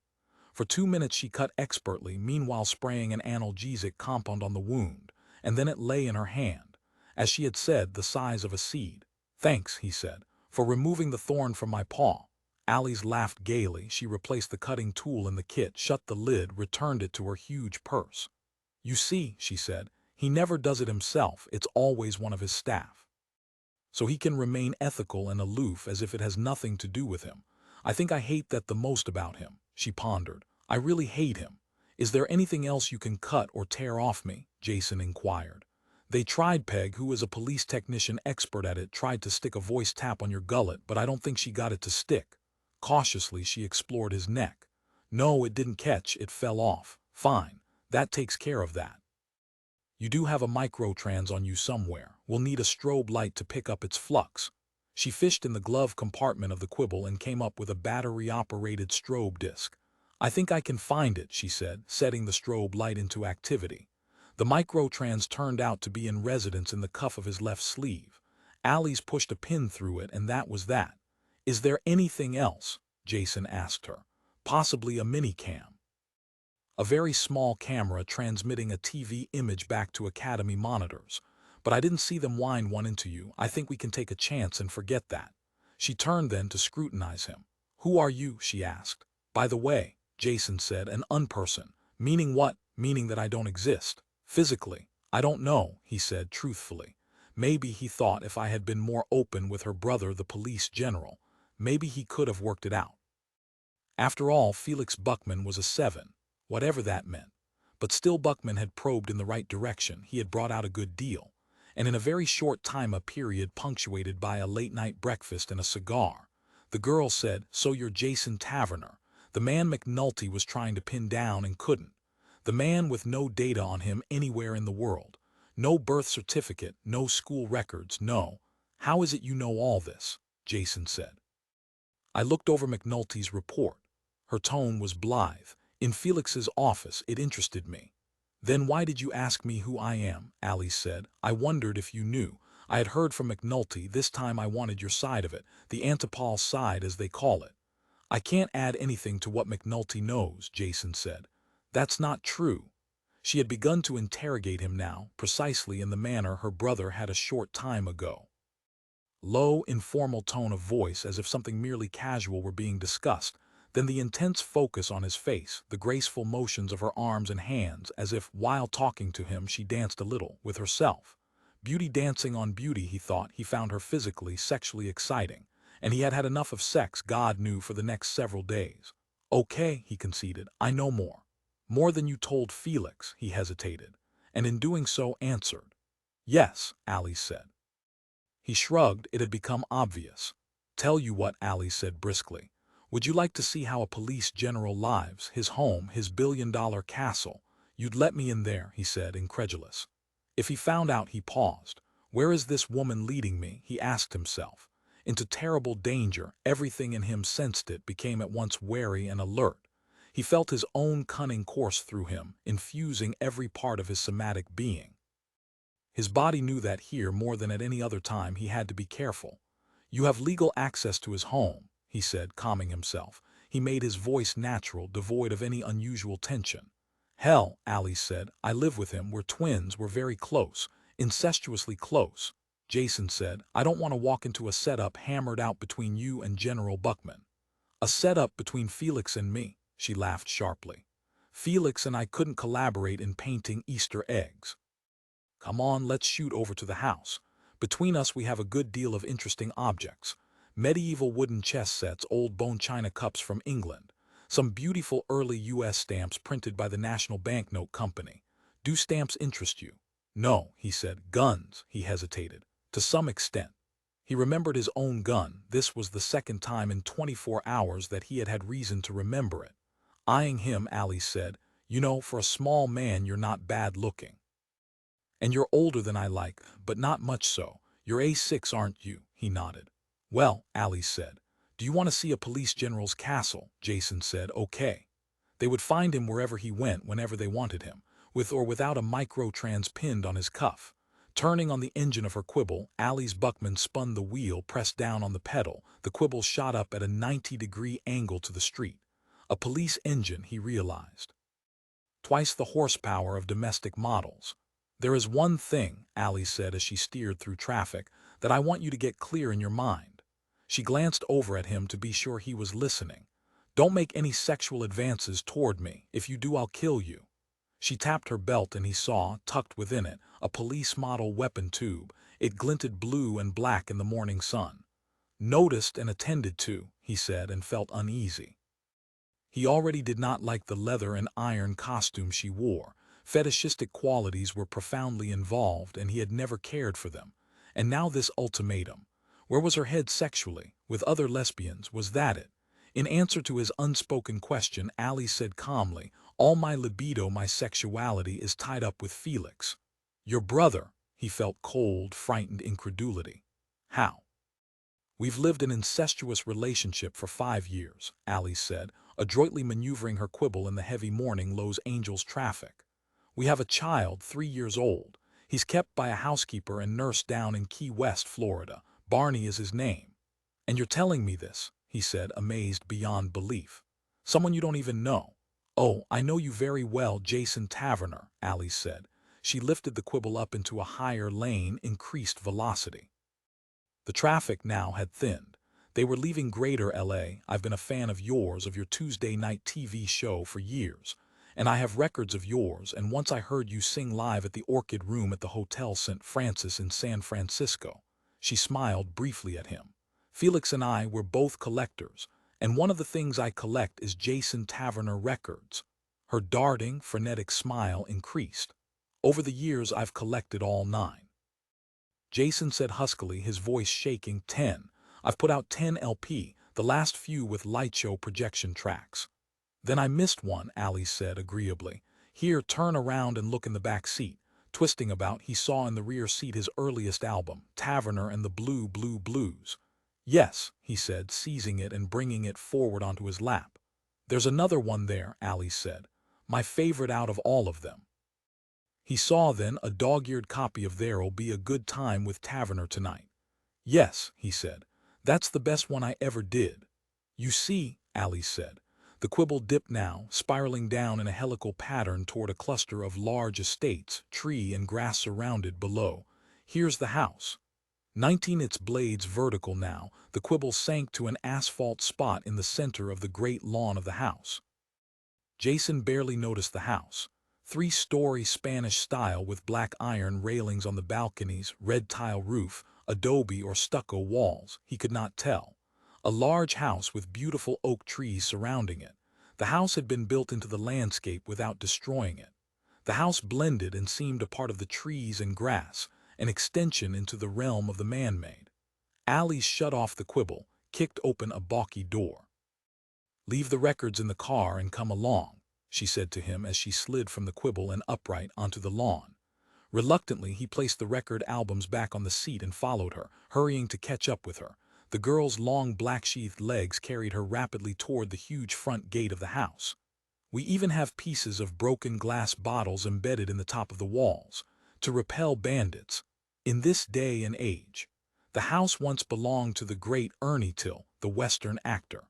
For 2 minutes she cut expertly, meanwhile spraying an analgesic compound on the wound, and then it lay in her hand, as she had said, the size of a seed. Thanks, he said, for removing the thorn from my paw. Alice laughed gaily. She replaced the cutting tool in the kit, shut the lid, returned it to her huge purse. You see, she said, he never does it himself, it's always one of his staff. So he can remain ethical and aloof as if it has nothing to do with him. I think I hate that the most about him, she pondered. I really hate him. Is there anything else you can cut or tear off me? Jason inquired. They tried. Peg, who is a police technician expert at it, tried to stick a voice tap on your gullet, but I don't think she got it to stick. Cautiously she explored his neck. No, it didn't catch, it fell off. Fine, that takes care of that. You do have a microtrans on you somewhere. We'll need a strobe light to pick up its flux. She fished in the glove compartment of the quibble and came up with a battery-operated strobe disc. I think I can find it, she said, setting the strobe light into activity. The microtrans turned out to be in residence in the cuff of his left sleeve. Alice pushed a pin through it, and that was that. Is there anything else? Jason asked her. Possibly a minicam. A very small camera transmitting a TV image back to Academy monitors. But I didn't see them wind one into you. I think we can take a chance and forget that. She turned then to scrutinize him. Who are you? She asked. By the way, Jason said, an unperson. Meaning what? Meaning that I don't exist. Physically. I don't know, he said truthfully. Maybe he thought if I had been more open with her brother, the police general, maybe he could have worked it out. After all, Felix Buckman was a 7. Whatever that meant. But still Buckman had probed in the right direction. He had brought out a good deal. And in a very short time, a period punctuated by a late-night breakfast and a cigar. The girl said, so you're Jason Taverner, the man McNulty was trying to pin down and couldn't. The man with no data on him anywhere in the world. No birth certificate, no school records, no. How is it you know all this? Jason said. I looked over McNulty's report. Her tone was blithe. In Felix's office, it interested me. Then why did you ask me who I am? Alice said. I wondered if you knew. I had heard from McNulty. This time I wanted your side of it, the antipal side as they call it. I can't add anything to what McNulty knows, Jason said. That's not true. She had begun to interrogate him now, precisely in the manner her brother had a short time ago. Low, informal tone of voice, as if something merely casual were being discussed. Then the intense focus on his face, the graceful motions of her arms and hands, as if, while talking to him, she danced a little, with herself. Beauty dancing on beauty, he thought. He found her physically, sexually exciting. And he had had enough of sex, God knew, for the next several days. Okay, he conceded, I know more. More than you told Felix, he hesitated. And in doing so answered. Yes, Alice said. He shrugged. It had become obvious. Tell you what, Alice said briskly. Would you like to see how a police general lives, his home, his billion-dollar castle? You'd let me in there, he said, incredulous. If he found out, he paused. Where is this woman leading me, he asked himself. Into terrible danger. Everything in him sensed it, became at once wary and alert. He felt his own cunning course through him, infusing every part of his somatic being. His body knew that here, more than at any other time, he had to be careful. You have legal access to his home, he said, calming himself. He made his voice natural, devoid of any unusual tension. Hell, Alice said, I live with him. We're twins. We're very close, incestuously close. Jason said, I don't want to walk into a setup hammered out between you and General Buckman. A setup between Felix and me, she laughed sharply. Felix and I couldn't collaborate in painting Easter eggs. Come on, let's shoot over to the house. Between us we have a good deal of interesting objects. Medieval wooden chess sets, old bone china cups from England. Some beautiful early U.S. stamps printed by the National Banknote Company. Do stamps interest you? No, he said. Guns, he hesitated. To some extent. He remembered his own gun. This was the second time in 24 hours that he had had reason to remember it. Eyeing him, Ali said, "You know, for a small man you're not bad looking. And you're older than I like, but not much so. You're A6, aren't you?" He nodded. "Well," Ali said, "do you want to see a police general's castle?" Jason said, "Okay." They would find him wherever he went whenever they wanted him, with or without a microtrans pinned on his cuff. Turning on the engine of her quibble, Ali's Buckman spun the wheel, pressed down on the pedal. The quibble shot up at a 90-degree angle to the street. A police engine, he realized. Twice the horsepower of domestic models. "There is one thing," Ali said as she steered through traffic, "that I want you to get clear in your mind." She glanced over at him to be sure he was listening. "Don't make any sexual advances toward me. If you do, I'll kill you." She tapped her belt and he saw, tucked within it, a police model weapon tube. It glinted blue and black in the morning sun. "Noticed and attended to," he said, and felt uneasy. He already did not like the leather and iron costume she wore. Fetishistic qualities were profoundly involved, and he had never cared for them. And now this ultimatum. Where was her head sexually? With other lesbians, was that it? In answer to his unspoken question, Ali said calmly, "All my libido, my sexuality, is tied up with Felix." "Your brother?" He felt cold, frightened incredulity. "How?" "We've lived an incestuous relationship for 5 years," Ali said, adroitly maneuvering her quibble in the heavy morning Los Angeles traffic. "We have a child, 3 years old. He's kept by a housekeeper and nurse down in Key West, Florida. Barney is his name." "And you're telling me this?" he said, amazed beyond belief. "Someone you don't even know." "Oh, I know you very well, Jason Taverner," Ali said. She lifted the quibble up into a higher lane, increased velocity. The traffic now had thinned. They were leaving Greater L.A. "I've been a fan of yours, of your Tuesday night TV show for years. And I have records of yours, and once I heard you sing live at the Orchid Room at the Hotel St. Francis in San Francisco." She smiled briefly at him. "Felix and I were both collectors, and one of the things I collect is Jason Taverner records." Her darting, frenetic smile increased. "Over the years I've collected all 9. Jason said huskily, his voice shaking, 10. I've put out 10 LP, the last few with lightshow projection tracks." "Then I missed one," Ali said agreeably. "Here, turn around and look in the back seat." Twisting about, he saw in the rear seat his earliest album, Taverner and the Blue Blues. "Yes," he said, seizing it and bringing it forward onto his lap. "There's another one there," Ali said. "My favorite out of all of them." He saw then a dog-eared copy of "There'll Be a Good Time with Taverner Tonight." "Yes," he said. "That's the best one I ever did." "You see," Ali said. The quibble dipped now, spiraling down in a helical pattern toward a cluster of large estates, tree and grass surrounded below. "Here's the house." 19, its blades vertical now, the quibble sank to an asphalt spot in the center of the great lawn of the house. Jason barely noticed the house. 3-story Spanish style with black iron railings on the balconies, red tile roof, adobe or stucco walls, he could not tell. A large house with beautiful oak trees surrounding it. The house had been built into the landscape without destroying it. The house blended and seemed a part of the trees and grass, an extension into the realm of the man-made. Ali shut off the quibble, kicked open a balky door. "Leave the records in the car and come along," she said to him as she slid from the quibble and upright onto the lawn. Reluctantly, he placed the record albums back on the seat and followed her, hurrying to catch up with her. The girl's long black-sheathed legs carried her rapidly toward the huge front gate of the house. "We even have pieces of broken glass bottles embedded in the top of the walls, to repel bandits. In this day and age. The house once belonged to the great Ernie Till, the Western actor."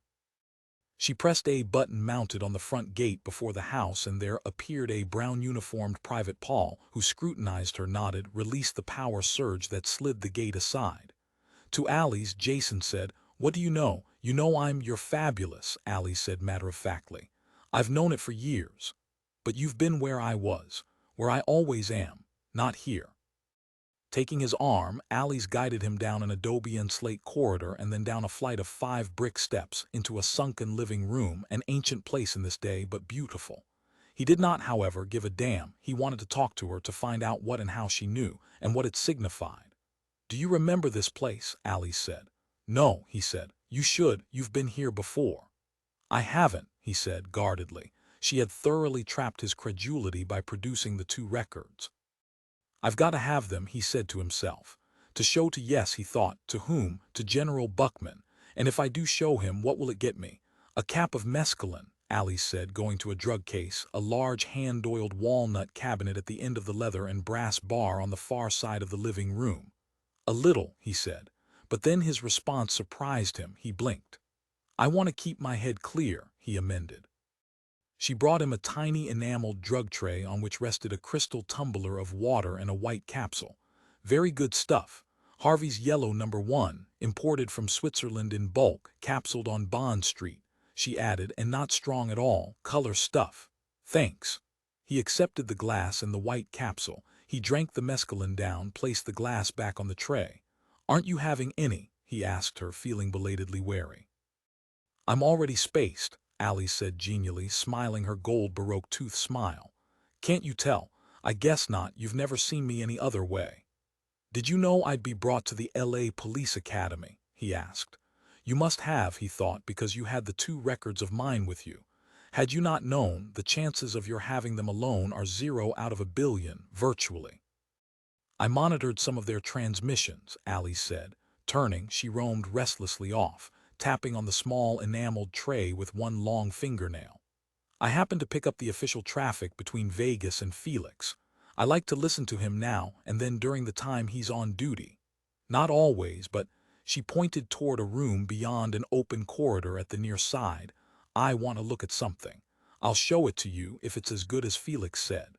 She pressed a button mounted on the front gate before the house, and there appeared a brown-uniformed Private Paul, who scrutinized her, nodded, released the power surge that slid the gate aside. To Ali's, Jason said, "What do you know?" "You know you're fabulous," Ali said matter-of-factly. "I've known it for years. But you've been where I was, where I always am, not here." Taking his arm, Ali's guided him down an adobe and slate corridor and then down a flight of 5 brick steps into a sunken living room, an ancient place in this day, but beautiful. He did not, however, give a damn. He wanted to talk to her, to find out what and how she knew, and what it signified. "Do you remember this place?" Alice said. "No," he said. "You should. You've been here before." "I haven't," he said guardedly. She had thoroughly trapped his credulity by producing the two records. "I've got to have them," he said to himself. To show to yes, he thought. To whom? To General Buckman. And if I do show him, what will it get me? "A cap of mescaline," Alice said, going to a drug case, a large hand-oiled walnut cabinet at the end of the leather and brass bar on the far side of the living room. "A little," he said. But then his response surprised him. He blinked. "I want to keep my head clear," he amended. She brought him a tiny enameled drug tray on which rested a crystal tumbler of water and a white capsule. "Very good stuff. Harvey's Yellow No. 1, imported from Switzerland in bulk, capsuled on Bond Street," she added, "and not strong at all, color stuff." "Thanks." He accepted the glass and the white capsule. He drank the mescaline down, placed the glass back on the tray. "Aren't you having any?" he asked her, feeling belatedly wary. "I'm already spaced," Alice said genially, smiling her gold Baroque tooth smile. "Can't you tell? I guess not. You've never seen me any other way." "Did you know I'd be brought to the L.A. Police Academy?" he asked. "You must have," he thought, "because you had the two records of mine with you. Had you not known, the chances of your having them alone are 0 out of a billion, virtually." "I monitored some of their transmissions," Alice said. Turning, she roamed restlessly off, tapping on the small enameled tray with one long fingernail. "I happened to pick up the official traffic between Vegas and Felix. I like to listen to him now and then during the time he's on duty. Not always, but—" she pointed toward a room beyond an open corridor at the near side. "I want to look at something. I'll show it to you if it's as good as Felix said."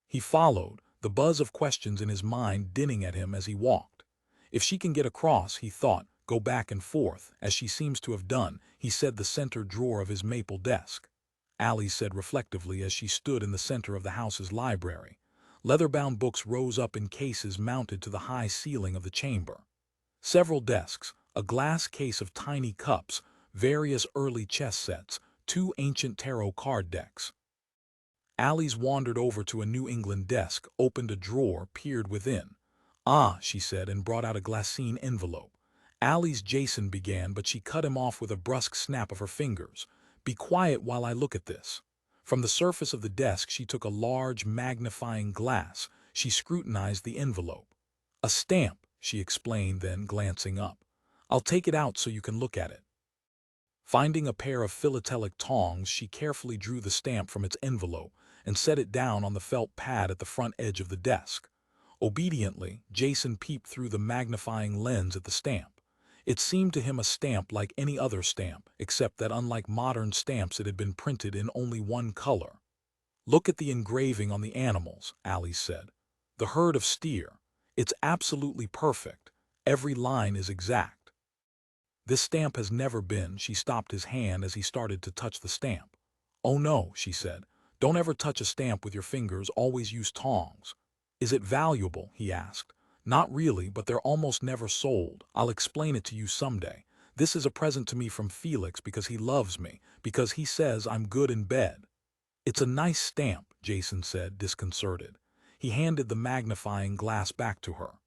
He followed, the buzz of questions in his mind dinning at him as he walked. If she can get across, he thought, go back and forth, as she seems to have done, he said the center drawer of his maple desk. Alice said reflectively as she stood in the center of the house's library. Leather-bound books rose up in cases mounted to the high ceiling of the chamber. Several desks, a glass case of tiny cups, various early chess sets, 2 ancient tarot card decks. Alice wandered over to a New England desk, opened a drawer, peered within. "Ah," she said, and brought out a glassine envelope. Alice Jason began, but she cut him off with a brusque snap of her fingers. "Be quiet while I look at this." From the surface of the desk she took a large magnifying glass. She scrutinized the envelope. "A stamp," she explained, then glancing up. "I'll take it out so you can look at it." Finding a pair of philatelic tongs, she carefully drew the stamp from its envelope and set it down on the felt pad at the front edge of the desk. Obediently, Jason peeped through the magnifying lens at the stamp. It seemed to him a stamp like any other stamp, except that unlike modern stamps it had been printed in only one color. "Look at the engraving on the animals," Alice said. "The herd of steer. It's absolutely perfect. Every line is exact." "This stamp has never been—" She stopped his hand as he started to touch the stamp. "Oh no," she said. "Don't ever touch a stamp with your fingers, always use tongs." "Is it valuable?" he asked. "Not really, but they're almost never sold. I'll explain it to you someday. This is a present to me from Felix because he loves me, because he says I'm good in bed." "It's a nice stamp," Jason said, disconcerted. He handed the magnifying glass back to her.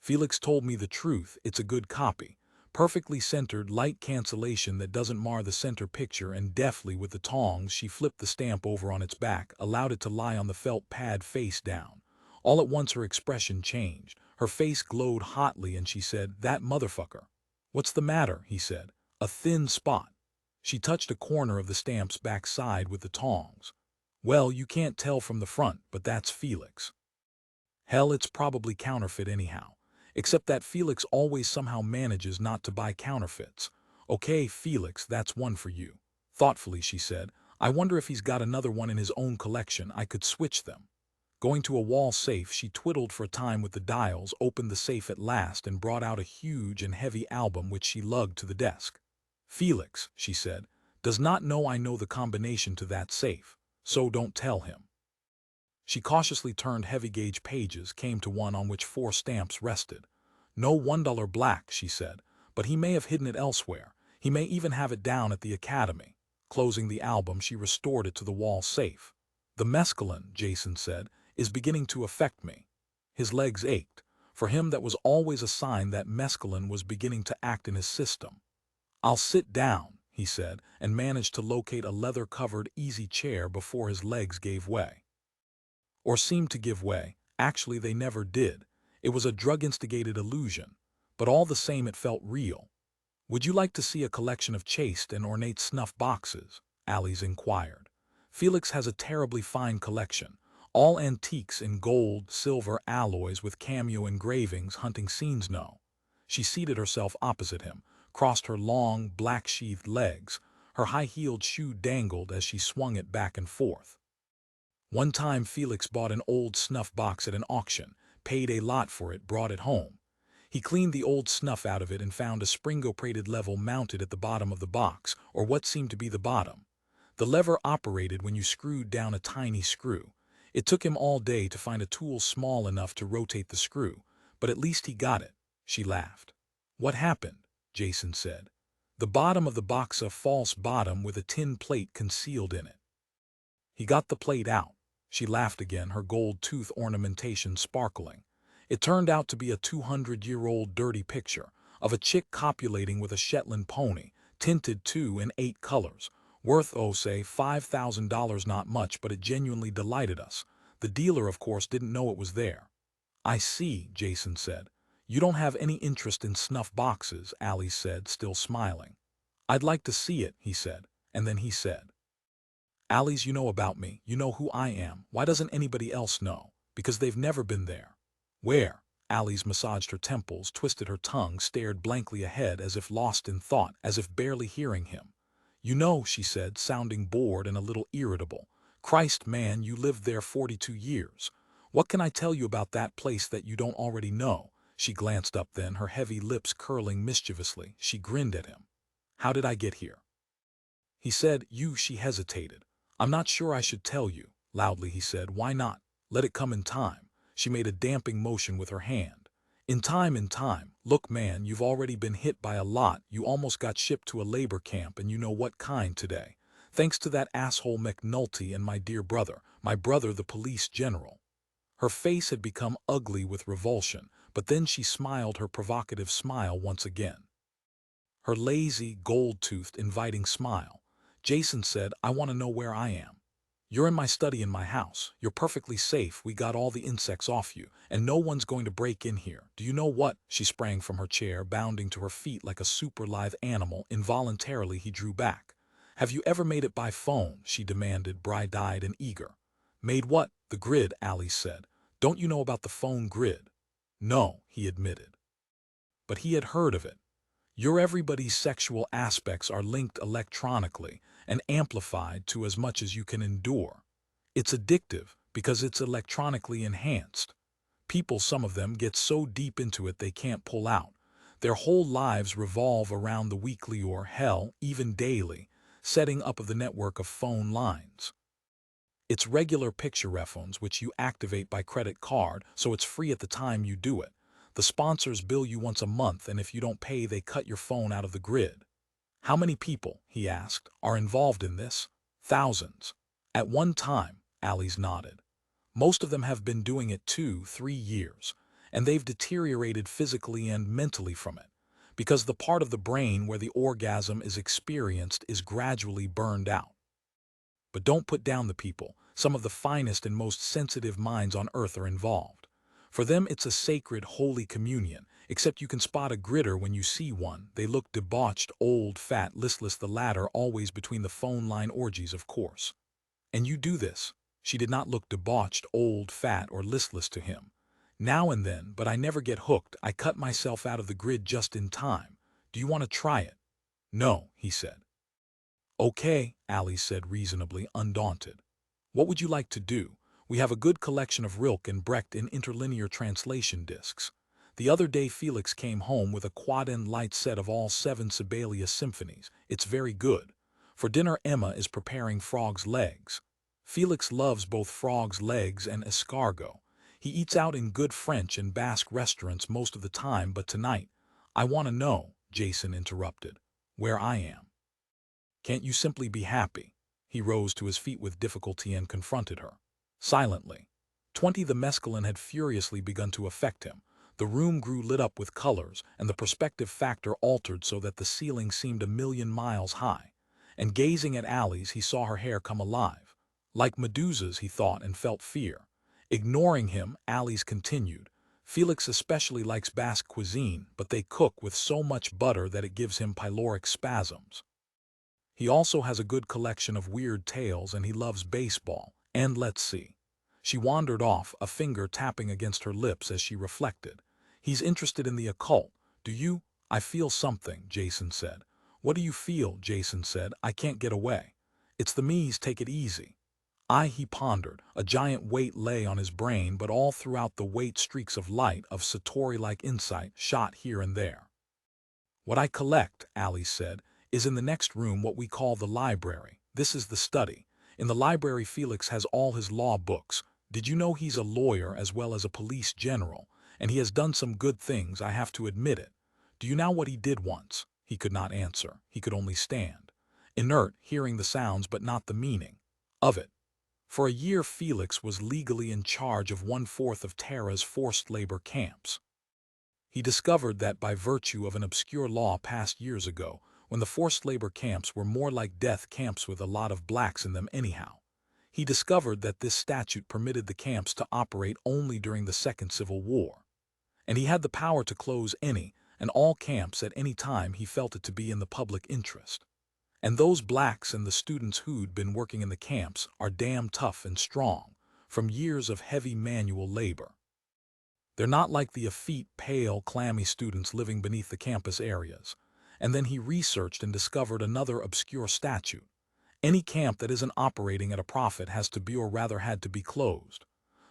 "Felix told me the truth. It's a good copy. Perfectly centered, light cancellation that doesn't mar the center picture," and deftly with the tongs she flipped the stamp over on its back, allowed it to lie on the felt pad face down. All at once her expression changed. Her face glowed hotly and she said, "That motherfucker." "What's the matter?" he said. "A thin spot." She touched a corner of the stamp's back side with the tongs. "Well, you can't tell from the front, but that's Felix." "Hell, it's probably counterfeit anyhow. Except that Felix always somehow manages not to buy counterfeits." "Okay, Felix, that's one for you." Thoughtfully, she said, "I wonder if he's got another one in his own collection. I could switch them." Going to a wall safe, she twiddled for a time with the dials, opened the safe at last, and brought out a huge and heavy album which she lugged to the desk. "Felix," she said, "does not know I know the combination to that safe, so don't tell him." She cautiously turned heavy-gauge pages, came to one on which 4 stamps rested. "No $1 black," she said, "but he may have hidden it elsewhere. He may even have it down at the academy." Closing the album, she restored it to the wall safe. "The mescaline," Jason said, "is beginning to affect me." His legs ached. For him, that was always a sign that mescaline was beginning to act in his system. "I'll sit down," he said, and managed to locate a leather-covered easy chair before his legs gave way. Or seemed to give way. Actually, they never did. It was a drug-instigated illusion. But all the same, it felt real. "Would you like to see a collection of chaste and ornate snuff boxes?" Alice inquired. "Felix has a terribly fine collection, all antiques in gold, silver alloys with cameo engravings, hunting scenes. No." She seated herself opposite him, crossed her long, black-sheathed legs. Her high-heeled shoe dangled as she swung it back and forth. "One time Felix bought an old snuff box at an auction, paid a lot for it, brought it home. He cleaned the old snuff out of it and found a spring-operated lever mounted at the bottom of the box, or what seemed to be the bottom. The lever operated when you screwed down a tiny screw. It took him all day to find a tool small enough to rotate the screw, but at least he got it." She laughed. "What happened?" Jason said. "The bottom of the box, a false bottom with a tin plate concealed in it. He got the plate out." She laughed again, her gold tooth ornamentation sparkling. "It turned out to be a 200-year-old dirty picture of a chick copulating with a Shetland pony, tinted too in 8 colors, worth, oh say, $5,000. Not much, but it genuinely delighted us. The dealer, of course, didn't know it was there." "I see," Jason said. "You don't have any interest in snuff boxes," Alice said, still smiling. "I'd like to see it," he said, and then he said, "Alice, you know about me, you know who I am. Why doesn't anybody else know? Because they've never been there." "Where?" Alice massaged her temples, twisted her tongue, stared blankly ahead as if lost in thought, as if barely hearing him. "You know," she said, sounding bored and a little irritable. "Christ, man, you lived there 42 years. What can I tell you about that place that you don't already know?" She glanced up then, her heavy lips curling mischievously. She grinned at him. "How did I get here?" He said. She hesitated. "I'm not sure I should tell you." Loudly he said, "Why not? Let it come in time." She made a damping motion with her hand. In time, in time. Look, man, you've already been hit by a lot. You almost got shipped to a labor camp, and you know what kind today. Thanks to that asshole McNulty and my dear brother, the police general." Her face had become ugly with revulsion, but then she smiled her provocative smile once again. Her lazy, gold-toothed, inviting smile. Jason said, "I want to know where I am." "You're in my study in my house. You're perfectly safe. We got all the insects off you, and no one's going to break in here. Do you know what?" She sprang from her chair, bounding to her feet like a super-lithe animal. Involuntarily, he drew back. "Have you ever made it by phone?" she demanded, bright-eyed and eager. "Made what?" "The grid," Alice said. "Don't you know about the phone grid?" "No," he admitted. But he had heard of it. Your everybody's sexual aspects are linked electronically and amplified to as much as you can endure. It's addictive because it's electronically enhanced. People, some of them, get so deep into it they can't pull out. Their whole lives revolve around the weekly or, hell, even daily, setting up of the network of phone lines. It's regular picture phones which you activate by credit card, so it's free at the time you do it. The sponsors bill you once a month, and if you don't pay, they cut your phone out of the grid. "How many people," he asked, "are involved in this?" "Thousands." "At one time," Alice nodded. "Most of them have been doing it 2-3 years, and they've deteriorated physically and mentally from it, because the part of the brain where the orgasm is experienced is gradually burned out. But don't put down the people. Some of the finest and most sensitive minds on earth are involved. For them it's a sacred, holy communion, except you can spot a gridder when you see one. They look debauched, old, fat, listless, the latter always between the phone line orgies, of course." "And you do this?" She did not look debauched, old, fat, or listless to him. "Now and then, but I never get hooked. I cut myself out of the grid just in time. Do you want to try it?" "No," he said. "Okay," Alice said reasonably, undaunted. "What would you like to do? We have a good collection of Rilke and Brecht in interlinear translation discs. The other day Felix came home with a quad-end light set of all 7 Sibelius symphonies. It's very good. For dinner Emma is preparing frog's legs. Felix loves both frog's legs and escargot. He eats out in good French and Basque restaurants most of the time, but tonight—" "I want to know," Jason interrupted, "where I am. Can't you simply be happy?" He rose to his feet with difficulty and confronted her. Silently. The mescaline had furiously begun to affect him. The room grew lit up with colors, and the perspective factor altered so that the ceiling seemed 1,000,000 miles high. And gazing at Alice, he saw her hair come alive. Like Medusa's, he thought, and felt fear. Ignoring him, Alice continued. Felix especially likes Basque cuisine, but they cook with so much butter that it gives him pyloric spasms. He also has a good collection of weird tales, and he loves baseball. And let's see. She wandered off, a finger tapping against her lips as she reflected. He's interested in the occult. Do you? I feel something, Jason said. What do you feel? Jason said. I can't get away. It's the me's, take it easy. He pondered. A giant weight lay on his brain, but all throughout the weight streaks of light, of Satori-like insight, shot here and there. What I collect, Alice said, is in the next room, what we call the library. This is the study. In the library, Felix has all his law books. Did you know he's a lawyer as well as a police general? And he has done some good things, I have to admit it. Do you know what he did once? He could not answer. He could only stand, inert, hearing the sounds but not the meaning of it. For a year, Felix was legally in charge of 1/4 of Terra's forced labor camps. He discovered that by virtue of an obscure law passed years ago, when the forced labor camps were more like death camps with a lot of blacks in them anyhow. He discovered that this statute permitted the camps to operate only during the Second Civil War. And he had the power to close any and all camps at any time he felt it to be in the public interest. And those blacks and the students who'd been working in the camps are damn tough and strong, from years of heavy manual labor. They're not like the effete, pale, clammy students living beneath the campus areas. And then he researched and discovered another obscure statute. Any camp that isn't operating at a profit has to be, or rather had to be, closed.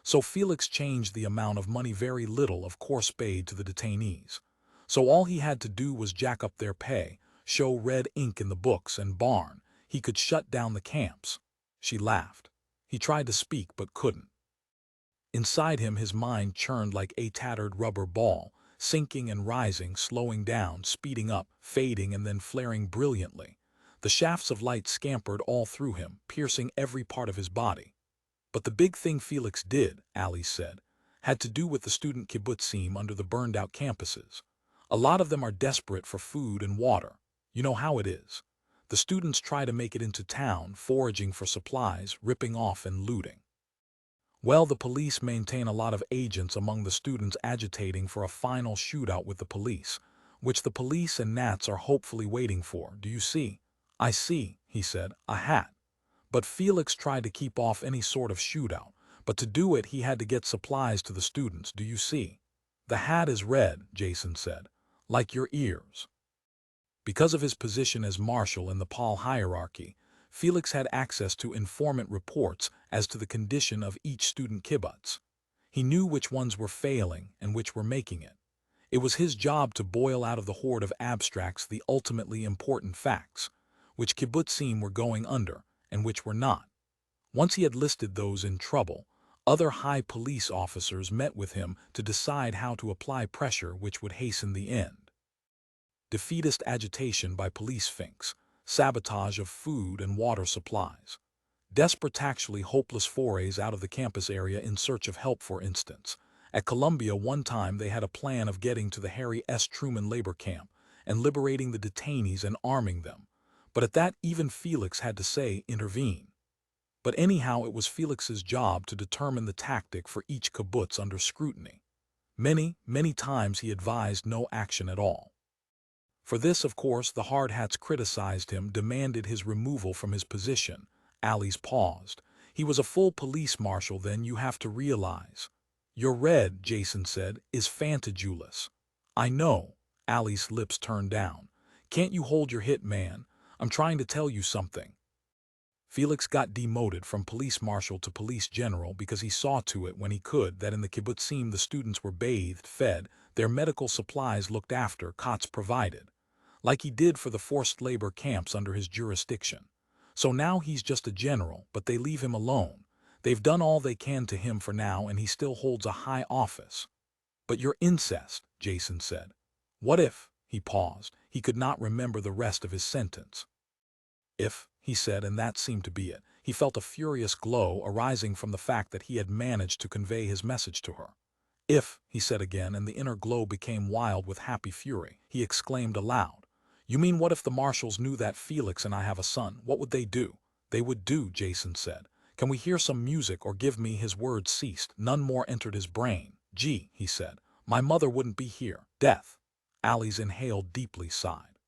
So Felix changed the amount of money, very little, of course, paid to the detainees. So all he had to do was jack up their pay, show red ink in the books, and barn, he could shut down the camps. She laughed. He tried to speak but couldn't. Inside him, his mind churned like a tattered rubber ball, sinking and rising, slowing down, speeding up, fading, and then flaring brilliantly. The shafts of light scampered all through him, piercing every part of his body. But the big thing Felix did, Alice said, had to do with the student kibbutzim under the burned-out campuses. A lot of them are desperate for food and water. You know how it is. The students try to make it into town, foraging for supplies, ripping off and looting. Well, the police maintain a lot of agents among the students agitating for a final shootout with the police, which the police and Nats are hopefully waiting for. Do you see? I see, he said, a hat. But Felix tried to keep off any sort of shootout, but to do it he had to get supplies to the students. Do you see? The hat is red, Jason said, like your ears. Because of his position as marshal in the Pol hierarchy, Felix had access to informant reports as to the condition of each student kibbutz. He knew which ones were failing and which were making it. It was his job to boil out of the horde of abstracts the ultimately important facts, which kibbutzim were going under and which were not. Once he had listed those in trouble, other high police officers met with him to decide how to apply pressure which would hasten the end. Defeatist agitation by police finks, sabotage of food and water supplies, desperate, actually hopeless forays out of the campus area in search of help. For instance, at Columbia one time they had a plan of getting to the Harry S. Truman labor camp and liberating the detainees and arming them. But at that, even Felix had to say, intervene. But anyhow, it was Felix's job to determine the tactic for each kibbutz under scrutiny. Many, many times he advised no action at all. For this, of course, the hard hats criticized him, demanded his removal from his position. Alice paused. He was a full police marshal then, you have to realize. Your red, Jason said, is fantajulous. I know. Alice's lips turned down. Can't you hold your hit, man? I'm trying to tell you something. Felix got demoted from police marshal to police general because he saw to it when he could that in the kibbutzim the students were bathed, fed, their medical supplies looked after, cots provided, like he did for the forced labor camps under his jurisdiction. So now he's just a general, but they leave him alone. They've done all they can to him for now, and he still holds a high office. But you're incest, Jason said. What if? He paused. He could not remember the rest of his sentence. If, he said, and that seemed to be it. He felt a furious glow arising from the fact that he had managed to convey his message to her. If, he said again, and the inner glow became wild with happy fury. He exclaimed aloud. You mean what if the marshals knew that Felix and I have a son? What would they do? They would do, Jason said. Can we hear some music or give me? His words ceased. None more entered his brain. Gee, he said. My mother wouldn't be here. Death. Alice inhaled deeply, sighed.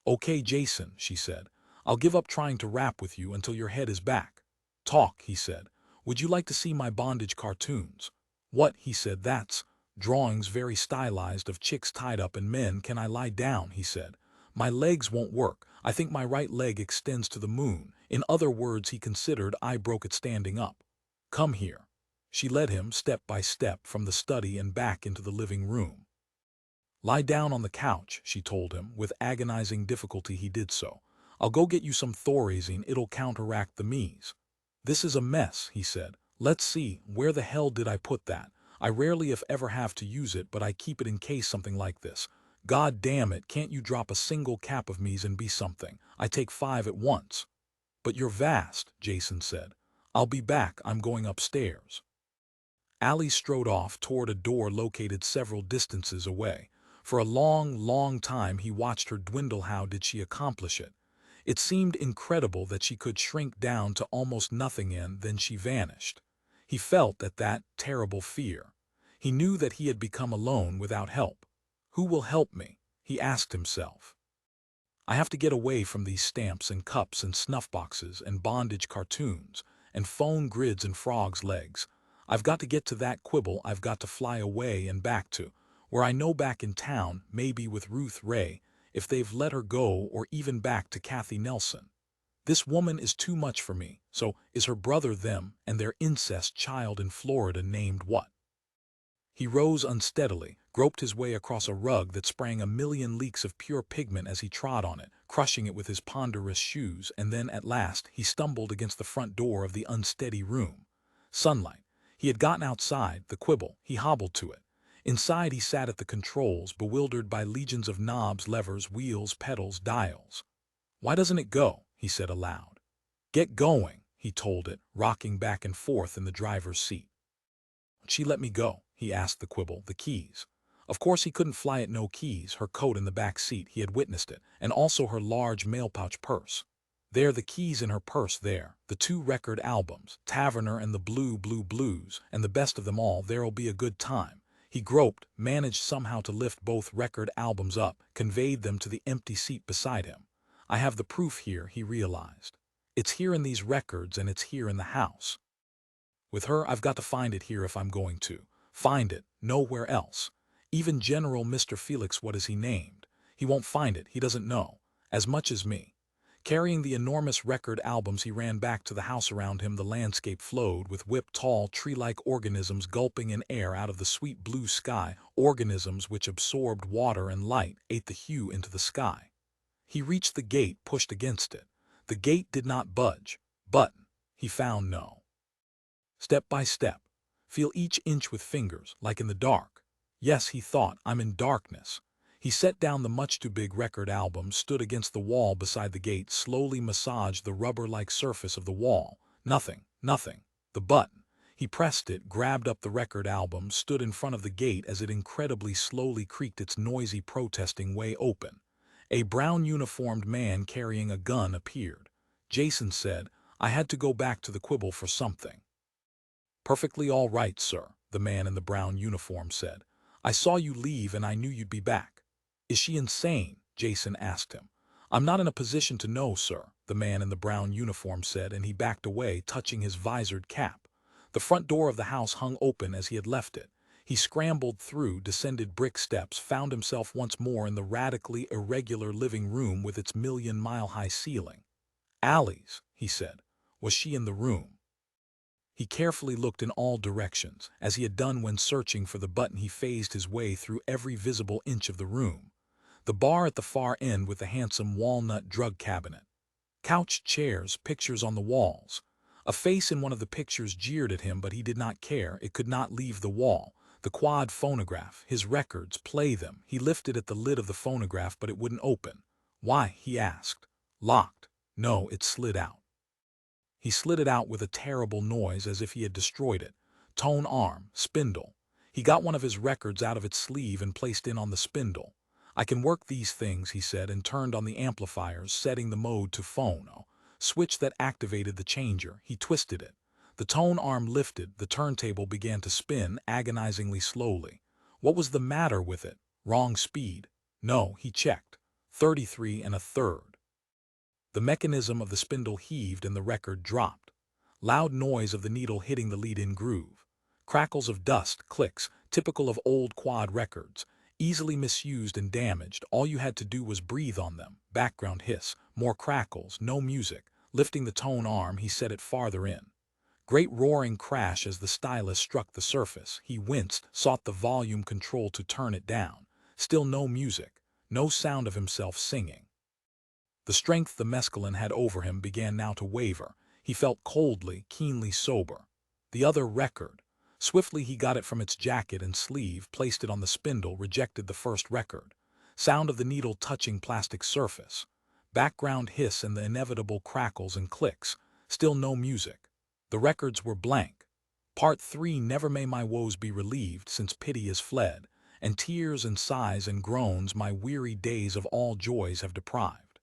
Okay, Jason, she said. I'll give up trying to rap with you until your head is back. Talk, he said. Would you like to see my bondage cartoons? What, he said, that's drawings very stylized of chicks tied up and men. Can I lie down, he said. My legs won't work. I think my right leg extends to the moon. In other words, he considered, I broke it standing up. Come here. She led him step by step from the study and back into the living room. Lie down on the couch, she told him. With agonizing difficulty he did so. I'll go get you some Thorazine, it'll counteract the mees. This is a mess, he said. Let's see, where the hell did I put that? I rarely if ever have to use it, but I keep it in case something like this. God damn it, can't you drop a single cap of mees and be something? I take 5 at once. But you're vast, Jason said. I'll be back, I'm going upstairs. Allie strode off toward a door located several distances away. For a long, long time he watched her dwindle. How did she accomplish it? It seemed incredible that she could shrink down to almost nothing and then she vanished. He felt that terrible fear. He knew that he had become alone without help. Who will help me? He asked himself. I have to get away from these stamps and cups and snuff boxes and bondage cartoons and phone grids and frogs' legs. I've got to get to that quibble. I've got to fly away and back to where I know, back in town, maybe with Ruth Ray, if they've let her go, or even back to Kathy Nelson. This woman is too much for me. So is her brother, them, and their incest child in Florida named what? He rose unsteadily, groped his way across a rug that sprang a million leaks of pure pigment as he trod on it, crushing it with his ponderous shoes, and then at last he stumbled against the front door of the unsteady room. Sunlight. He had gotten outside, the quibble, he hobbled to it. Inside he sat at the controls, bewildered by legions of knobs, levers, wheels, pedals, dials. Why doesn't it go? He said aloud. Get going, he told it, rocking back and forth in the driver's seat. She let me go, he asked the quibble. The keys. Of course he couldn't fly it, no keys, her coat in the back seat, he had witnessed it, and also her large mail pouch purse. There, the keys in her purse there, the 2 record albums, Taverner and the Blue Blues, and the best of them all, there'll be a good time. He groped, managed somehow to lift both record albums up, conveyed them to the empty seat beside him. I have the proof here, he realized. It's here in these records and it's here in the house. With her, I've got to find it here if I'm going to. Find it, nowhere else. Even General Mr. Felix, what is he named? He won't find it, he doesn't know. As much as me. Carrying the enormous record albums he ran back to the house. Around him the landscape flowed with whipped tall tree-like organisms gulping in air out of the sweet blue sky, organisms which absorbed water and light, ate the hue into the sky. He reached the gate, pushed against it. The gate did not budge. Button. He found no. Step by step. Feel each inch with fingers, like in the dark. Yes, he thought, I'm in darkness. He set down the much too big record album, stood against the wall beside the gate, slowly massaged the rubber-like surface of the wall. Nothing, nothing. The button. He pressed it, grabbed up the record album, stood in front of the gate as it incredibly slowly creaked its noisy protesting way open. A brown uniformed man carrying a gun appeared. Jason said, I had to go back to the quibble for something. Perfectly all right, sir, the man in the brown uniform said. I saw you leave and I knew you'd be back. Is she insane? Jason asked him. I'm not in a position to know, sir, the man in the brown uniform said, and he backed away, touching his visored cap. The front door of the house hung open as he had left it. He scrambled through, descended brick steps, found himself once more in the radically irregular living room with its million-mile-high ceiling. Allie's, he said. Was she in the room? He carefully looked in all directions. As he had done when searching for the button, he phased his way through every visible inch of the room. The bar at the far end with the handsome walnut drug cabinet. Couch chairs, pictures on the walls. A face in one of the pictures jeered at him, but he did not care. It could not leave the wall. The quad phonograph, his records, play them. He lifted at the lid of the phonograph, but it wouldn't open. Why? He asked. Locked. No, it slid out. He slid it out with a terrible noise as if he had destroyed it. Tone arm, spindle. He got one of his records out of its sleeve and placed it on the spindle. "I can work these things," he said, and turned on the amplifiers, setting the mode to phono. Switch that activated the changer. He twisted it. The tone arm lifted, the turntable began to spin agonizingly slowly. What was the matter with it? Wrong speed. No, he checked. 33 1/3. The mechanism of the spindle heaved and the record dropped. Loud noise of the needle hitting the lead-in groove. Crackles of dust, clicks, typical of old quad records. Easily misused and damaged, all you had to do was breathe on them. Background hiss, more crackles, no music. Lifting the tone arm, he set it farther in. Great roaring crash as the stylus struck the surface. He winced, sought the volume control to turn it down. Still no music, no sound of himself singing. The strength the mescaline had over him began now to waver. He felt coldly, keenly sober. The other record. Swiftly he got it from its jacket and sleeve, placed it on the spindle, rejected the first record. Sound of the needle touching plastic surface. Background hiss and the inevitable crackles and clicks. Still no music. The records were blank. Part 3. Never may my woes be relieved, since pity is fled, and tears and sighs and groans my weary days of all joys have deprived.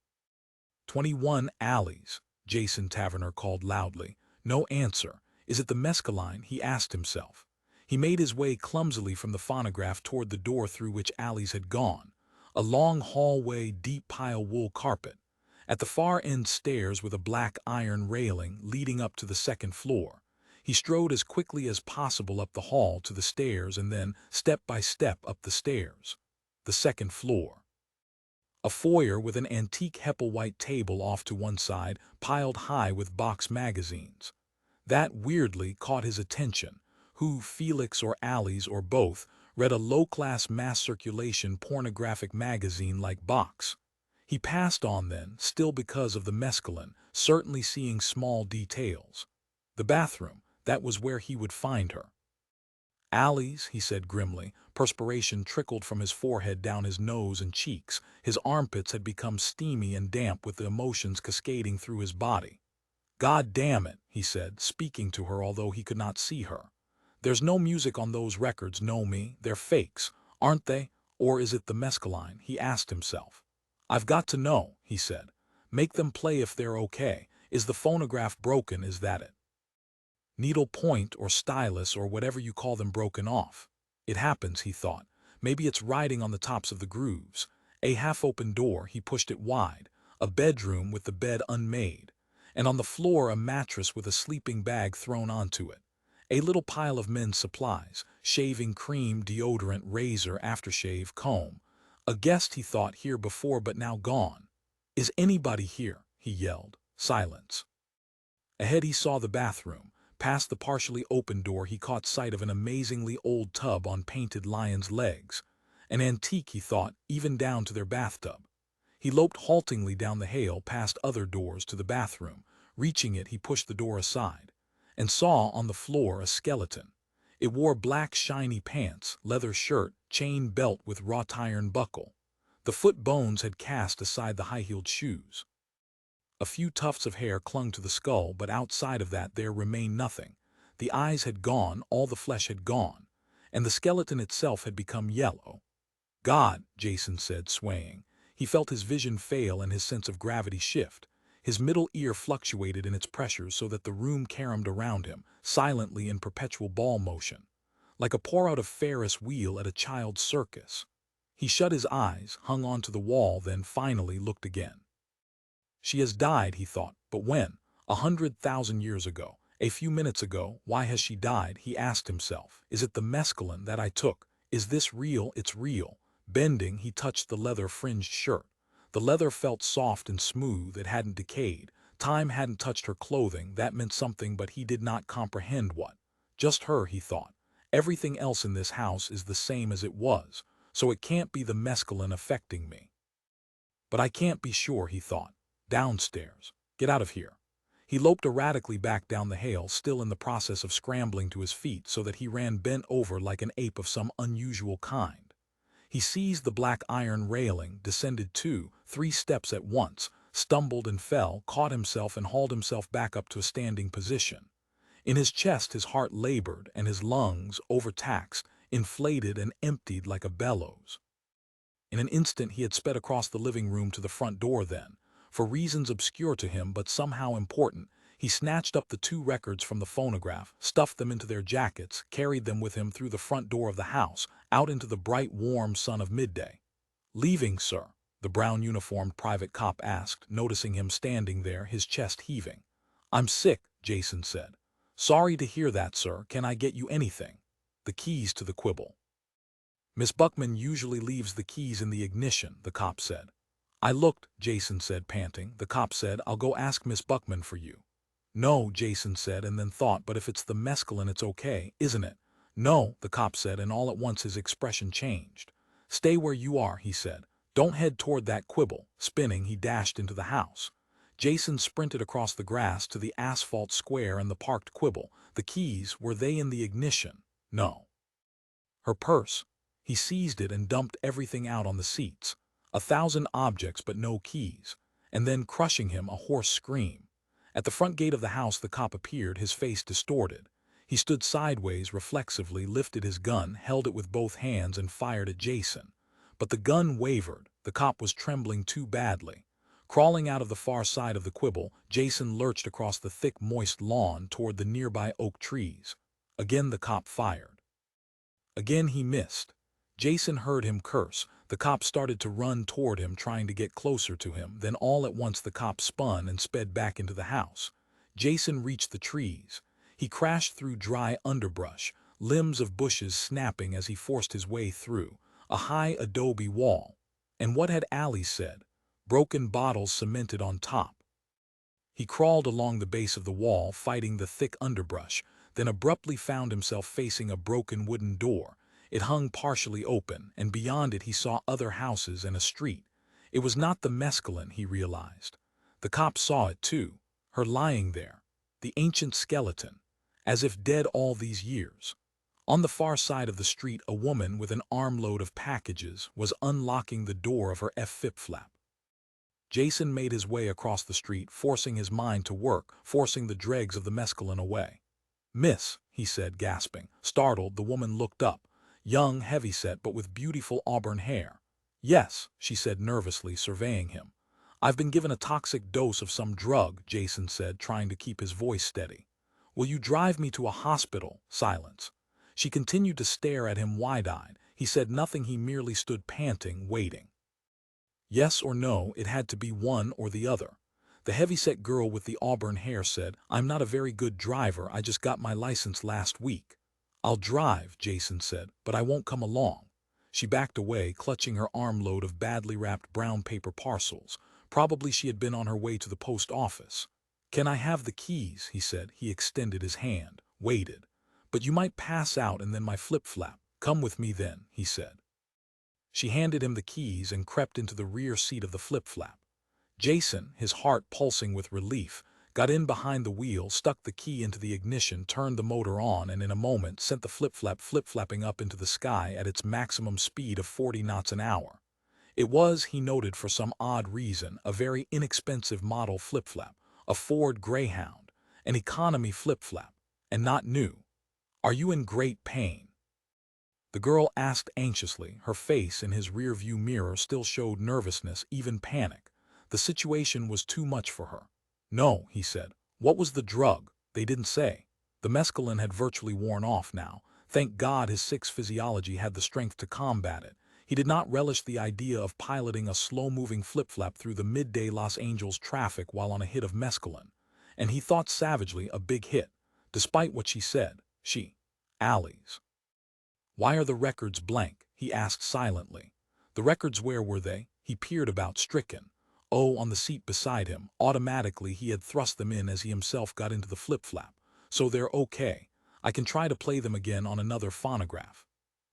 21 Alleys, Jason Taverner called loudly. No answer. Is it the mescaline? He asked himself. He made his way clumsily from the phonograph toward the door through which Alleys had gone. A long hallway, deep pile wool carpet. At the far end, stairs with a black iron railing leading up to the second floor. He strode as quickly as possible up the hall to the stairs and then, step by step, up the stairs. The second floor. A foyer with an antique Heppel-white table off to one side, piled high with box magazines. That weirdly caught his attention. Who, Felix or Alleys or both, read a low-class mass-circulation pornographic magazine like Box? He passed on then, still because of the mescaline, certainly seeing small details. The bathroom, that was where he would find her. Alleys, he said grimly. Perspiration trickled from his forehead down his nose and cheeks. His armpits had become steamy and damp with the emotions cascading through his body. "God damn it," he said, speaking to her although he could not see her. "There's no music on those records, know me. They're fakes, aren't they? Or is it the mescaline?" he asked himself. "I've got to know," he said. "Make them play if they're okay. Is the phonograph broken? Is that it? Needle point or stylus or whatever you call them broken off. It happens," he thought. "Maybe it's riding on the tops of the grooves." A half-open door, he pushed it wide. A bedroom with the bed unmade. And on the floor a mattress with a sleeping bag thrown onto it. A little pile of men's supplies, shaving cream, deodorant, razor, aftershave, comb. A guest, he thought, here before but now gone. "Is anybody here?" he yelled. Silence. Ahead he saw the bathroom. Past the partially open door he caught sight of an amazingly old tub on painted lion's legs. An antique, he thought, even down to their bathtub. He loped haltingly down the hall past other doors to the bathroom. Reaching it, he pushed the door aside, and saw on the floor a skeleton. It wore black shiny pants, leather shirt, chain belt with wrought iron buckle. The foot bones had cast aside the high-heeled shoes. A few tufts of hair clung to the skull, but outside of that there remained nothing. The eyes had gone, all the flesh had gone, and the skeleton itself had become yellow. "God," Jason said, swaying. He felt his vision fail and his sense of gravity shift. His middle ear fluctuated in its pressures so that the room caromed around him, silently in perpetual ball motion, like a pour-out of Ferris wheel at a child's circus. He shut his eyes, hung on to the wall, then finally looked again. "She has died," he thought, "but when? 100,000 years ago. A few minutes ago. Why has she died?" he asked himself. "Is it the mescaline that I took? Is this real? It's real." Bending, he touched the leather-fringed shirt. The leather felt soft and smooth. It hadn't decayed. Time hadn't touched her clothing. That meant something, but he did not comprehend what. Just her, he thought. Everything else in this house is the same as it was, so it can't be the mescaline affecting me. But I can't be sure, he thought. Downstairs. Get out of here. He loped erratically back down the hall, still in the process of scrambling to his feet so that he ran bent over like an ape of some unusual kind. He seized the black iron railing, descended 2, 3 steps at once, stumbled and fell, caught himself and hauled himself back up to a standing position. In his chest his heart labored and his lungs, overtaxed, inflated and emptied like a bellows. In an instant he had sped across the living room to the front door then. For reasons obscure to him but somehow important, he snatched up the 2 records from the phonograph, stuffed them into their jackets, carried them with him through the front door of the house, out into the bright, warm sun of midday. "Leaving, sir?" the brown-uniformed private cop asked, noticing him standing there, his chest heaving. "I'm sick," Jason said. "Sorry to hear that, sir. Can I get you anything?" "The keys to the quibble." "Miss Buckman usually leaves the keys in the ignition," the cop said. "I looked," Jason said, panting. The cop said, "I'll go ask Miss Buckman for you." "No," Jason said, and then thought, "but if it's the mescaline it's okay, isn't it?" "No," the cop said, and all at once his expression changed. "Stay where you are," he said. "Don't head toward that quibble." Spinning, he dashed into the house. Jason sprinted across the grass to the asphalt square and the parked quibble. The keys, were they in the ignition? No. Her purse. He seized it and dumped everything out on the seats. 1,000 objects but no keys. And then, crushing him, a hoarse scream. At the front gate of the house the cop appeared, his face distorted. He stood sideways, reflexively, lifted his gun, held it with both hands and fired at Jason. But the gun wavered. The cop was trembling too badly. Crawling out of the far side of the quibble, Jason lurched across the thick, moist lawn toward the nearby oak trees. Again the cop fired. Again he missed. Jason heard him curse. The cop started to run toward him, trying to get closer to him. Then all at once the cop spun and sped back into the house. Jason reached the trees. He crashed through dry underbrush, limbs of bushes snapping as he forced his way through. A high adobe wall. And what had Allie said? Broken bottles cemented on top. He crawled along the base of the wall, fighting the thick underbrush, then abruptly found himself facing a broken wooden door. It hung partially open, and beyond it he saw other houses and a street. It was not the mescaline, he realized. The cop saw it too, her lying there, the ancient skeleton, as if dead all these years. On the far side of the street, a woman with an armload of packages was unlocking the door of her flip-flap. Jason made his way across the street, forcing his mind to work, forcing the dregs of the mescaline away. "Miss," he said, gasping. Startled, the woman looked up, young, heavyset, but with beautiful auburn hair. "Yes," she said nervously, surveying him. "I've been given a toxic dose of some drug," Jason said, trying to keep his voice steady. "Will you drive me to a hospital?" Silence. She continued to stare at him wide-eyed. He said nothing, he merely stood panting, waiting. Yes or no, it had to be one or the other. The heavyset girl with the auburn hair said, "I'm not a very good driver, I just got my license last week." "I'll drive," Jason said, "but I won't come along." She backed away, clutching her armload of badly wrapped brown paper parcels. Probably she had been on her way to the post office. "Can I have the keys?" he said. He extended his hand, waited. "But you might pass out and then my flip-flap." "Come with me then," he said. She handed him the keys and crept into the rear seat of the flip-flap. Jason, his heart pulsing with relief, got in behind the wheel, stuck the key into the ignition, turned the motor on, and in a moment sent the flip-flap flip-flapping up into the sky at its maximum speed of 40 knots an hour. It was, he noted for some odd reason, a very inexpensive model flip-flap, a Ford Greyhound, an economy flip-flap, and not new. "Are you in great pain?" the girl asked anxiously. Her face in his rear-view mirror still showed nervousness, even panic. The situation was too much for her. "No," he said. "What was the drug?" "They didn't say." The mescaline had virtually worn off now. Thank God his sick physiology had the strength to combat it. He did not relish the idea of piloting a slow-moving flip-flap through the midday Los Angeles traffic while on a hit of mescaline. And he thought savagely, a big hit. Despite what she said, Allie's. "Why are the records blank?" he asked silently. "The records, where were they?" He peered about, stricken. Oh, on the seat beside him. Automatically he had thrust them in as he himself got into the flip-flap. "So they're okay. I can try to play them again on another phonograph."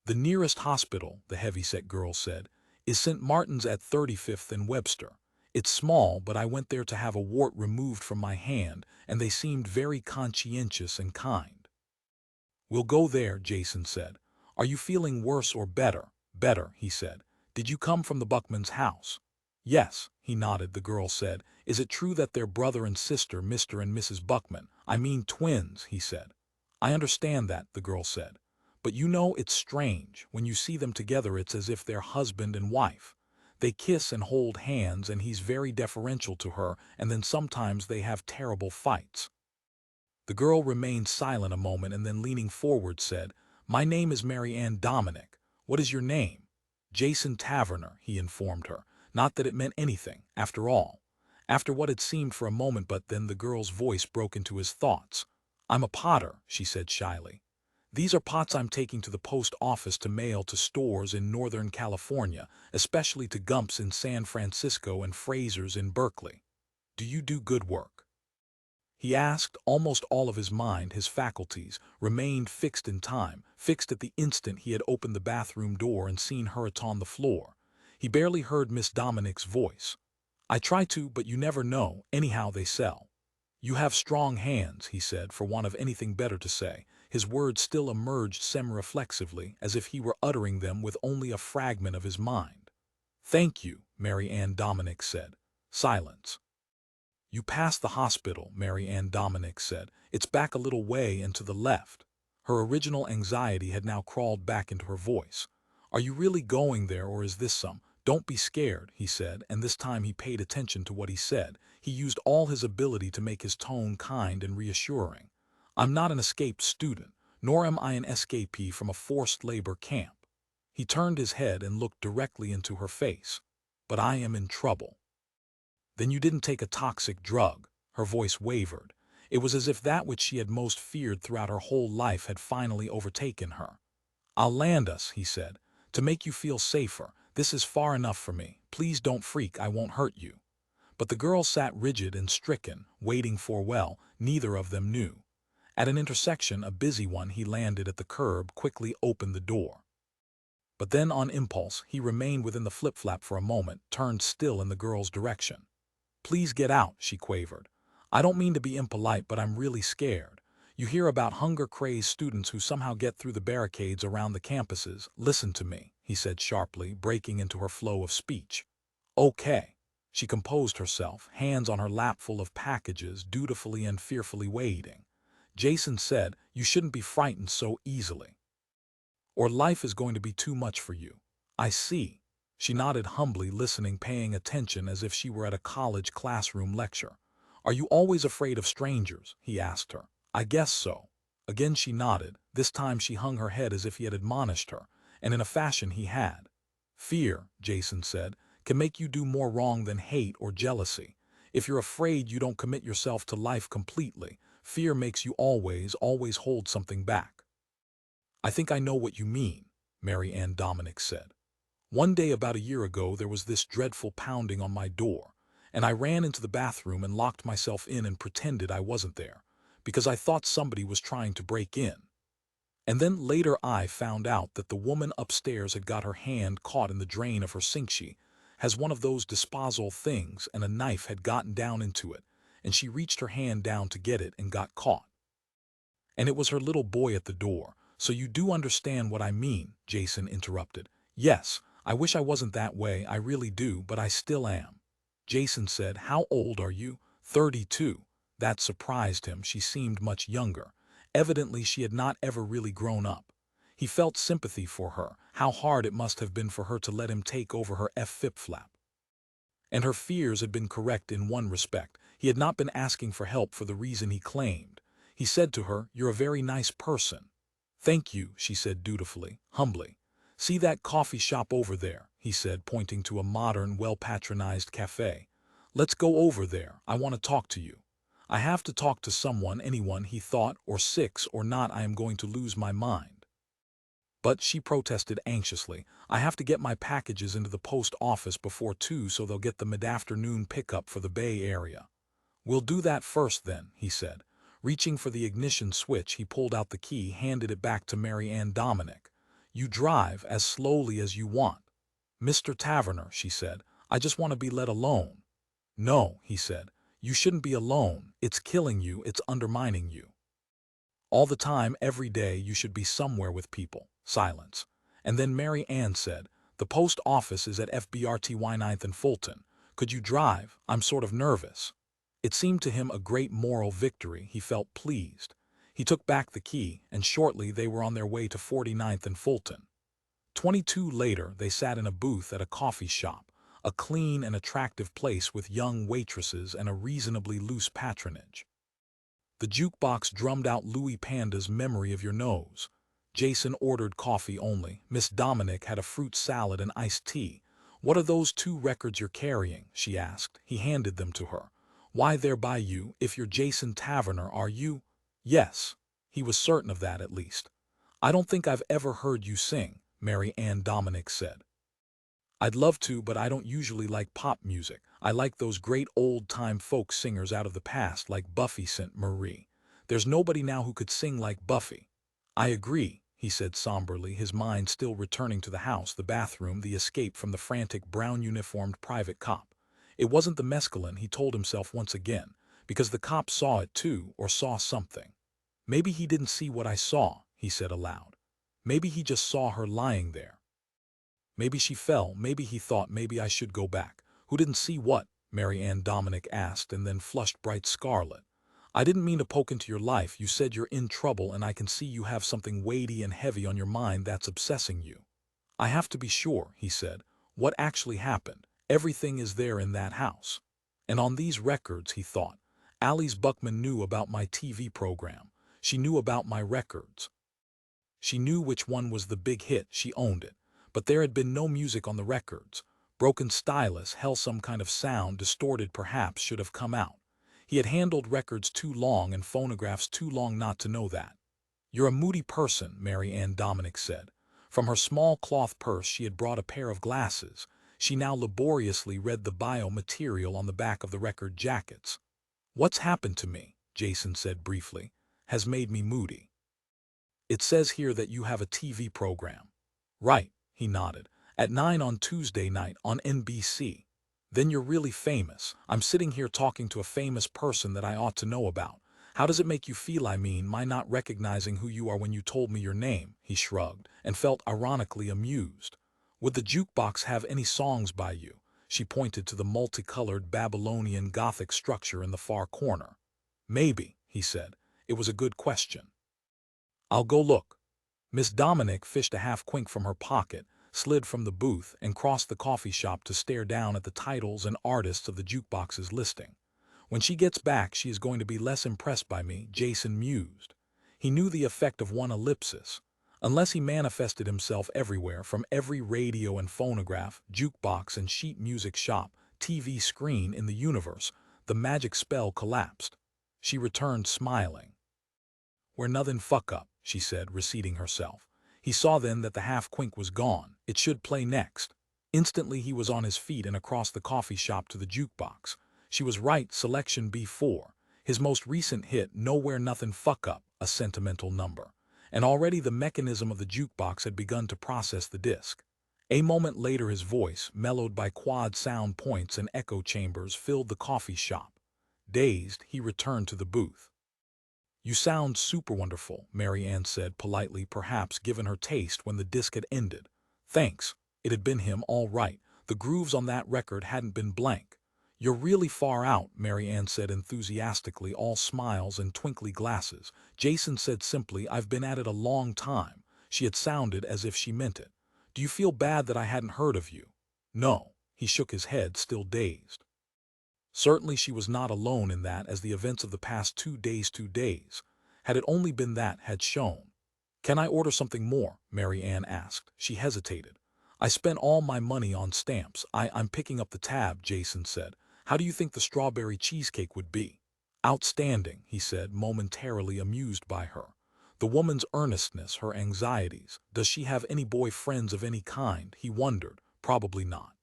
"The nearest hospital," the heavyset girl said, "is St. Martin's at 35th and Webster. It's small, but I went there to have a wart removed from my hand, and they seemed very conscientious and kind." "We'll go there," Jason said. "Are you feeling worse or better?" "Better," he said. "Did you come from the Buckman's house?" "Yes," he nodded. The girl said, "Is it true that they're brother and sister, Mr. and Mrs. Buckman? I mean twins," he said. "I understand that," the girl said. But you know it's strange. When you see them together, it's as if they're husband and wife. They kiss and hold hands, and he's very deferential to her, and then sometimes they have terrible fights." The girl remained silent a moment and then leaning forward said, "My name is Mary Ann Dominic. What is your name?" "Jason Taverner," he informed her. Not that it meant anything, after all. After what had seemed for a moment, but then the girl's voice broke into his thoughts. "I'm a potter," she said shyly. "These are pots I'm taking to the post office to mail to stores in Northern California, especially to Gumps in San Francisco and Fraser's in Berkeley. Do you do good work?" He asked. Almost all of his mind, his faculties, remained fixed in time, fixed at the instant he had opened the bathroom door and seen her on the floor. He barely heard Miss Dominic's voice. "I try to, but you never know. Anyhow, they sell." "You have strong hands," he said, for want of anything better to say. His words still emerged semi-reflexively, as if he were uttering them with only a fragment of his mind. "Thank you," Mary Ann Dominic said. Silence. "You passed the hospital," Mary Ann Dominic said. "It's back a little way and to the left." Her original anxiety had now crawled back into her voice. "Are you really going there, or is this some—" "Don't be scared," he said, and this time he paid attention to what he said. He used all his ability to make his tone kind and reassuring. "I'm not an escaped student, nor am I an escapee from a forced labor camp." He turned his head and looked directly into her face. "But I am in trouble." "Then you didn't take a toxic drug." Her voice wavered. It was as if that which she had most feared throughout her whole life had finally overtaken her. "I'll land us," he said, "to make you feel safer. This is far enough for me. Please don't freak, I won't hurt you." But the girl sat rigid and stricken, waiting for, well, neither of them knew. At an intersection, a busy one, he landed at the curb, quickly opened the door. But then, on impulse, he remained within the flip-flap for a moment, turned still in the girl's direction. "Please get out," she quavered. "I don't mean to be impolite, but I'm really scared. You hear about hunger-crazed students who somehow get through the barricades around the campuses. Listen to me," he said sharply, breaking into her flow of speech. "Okay." She composed herself, hands on her lap full of packages, dutifully and fearfully waiting. "Jason said, you shouldn't be frightened so easily. Or life is going to be too much for you." "I see." She nodded humbly, listening, paying attention as if she were at a college classroom lecture. "Are you always afraid of strangers?" he asked her. "I guess so." Again she nodded. This time she hung her head as if he had admonished her, and in a fashion he had. "Fear," Jason said, "can make you do more wrong than hate or jealousy. If you're afraid, you don't commit yourself to life completely. Fear makes you always hold something back." "I think I know what you mean," Mary Ann Dominic said. "One day about a year ago there was this dreadful pounding on my door, and I ran into the bathroom and locked myself in and pretended I wasn't there, because I thought somebody was trying to break in. And then later I found out that the woman upstairs had got her hand caught in the drain of her sink. She has one of those disposal things, and a knife had gotten down into it, and she reached her hand down to get it and got caught. And it was her little boy at the door. So you do understand what I mean," Jason interrupted. "Yes, I wish I wasn't that way, I really do, but I still am." Jason said, "How old are you?" 32. That surprised him. She seemed much younger. Evidently she had not ever really grown up. He felt sympathy for her. How hard it must have been for her to let him take over her flip-flap. And her fears had been correct in one respect. He had not been asking for help for the reason he claimed. He said to her, "You're a very nice person." "Thank you," she said dutifully, humbly. "See that coffee shop over there," he said, pointing to a modern, well-patronized cafe. "Let's go over there. I want to talk to you." "I have to talk to someone," anyone, he thought, "or 6 or not I am going to lose my mind." "But," she protested anxiously, "I have to get my packages into the post office before 2 so they'll get the mid-afternoon pickup for the Bay Area." "We'll do that first then," he said. Reaching for the ignition switch, he pulled out the key, handed it back to Mary Ann Dominic. "You drive as slowly as you want." "Mr. Taverner," she said, "I just want to be let alone." "No," he said, "you shouldn't be alone. It's killing you, it's undermining you. All the time, every day, you should be somewhere with people." Silence. And then Mary Ann said, "The post office is at FBRTY 9th and Fulton. Could you drive? I'm sort of nervous." It seemed to him a great moral victory. He felt pleased. He took back the key, and shortly they were on their way to 49th and Fulton. 22 later, they sat in a booth at a coffee shop, a clean and attractive place with young waitresses and a reasonably loose patronage. The jukebox drummed out Louis Panda's Memory of Your Nose. Jason ordered coffee only. Miss Dominic had a fruit salad and iced tea. "What are those 2 records you're carrying?" she asked. He handed them to her. "Why, they're by you. If you're Jason Taverner, are you?" "Yes." He was certain of that, at least. "I don't think I've ever heard you sing," Mary Ann Dominic said. "I'd love to, but I don't usually like pop music. I like those great old-time folk singers out of the past like Buffy St. Marie. There's nobody now who could sing like Buffy." "I agree," he said somberly, his mind still returning to the house, the bathroom, the escape from the frantic brown-uniformed private cop. It wasn't the mescaline, he told himself once again, because the cop saw it too, or saw something. "Maybe he didn't see what I saw," he said aloud. "Maybe he just saw her lying there. Maybe she fell, maybe he thought maybe I should go back." "Who didn't see what?" Mary Ann Dominic asked, and then flushed bright scarlet. "I didn't mean to poke into your life. You said you're in trouble, and I can see you have something weighty and heavy on your mind that's obsessing you." "I have to be sure," he said. "What actually happened? Everything is there in that house. And on these records," he thought. "Alice Buckman knew about my TV program. She knew about my records. She knew which one was the big hit. She owned it. But there had been no music on the records. Broken stylus, hell, some kind of sound, distorted perhaps, should have come out. He had handled records too long and phonographs too long not to know that." "You're a moody person," Mary Ann Dominic said. From her small cloth purse she had brought a pair of glasses. She now laboriously read the bio-material on the back of the record jackets. "What's happened to me," Jason said briefly, "has made me moody. It says here that you have a TV program." "Right," he nodded. "At 9 on Tuesday night on NBC. Then you're really famous. I'm sitting here talking to a famous person that I ought to know about. How does it make you feel, I mean, my not recognizing who you are when you told me your name?" He shrugged, and felt ironically amused. "Would the jukebox have any songs by you?" She pointed to the multicolored Babylonian Gothic structure in the far corner. "Maybe," he said. It was a good question. "I'll go look." Miss Dominic fished a half-quink from her pocket, slid from the booth, and crossed the coffee shop to stare down at the titles and artists of the jukebox's listing. "When she gets back, she is going to be less impressed by me," Jason mused. He knew the effect of one ellipsis. Unless he manifested himself everywhere, from every radio and phonograph, jukebox and sheet music shop, TV screen in the universe, the magic spell collapsed. She returned smiling. "We're nothing fuck up," she said, reseating herself. He saw then that the half-quink was gone. It should play next. Instantly he was on his feet and across the coffee shop to the jukebox. She was right, selection B4. His most recent hit, Nowhere Nothing Fuck Up, a sentimental number. And already the mechanism of the jukebox had begun to process the disc. A moment later his voice, mellowed by quad sound points and echo chambers, filled the coffee shop. Dazed, he returned to the booth. "You sound super wonderful," Mary Ann said politely, perhaps given her taste when the disc had ended. "Thanks." It had been him, all right. The grooves on that record hadn't been blank. "You're really far out," Mary Ann said enthusiastically, all smiles and twinkly glasses. Jason said simply, "I've been at it a long time." She had sounded as if she meant it. "Do you feel bad that I hadn't heard of you?" "No." He shook his head, still dazed. Certainly she was not alone in that, as the events of the past 2 days, had it only been that, had shown. "Can I order something more?" Mary Ann asked. She hesitated. "I spent all my money on stamps. I'm picking up the tab," Jason said. "How do you think the strawberry cheesecake would be?" "Outstanding," he said, momentarily amused by her. The woman's earnestness, her anxieties. Does she have any boy friends of any kind? He wondered. Probably not.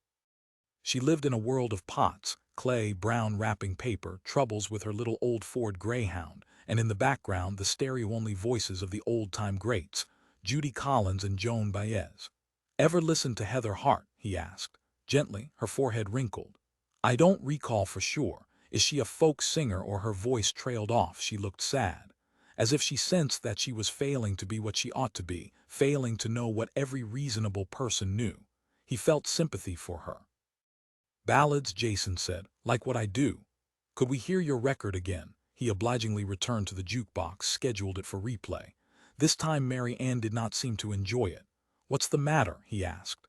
She lived in a world of pots, clay, brown wrapping paper, troubles with her little old Ford Greyhound, and in the background the stereo-only voices of the old-time greats, Judy Collins and Joan Baez. "Ever listen to Heather Hart?" he asked. Gently, her forehead wrinkled. "I don't recall for sure. Is she a folk singer, or her voice trailed off?" She looked sad, as if she sensed that she was failing to be what she ought to be, failing to know what every reasonable person knew. He felt sympathy for her. "Ballads," Jason said, "like what I do." "Could we hear your record again?" He obligingly returned to the jukebox, scheduled it for replay. This time Mary Ann did not seem to enjoy it. "What's the matter?" he asked.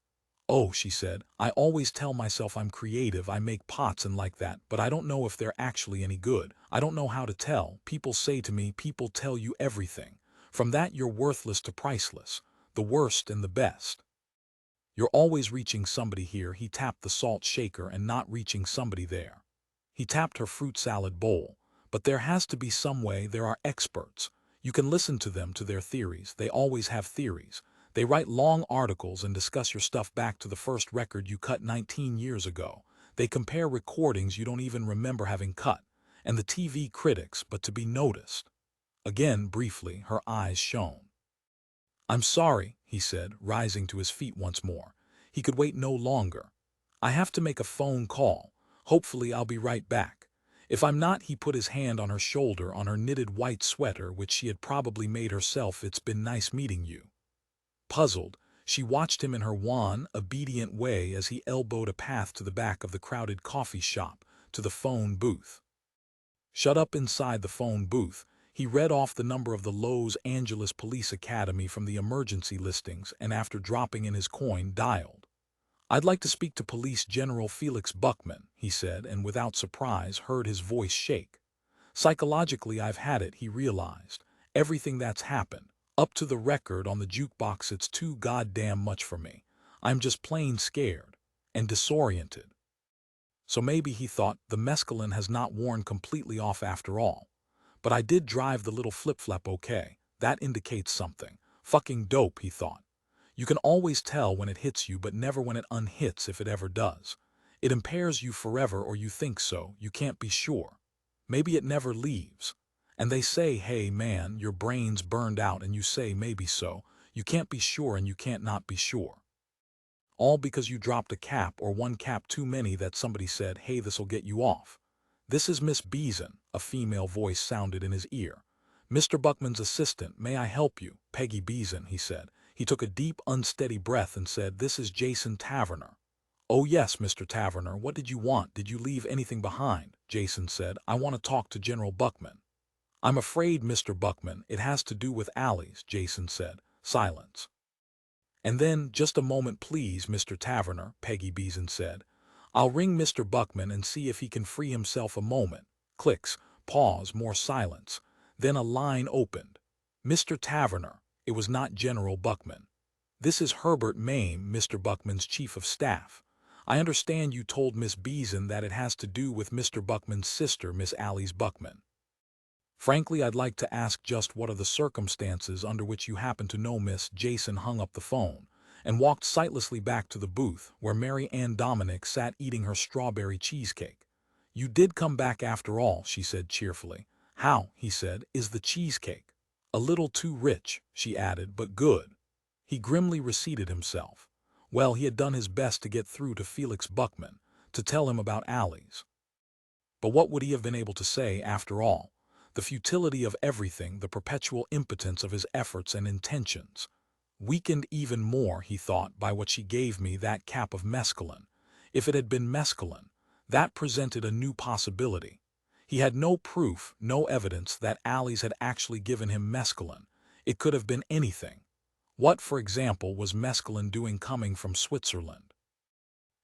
"Oh," she said, "I always tell myself I'm creative, I make pots and like that, but I don't know if they're actually any good. I don't know how to tell. People say to me, people tell you everything. From that you're worthless to priceless, the worst and the best. You're always reaching somebody here." He tapped the salt shaker and not reaching somebody there. He tapped her fruit salad bowl. "But there has to be some way. There are experts. You can listen to them, to their theories. They always have theories. They write long articles and discuss your stuff back to the first record you cut 19 years ago. They compare recordings you don't even remember having cut. And the TV critics, but to be noticed." Again, briefly, her eyes shone. "I'm sorry," he said, rising to his feet once more. He could wait no longer. "I have to make a phone call. Hopefully I'll be right back. If I'm not," he put his hand on her shoulder, on her knitted white sweater which she had probably made herself. "It's been nice meeting you." Puzzled, she watched him in her wan, obedient way as he elbowed a path to the back of the crowded coffee shop, to the phone booth. Shut up inside the phone booth, he read off the number of the Los Angeles Police Academy from the emergency listings and, after dropping in his coin, dialed. "I'd like to speak to Police General Felix Buckman," he said, and without surprise heard his voice shake. Psychologically I've had it, he realized. Everything that's happened, up to the record on the jukebox, it's too goddamn much for me. I'm just plain scared. And disoriented. So maybe, he thought, the mescaline has not worn completely off after all. But I did drive the little flip-flap okay. That indicates something. Fucking dope, he thought. You can always tell when it hits you, but never when it unhits, if it ever does. It impairs you forever, or you think so, you can't be sure. Maybe it never leaves. And they say, hey man, your brain's burned out, and you say maybe so. You can't be sure and you can't not be sure. All because you dropped a cap, or one cap too many, that somebody said, hey, this'll get you off. "This is Miss Beeson," a female voice sounded in his ear. "Mr. Buckman's assistant, may I help you?" "Peggy Beeson," he said. He took a deep, unsteady breath and said, "This is Jason Taverner." "Oh yes, Mr. Taverner, what did you want? Did you leave anything behind?" Jason said. "I want to talk to General Buckman." "I'm afraid, Mr. Buckman, it has to do with alleys," Jason said. Silence. "And then, just a moment please, Mr. Taverner," Peggy Beeson said. "I'll ring Mr. Buckman and see if he can free himself a moment." Clicks, pause, more silence. Then a line opened. "Mr. Taverner." It was not General Buckman. "This is Herbert Mame, Mr. Buckman's chief of staff. I understand you told Miss Beeson that it has to do with Mr. Buckman's sister, Miss Alice Buckman. Frankly, I'd like to ask, just what are the circumstances under which you happen to know Miss—" Jason hung up the phone and walked sightlessly back to the booth where Mary Ann Dominic sat eating her strawberry cheesecake. "You did come back after all," she said cheerfully. "How," he said, "is the cheesecake?" "A little too rich," she added, "but good." He grimly reseated himself. Well, he had done his best to get through to Felix Buckman, to tell him about alleys. But what would he have been able to say after all? The futility of everything, the perpetual impotence of his efforts and intentions. Weakened even more, he thought, by what she gave me, that cap of mescaline. If it had been mescaline, that presented a new possibility. He had no proof, no evidence that Alice had actually given him mescaline. It could have been anything. What, for example, was mescaline doing coming from Switzerland?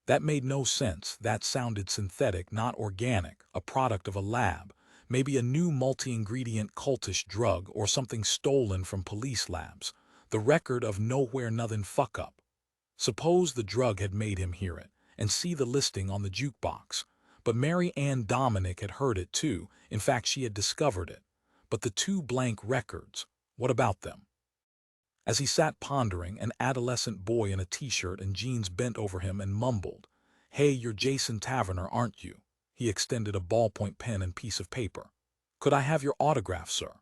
That made no sense. That sounded synthetic, not organic, a product of a lab. Maybe a new multi-ingredient cultish drug, or something stolen from police labs. The record of nowhere nothing fuck-up. Suppose the drug had made him hear it, and see the listing on the jukebox. But Mary Ann Dominic had heard it too. In fact, she had discovered it. But the two blank records, what about them? As he sat pondering, an adolescent boy in a t-shirt and jeans bent over him and mumbled, "Hey, you're Jason Taverner, aren't you?" He extended a ballpoint pen and piece of paper. "Could I have your autograph, sir?"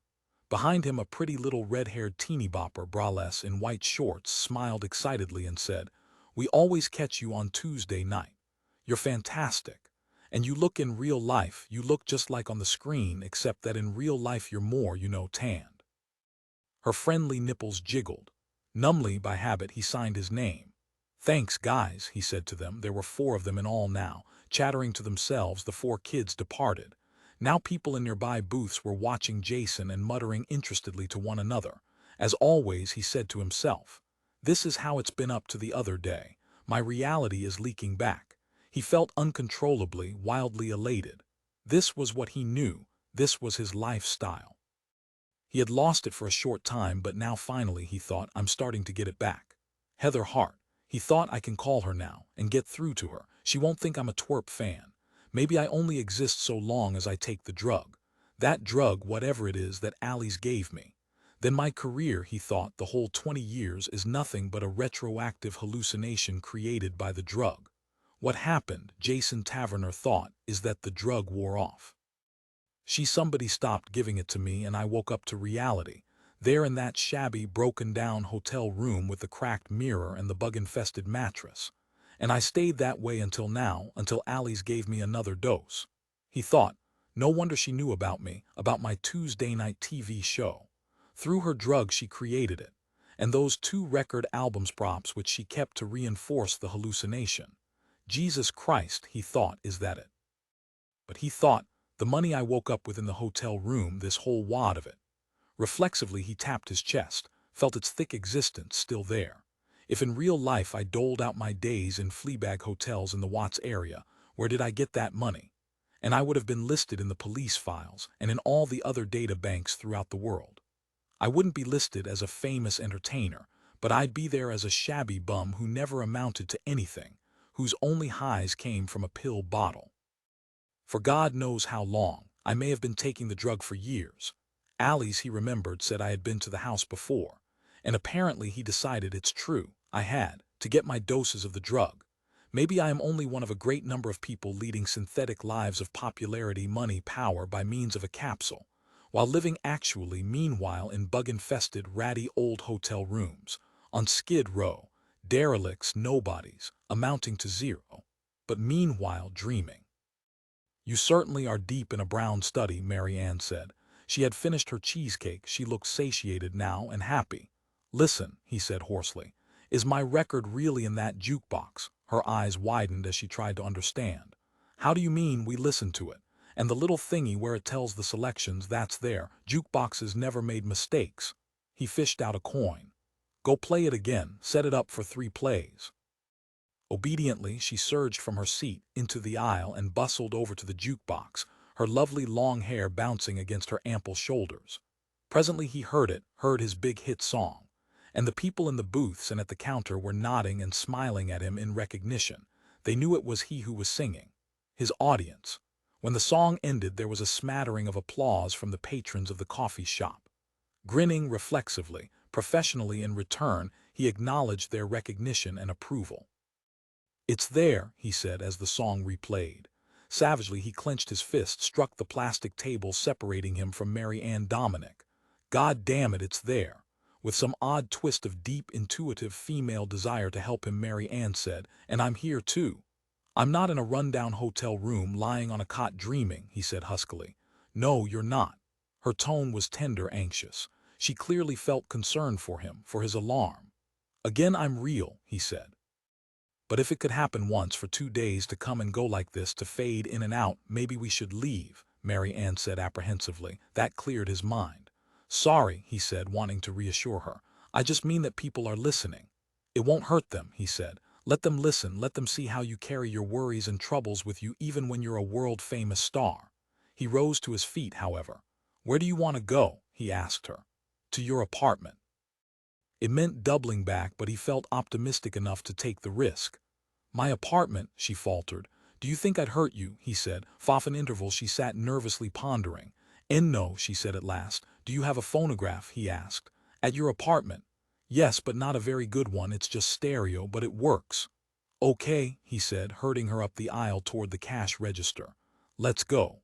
Behind him, a pretty little red-haired teeny-bopper, braless in white shorts, smiled excitedly and said, "We always catch you on Tuesday night. You're fantastic. And you look, in real life, you look just like on the screen, except that in real life you're more, tanned." Her friendly nipples jiggled. Numbly, by habit, he signed his name. "Thanks, guys," he said to them. There were 4 of them in all now. Chattering to themselves, the 4 kids departed. Now people in nearby booths were watching Jason and muttering interestedly to one another. As always, he said to himself, "This is how it's been up to the other day. My reality is leaking back." He felt uncontrollably, wildly elated. This was what he knew. This was his lifestyle. He had lost it for a short time, but now finally, he thought, I'm starting to get it back. Heather Hart. He thought, I can call her now and get through to her. She won't think I'm a twerp fan. Maybe I only exist so long as I take the drug. That drug, whatever it is that Allie's gave me. Then my career, he thought, the whole 20 years is nothing but a retroactive hallucination created by the drug. What happened, Jason Taverner thought, is that the drug wore off. Somebody stopped giving it to me and I woke up to reality. There in that shabby, broken-down hotel room with the cracked mirror and the bug-infested mattress. And I stayed that way until now, until Allie's gave me another dose. He thought, no wonder she knew about me, about my Tuesday night TV show. Through her drug she created it. And those 2 record albums props which she kept to reinforce the hallucination. Jesus Christ, he thought, is that it? But he thought, the money I woke up with in the hotel room, this whole wad of it. Reflexively he tapped his chest, felt its thick existence still there. If in real life I doled out my days in Fleabag hotels in the Watts area, where did I get that money? And I would have been listed in the police files and in all the other data banks throughout the world. I wouldn't be listed as a famous entertainer, but I'd be there as a shabby bum who never amounted to anything, whose only highs came from a pill bottle. For God knows how long, I may have been taking the drug for years. Allie's, he remembered, said I had been to the house before. And apparently he decided it's true, I had, to get my doses of the drug. Maybe I am only one of a great number of people leading synthetic lives of popularity, money, power by means of a capsule, while living actually, meanwhile, in bug-infested, ratty old hotel rooms, on Skid Row, derelicts, nobodies, amounting to zero, but meanwhile dreaming. You certainly are deep in a brown study, Mary Ann said. She had finished her cheesecake. She looked satiated now and happy. Listen, he said hoarsely, is my record really in that jukebox? Her eyes widened as she tried to understand. How do you mean we listen to it? And the little thingy where it tells the selections, that's there. Jukeboxes never made mistakes. He fished out a coin. Go play it again. Set it up for 3 plays. Obediently, she surged from her seat into the aisle and bustled over to the jukebox, her lovely long hair bouncing against her ample shoulders. Presently he heard his big hit song, and the people in the booths and at the counter were nodding and smiling at him in recognition. They knew it was he who was singing. His audience. When the song ended, there was a smattering of applause from the patrons of the coffee shop. Grinning reflexively, professionally in return, he acknowledged their recognition and approval. It's there, he said as the song replayed. Savagely he clenched his fist, struck the plastic table separating him from Mary Ann Dominic. God damn it, it's there. With some odd twist of deep, intuitive female desire to help him, Mary Ann said, and I'm here too. I'm not in a rundown hotel room lying on a cot dreaming, he said huskily. No, you're not. Her tone was tender, anxious. She clearly felt concern for him, for his alarm. Again, I'm real, he said. But if it could happen once for 2 days to come and go like this, to fade in and out, maybe we should leave, Mary Ann said apprehensively. That cleared his mind. Sorry, he said, wanting to reassure her. I just mean that people are listening. It won't hurt them, he said. Let them listen, let them see how you carry your worries and troubles with you even when you're a world-famous star. He rose to his feet, however. Where do you want to go? He asked her. To your apartment. It meant doubling back, but he felt optimistic enough to take the risk. My apartment, she faltered. Do you think I'd hurt you? He said. Off an interval she sat nervously pondering. No, she said at last. Do you have a phonograph? He asked. At your apartment? Yes, but not a very good one. It's just stereo, but it works. Okay, he said, herding her up the aisle toward the cash register. Let's go.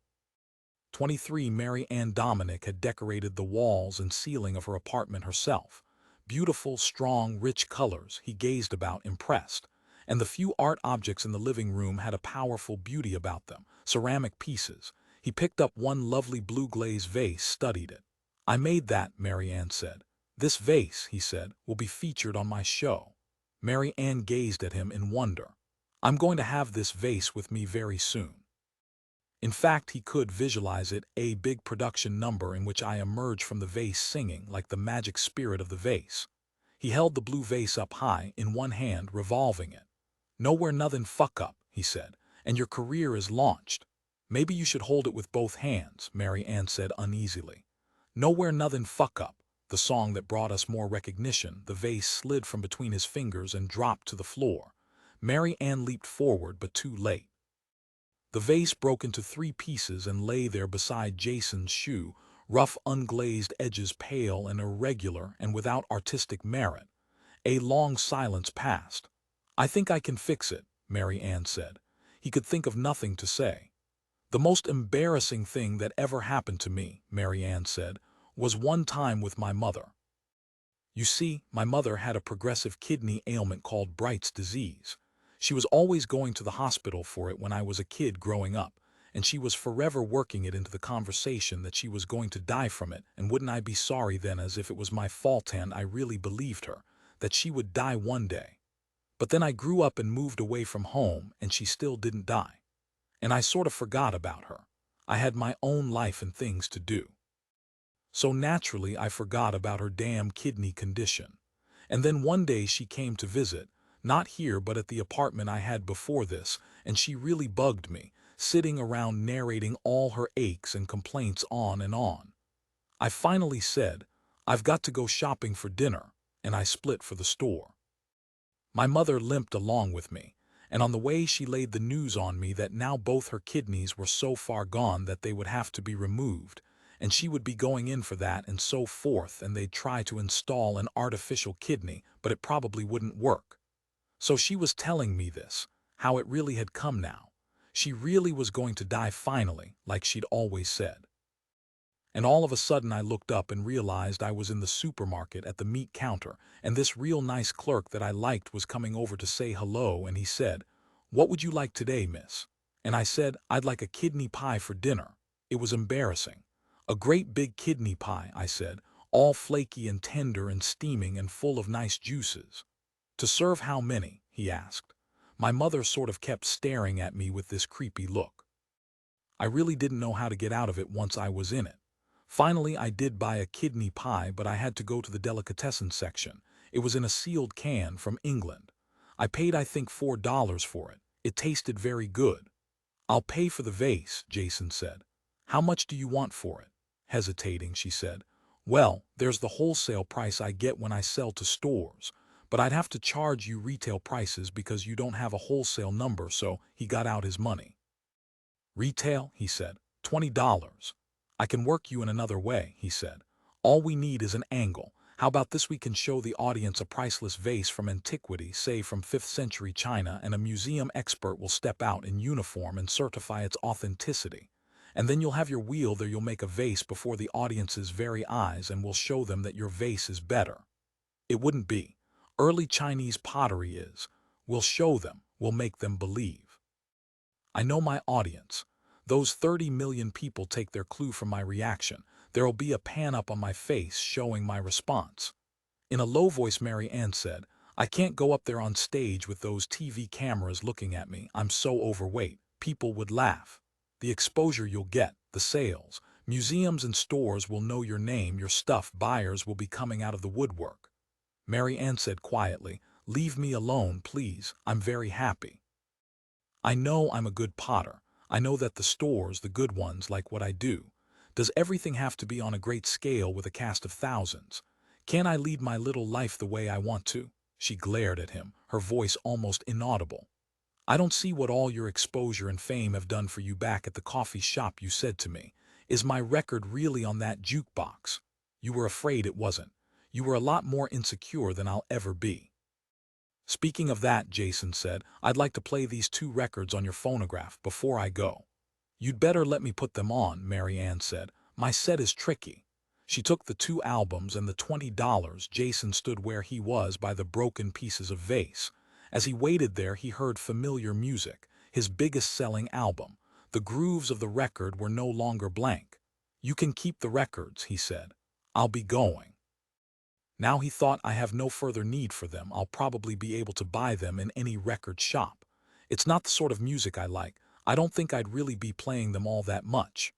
23 Mary Ann Dominic had decorated the walls and ceiling of her apartment herself. Beautiful, strong, rich colors, he gazed about, impressed. And the few art objects in the living room had a powerful beauty about them, ceramic pieces. He picked up one lovely blue glaze vase, studied it. I made that, Mary Ann said. This vase, he said, will be featured on my show. Mary Ann gazed at him in wonder. I'm going to have this vase with me very soon. In fact, he could visualize it, a big production number in which I emerge from the vase singing like the magic spirit of the vase. He held the blue vase up high in one hand, revolving it. "Nowhere nothing fuck up," he said, "and your career is launched." "Maybe you should hold it with both hands," Mary Ann said uneasily. "Nowhere nothing fuck up," the song that brought us more recognition. The vase slid from between his fingers and dropped to the floor. Mary Ann leaped forward, but too late. The vase broke into 3 pieces and lay there beside Jason's shoe, rough unglazed edges, pale and irregular and without artistic merit. A long silence passed. "I think I can fix it," Mary Ann said. He could think of nothing to say. "The most embarrassing thing that ever happened to me," Mary Ann said, "was one time with my mother. You see, my mother had a progressive kidney ailment called Bright's disease. She was always going to the hospital for it when I was a kid growing up, and she was forever working it into the conversation that she was going to die from it, and wouldn't I be sorry then, as if it was my fault, and I really believed her, that she would die one day. But then I grew up and moved away from home, and she still didn't die. And I sort of forgot about her. I had my own life and things to do. So naturally I forgot about her damn kidney condition. And then one day she came to visit, not here but at the apartment I had before this, and she really bugged me, sitting around narrating all her aches and complaints on and on. I finally said, "I've got to go shopping for dinner," and I split for the store. My mother limped along with me, and on the way she laid the news on me that now both her kidneys were so far gone that they would have to be removed, and she would be going in for that and so forth, and they'd try to install an artificial kidney, but it probably wouldn't work. So she was telling me this, how it really had come now. She really was going to die finally, like she'd always said. And all of a sudden I looked up and realized I was in the supermarket at the meat counter, and this real nice clerk that I liked was coming over to say hello, and he said, "What would you like today, miss?" And I said, "I'd like a kidney pie for dinner." It was embarrassing. "A great big kidney pie," I said, "all flaky and tender and steaming and full of nice juices." "To serve how many?" he asked. My mother sort of kept staring at me with this creepy look. I really didn't know how to get out of it once I was in it. Finally, I did buy a kidney pie, but I had to go to the delicatessen section. It was in a sealed can from England. I paid, I think, $4 for it. It tasted very good. "I'll pay for the vase," Jason said. "How much do you want for it?" Hesitating, she said, "Well, there's the wholesale price I get when I sell to stores, but I'd have to charge you retail prices because you don't have a wholesale number." So he got out his money. "Retail," he said, $20. "I can work you in another way," he said. "All we need is an angle. How about this? We can show the audience a priceless vase from antiquity, say from 5th century China, and a museum expert will step out in uniform and certify its authenticity. And then you'll have your wheel there. You'll make a vase before the audience's very eyes, and we'll show them that your vase is better. It wouldn't be. Early Chinese pottery is. We'll show them. We'll make them believe. I know my audience. Those 30 million people take their clue from my reaction. There'll be a pan up on my face showing my response." In a low voice, Mary Ann said, "I can't go up there on stage with those TV cameras looking at me. I'm so overweight. People would laugh. The exposure you'll get, the sales. Museums and stores will know your name, your stuff. Buyers will be coming out of the woodwork." Mary Ann said quietly, "Leave me alone, please. I'm very happy. I know I'm a good potter. I know that the stores, the good ones, like what I do. Does everything have to be on a great scale with a cast of thousands? Can't I lead my little life the way I want to?" She glared at him, her voice almost inaudible. "I don't see what all your exposure and fame have done for you back at the coffee shop. You said to me, 'Is my record really on that jukebox?' You were afraid it wasn't. You were a lot more insecure than I'll ever be." "Speaking of that," Jason said, "I'd like to play these 2 records on your phonograph before I go." "You'd better let me put them on," Mary Ann said. "My set is tricky." She took the 2 albums and the $20. Jason stood where he was by the broken pieces of vase. As he waited there, he heard familiar music, his biggest selling album. The grooves of the record were no longer blank. "You can keep the records," he said. "I'll be going." Now he thought, "I have no further need for them. I'll probably be able to buy them in any record shop. It's not the sort of music I like. I don't think I'd really be playing them all that much.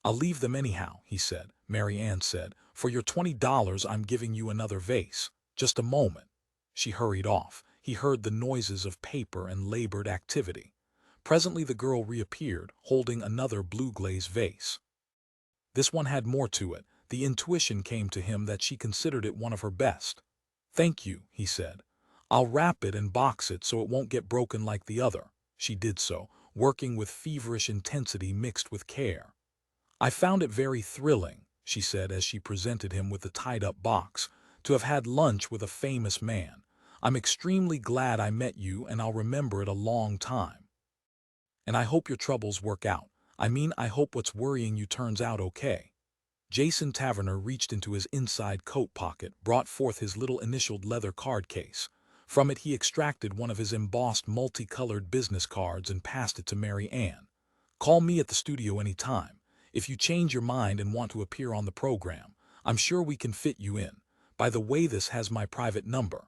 I'll leave them anyhow, he said. Mary Ann said, for your $20 I'm giving you another vase. Just a moment. She hurried off. He heard the noises of paper and labored activity. Presently the girl reappeared, holding another blue-glazed vase. This one had more to it. The intuition came to him that she considered it one of her best. Thank you, he said. I'll wrap it and box it so it won't get broken like the other. She did so, working with feverish intensity mixed with care. I found it very thrilling, she said as she presented him with the tied-up box, to have had lunch with a famous man. I'm extremely glad I met you and I'll remember it a long time. And I hope your troubles work out. I mean, I hope what's worrying you turns out okay. Jason Taverner reached into his inside coat pocket, brought forth his little initialed leather card case. From it he extracted one of his embossed multicolored business cards and passed it to Mary Ann. Call me at the studio any time. If you change your mind and want to appear on the program, I'm sure we can fit you in. By the way, this has my private number.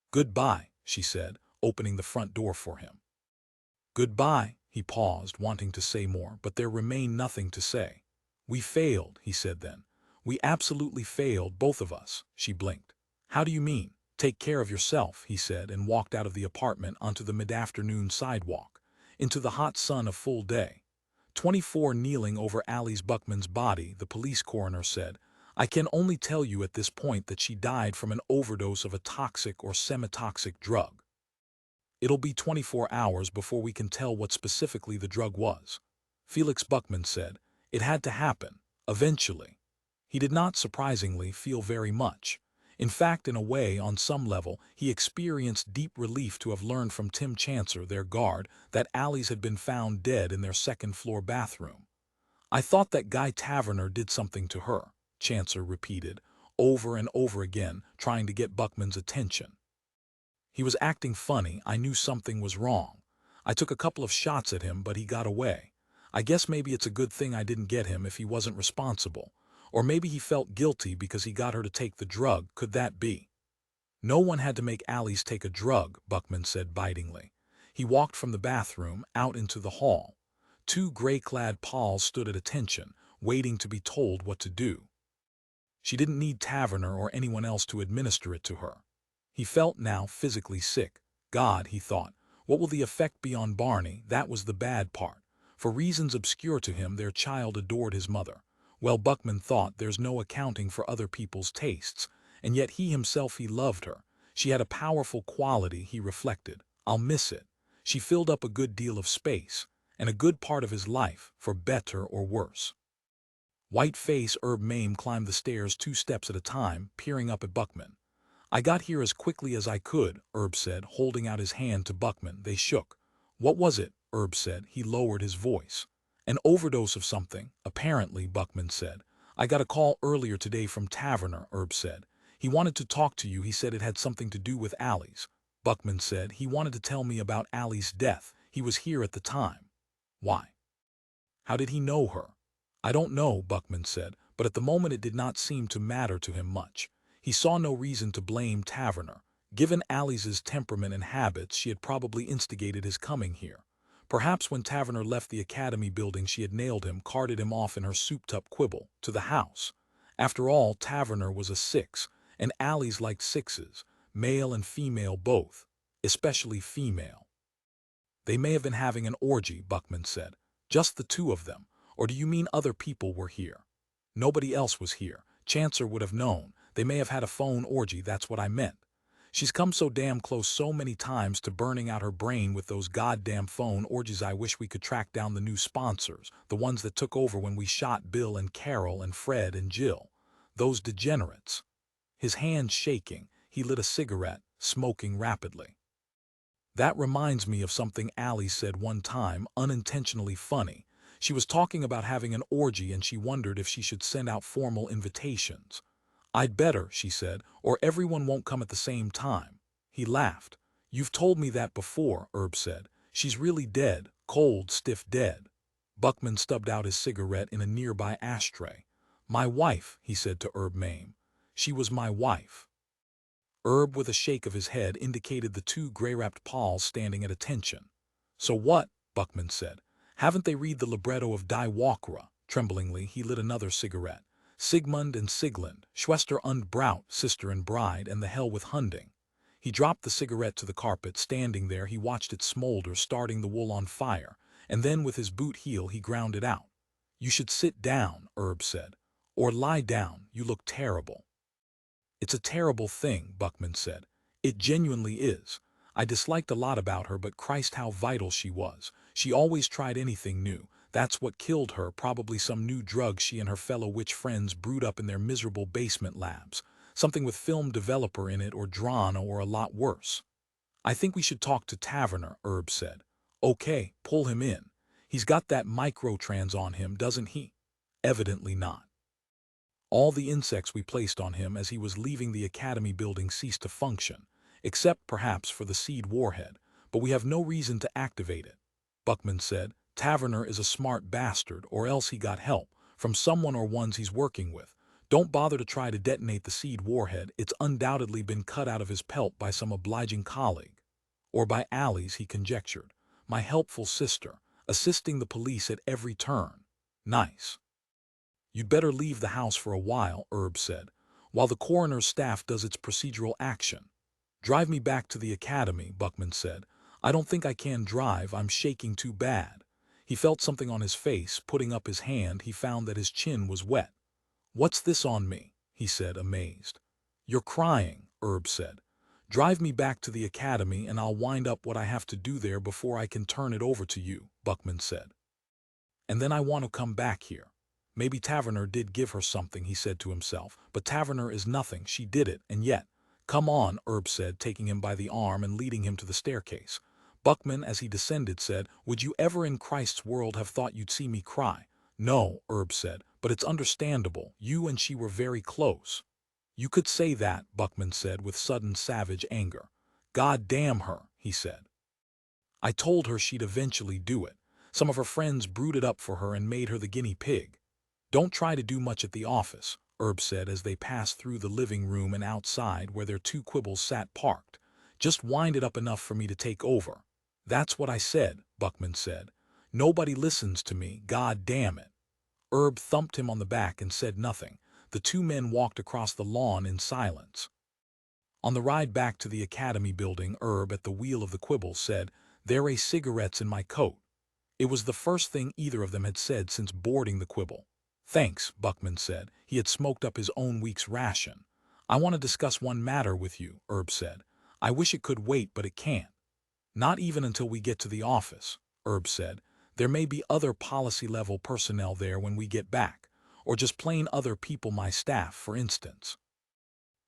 Goodbye, she said, opening the front door for him. Goodbye, he paused, wanting to say more, but there remained nothing to say. We failed, he said then. We absolutely failed, both of us, she blinked. How do you mean? Take care of yourself, he said, and walked out of the apartment onto the mid-afternoon sidewalk, into the hot sun of full day. 24 kneeling over Alice Buckman's body, the police coroner said, I can only tell you at this point that she died from an overdose of a toxic or semi-toxic drug. It'll be 24 hours before we can tell what specifically the drug was. Felix Buckman said, it had to happen, eventually. He did not, surprisingly, feel very much. In fact, in a way, on some level, he experienced deep relief to have learned from Tim Chancer, their guard, that Alice had been found dead in their second-floor bathroom. I thought that guy Taverner did something to her, Chancer repeated, over and over again, trying to get Buckman's attention. He was acting funny. I knew something was wrong. I took a couple of shots at him, but he got away. I guess maybe it's a good thing I didn't get him if he wasn't responsible. Or maybe he felt guilty because he got her to take the drug. Could that be? No one had to make Alice take a drug, Buckman said bitingly. He walked from the bathroom out into the hall. 2 gray-clad pals stood at attention, waiting to be told what to do. She didn't need Taverner or anyone else to administer it to her. He felt now physically sick. God, he thought, what will the effect be on Barney? That was the bad part. For reasons obscure to him, their child adored his mother. Well, Buckman thought, there's no accounting for other people's tastes, and yet he himself, he loved her. She had a powerful quality, he reflected. I'll miss it. She filled up a good deal of space, and a good part of his life, for better or worse. White-faced Herb Mame climbed the stairs 2 steps at a time, peering up at Buckman. I got here as quickly as I could, Herb said, holding out his hand to Buckman. They shook. What was it? Herb said. He lowered his voice. An overdose of something, apparently, Buckman said. I got a call earlier today from Taverner, Herb said. He wanted to talk to you. He said it had something to do with Alice. Buckman said he wanted to tell me about Alice's death. He was here at the time. Why? How did he know her? I don't know, Buckman said, but at the moment it did not seem to matter to him much. He saw no reason to blame Taverner. Given Alice's temperament and habits, she had probably instigated his coming here. Perhaps when Taverner left the academy building she had nailed him, carted him off in her souped-up quibble, to the house. After all, Taverner was a 6, and Alice liked 6s, male and female both, especially female. They may have been having an orgy, Buckman said. Just the 2 of them. Or do you mean other people were here? Nobody else was here. Chancer would have known. They may have had a phone orgy, that's what I meant. She's come so damn close so many times to burning out her brain with those goddamn phone orgies. I wish we could track down the new sponsors, the ones that took over when we shot Bill and Carol and Fred and Jill. Those degenerates. His hands shaking, he lit a cigarette, smoking rapidly. That reminds me of something Alice said one time, unintentionally funny. She was talking about having an orgy and she wondered if she should send out formal invitations. I'd better, she said, or everyone won't come at the same time. He laughed. You've told me that before, Herb said. She's really dead, cold, stiff dead. Buckman stubbed out his cigarette in a nearby ashtray. My wife, he said to Herb Mame. She was my wife. Herb, with a shake of his head, indicated the 2 gray-wrapped pals standing at attention. So what? Buckman said. Haven't they read the libretto of Die Walkere? Tremblingly, he lit another cigarette. Sigmund and Siglind, Schwester und Braut, sister and bride, and the hell with Hunding. He dropped the cigarette to the carpet. Standing there, he watched it smolder, starting the wool on fire, and then with his boot heel he ground it out. You should sit down, Herb said. Or lie down, you look terrible. It's a terrible thing, Buckman said. It genuinely is. I disliked a lot about her, but Christ, how vital she was. She always tried anything new. That's what killed her, probably some new drug she and her fellow witch friends brewed up in their miserable basement labs. Something with film developer in it, or drama, or a lot worse. I think we should talk to Taverner, Herb said. Okay, pull him in. He's got that microtrans on him, doesn't he? Evidently not. All the insects we placed on him as he was leaving the academy building ceased to function, except perhaps for the seed warhead, but we have no reason to activate it. Buckman said, Taverner is a smart bastard, or else he got help from someone or ones he's working with. Don't bother to try to detonate the seed warhead. It's undoubtedly been cut out of his pelt by some obliging colleague. Or by Allie's, he conjectured. My helpful sister, assisting the police at every turn. Nice. You'd better leave the house for a while, Herb said, while the coroner's staff does its procedural action. Drive me back to the academy, Buckman said. I don't think I can drive, I'm shaking too bad. He felt something on his face. Putting up his hand, he found that his chin was wet. What's this on me? He said, amazed. You're crying, Herb said. Drive me back to the academy and I'll wind up what I have to do there before I can turn it over to you, Buckman said. And then I want to come back here. Maybe Taverner did give her something, he said to himself, but Taverner is nothing, she did it, and yet. Come on, Herb said, taking him by the arm and leading him to the staircase. Buckman, as he descended, said, Would you ever in Christ's world have thought you'd see me cry? No, Herb said, but it's understandable. You and she were very close. You could say that, Buckman said with sudden savage anger. God damn her, he said. I told her she'd eventually do it. Some of her friends brewed it up for her and made her the guinea pig. Don't try to do much at the office, Herb said as they passed through the living room and outside where their two quibbles sat parked. Just wind it up enough for me to take over. That's what I said, Buckman said. Nobody listens to me, God damn it. Herb thumped him on the back and said nothing. The two men walked across the lawn in silence. On the ride back to the academy building, Herb, at the wheel of the quibble, said, There are cigarettes in my coat. It was the first thing either of them had said since boarding the quibble. Thanks, Buckman said. He had smoked up his own week's ration. I want to discuss one matter with you, Herb said. I wish it could wait, but it can't. Not even until we get to the office, Herb said. There may be other policy-level personnel there when we get back, or just plain other people, my staff, for instance.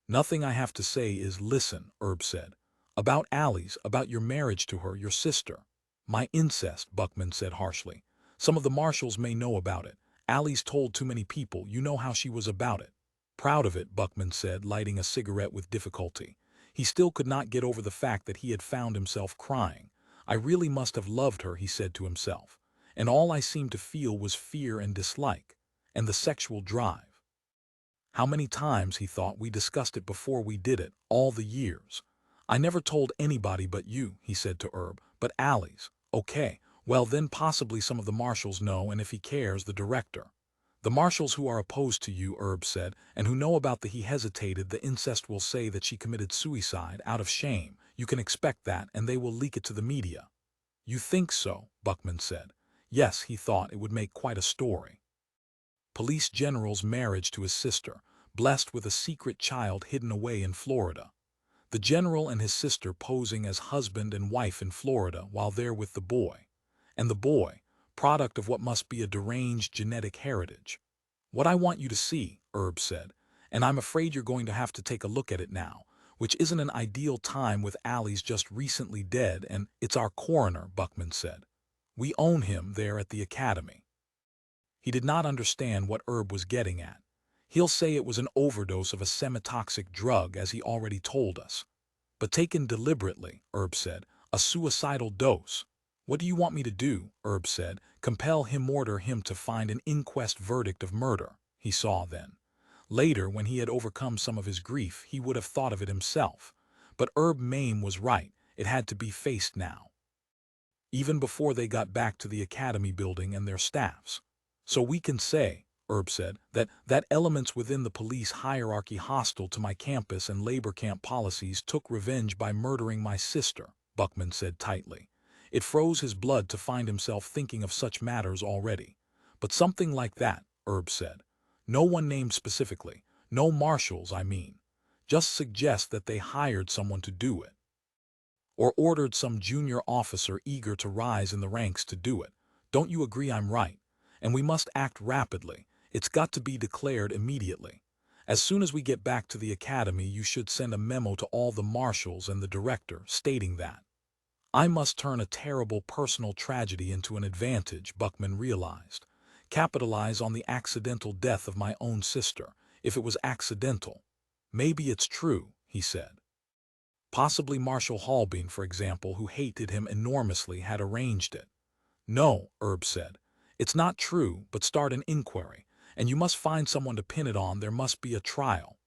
Nothing I have to say is listen, Herb said. About Allie's, about your marriage to her, your sister. My incest, Buckman said harshly. Some of the marshals may know about it. Allie's told too many people. You know how she was about it. Proud of it, Buckman said, lighting a cigarette with difficulty. He still could not get over the fact that he had found himself crying. I really must have loved her, he said to himself. And all I seemed to feel was fear and dislike, and the sexual drive. How many times, he thought, we discussed it before we did it, all the years. I never told anybody but you, he said to Herb, but Allie's. Okay. Well, then possibly some of the marshals know, and if he cares, the director. The marshals who are opposed to you, Herb said, and who know about he hesitated, the incest will say that she committed suicide out of shame. You can expect that, and they will leak it to the media. You think so, Buckman said. Yes, he thought it would make quite a story. Police general's marriage to his sister, blessed with a secret child hidden away in Florida. The general and his sister posing as husband and wife in Florida while there with the boy. And the boy, product of what must be a deranged genetic heritage. What I want you to see, Herb said, and I'm afraid you're going to have to take a look at it now, which isn't an ideal time with Allie's just recently dead, and it's our coroner, Buckman said. We own him there at the academy. He did not understand what Herb was getting at. He'll say it was an overdose of a semi-toxic drug, as he already told us. But taken deliberately, Herb said, a suicidal dose. What do you want me to do? Herb said. Compel him, order him to find an inquest verdict of murder, he saw then. Later, when he had overcome some of his grief, he would have thought of it himself. But Herb Mame was right. It had to be faced now. even before they got back to the academy building and their staffs. So we can say, Erb said, that elements within the police hierarchy hostile to my campus and labor camp policies took revenge by murdering my sister, Buckman said tightly. It froze his blood to find himself thinking of such matters already. But something like that, Erb said. No one named specifically. No marshals, I mean. Just suggest that they hired someone to do it. Or ordered some junior officer eager to rise in the ranks to do it. Don't you agree I'm right? And we must act rapidly. It's got to be declared immediately. As soon as we get back to the academy, you should send a memo to all the marshals and the director stating that. I must turn a terrible personal tragedy into an advantage, Buckman realized. Capitalize on the accidental death of my own sister, if it was accidental. Maybe it's true, he said. Possibly Marshal Holbein, for example, who hated him enormously, had arranged it. No, Erb said. It's not true, but start an inquiry, and you must find someone to pin it on. There must be a trial.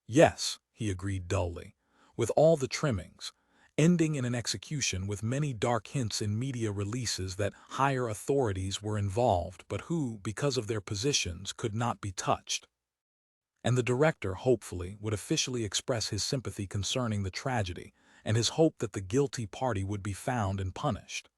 Yes, he agreed dully, with all the trimmings, ending in an execution with many dark hints in media releases that higher authorities were involved but who, because of their positions, could not be touched. And the director, hopefully, would officially express his sympathy concerning the tragedy and his hope that the guilty party would be found and punished.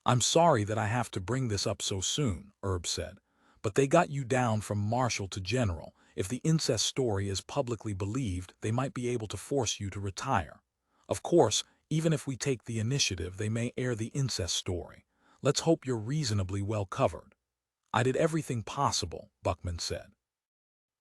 I'm sorry that I have to bring this up so soon, Erb said, but they got you down from marshal to general. If the incest story is publicly believed, they might be able to force you to retire. Of course, even if we take the initiative, they may air the incest story. Let's hope you're reasonably well covered. I did everything possible, Buckman said.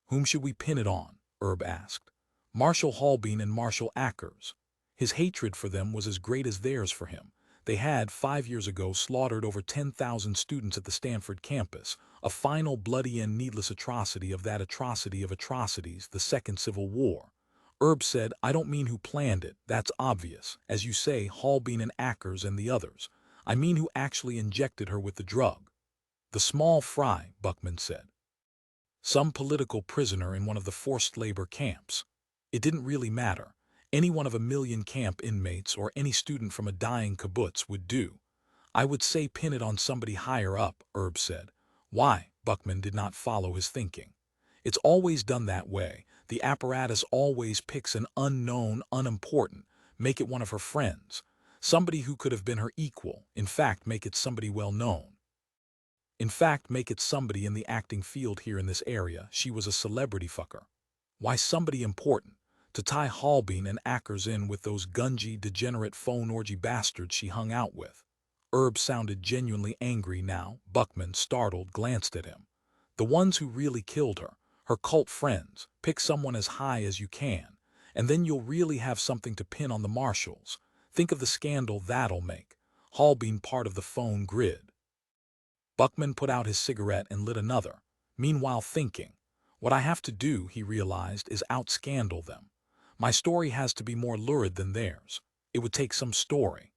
Whom should we pin it on? Erb asked. Marshal Holbein and Marshal Akers. His hatred for them was as great as theirs for him. They had, 5 years ago, slaughtered over 10,000 students at the Stanford campus, a final bloody and needless atrocity of that atrocity of atrocities, the Second Civil War. Erb said, I don't mean who planned it, that's obvious. As you say, Holbein and Akers and the others. I mean who actually injected her with the drug. The small fry, Buckman said. Some political prisoner in one of the forced labor camps. It didn't really matter. Any one of 1 million camp inmates or any student from a dying kibbutz would do. I would say pin it on somebody higher up, Erb said. Why? Buckman did not follow his thinking. It's always done that way. The apparatus always picks an unknown, unimportant, make it one of her friends. Somebody who could have been her equal. In fact, make it somebody well known. In fact, make it somebody in the acting field here in this area. She was a celebrity fucker. Why somebody important? To tie Holbein and Akers in with those gungy, degenerate phone orgy bastards she hung out with. Erb sounded genuinely angry now. Buckman, startled, glanced at him. The ones who really killed her, her cult friends. Pick someone as high as you can, and then you'll really have something to pin on the marshals. Think of the scandal that'll make. Holbein part of the phone grid. Buckman put out his cigarette and lit another, meanwhile thinking. What I have to do, he realized, is out-scandal them. My story has to be more lurid than theirs. It would take some story.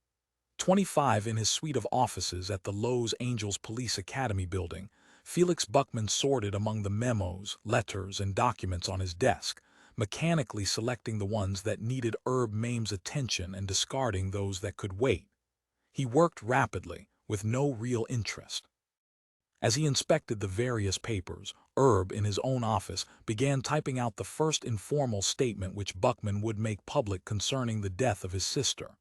25 in his suite of offices at the Los Angeles Police Academy building, Felix Buckman sorted among the memos, letters, and documents on his desk, mechanically selecting the ones that needed Erb Mame's attention and discarding those that could wait. He worked rapidly, with no real interest. As he inspected the various papers, Erb, in his own office, began typing out the first informal statement which Buckman would make public concerning the death of his sister.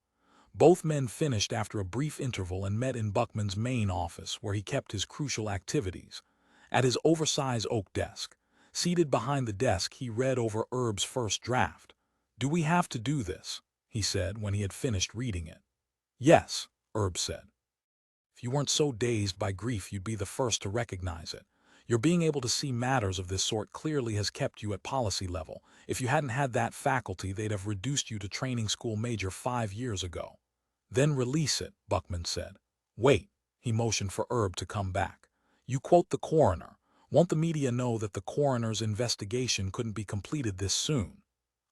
Both men finished after a brief interval and met in Buckman's main office, where he kept his crucial activities. At his oversized oak desk, seated behind the desk, he read over Erb's first draft. "Do we have to do this?" he said when he had finished reading it. "Yes," Erb said. "If you weren't so dazed by grief, you'd be the first to recognize it. Your being able to see matters of this sort clearly has kept you at policy level. If you hadn't had that faculty, they'd have reduced you to training school major 5 years ago." "Then release it," Buckman said. "Wait," he motioned for Erb to come back. "You quote the coroner. Won't the media know that the coroner's investigation couldn't be completed this soon?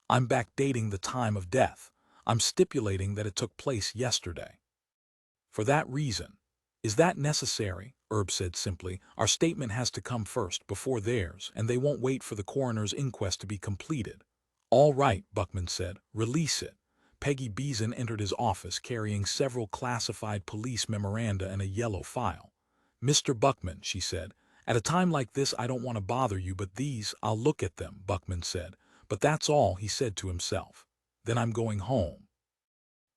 I'm backdating the time of death. I'm stipulating that it took place yesterday. For that reason." "Is that necessary?" Erb said simply. "Our statement has to come first, before theirs, and they won't wait for the coroner's inquest to be completed." "All right," Buckman said. "Release it. Peggy Beeson entered his office carrying several classified police memoranda and a yellow file. "Mr. Buckman," she said, "at a time like this I don't want to bother you, but these, I'll look at them," Buckman said. "But that's all," he said to himself. "Then I'm going home."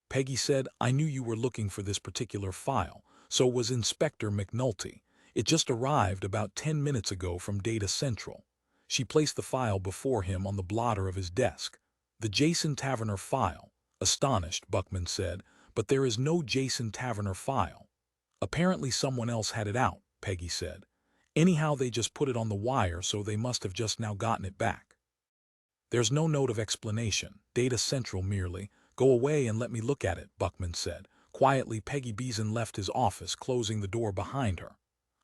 Peggy said, "I knew you were looking for this particular file. So was Inspector McNulty. It just arrived about 10 minutes ago from Data Central." She placed the file before him on the blotter of his desk. "The Jason Taverner file." Astonished, Buckman said, "But there is no Jason Taverner file." "Apparently someone else had it out," Peggy said. "Anyhow, they just put it on the wire, so they must have just now gotten it back." "There's no note of explanation. Data Central merely. Go away and let me look at it," Buckman said. Quietly, Peggy Beeson left his office, closing the door behind her.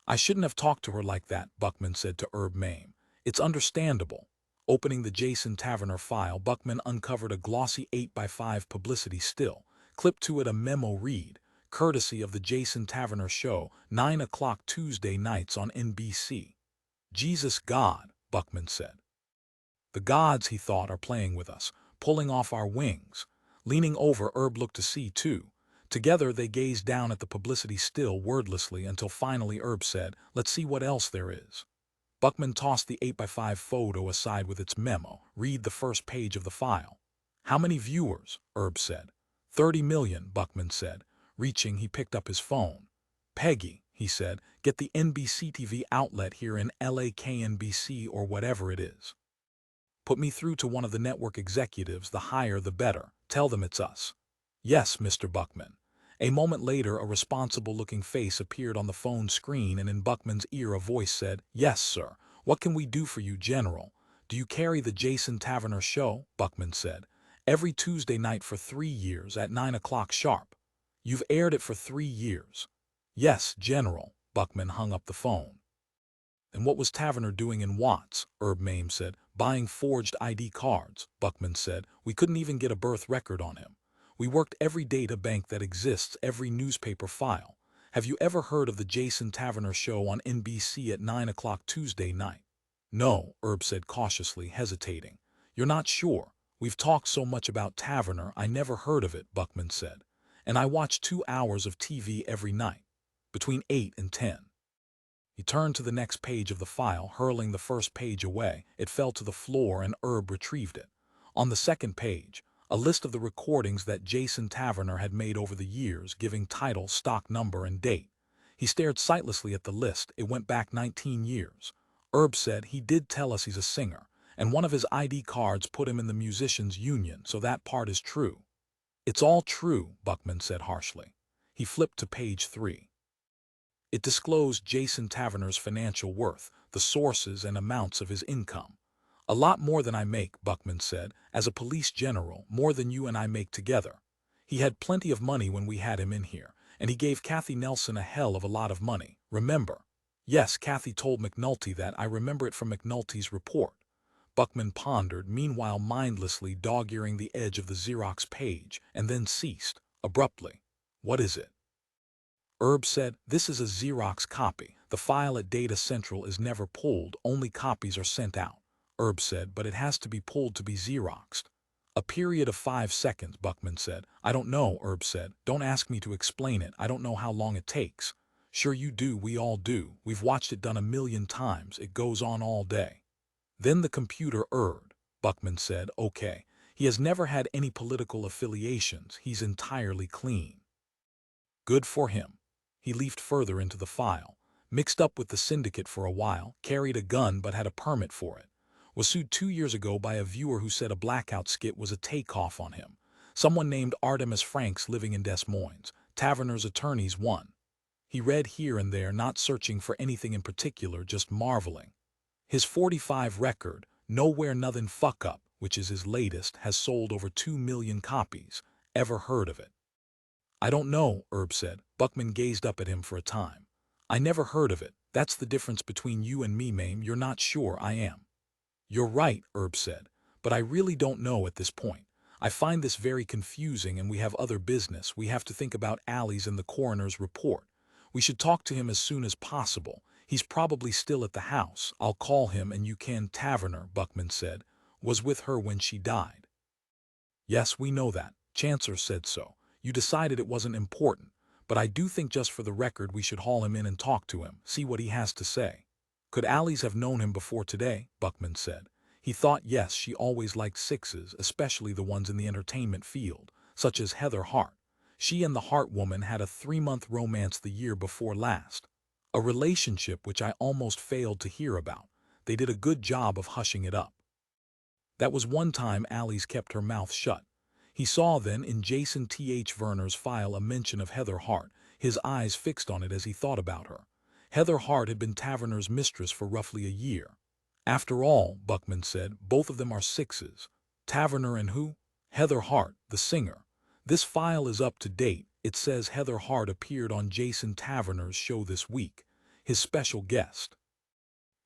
"I shouldn't have talked to her like that," Buckman said to Herb Mame. "It's understandable." Opening the Jason Taverner file, Buckman uncovered a glossy 8x5 publicity still. Clipped to it a memo read, "Courtesy of the Jason Taverner Show, 9 o'clock Tuesday nights on NBC." "Jesus God," Buckman said. "The gods," he thought, "are playing with us, pulling off our wings." Leaning over, Herb looked to see, too. Together they gazed down at the publicity still wordlessly until finally Herb said, "Let's see what else there is." Buckman tossed the 8x5 photo aside with its memo. "Read the first page of the file." "How many viewers?" Herb said. 30 million, Buckman said. Reaching, he picked up his phone. "Peggy," he said, "get the NBC TV outlet here in LA, KNBC or whatever it is. Put me through to one of the network executives, the higher the better. Tell them it's us." "Yes, Mr. Buckman." A moment later, a responsible-looking face appeared on the phone screen, and in Buckman's ear a voice said, "Yes, sir. What can we do for you, General?" "Do you carry the Jason Taverner Show?" Buckman said. "Every Tuesday night for 3 years at 9 o'clock sharp." "You've aired it for 3 years." "Yes, General." Buckman hung up the phone. "And what was Taverner doing in Watts?" Herb Mame said. "Buying forged ID cards," Buckman said. "We couldn't even get a birth record on him. We worked every data bank that exists, every newspaper file. Have you ever heard of the Jason Taverner Show on NBC at 9 o'clock Tuesday night?" "No," Herb said cautiously, hesitating. "You're not sure? We've talked so much about Taverner, I never heard of it," Buckman said. "And I watch 2 hours of TV every night, between 8 and 10. He turned to the next page of the file, hurling the first page away. It fell to the floor and Herb retrieved it. On the second page, a list of the recordings that Jason Taverner had made over the years, giving title, stock number, and date. He stared sightlessly at the list. It went back 19 years. Herb said, "He did tell us he's a singer, and one of his ID cards put him in the musicians' union, so that part is true." "It's all true," Buckman said harshly. He flipped to page 3. It disclosed Jason Taverner's financial worth, the sources and amounts of his income. "A lot more than I make," Buckman said. "As a police general, more than you and I make together. He had plenty of money when we had him in here, and he gave Kathy Nelson a hell of a lot of money, remember?" "Yes, Kathy told McNulty that. I remember it from McNulty's report." Buckman pondered, meanwhile mindlessly dog-earing the edge of the Xerox page, and then ceased, abruptly. "What is it?" Herb said, "This is a Xerox copy. The file at Data Central is never pulled, only copies are sent out." Herb said, "But it has to be pulled to be Xeroxed." "A period of 5 seconds, Buckman said. "I don't know," Herb said. "Don't ask me to explain it. I don't know how long it takes." "Sure you do, we all do. We've watched it done 1,000,000 times. It goes on all day." Then the computer erred. Buckman said, "Okay. He has never had any political affiliations. He's entirely clean." "Good for him." He leafed further into the file. "Mixed up with the syndicate for a while, carried a gun but had a permit for it. Was sued 2 years ago by a viewer who said a blackout skit was a takeoff on him. Someone named Artemis Franks living in Des Moines. Taverner's attorneys won." He read here and there, not searching for anything in particular, just marveling. "His 45 record, Nowhere Nothing Fuck Up, which is his latest, has sold over 2 million copies. Ever heard of it?" "I don't know," Herb said. Buckman gazed up at him for a time. "I never heard of it. That's the difference between you and me, Mame. You're not sure, I am." "You're right," Herb said. "But I really don't know at this point. I find this very confusing, and we have other business. We have to think about Allie's and the coroner's report. We should talk to him as soon as possible. He's probably still at the house. I'll call him and you can." "Taverner," Buckman said, "was with her when she died." "Yes, we know that." Chancellor said so. You decided it wasn't important, but I do think just for the record we should haul him in and talk to him, see what he has to say. Could Alice have known him before today? Buckman said. He thought yes, she always liked sixes, especially the ones in the entertainment field, such as Heather Hart. She and the Hart woman had a 3-month romance the year before last. A relationship which I almost failed to hear about. They did a good job of hushing it up. That was one time Alice kept her mouth shut. He saw then in Jason Taverner's file a mention of Heather Hart, his eyes fixed on it as he thought about her. Heather Hart had been Taverner's mistress for roughly a year. After all, Buckman said, both of them are sixes. Taverner and who? Heather Hart, the singer. This file is up to date. It says Heather Hart appeared on Jason Taverner's show this week, his special guest.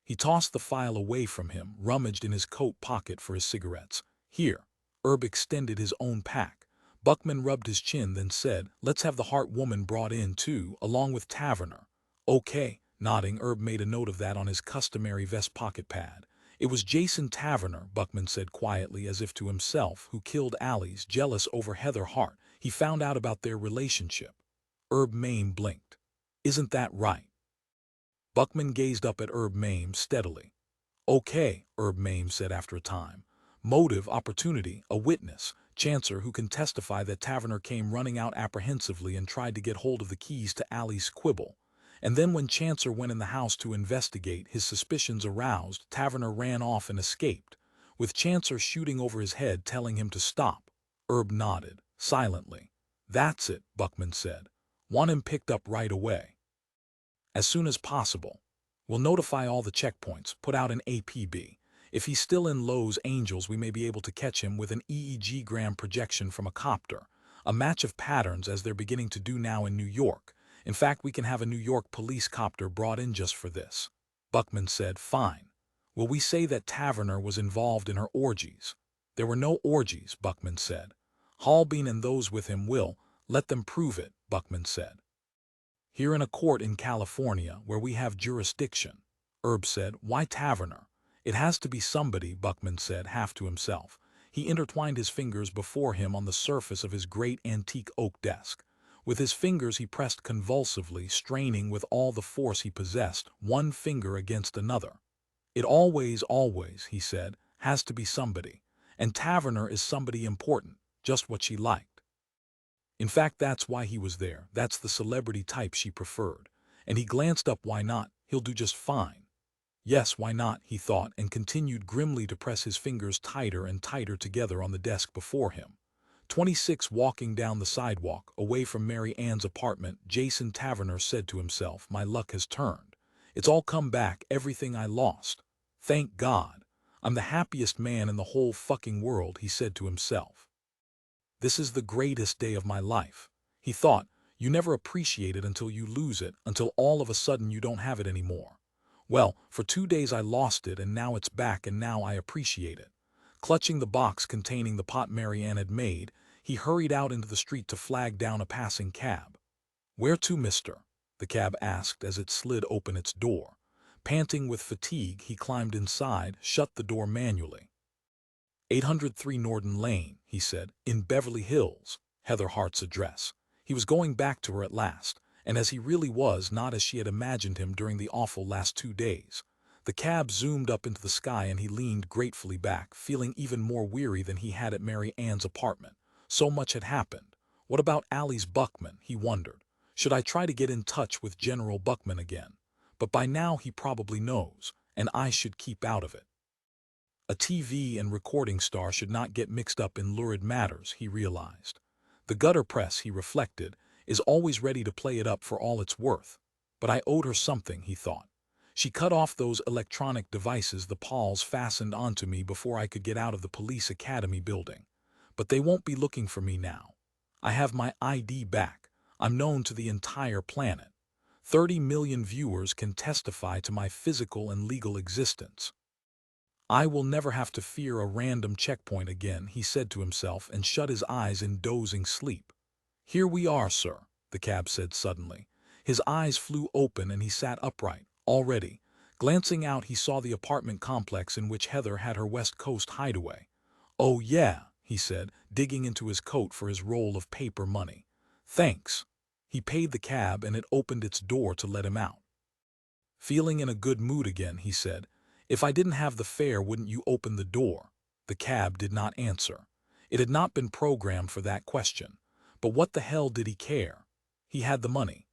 He tossed the file away from him, rummaged in his coat pocket for his cigarettes. Here. Herb extended his own pack. Buckman rubbed his chin, then said, let's have the Hart woman brought in too, along with Taverner. Okay. Nodding, Herb made a note of that on his customary vest pocket pad. It was Jason Taverner, Buckman said quietly as if to himself, who killed Alice, jealous over Heather Hart. He found out about their relationship. Herb Mame blinked. Isn't that right? Buckman gazed up at Herb Mame steadily. Okay, Herb Mame said after a time. Motive, opportunity, a witness, Chancellor who can testify that Taverner came running out apprehensively and tried to get hold of the keys to Alice's quibble. And then when Chancellor went in the house to investigate, his suspicions aroused, Taverner ran off and escaped, with Chancellor shooting over his head telling him to stop. Herb nodded, silently. That's it, Buckman said. Want him picked up right away. As soon as possible. We'll notify all the checkpoints, put out an APB. If he's still in Los Angeles, we may be able to catch him with an EEG-gram projection from a copter, a match of patterns as they're beginning to do now in New York. In fact, we can have a New York police copter brought in just for this. Buckman said, fine. Will we say that Taverner was involved in her orgies? There were no orgies, Buckman said. Halbein and those with him will, let them prove it, Buckman said. Here in a court in California where we have jurisdiction. Herb said, why Taverner? It has to be somebody, Buckman said, half to himself. He intertwined his fingers before him on the surface of his great antique oak desk. With his fingers he pressed convulsively, straining with all the force he possessed, one finger against another. It always, he said, has to be somebody. And Taverner is somebody important, just what she liked. In fact, that's why he was there. That's the celebrity type she preferred. And he glanced up. Why not? He'll do just fine. Yes, why not, he thought, and continued grimly to press his fingers tighter and tighter together on the desk before him. 26 Walking down the sidewalk, away from Mary Ann's apartment, Jason Taverner said to himself, my luck has turned. It's all come back, everything I lost. Thank God. I'm the happiest man in the whole fucking world, he said to himself. This is the greatest day of my life. He thought, you never appreciate it until you lose it, until all of a sudden you don't have it anymore. Well, for 2 days I lost it and now it's back and now I appreciate it. Clutching the box containing the pot Mary Ann had made, he hurried out into the street to flag down a passing cab. Where to, mister? The cab asked as it slid open its door. Panting with fatigue, he climbed inside, shut the door manually. 803 Norton Lane, he said, in Beverly Hills, Heather Hart's address. He was going back to her at last, and as he really was, not as she had imagined him during the awful last 2 days. The cab zoomed up into the sky and he leaned gratefully back, feeling even more weary than he had at Mary Ann's apartment. So much had happened. What about Alice Buckman, he wondered. Should I try to get in touch with General Buckman again? But by now he probably knows, and I should keep out of it. A TV and recording star should not get mixed up in lurid matters, he realized. The gutter press, he reflected, is always ready to play it up for all it's worth. But I owed her something, he thought. She cut off those electronic devices the Pauls fastened onto me before I could get out of the police academy building. But they won't be looking for me now. I have my ID back. I'm known to the entire planet. 30 million viewers can testify to my physical and legal existence. I will never have to fear a random checkpoint again, he said to himself and shut his eyes in dozing sleep. Here we are, sir, the cab said suddenly. His eyes flew open and he sat upright. Already, glancing out, he saw the apartment complex in which Heather had her West Coast hideaway. Oh yeah, he said, digging into his coat for his roll of paper money. Thanks. He paid the cab and it opened its door to let him out. Feeling in a good mood again, he said, If I didn't have the fare, wouldn't you open the door? The cab did not answer. It had not been programmed for that question. But what the hell did he care? He had the money.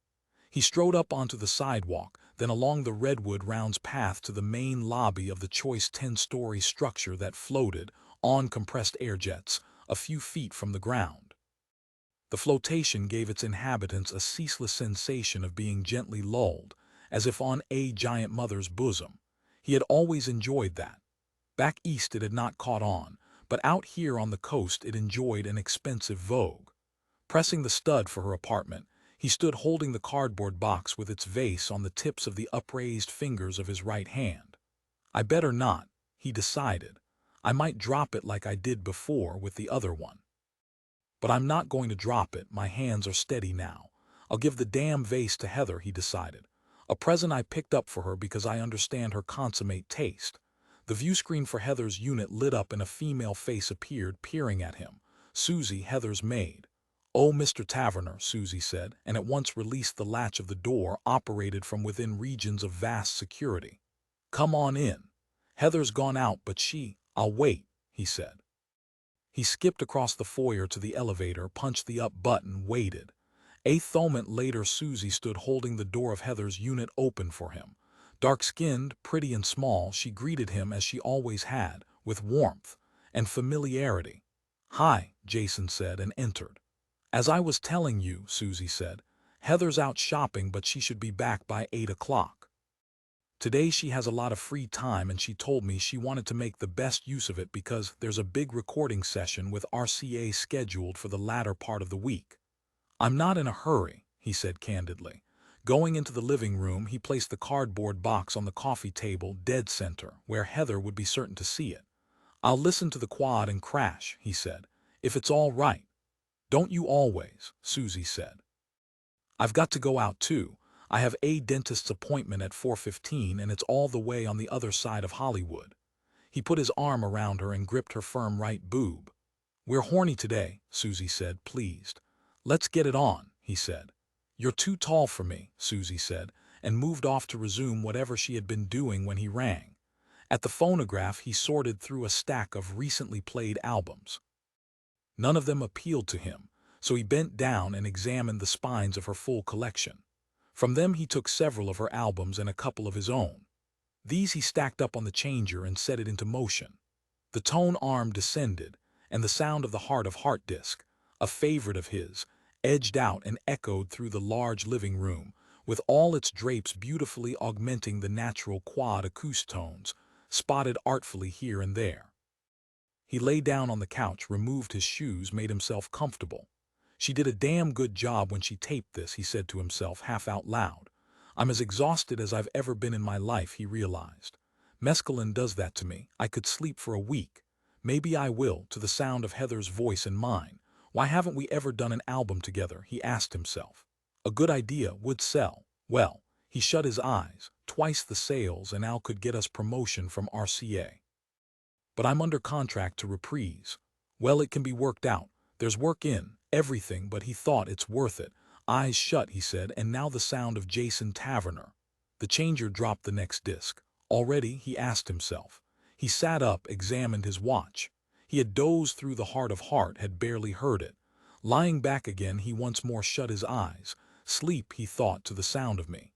He strode up onto the sidewalk, then along the Redwood Rounds path to the main lobby of the choice 10-story structure that floated on compressed air jets a few feet from the ground. The flotation gave its inhabitants a ceaseless sensation of being gently lulled, as if on a giant mother's bosom. He had always enjoyed that. Back east it had not caught on, but out here on the coast it enjoyed an expensive vogue. Pressing the stud for her apartment, he stood holding the cardboard box with its vase on the tips of the upraised fingers of his right hand. I better not, he decided. I might drop it like I did before with the other one. But I'm not going to drop it, my hands are steady now. I'll give the damn vase to Heather, he decided. A present I picked up for her because I understand her consummate taste. The view screen for Heather's unit lit up and a female face appeared, peering at him. Susie, Heather's maid. "Oh, Mr. Taverner," Susie said, and at once released the latch of the door, operated from within regions of vast security. "Come on in. Heather's gone out, but I'll wait," he said. He skipped across the foyer to the elevator, punched the up button, waited. A moment later, Susie stood holding the door of Heather's unit open for him. Dark-skinned, pretty and small, she greeted him as she always had, with warmth and familiarity. "Hi," Jason said, and entered. "As I was telling you," Susie said, "Heather's out shopping, but she should be back by 8 o'clock. Today she has a lot of free time and she told me she wanted to make the best use of it because there's a big recording session with RCA scheduled for the latter part of the week." "I'm not in a hurry," he said candidly. Going into the living room, he placed the cardboard box on the coffee table dead center, where Heather would be certain to see it. "I'll listen to the quad and crash," he said, "if it's all right." "Don't you always?" Susie said. "I've got to go out too. I have a dentist's appointment at 4:15 and it's all the way on the other side of Hollywood." He put his arm around her and gripped her firm right boob. "We're horny today," Susie said, pleased. "Let's get it on," he said. "You're too tall for me," Susie said, and moved off to resume whatever she had been doing when he rang. At the phonograph, he sorted through a stack of recently played albums. None of them appealed to him, so he bent down and examined the spines of her full collection. From them he took several of her albums and a couple of his own. These he stacked up on the changer and set it into motion. The tone arm descended, and the sound of the Heart of Heart disc, a favorite of his, edged out and echoed through the large living room, with all its drapes beautifully augmenting the natural quad acoustic tones, spotted artfully here and there. He lay down on the couch, removed his shoes, made himself comfortable. "She did a damn good job when she taped this," he said to himself, half out loud. "I'm as exhausted as I've ever been in my life," he realized. "Mescaline does that to me. I could sleep for a week. Maybe I will," to the sound of Heather's voice and mine. "Why haven't we ever done an album together?" he asked himself. A good idea, would sell. Well, he shut his eyes. Twice the sales, and Al could get us promotion from RCA. "But I'm under contract to Reprise." "Well, it can be worked out. There's work in everything," but he thought it's worth it. "Eyes shut," he said, and now the sound of Jason Taverner. The changer dropped the next disc. Already, he asked himself. He sat up, examined his watch. He had dozed through the Heart of Heart, had barely heard it. Lying back again, he once more shut his eyes. Sleep, he thought, to the sound of me.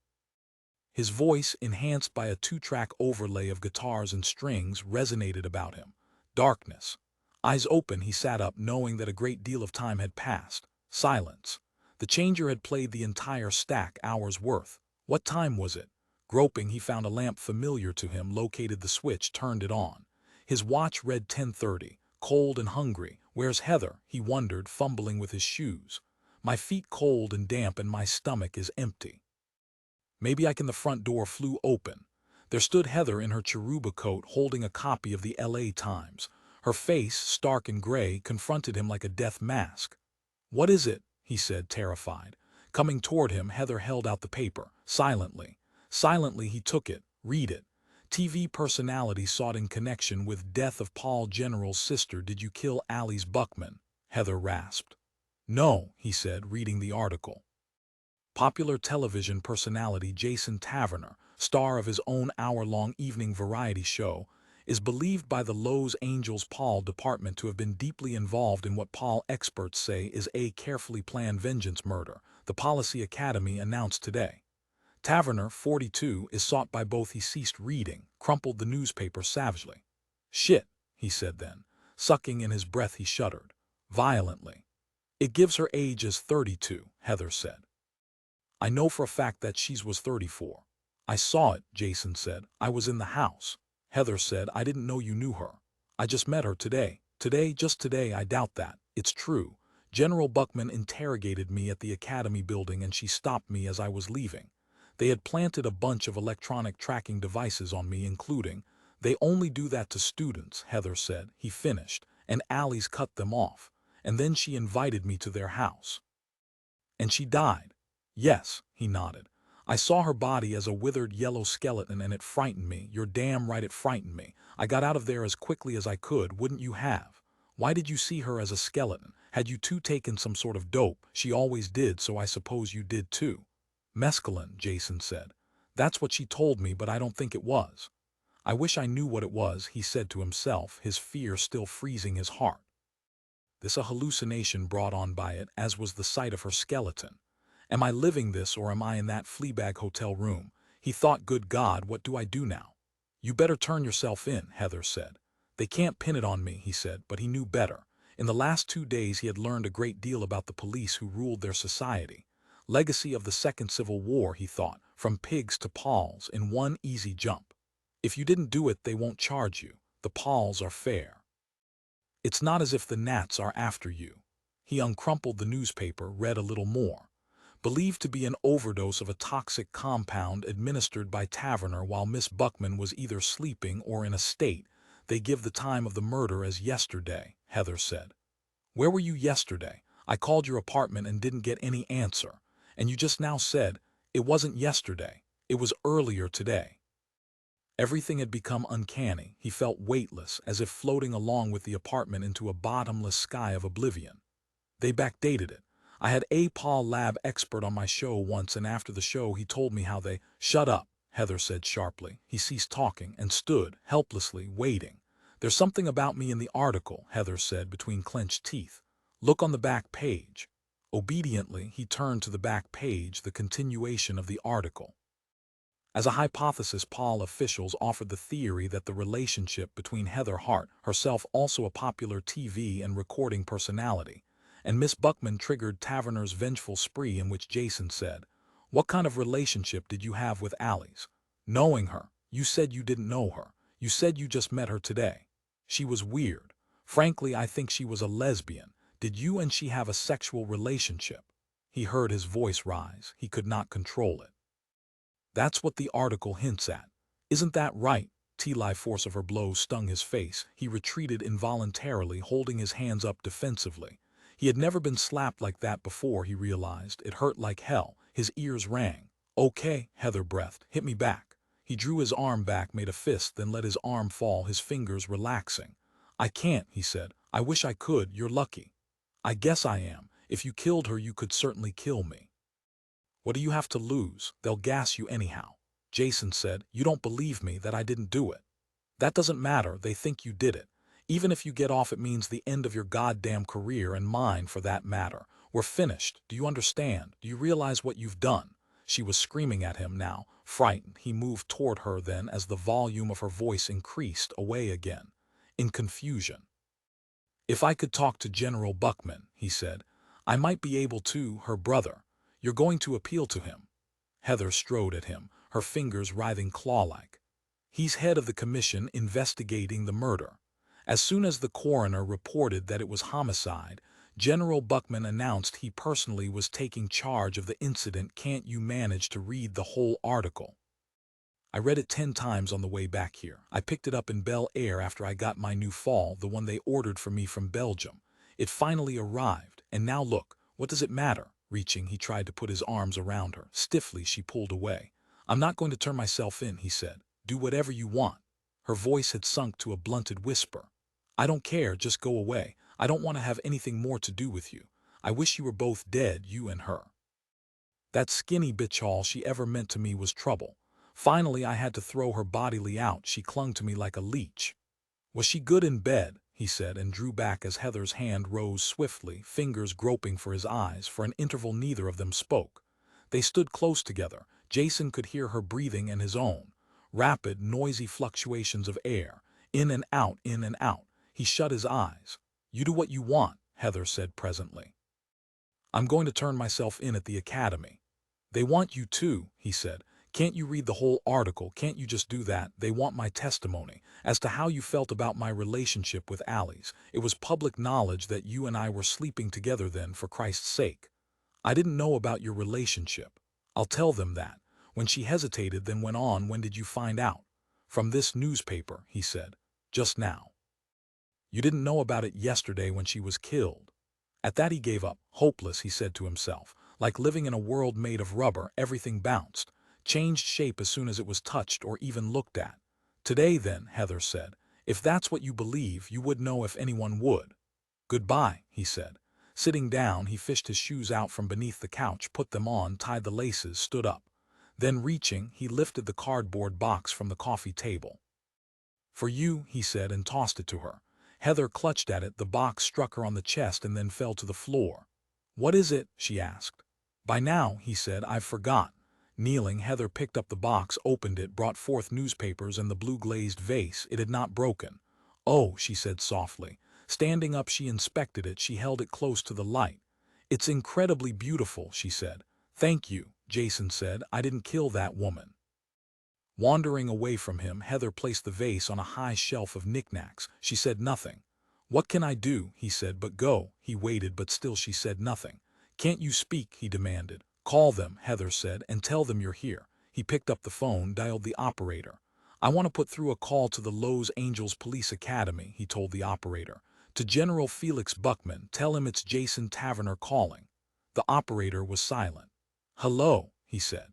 His voice, enhanced by a 2-track overlay of guitars and strings, resonated about him. Darkness. Eyes open, he sat up, knowing that a great deal of time had passed. Silence. The changer had played the entire stack, hours worth. What time was it? Groping, he found a lamp familiar to him, located the switch, turned it on. His watch read 10:30. Cold and hungry. "Where's Heather?" he wondered, fumbling with his shoes. "My feet cold and damp and my stomach is empty. Maybe I can." The front door flew open. There stood Heather in her cheruba coat, holding a copy of the LA Times. Her face, stark and gray, confronted him like a death mask. "What is it?" he said, terrified. Coming toward him, Heather held out the paper. Silently. Silently he took it. "Read it." TV personality sought in connection with death of Paul General's sister. Did you kill Alice Buckman? Heather rasped. No, he said, reading the article. Popular television personality Jason Taverner, star of his own hour-long evening variety show, is believed by the Los Angeles Police Department to have been deeply involved in what Paul experts say is a carefully planned vengeance murder, the Policy Academy announced today. Taverner, 42, is sought by both. He ceased reading, crumpled the newspaper savagely. Shit, he said then. Sucking in his breath, he shuddered. Violently. It gives her age as 32, Heather said. I know for a fact that she was 34. I saw it, Jason said. I was in the house. Heather said, I didn't know you knew her. I just met her today. Today, just today. I doubt that. It's true. General Buckman interrogated me at the Academy building and she stopped me as I was leaving. They had planted a bunch of electronic tracking devices on me, including, they only do that to students, Heather said. He finished, and Alice cut them off. And then she invited me to their house. And she died. Yes, he nodded. I saw her body as a withered yellow skeleton and it frightened me. You're damn right it frightened me. I got out of there as quickly as I could, wouldn't you have? Why did you see her as a skeleton? Had you two taken some sort of dope? She always did, so I suppose you did too. Mescaline, Jason said. That's what she told me, but I don't think it was. I wish I knew what it was, he said to himself, his fear still freezing his heart. This a hallucination brought on by it, as was the sight of her skeleton. Am I living this or am I in that Fleabag hotel room? He thought, good God, what do I do now? You better turn yourself in, Heather said. They can't pin it on me, he said, but he knew better. In the last 2 days he had learned a great deal about the police who ruled their society. Legacy of the Second Civil War, he thought, from pigs to Pauls in one easy jump. If you didn't do it, they won't charge you. The Pauls are fair. It's not as if the Nats are after you. He uncrumpled the newspaper, read a little more. Believed to be an overdose of a toxic compound administered by Taverner while Miss Buckman was either sleeping or in a state. They give the time of the murder as yesterday, Heather said. Where were you yesterday? I called your apartment and didn't get any answer. And you just now said, it wasn't yesterday, it was earlier today. Everything had become uncanny. He felt weightless, as if floating along with the apartment into a bottomless sky of oblivion. They backdated it. I had a Paul lab expert on my show once, and after the show he told me how they— Shut up, Heather said sharply. He ceased talking and stood, helplessly, waiting. There's something about me in the article, Heather said between clenched teeth. Look on the back page. Obediently, he turned to the back page, the continuation of the article. As a hypothesis, Paul officials offered the theory that the relationship between Heather Hart, herself also a popular TV and recording personality, and Miss Buckman triggered Taverner's vengeful spree, in which Jason said, What kind of relationship did you have with Alice? Knowing her. You said you didn't know her. You said you just met her today. She was weird. Frankly, I think she was a lesbian. Did you and she have a sexual relationship? He heard his voice rise. He could not control it. That's what the article hints at. Isn't that right? The force of her blow stung his face. He retreated involuntarily, holding his hands up defensively. He had never been slapped like that before, he realized. It hurt like hell. His ears rang. Okay, Heather breathed. Hit me back. He drew his arm back, made a fist, then let his arm fall, his fingers relaxing. I can't, he said. I wish I could. You're lucky. I guess I am. If you killed her, you could certainly kill me. What do you have to lose? They'll gas you anyhow. Jason said, You don't believe me that I didn't do it. That doesn't matter. They think you did it. Even if you get off, it means the end of your goddamn career, and mine for that matter. We're finished. Do you understand? Do you realize what you've done? She was screaming at him now, frightened. He moved toward her then, as the volume of her voice increased, away again, in confusion. If I could talk to General Buckman, he said, I might be able to, her brother. You're going to appeal to him. Heather strode at him, her fingers writhing claw-like. He's head of the commission investigating the murder. As soon as the coroner reported that it was homicide, General Buckman announced he personally was taking charge of the incident. Can't you manage to read the whole article? I read it 10 times on the way back here. I picked it up in Bel Air after I got my new fall, the one they ordered for me from Belgium. It finally arrived, and now look, what does it matter? Reaching, he tried to put his arms around her. Stiffly, she pulled away. I'm not going to turn myself in, he said. Do whatever you want. Her voice had sunk to a blunted whisper. I don't care, just go away. I don't want to have anything more to do with you. I wish you were both dead, you and her. That skinny bitch, all she ever meant to me was trouble. Finally I had to throw her bodily out. She clung to me like a leech. Was she good in bed? He said, and drew back as Heather's hand rose swiftly, fingers groping for his eyes. For an interval neither of them spoke. They stood close together. Jason could hear her breathing and his own. Rapid, noisy fluctuations of air. In and out, in and out. He shut his eyes. You do what you want, Heather said presently. I'm going to turn myself in at the academy. They want you too, he said. Can't you read the whole article? Can't you just do that? They want my testimony as to how you felt about my relationship with Allie's. It was public knowledge that you and I were sleeping together then, for Christ's sake. I didn't know about your relationship. I'll tell them that. When she hesitated, then went on, when did you find out? From this newspaper, he said. Just now. You didn't know about it yesterday when she was killed. At that he gave up. Hopeless, he said to himself. Like living in a world made of rubber, everything bounced, changed shape as soon as it was touched or even looked at. Today then, Heather said, if that's what you believe, you would know if anyone would. Goodbye, he said. Sitting down, he fished his shoes out from beneath the couch, put them on, tied the laces, stood up. Then reaching, he lifted the cardboard box from the coffee table. For you, he said, and tossed it to her. Heather clutched at it. The box struck her on the chest and then fell to the floor. What is it? She asked. By now, he said, I've forgotten. Kneeling, Heather picked up the box, opened it, brought forth newspapers and the blue-glazed vase. It had not broken. Oh, she said softly. Standing up, she inspected it. She held it close to the light. It's incredibly beautiful, she said. Thank you, Jason said. I didn't kill that woman. Wandering away from him, Heather placed the vase on a high shelf of knickknacks. She said nothing. What can I do? He said, but go. He waited, but still she said nothing. Can't you speak? He demanded. Call them, Heather said, and tell them you're here. He picked up the phone, dialed the operator. I want to put through a call to the Los Angeles Police Academy, he told the operator. To General Felix Buckman, tell him it's Jason Taverner calling. The operator was silent. Hello, he said.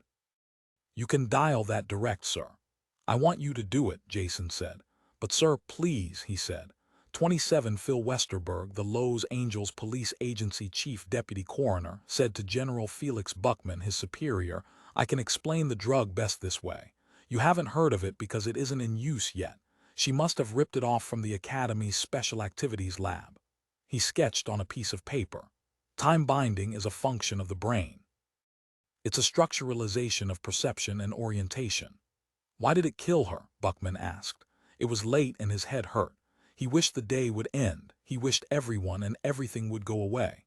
You can dial that direct, sir. I want you to do it, Jason said. But sir, please, he said. 27 Phil Westerberg, the Los Angeles Police Agency Chief Deputy Coroner, said to General Felix Buckman, his superior, I can explain the drug best this way. You haven't heard of it because it isn't in use yet. She must have ripped it off from the Academy's Special Activities Lab. He sketched on a piece of paper. Time binding is a function of the brain. It's a structuralization of perception and orientation. Why did it kill her? Buckman asked. It was late and his head hurt. He wished the day would end. He wished everyone and everything would go away.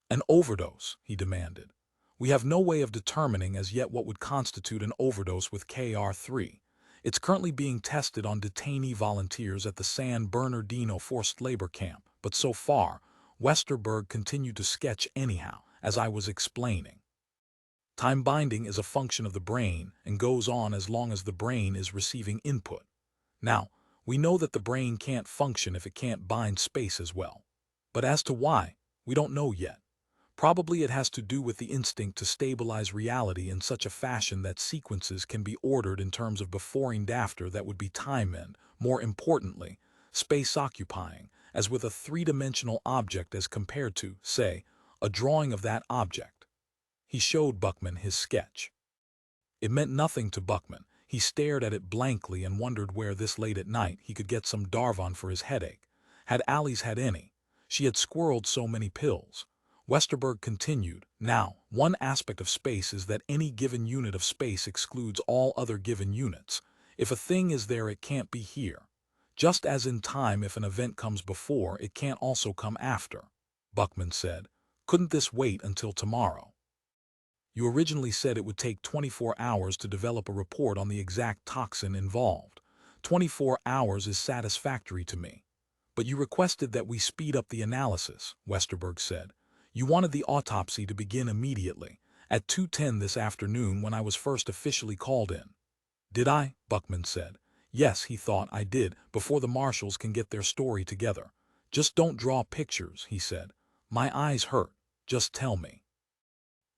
An overdose, he demanded. We have no way of determining as yet what would constitute an overdose with KR3. It's currently being tested on detainee volunteers at the San Bernardino forced labor camp, but so far, Westerberg continued to sketch anyhow, as I was explaining. Time binding is a function of the brain and goes on as long as the brain is receiving input. Now, we know that the brain can't function if it can't bind space as well. But as to why, we don't know yet. Probably it has to do with the instinct to stabilize reality in such a fashion that sequences can be ordered in terms of before and after that would be time and, more importantly, space-occupying, as with a three-dimensional object as compared to, say, a drawing of that object. He showed Buckman his sketch. It meant nothing to Buckman. He stared at it blankly and wondered where this late at night he could get some Darvon for his headache. Had Allie's had any? She had squirreled so many pills. Westerberg continued, now, one aspect of space is that any given unit of space excludes all other given units. If a thing is there, it can't be here. Just as in time, if an event comes before, it can't also come after. Buckman said, couldn't this wait until tomorrow? You originally said it would take 24 hours to develop a report on the exact toxin involved. 24 hours is satisfactory to me. But you requested that we speed up the analysis, Westerberg said. You wanted the autopsy to begin immediately, at 2:10 this afternoon when I was first officially called in. Did I? Buckman said. Yes, he thought I did, before the marshals can get their story together. Just don't draw pictures, he said. My eyes hurt. Just tell me.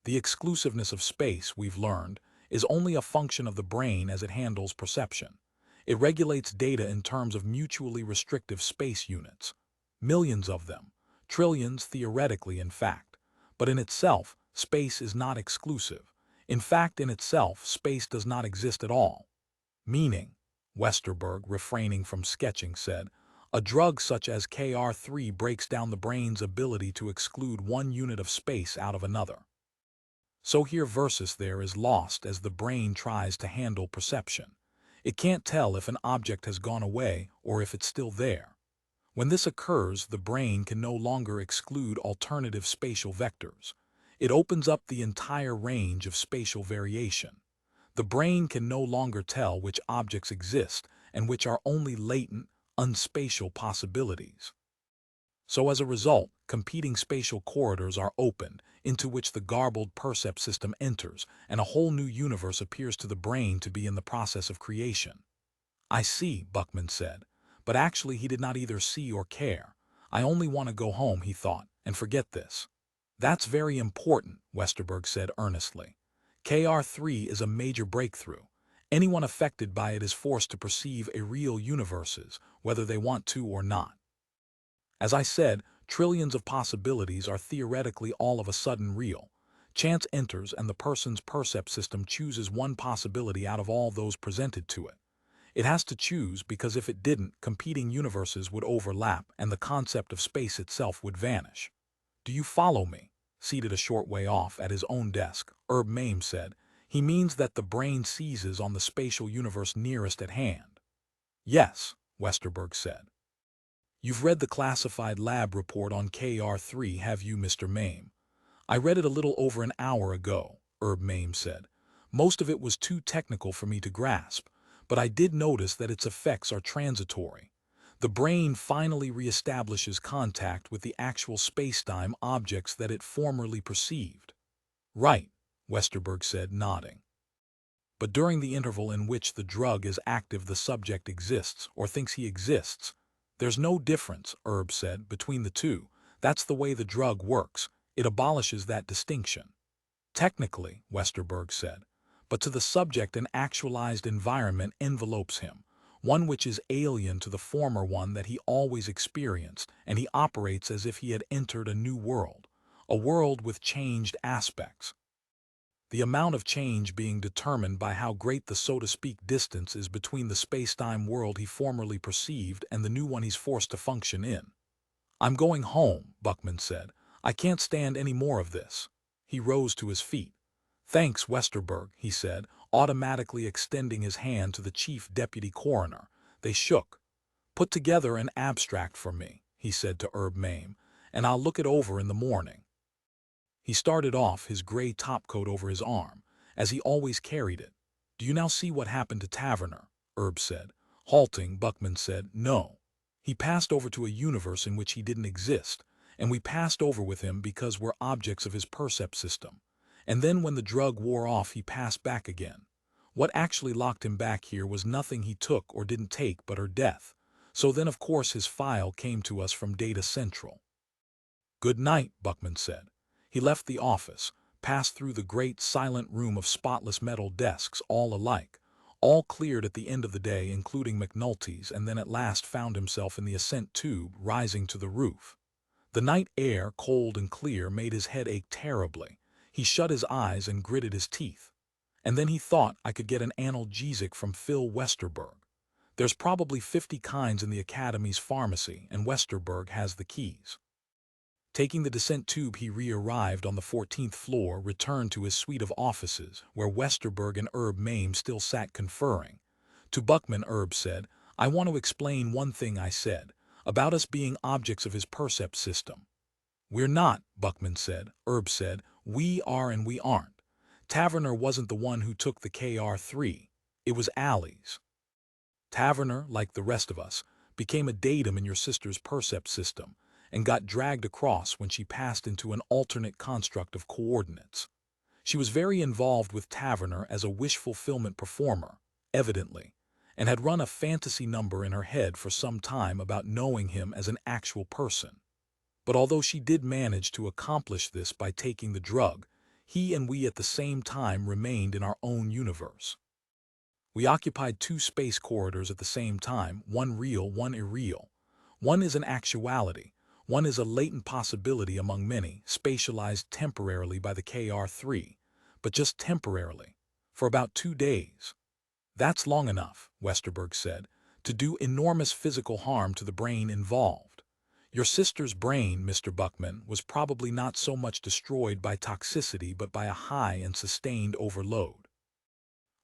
The exclusiveness of space, we've learned, is only a function of the brain as it handles perception. It regulates data in terms of mutually restrictive space units. Millions of them. Trillions theoretically, in fact. But in itself, space is not exclusive. In fact, in itself, space does not exist at all. Meaning, Westerberg, refraining from sketching, said, a drug such as KR3 breaks down the brain's ability to exclude one unit of space out of another. So here versus there is lost as the brain tries to handle perception. It can't tell if an object has gone away or if it's still there. When this occurs, the brain can no longer exclude alternative spatial vectors. It opens up the entire range of spatial variation. The brain can no longer tell which objects exist and which are only latent, unspatial possibilities. So as a result, competing spatial corridors are opened, into which the garbled percept system enters, and a whole new universe appears to the brain to be in the process of creation. I see, Buckman said, but actually he did not either see or care. I only want to go home, he thought, and forget this. That's very important, Westerberg said earnestly. KR3 is a major breakthrough. Anyone affected by it is forced to perceive a real universes, whether they want to or not. As I said, trillions of possibilities are theoretically all of a sudden real. Chance enters and the person's percept system chooses one possibility out of all those presented to it. It has to choose because if it didn't, competing universes would overlap and the concept of space itself would vanish. Do you follow me? Seated a short way off at his own desk, Herb Mame said. He means that the brain seizes on the spatial universe nearest at hand. Yes, Westerberg said. You've read the classified lab report on KR3, have you, Mr. Mame? I read it a little over an hour ago, Herb Mame said. Most of it was too technical for me to grasp, but I did notice that its effects are transitory. The brain finally reestablishes contact with the actual spacetime objects that it formerly perceived. Right, Westerberg said, nodding. But during the interval in which the drug is active, the subject exists, or thinks he exists. There's no difference, Herb said, between the two. That's the way the drug works. It abolishes that distinction. Technically, Westerberg said, but to the subject an actualized environment envelopes him, one which is alien to the former one that he always experienced, and he operates as if he had entered a new world, a world with changed aspects. The amount of change being determined by how great the so-to-speak distance is between the space-time world he formerly perceived and the new one he's forced to function in. I'm going home, Buckman said. I can't stand any more of this. He rose to his feet. Thanks, Westerberg, he said, automatically extending his hand to the chief deputy coroner. They shook. Put together an abstract for me, he said to Herb Mame, and I'll look it over in the morning. He started off, his gray topcoat over his arm, as he always carried it. Do you now see what happened to Taverner? Herb said. Halting, Buckman said, no. He passed over to a universe in which he didn't exist, and we passed over with him because we're objects of his percept system. And then when the drug wore off, he passed back again. What actually locked him back here was nothing he took or didn't take but her death. So then, of course, his file came to us from Data Central. Good night, Buckman said. He left the office, passed through the great silent room of spotless metal desks, all alike, all cleared at the end of the day, including McNulty's, and then at last found himself in the ascent tube rising to the roof. The night air, cold and clear, made his head ache terribly. He shut his eyes and gritted his teeth. And then he thought, I could get an analgesic from Phil Westerberg. There's probably 50 kinds in the Academy's pharmacy, and Westerberg has the keys. Taking the descent tube, he re-arrived on the 14th floor, returned to his suite of offices, where Westerberg and Herb Mame still sat conferring. To Buckman, Herb said, I want to explain one thing I said, about us being objects of his percept system. We're not, Buckman said. Herb said, we are and we aren't. Taverner wasn't the one who took the KR3. It was Allie's. Taverner, like the rest of us, became a datum in your sister's percept system, and got dragged across when she passed into an alternate construct of coordinates. She was very involved with Taverner as a wish-fulfillment performer, evidently, and had run a fantasy number in her head for some time about knowing him as an actual person. But although she did manage to accomplish this by taking the drug, he and we at the same time remained in our own universe. We occupied 2 space corridors at the same time, one real, one irreal. One is an actuality, one is a latent possibility among many, spatialized temporarily by the KR3, but just temporarily, for about 2 days. That's long enough, Westerberg said, to do enormous physical harm to the brain involved. Your sister's brain, Mr. Buckman, was probably not so much destroyed by toxicity but by a high and sustained overload.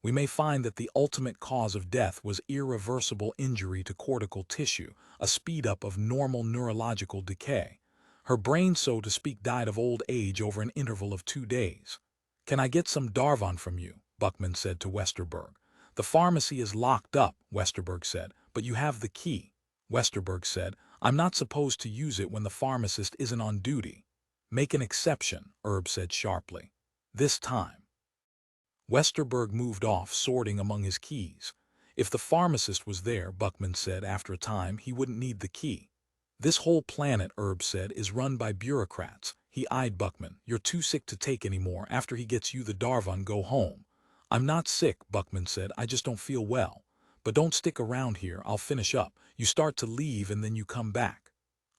We may find that the ultimate cause of death was irreversible injury to cortical tissue, a speed-up of normal neurological decay. Her brain, so to speak, died of old age over an interval of 2 days. Can I get some Darvan from you? Buckman said to Westerberg. The pharmacy is locked up, Westerberg said, but you have the key. Westerberg said, I'm not supposed to use it when the pharmacist isn't on duty. Make an exception, Herb said sharply. This time. Westerberg moved off, sorting among his keys. If the pharmacist was there, Buckman said after a time, he wouldn't need the key. This whole planet, Herb said, is run by bureaucrats. He eyed Buckman. You're too sick to take anymore. After he gets you the Darvan, go home. I'm not sick, Buckman said. I just don't feel well. But don't stick around here. I'll finish up. You start to leave and then you come back.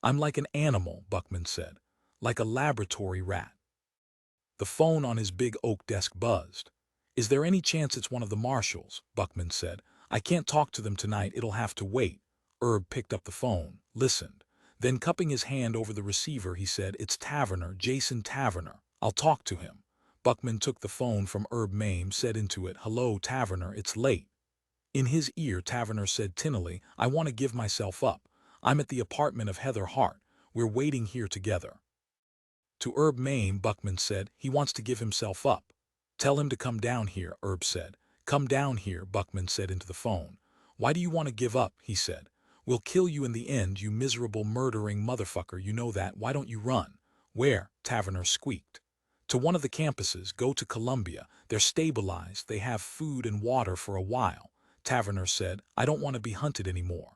I'm like an animal, Buckman said. Like a laboratory rat. The phone on his big oak desk buzzed. Is there any chance it's one of the marshals? Buckman said. I can't talk to them tonight. It'll have to wait. Herb picked up the phone, listened. Then cupping his hand over the receiver, he said, It's Taverner, Jason Taverner. I'll talk to him. Buckman took the phone from Herb Mame, said into it, Hello, Taverner, it's late. In his ear, Taverner said tinnily, I want to give myself up. I'm at the apartment of Heather Hart. We're waiting here together. To Herb Mame, Buckman said, he wants to give himself up. Tell him to come down here, Herb said. Come down here, Buckman said into the phone. Why do you want to give up, he said. We'll kill you in the end, you miserable murdering motherfucker, you know that. Why don't you run? Where? Taverner squeaked. To one of the campuses, go to Columbia. They're stabilized, they have food and water for a while. Taverner said, I don't want to be hunted anymore.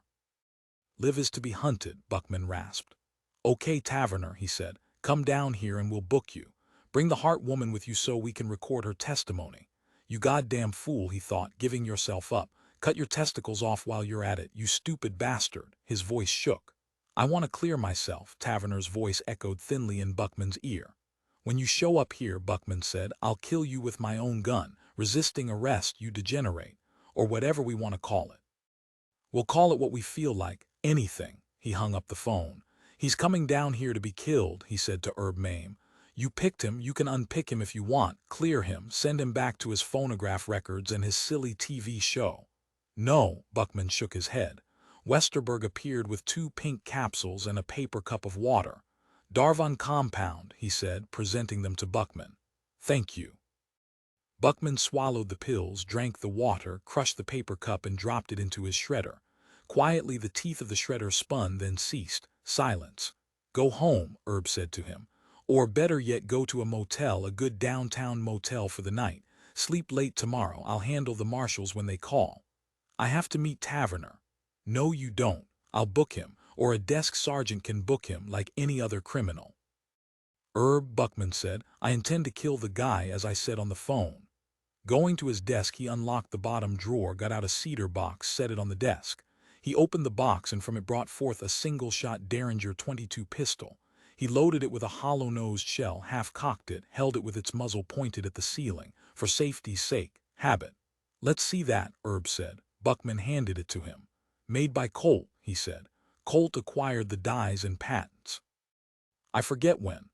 Live is to be hunted, Buckman rasped. Okay, Taverner, he said. Come down here and we'll book you. Bring the Hart woman with you so we can record her testimony. You goddamn fool, he thought, giving yourself up. Cut your testicles off while you're at it, you stupid bastard. His voice shook. I want to clear myself, Taverner's voice echoed thinly in Buckman's ear. When you show up here, Buckman said, I'll kill you with my own gun. Resisting arrest, you degenerate. Or whatever we want to call it. We'll call it what we feel like. Anything. He hung up the phone. He's coming down here to be killed, he said to Herb Mame. You picked him, you can unpick him if you want, clear him, send him back to his phonograph records and his silly TV show. No, Buckman shook his head. Westerberg appeared with 2 pink capsules and a paper cup of water. Darvan compound, he said, presenting them to Buckman. Thank you. Buckman swallowed the pills, drank the water, crushed the paper cup and dropped it into his shredder. Quietly the teeth of the shredder spun, then ceased. Silence. Go home, Herb said to him. Or better yet, go to a motel, a good downtown motel for the night. Sleep late tomorrow. I'll handle the marshals when they call. I have to meet Taverner. No, you don't. I'll book him, or a desk sergeant can book him like any other criminal. Herb, Buckman said, I intend to kill the guy as I said on the phone. Going to his desk, he unlocked the bottom drawer, got out a cedar box, set it on the desk. He opened the box and from it brought forth a single-shot Derringer .22 pistol. He loaded it with a hollow-nosed shell, half-cocked it, held it with its muzzle pointed at the ceiling. For safety's sake. Habit. Let's see that, Herb said. Buckman handed it to him. Made by Colt, he said. Colt acquired the dies and patents. I forget when.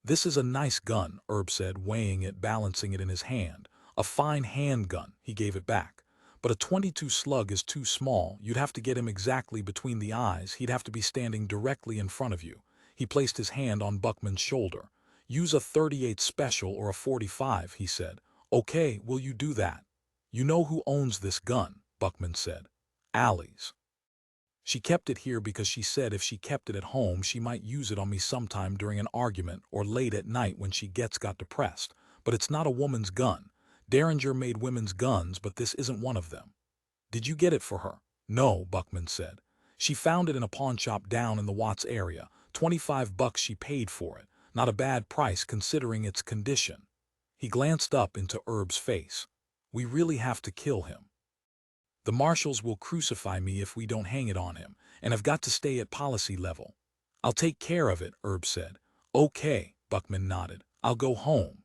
This is a nice gun, Herb said, weighing it, balancing it in his hand. A fine handgun, he gave it back. But a .22 slug is too small. You'd have to get him exactly between the eyes. He'd have to be standing directly in front of you. He placed his hand on Buckman's shoulder. Use a .38 special or a .45, he said. Okay, will you do that? You know who owns this gun, Buckman said. Allie's. She kept it here because she said if she kept it at home she might use it on me sometime during an argument or late at night when she got depressed. But it's not a woman's gun. Derringer made women's guns, but this isn't one of them. Did you get it for her? No, Buckman said. She found it in a pawn shop down in the Watts area. $25 she paid for it. Not a bad price considering its condition. He glanced up into Herb's face. We really have to kill him. The marshals will crucify me if we don't hang it on him, and I've got to stay at policy level. I'll take care of it, Herb said. Okay, Buckman nodded. I'll go home.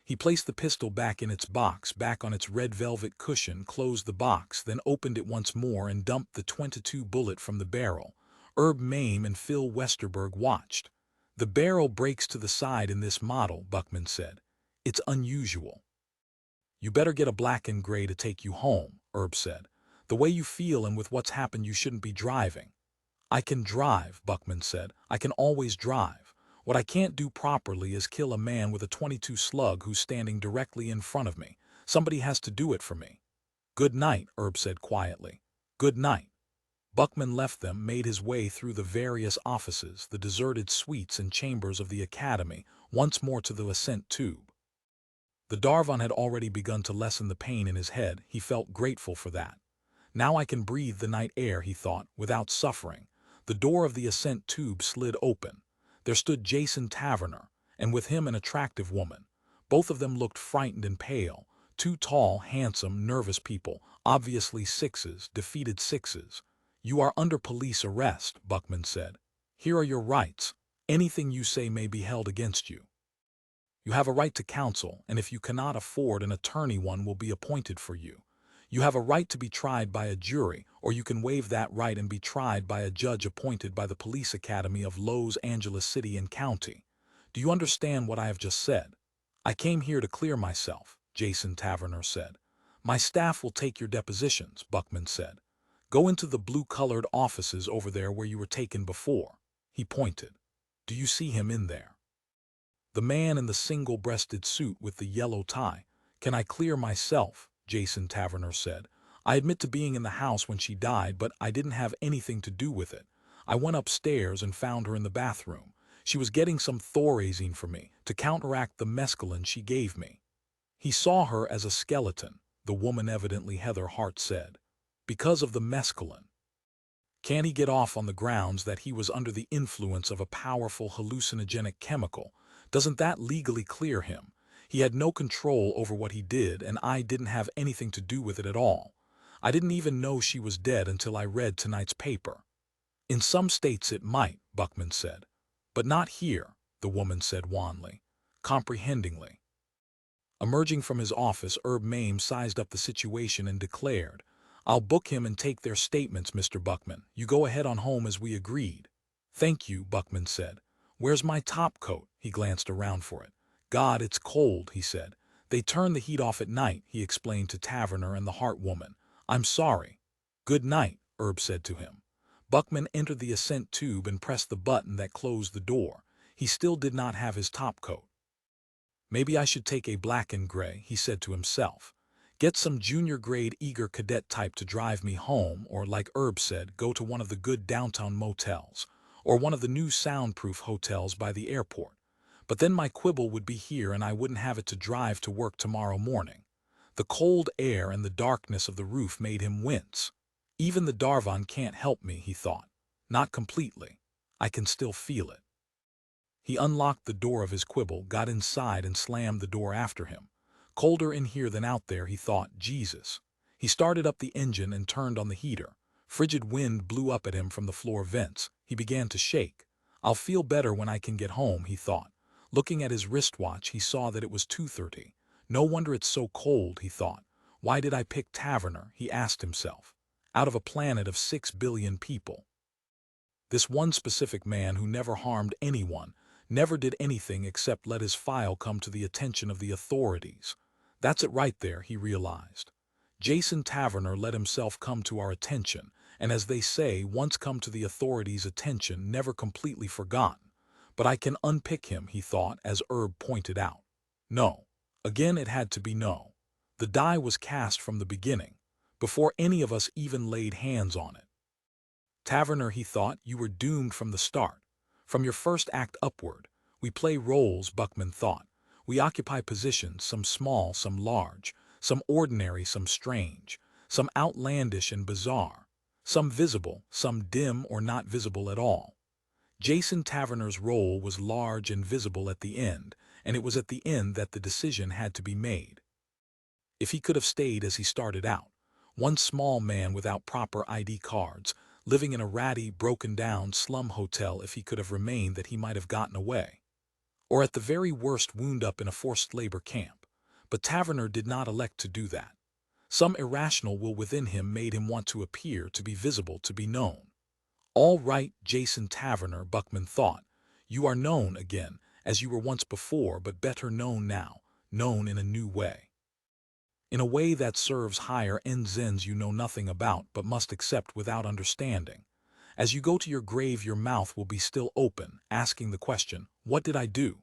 He placed the pistol back in its box, back on its red velvet cushion, closed the box, then opened it once more and dumped the .22 bullet from the barrel. Herb Mame and Phil Westerberg watched. The barrel breaks to the side in this model, Buckman said. It's unusual. You better get a black and gray to take you home, Herb said. The way you feel and with what's happened, you shouldn't be driving. I can drive, Buckman said. I can always drive. What I can't do properly is kill a man with a .22 slug who's standing directly in front of me. Somebody has to do it for me. Good night, Herb said quietly. Good night. Buckman left them, made his way through the various offices, the deserted suites and chambers of the academy, once more to the ascent tube. The Darvan had already begun to lessen the pain in his head. He felt grateful for that. Now I can breathe the night air, he thought, without suffering. The door of the ascent tube slid open. There stood Jason Taverner, and with him an attractive woman. Both of them looked frightened and pale. Two tall, handsome, nervous people, obviously sixes, defeated sixes. You are under police arrest, Buckman said. Here are your rights. Anything you say may be held against you. You have a right to counsel, and if you cannot afford an attorney, one will be appointed for you. You have a right to be tried by a jury, or you can waive that right and be tried by a judge appointed by the Police Academy of Los Angeles City and County. Do you understand what I have just said? I came here to clear myself, Jason Taverner said. My staff will take your depositions, Buckman said. Go into the blue-colored offices over there where you were taken before. He pointed. Do you see him in there? The man in the single-breasted suit with the yellow tie. Can I clear myself? Jason Taverner said. I admit to being in the house when she died, but I didn't have anything to do with it. I went upstairs and found her in the bathroom. She was getting some thorazine for me to counteract the mescaline she gave me. He saw her as a skeleton, the woman, evidently Heather Hart, said. Because of the mescaline. Can he get off on the grounds that he was under the influence of a powerful hallucinogenic chemical? Doesn't that legally clear him? He had no control over what he did, and I didn't have anything to do with it at all. I didn't even know she was dead until I read tonight's paper. In some states it might, Buckman said. But not here, the woman said wanly, comprehendingly. Emerging from his office, Herb Mame sized up the situation and declared, I'll book him and take their statements, Mr. Buckman. You go ahead on home as we agreed. Thank you, Buckman said. Where's my top coat? He glanced around for it. God, it's cold, he said. They turn the heat off at night, he explained to Taverner and the Hart woman. I'm sorry. Good night, Herb said to him. Buckman entered the ascent tube and pressed the button that closed the door. He still did not have his top coat. Maybe I should take a black and gray, he said to himself. Get some junior-grade eager cadet type to drive me home, or, like Herb said, go to one of the good downtown motels, or one of the new soundproof hotels by the airport. But then my quibble would be here and I wouldn't have it to drive to work tomorrow morning. The cold air and the darkness of the roof made him wince. Even the Darvan can't help me, he thought. Not completely. I can still feel it. He unlocked the door of his quibble, got inside and slammed the door after him. Colder in here than out there, he thought. Jesus. He started up the engine and turned on the heater. Frigid wind blew up at him from the floor vents. He began to shake. I'll feel better when I can get home, he thought. Looking at his wristwatch, he saw that it was 2:30. No wonder it's so cold, he thought. Why did I pick Taverner, he asked himself. Out of a planet of 6 billion people. This one specific man who never harmed anyone, never did anything except let his file come to the attention of the authorities. That's it right there, he realized. Jason Taverner let himself come to our attention, and as they say, once come to the authorities' attention, never completely forgotten. But I can unpick him, he thought, as Herb pointed out. No. Again it had to be no. The die was cast from the beginning, before any of us even laid hands on it. Taverner, he thought, you were doomed from the start. From your first act upward. We play roles, Buckman thought. We occupy positions, some small, some large, some ordinary, some strange, some outlandish and bizarre, some visible, some dim or not visible at all. Jason Taverner's role was large and visible at the end, and it was at the end that the decision had to be made. If he could have stayed as he started out, One small man without proper ID cards, living in a ratty, broken-down slum hotel. If he could have remained, that he might have gotten away. Or at the very worst wound up in a forced labor camp. But Taverner did not elect to do that. Some irrational will within him made him want to appear, to be visible, to be known. All right, Jason Taverner, Buckman thought. You are known again, as you were once before, but better known now, known in a new way. In a way that serves higher ends you know nothing about but must accept without understanding. As you go to your grave, your mouth will be still open, asking the question, what did I do?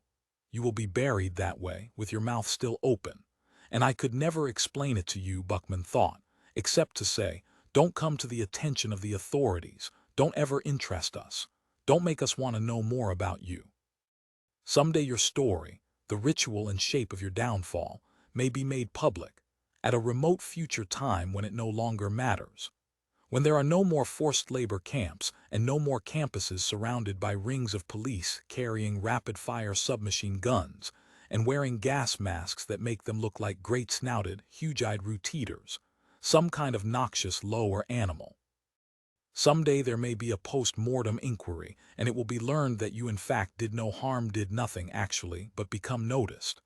You will be buried that way, with your mouth still open. And I could never explain it to you, Buckman thought, except to say, don't come to the attention of the authorities, don't ever interest us, don't make us want to know more about you. Someday your story, the ritual and shape of your downfall, may be made public, at a remote future time when it no longer matters. When there are no more forced labor camps and no more campuses surrounded by rings of police carrying rapid-fire submachine guns and wearing gas masks that make them look like great-snouted, huge-eyed root-eaters, some kind of noxious lower animal. Someday there may be a post-mortem inquiry, and it will be learned that you in fact did no harm, did nothing actually, but become noticed.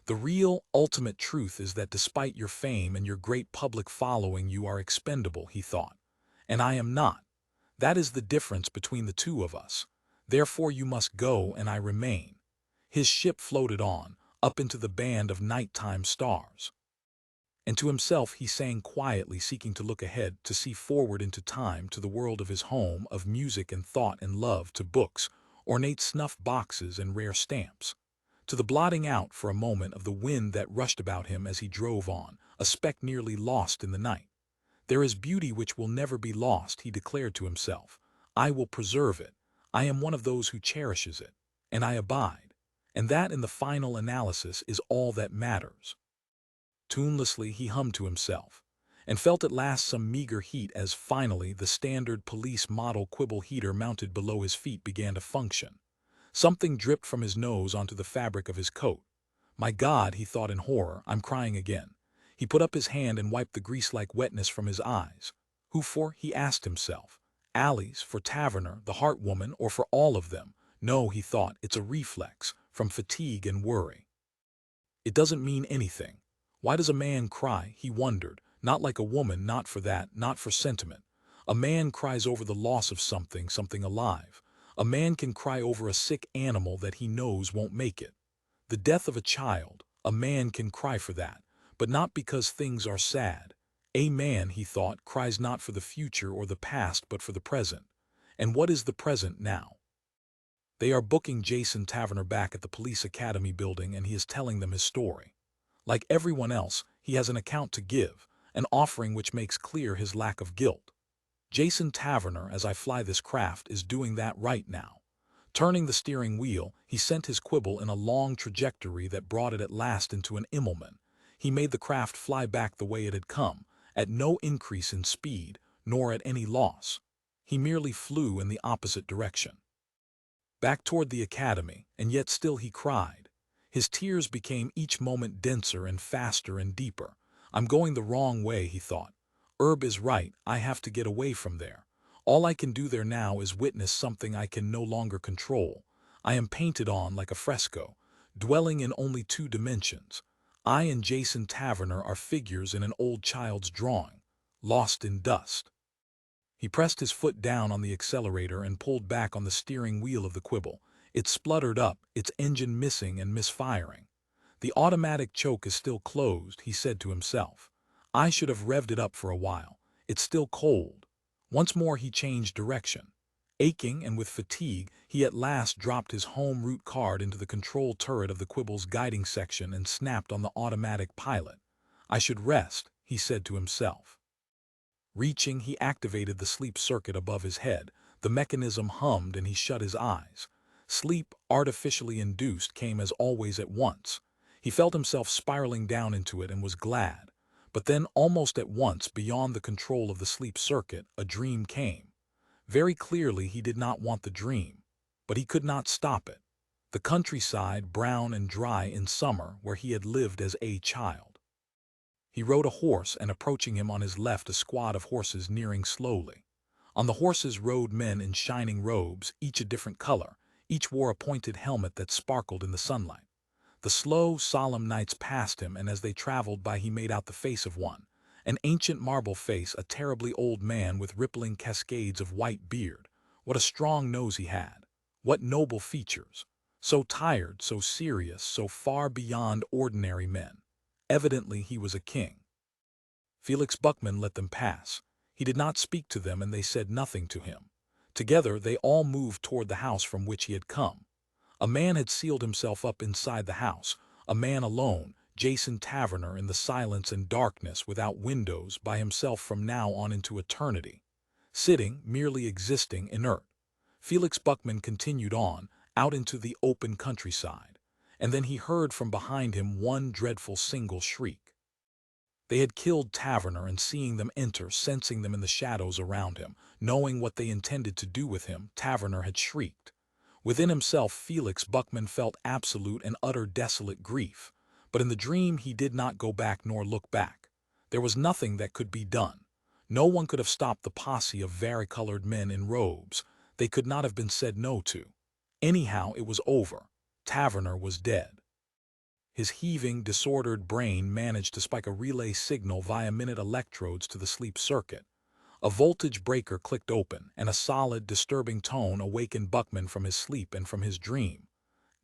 The real, ultimate truth is that despite your fame and your great public following, you are expendable, he thought. And I am not. That is the difference between the two of us. Therefore you must go and I remain. His ship floated on, up into the band of nighttime stars. And to himself he sang quietly, seeking to look ahead, to see forward into time, to the world of his home, of music and thought and love, to books, ornate snuff boxes and rare stamps. To the blotting out for a moment of the wind that rushed about him as he drove on, a speck nearly lost in the night. There is beauty which will never be lost, he declared to himself. I will preserve it. I am one of those who cherishes it. And I abide. And that in the final analysis is all that matters. Tunelessly he hummed to himself, and felt at last some meager heat as finally the standard police model quibble heater mounted below his feet began to function. Something dripped from his nose onto the fabric of his coat. My God, he thought in horror, I'm crying again. He put up his hand and wiped the grease-like wetness from his eyes. Who for? He asked himself. Alice, for Taverner, the heart woman, or for all of them? No, he thought, it's a reflex, from fatigue and worry. It doesn't mean anything. Why does a man cry? He wondered. Not like a woman, not for that, not for sentiment. A man cries over the loss of something, something alive. A man can cry over a sick animal that he knows won't make it. The death of a child, a man can cry for that, but not because things are sad. A man, he thought, cries not for the future or the past but for the present. And what is the present now? They are booking Jason Taverner back at the police academy building, and he is telling them his story. Like everyone else, he has an account to give, an offering which makes clear his lack of guilt. Jason Taverner, as I fly this craft, is doing that right now. Turning the steering wheel, he sent his quibble in a long trajectory that brought it at last into an immelman. He made the craft fly back the way it had come, at no increase in speed, nor at any loss. He merely flew in the opposite direction. Back toward the academy, and yet still he cried. His tears became each moment denser and faster and deeper. I'm going the wrong way, he thought. Herb is right, I have to get away from there. All I can do there now is witness something I can no longer control. I am painted on like a fresco, dwelling in only 2 dimensions. I and Jason Taverner are figures in an old child's drawing, lost in dust. He pressed his foot down on the accelerator and pulled back on the steering wheel of the quibble. It spluttered up, its engine missing and misfiring. The automatic choke is still closed, he said to himself. I should have revved it up for a while. It's still cold. Once more he changed direction. Aching and with fatigue, he at last dropped his home route card into the control turret of the quibble's guiding section and snapped on the automatic pilot. I should rest, he said to himself. Reaching, he activated the sleep circuit above his head. The mechanism hummed and he shut his eyes. Sleep, artificially induced, came as always at once. He felt himself spiraling down into it and was glad. But then, almost at once, beyond the control of the sleep circuit, a dream came. Very clearly he did not want the dream, but he could not stop it. The countryside, brown and dry in summer, where he had lived as a child. He rode a horse, and approaching him on his left a squad of horses nearing slowly. On the horses rode men in shining robes, each a different color. Each wore a pointed helmet that sparkled in the sunlight. The slow, solemn knights passed him, and as they traveled by he made out the face of one. An ancient marble face, a terribly old man with rippling cascades of white beard. What a strong nose he had! What noble features! So tired, so serious, so far beyond ordinary men. Evidently he was a king. Felix Buckman let them pass. He did not speak to them, and they said nothing to him. Together they all moved toward the house from which he had come. A man had sealed himself up inside the house, a man alone, Jason Taverner, in the silence and darkness, without windows, by himself from now on into eternity. Sitting, merely existing, inert. Felix Buckman continued on, out into the open countryside, and then he heard from behind him one dreadful single shriek. They had killed Taverner, and seeing them enter, sensing them in the shadows around him, knowing what they intended to do with him, Taverner had shrieked. Within himself Felix Buckman felt absolute and utter desolate grief, but in the dream he did not go back nor look back. There was nothing that could be done. No one could have stopped the posse of varicolored men in robes. They could not have been said no to. Anyhow, it was over. Taverner was dead. His heaving, disordered brain managed to spike a relay signal via minute electrodes to the sleep circuit. A voltage breaker clicked open, and a solid, disturbing tone awakened Buckman from his sleep and from his dream.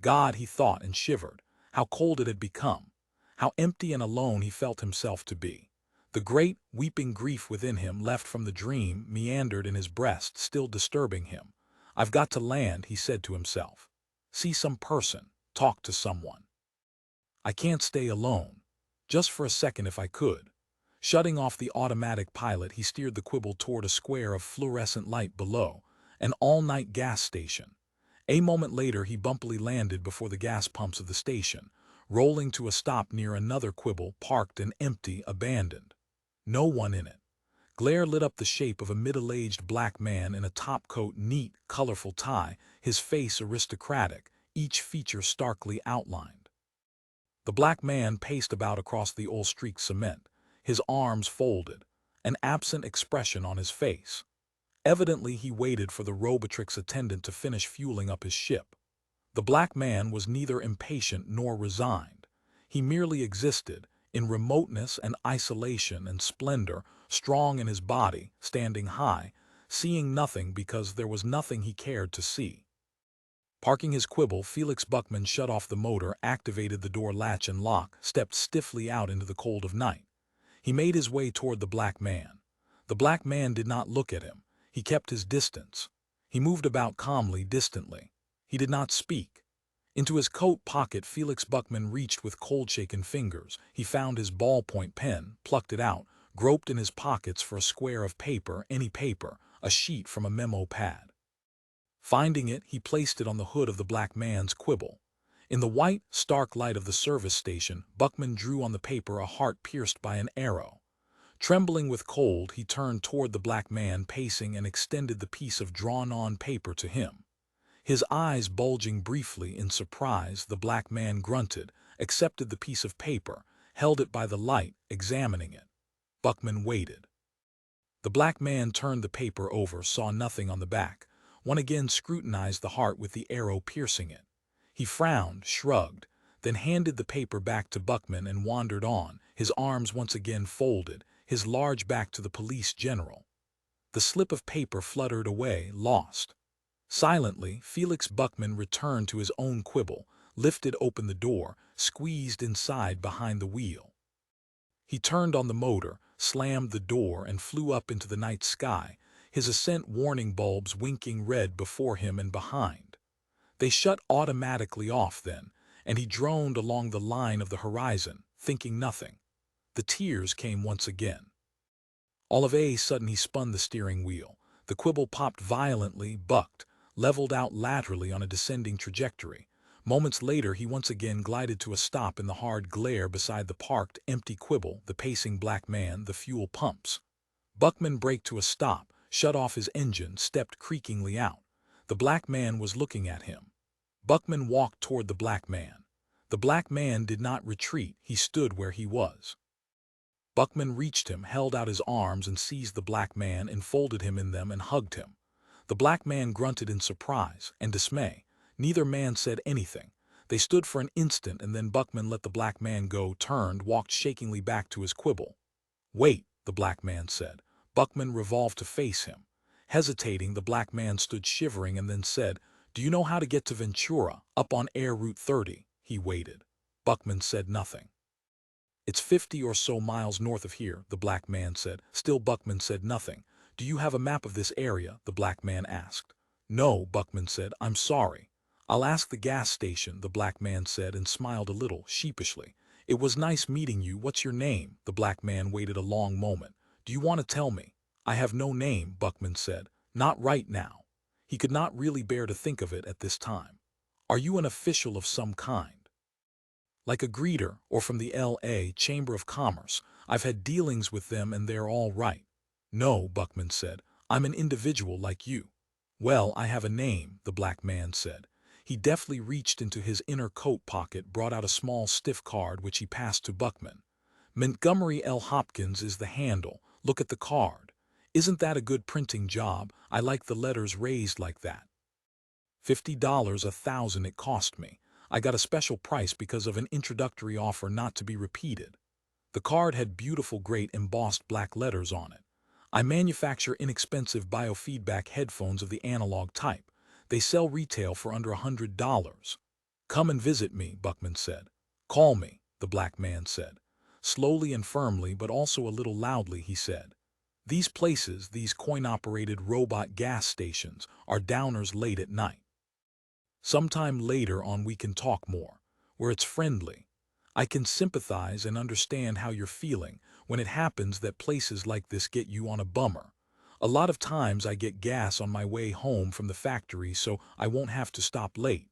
God, he thought and shivered. How cold it had become. How empty and alone he felt himself to be. The great, weeping grief within him, left from the dream, meandered in his breast, still disturbing him. I've got to land, he said to himself. See some person. Talk to someone. I can't stay alone. Just for a second if I could. Shutting off the automatic pilot, he steered the quibble toward a square of fluorescent light below, an all-night gas station. A moment later he bumpily landed before the gas pumps of the station, rolling to a stop near another quibble, parked and empty, abandoned. No one in it. Glare lit up the shape of a middle-aged black man in a topcoat, neat, colorful tie, his face aristocratic, each feature starkly outlined. The black man paced about across the oil-streaked cement, his arms folded, an absent expression on his face. Evidently he waited for the Robotrix attendant to finish fueling up his ship. The black man was neither impatient nor resigned. He merely existed, in remoteness and isolation and splendor, strong in his body, standing high, seeing nothing because there was nothing he cared to see. Parking his quibble, Felix Buckman shut off the motor, activated the door latch and lock, stepped stiffly out into the cold of night. He made his way toward the black man. The black man did not look at him. He kept his distance. He moved about calmly, distantly. He did not speak. Into his coat pocket Felix Buckman reached with cold-shaken fingers. He found his ballpoint pen, plucked it out, groped in his pockets for a square of paper, any paper, a sheet from a memo pad. Finding it, he placed it on the hood of the black man's quibble. In the white, stark light of the service station, Buckman drew on the paper a heart pierced by an arrow. Trembling with cold, he turned toward the black man pacing and extended the piece of drawn-on paper to him. His eyes bulging briefly in surprise, the black man grunted, accepted the piece of paper, held it by the light, examining it. Buckman waited. The black man turned the paper over, saw nothing on the back. One again scrutinized the heart with the arrow piercing it. He frowned, shrugged, then handed the paper back to Buckman and wandered on, his arms once again folded, his large back to the police general. The slip of paper fluttered away, lost. Silently, Felix Buckman returned to his own quibble, lifted open the door, squeezed inside behind the wheel. He turned on the motor, slammed the door, and flew up into the night sky, his ascent warning bulbs winking red before him and behind. They shut automatically off then, and he droned along the line of the horizon, thinking nothing. The tears came once again. All of a sudden he spun the steering wheel. The quibble popped violently, bucked, leveled out laterally on a descending trajectory. Moments later he once again glided to a stop in the hard glare beside the parked, empty quibble, the pacing black man, the fuel pumps. Buckman braked to a stop, shut off his engine, stepped creakingly out. The black man was looking at him. Buckman walked toward the black man. The black man did not retreat, he stood where he was. Buckman reached him, held out his arms, and seized the black man, enfolded him in them, and hugged him. The black man grunted in surprise and dismay. Neither man said anything. They stood for an instant, and then Buckman let the black man go, turned, walked shakingly back to his quibble. "Wait," the black man said. Buckman revolved to face him. Hesitating, the black man stood shivering and then said, "Do you know how to get to Ventura, up on Air Route 30? He waited. Buckman said nothing. "It's 50 or so miles north of here," the black man said. Still Buckman said nothing. "Do you have a map of this area?" the black man asked. "No," Buckman said. "I'm sorry." "I'll ask the gas station," the black man said, and smiled a little sheepishly. "It was nice meeting you. What's your name?" The black man waited a long moment. "Do you want to tell me?" "I have no name," Buckman said. "Not right now." He could not really bear to think of it at this time. "Are you an official of some kind? Like a greeter, or from the L.A. Chamber of Commerce? I've had dealings with them and they're all right." "No," Buckman said. "I'm an individual like you." "Well, I have a name," the black man said. He deftly reached into his inner coat pocket, brought out a small stiff card which he passed to Buckman. "Montgomery L. Hopkins is the handle. Look at the card. Isn't that a good printing job? I like the letters raised like that. $50 1,000 it cost me. I got a special price because of an introductory offer not to be repeated." The card had beautiful, great embossed black letters on it. "I manufacture inexpensive biofeedback headphones of the analog type. They sell retail for under $100. Come and visit me," Buckman said. "Call me," the black man said. Slowly and firmly, but also a little loudly, he said, "These places, these coin-operated robot gas stations, are downers late at night. Sometime later on we can talk more, where it's friendly. I can sympathize and understand how you're feeling when it happens that places like this get you on a bummer. A lot of times I get gas on my way home from the factory, so I won't have to stop late.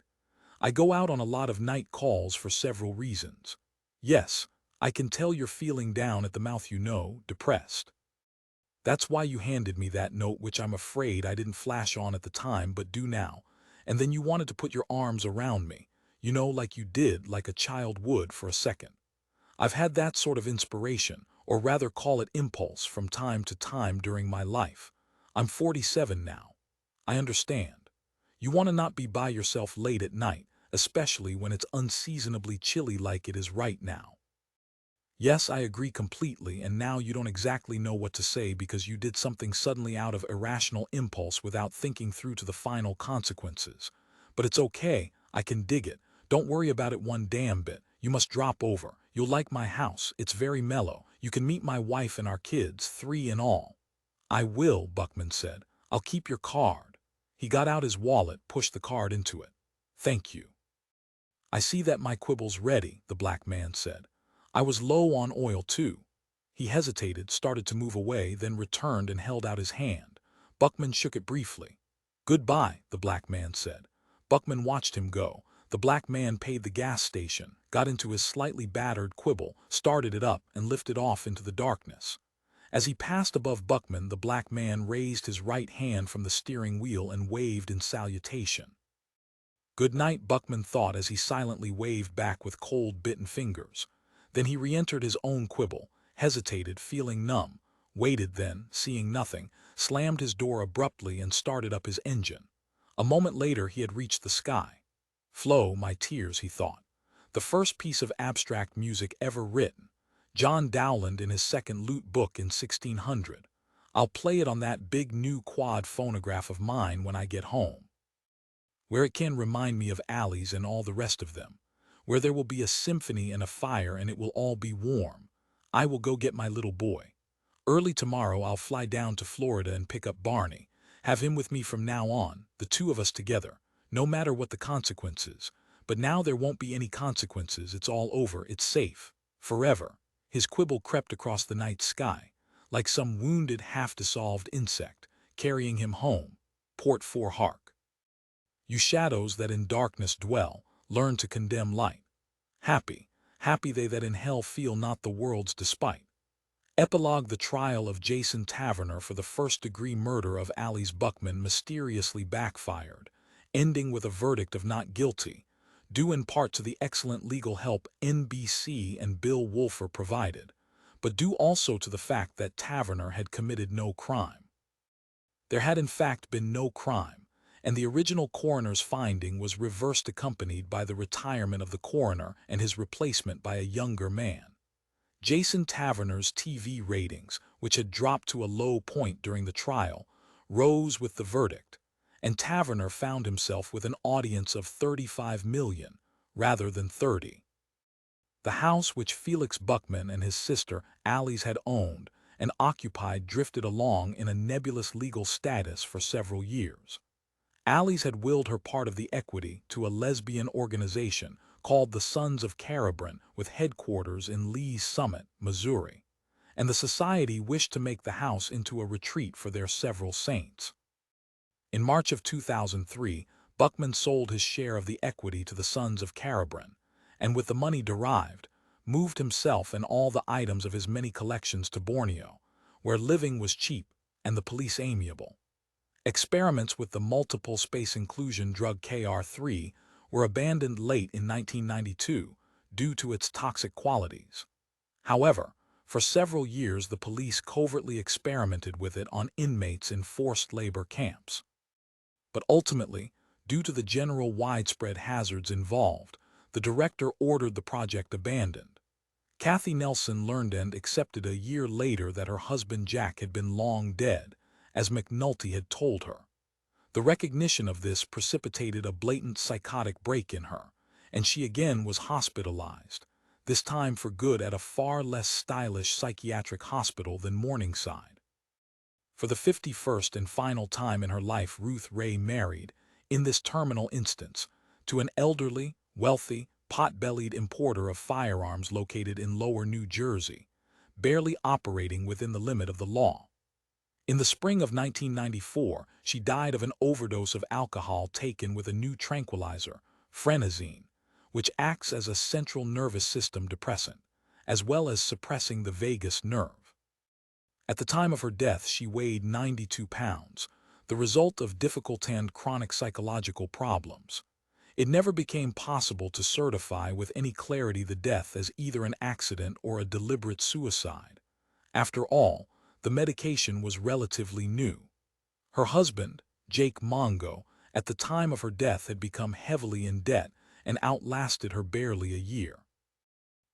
I go out on a lot of night calls for several reasons. Yes, I can tell you're feeling down at the mouth, depressed. That's why you handed me that note, which I'm afraid I didn't flash on at the time but do now. And then you wanted to put your arms around me, like you did, like a child would, for a second. I've had that sort of inspiration, or rather call it impulse, from time to time during my life. I'm 47 now. I understand. You want to not be by yourself late at night, especially when it's unseasonably chilly like it is right now. Yes, I agree completely, and now you don't exactly know what to say because you did something suddenly out of irrational impulse without thinking through to the final consequences. But it's okay, I can dig it. Don't worry about it one damn bit. You must drop over. You'll like my house. It's very mellow. You can meet my wife and our kids, 3 in all." "I will," Buckman said. "I'll keep your card." He got out his wallet, pushed the card into it. "Thank you." "I see that my quibble's ready," the black man said. "I was low on oil, too." He hesitated, started to move away, then returned and held out his hand. Buckman shook it briefly. "Goodbye," the black man said. Buckman watched him go. The black man paid the gas station, got into his slightly battered quibble, started it up, and lifted off into the darkness. As he passed above Buckman, the black man raised his right hand from the steering wheel and waved in salutation. "Good night," Buckman thought as he silently waved back with cold, bitten fingers. Then he re-entered his own quibble, hesitated, feeling numb, waited, then, seeing nothing, slammed his door abruptly and started up his engine. A moment later he had reached the sky. "Flow, my tears," he thought. The first piece of abstract music ever written. John Dowland in his second lute book in 1600. I'll play it on that big new quad phonograph of mine when I get home, where it can remind me of alleys and all the rest of them, where there will be a symphony and a fire and it will all be warm. I will go get my little boy. Early tomorrow I'll fly down to Florida and pick up Barney, have him with me from now on, the 2 of us together, no matter what the consequences. But now there won't be any consequences, it's all over, it's safe, forever." His quibble crept across the night sky, like some wounded, half-dissolved insect, carrying him home. Port 4 hark. "You shadows that in darkness dwell, learn to condemn light. Happy, happy they that in hell feel not the world's despite." Epilogue: The trial of Jason Taverner for the first-degree murder of Alice Buckman mysteriously backfired, ending with a verdict of not guilty, due in part to the excellent legal help NBC and Bill Wolfer provided. but due also to the fact that Taverner had committed no crime. There had in fact been no crime, and the original coroner's finding was reversed, accompanied by the retirement of the coroner and his replacement by a younger man. Jason Taverner's TV ratings, which had dropped to a low point during the trial, rose with the verdict, and Taverner found himself with an audience of 35 million rather than 30. The house which Felix Buckman and his sister Alice had owned and occupied drifted along in a nebulous legal status for several years. Alice had willed her part of the equity to a lesbian organization called the Sons of Carabrin, with headquarters in Lee's Summit, Missouri, and the society wished to make the house into a retreat for their several saints. In March of 2003, Buckman sold his share of the equity to the Sons of Carabrin, and with the money derived, moved himself and all the items of his many collections to Borneo, where living was cheap and the police amiable. Experiments with the multiple space inclusion drug KR3 were abandoned late in 1992 due to its toxic qualities. However, for several years the police covertly experimented with it on inmates in forced labor camps. But ultimately, due to the general widespread hazards involved, the director ordered the project abandoned. Kathy Nelson learned and accepted a year later that her husband Jack had been long dead, as McNulty had told her. The recognition of this precipitated a blatant psychotic break in her, and she again was hospitalized, this time for good at a far less stylish psychiatric hospital than Morningside. For the 51st and final time in her life, Ruth Ray married, in this terminal instance, to an elderly, wealthy, pot-bellied importer of firearms located in Lower New Jersey, barely operating within the limit of the law. In the spring of 1994, she died of an overdose of alcohol taken with a new tranquilizer, phenazine, which acts as a central nervous system depressant, as well as suppressing the vagus nerve. At the time of her death, she weighed 92 pounds, the result of difficult and chronic psychological problems. It never became possible to certify with any clarity the death as either an accident or a deliberate suicide. After all, the medication was relatively new. Her husband, Jake Mongo, at the time of her death had become heavily in debt and outlasted her barely a year.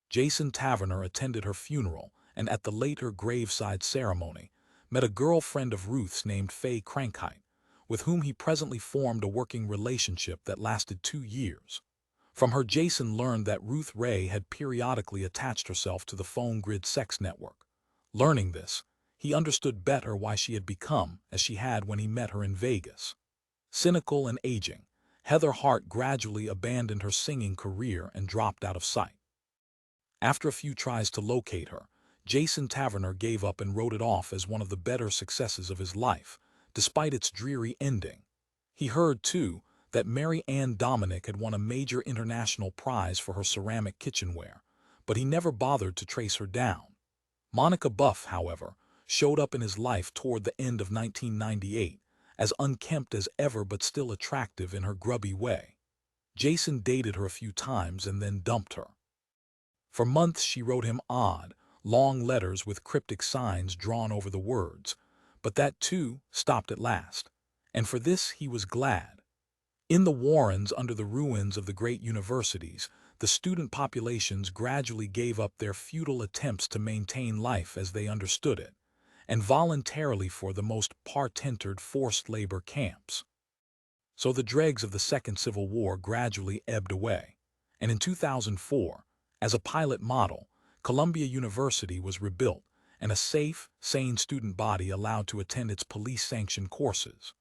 Jason Taverner attended her funeral and at the later graveside ceremony met a girlfriend of Ruth's named Faye Crankheit, with whom he presently formed a working relationship that lasted 2 years. From her, Jason learned that Ruth Ray had periodically attached herself to the phone grid sex network. Learning this, he understood better why she had become as she had when he met her in Vegas. Cynical and aging, Heather Hart gradually abandoned her singing career and dropped out of sight. After a few tries to locate her, Jason Taverner gave up and wrote it off as one of the better successes of his life, despite its dreary ending. He heard, too, that Mary Ann Dominic had won a major international prize for her ceramic kitchenware, but he never bothered to trace her down. Monica Buff, however, showed up in his life toward the end of 1998, as unkempt as ever but still attractive in her grubby way. Jason dated her a few times and then dumped her. For months she wrote him odd, long letters with cryptic signs drawn over the words, but that too stopped at last, and for this he was glad. In the Warrens, under the ruins of the great universities, the student populations gradually gave up their futile attempts to maintain life as they understood it, and voluntarily for the most part entered forced labor camps. So the dregs of the Second Civil War gradually ebbed away, and in 2004, as a pilot model, Columbia University was rebuilt and a safe, sane student body allowed to attend its police-sanctioned courses.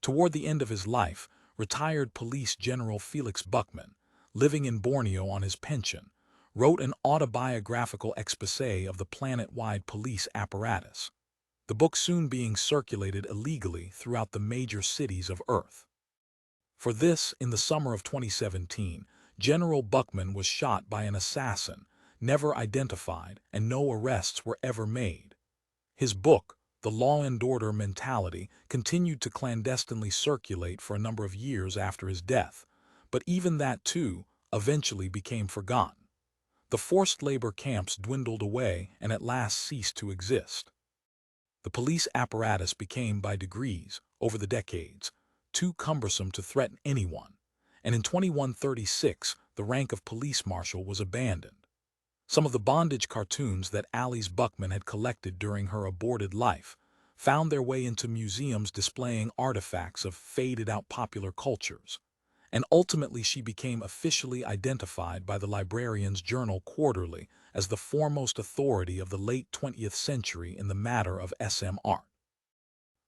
Toward the end of his life, retired Police General Felix Buckman, living in Borneo on his pension, wrote an autobiographical exposé of the planet-wide police apparatus, the book soon being circulated illegally throughout the major cities of Earth. For this, in the summer of 2017, General Buckman was shot by an assassin, never identified, and no arrests were ever made. His book, The Law and Order Mentality, continued to clandestinely circulate for a number of years after his death, but even that, too, eventually became forgotten. The forced labor camps dwindled away and at last ceased to exist. The police apparatus became, by degrees, over the decades, too cumbersome to threaten anyone, and in 2136 the rank of police marshal was abandoned. Some of the bondage cartoons that Alice Buckman had collected during her aborted life found their way into museums displaying artifacts of faded-out popular cultures, and ultimately she became officially identified by the Librarian's Journal Quarterly as the foremost authority of the late 20th century in the matter of SM art.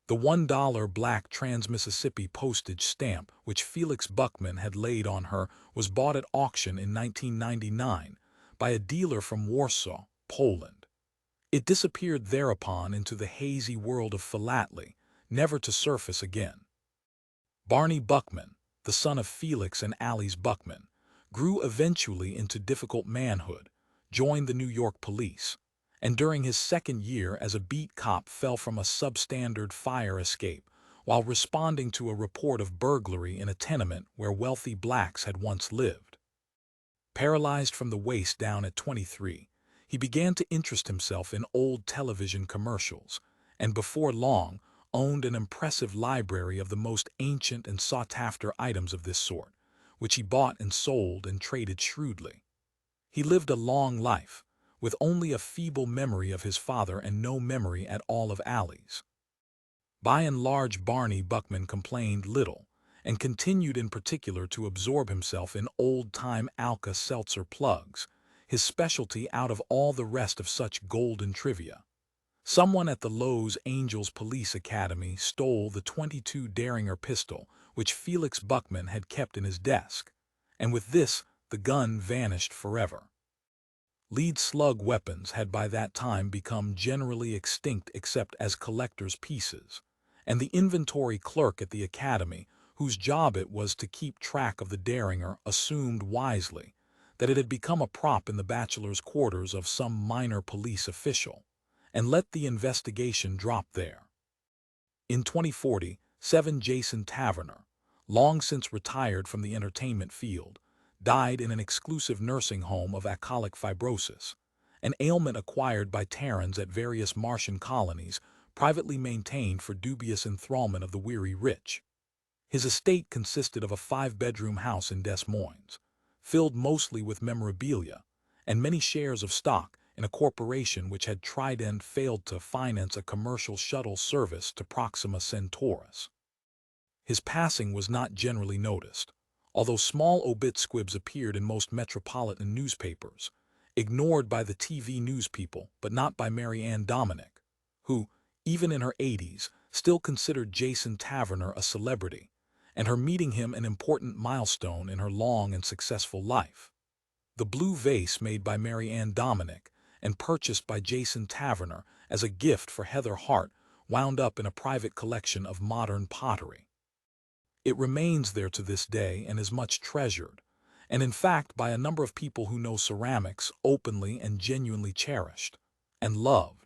The $1 black Trans-Mississippi postage stamp which Felix Buckman had laid on her was bought at auction in 1999 by a dealer from Warsaw, Poland. It disappeared thereupon into the hazy world of philately, never to surface again. Barney Buckman, the son of Felix and Alice Buckman, grew eventually into difficult manhood, joined the New York police, and during his second year as a beat cop fell from a substandard fire escape while responding to a report of burglary in a tenement where wealthy blacks had once lived. Paralyzed from the waist down at 23, he began to interest himself in old television commercials, and before long owned an impressive library of the most ancient and sought-after items of this sort, which he bought and sold and traded shrewdly. He lived a long life, with only a feeble memory of his father and no memory at all of Alice. By and large, Barney Buckman complained little, and continued in particular to absorb himself in old-time Alka-Seltzer plugs, his specialty out of all the rest of such golden trivia. Someone at the Los Angeles Police Academy stole the .22 Derringer pistol which Felix Buckman had kept in his desk, and with this the gun vanished forever. Lead slug weapons had by that time become generally extinct except as collector's pieces, and the inventory clerk at the academy, whose job it was to keep track of the Derringer, assumed wisely that it had become a prop in the bachelor's quarters of some minor police official, and let the investigation drop there. In 2040, Jason Taverner, long since retired from the entertainment field, died in an exclusive nursing home of alcoholic fibrosis, an ailment acquired by Terrans at various Martian colonies privately maintained for dubious enthrallment of the weary rich. His estate consisted of a 5-bedroom house in Des Moines, filled mostly with memorabilia, and many shares of stock in a corporation which had tried and failed to finance a commercial shuttle service to Proxima Centaurus. His passing was not generally noticed, although small obit squibs appeared in most metropolitan newspapers, ignored by the TV news people but not by Mary Ann Dominic, who, even in her 80s, still considered Jason Taverner a celebrity, and her meeting him an important milestone in her long and successful life. The blue vase made by Mary Ann Dominic and purchased by Jason Taverner as a gift for Heather Hart wound up in a private collection of modern pottery. It remains there to this day and is much treasured, and in fact by a number of people who know ceramics openly and genuinely cherished and loved.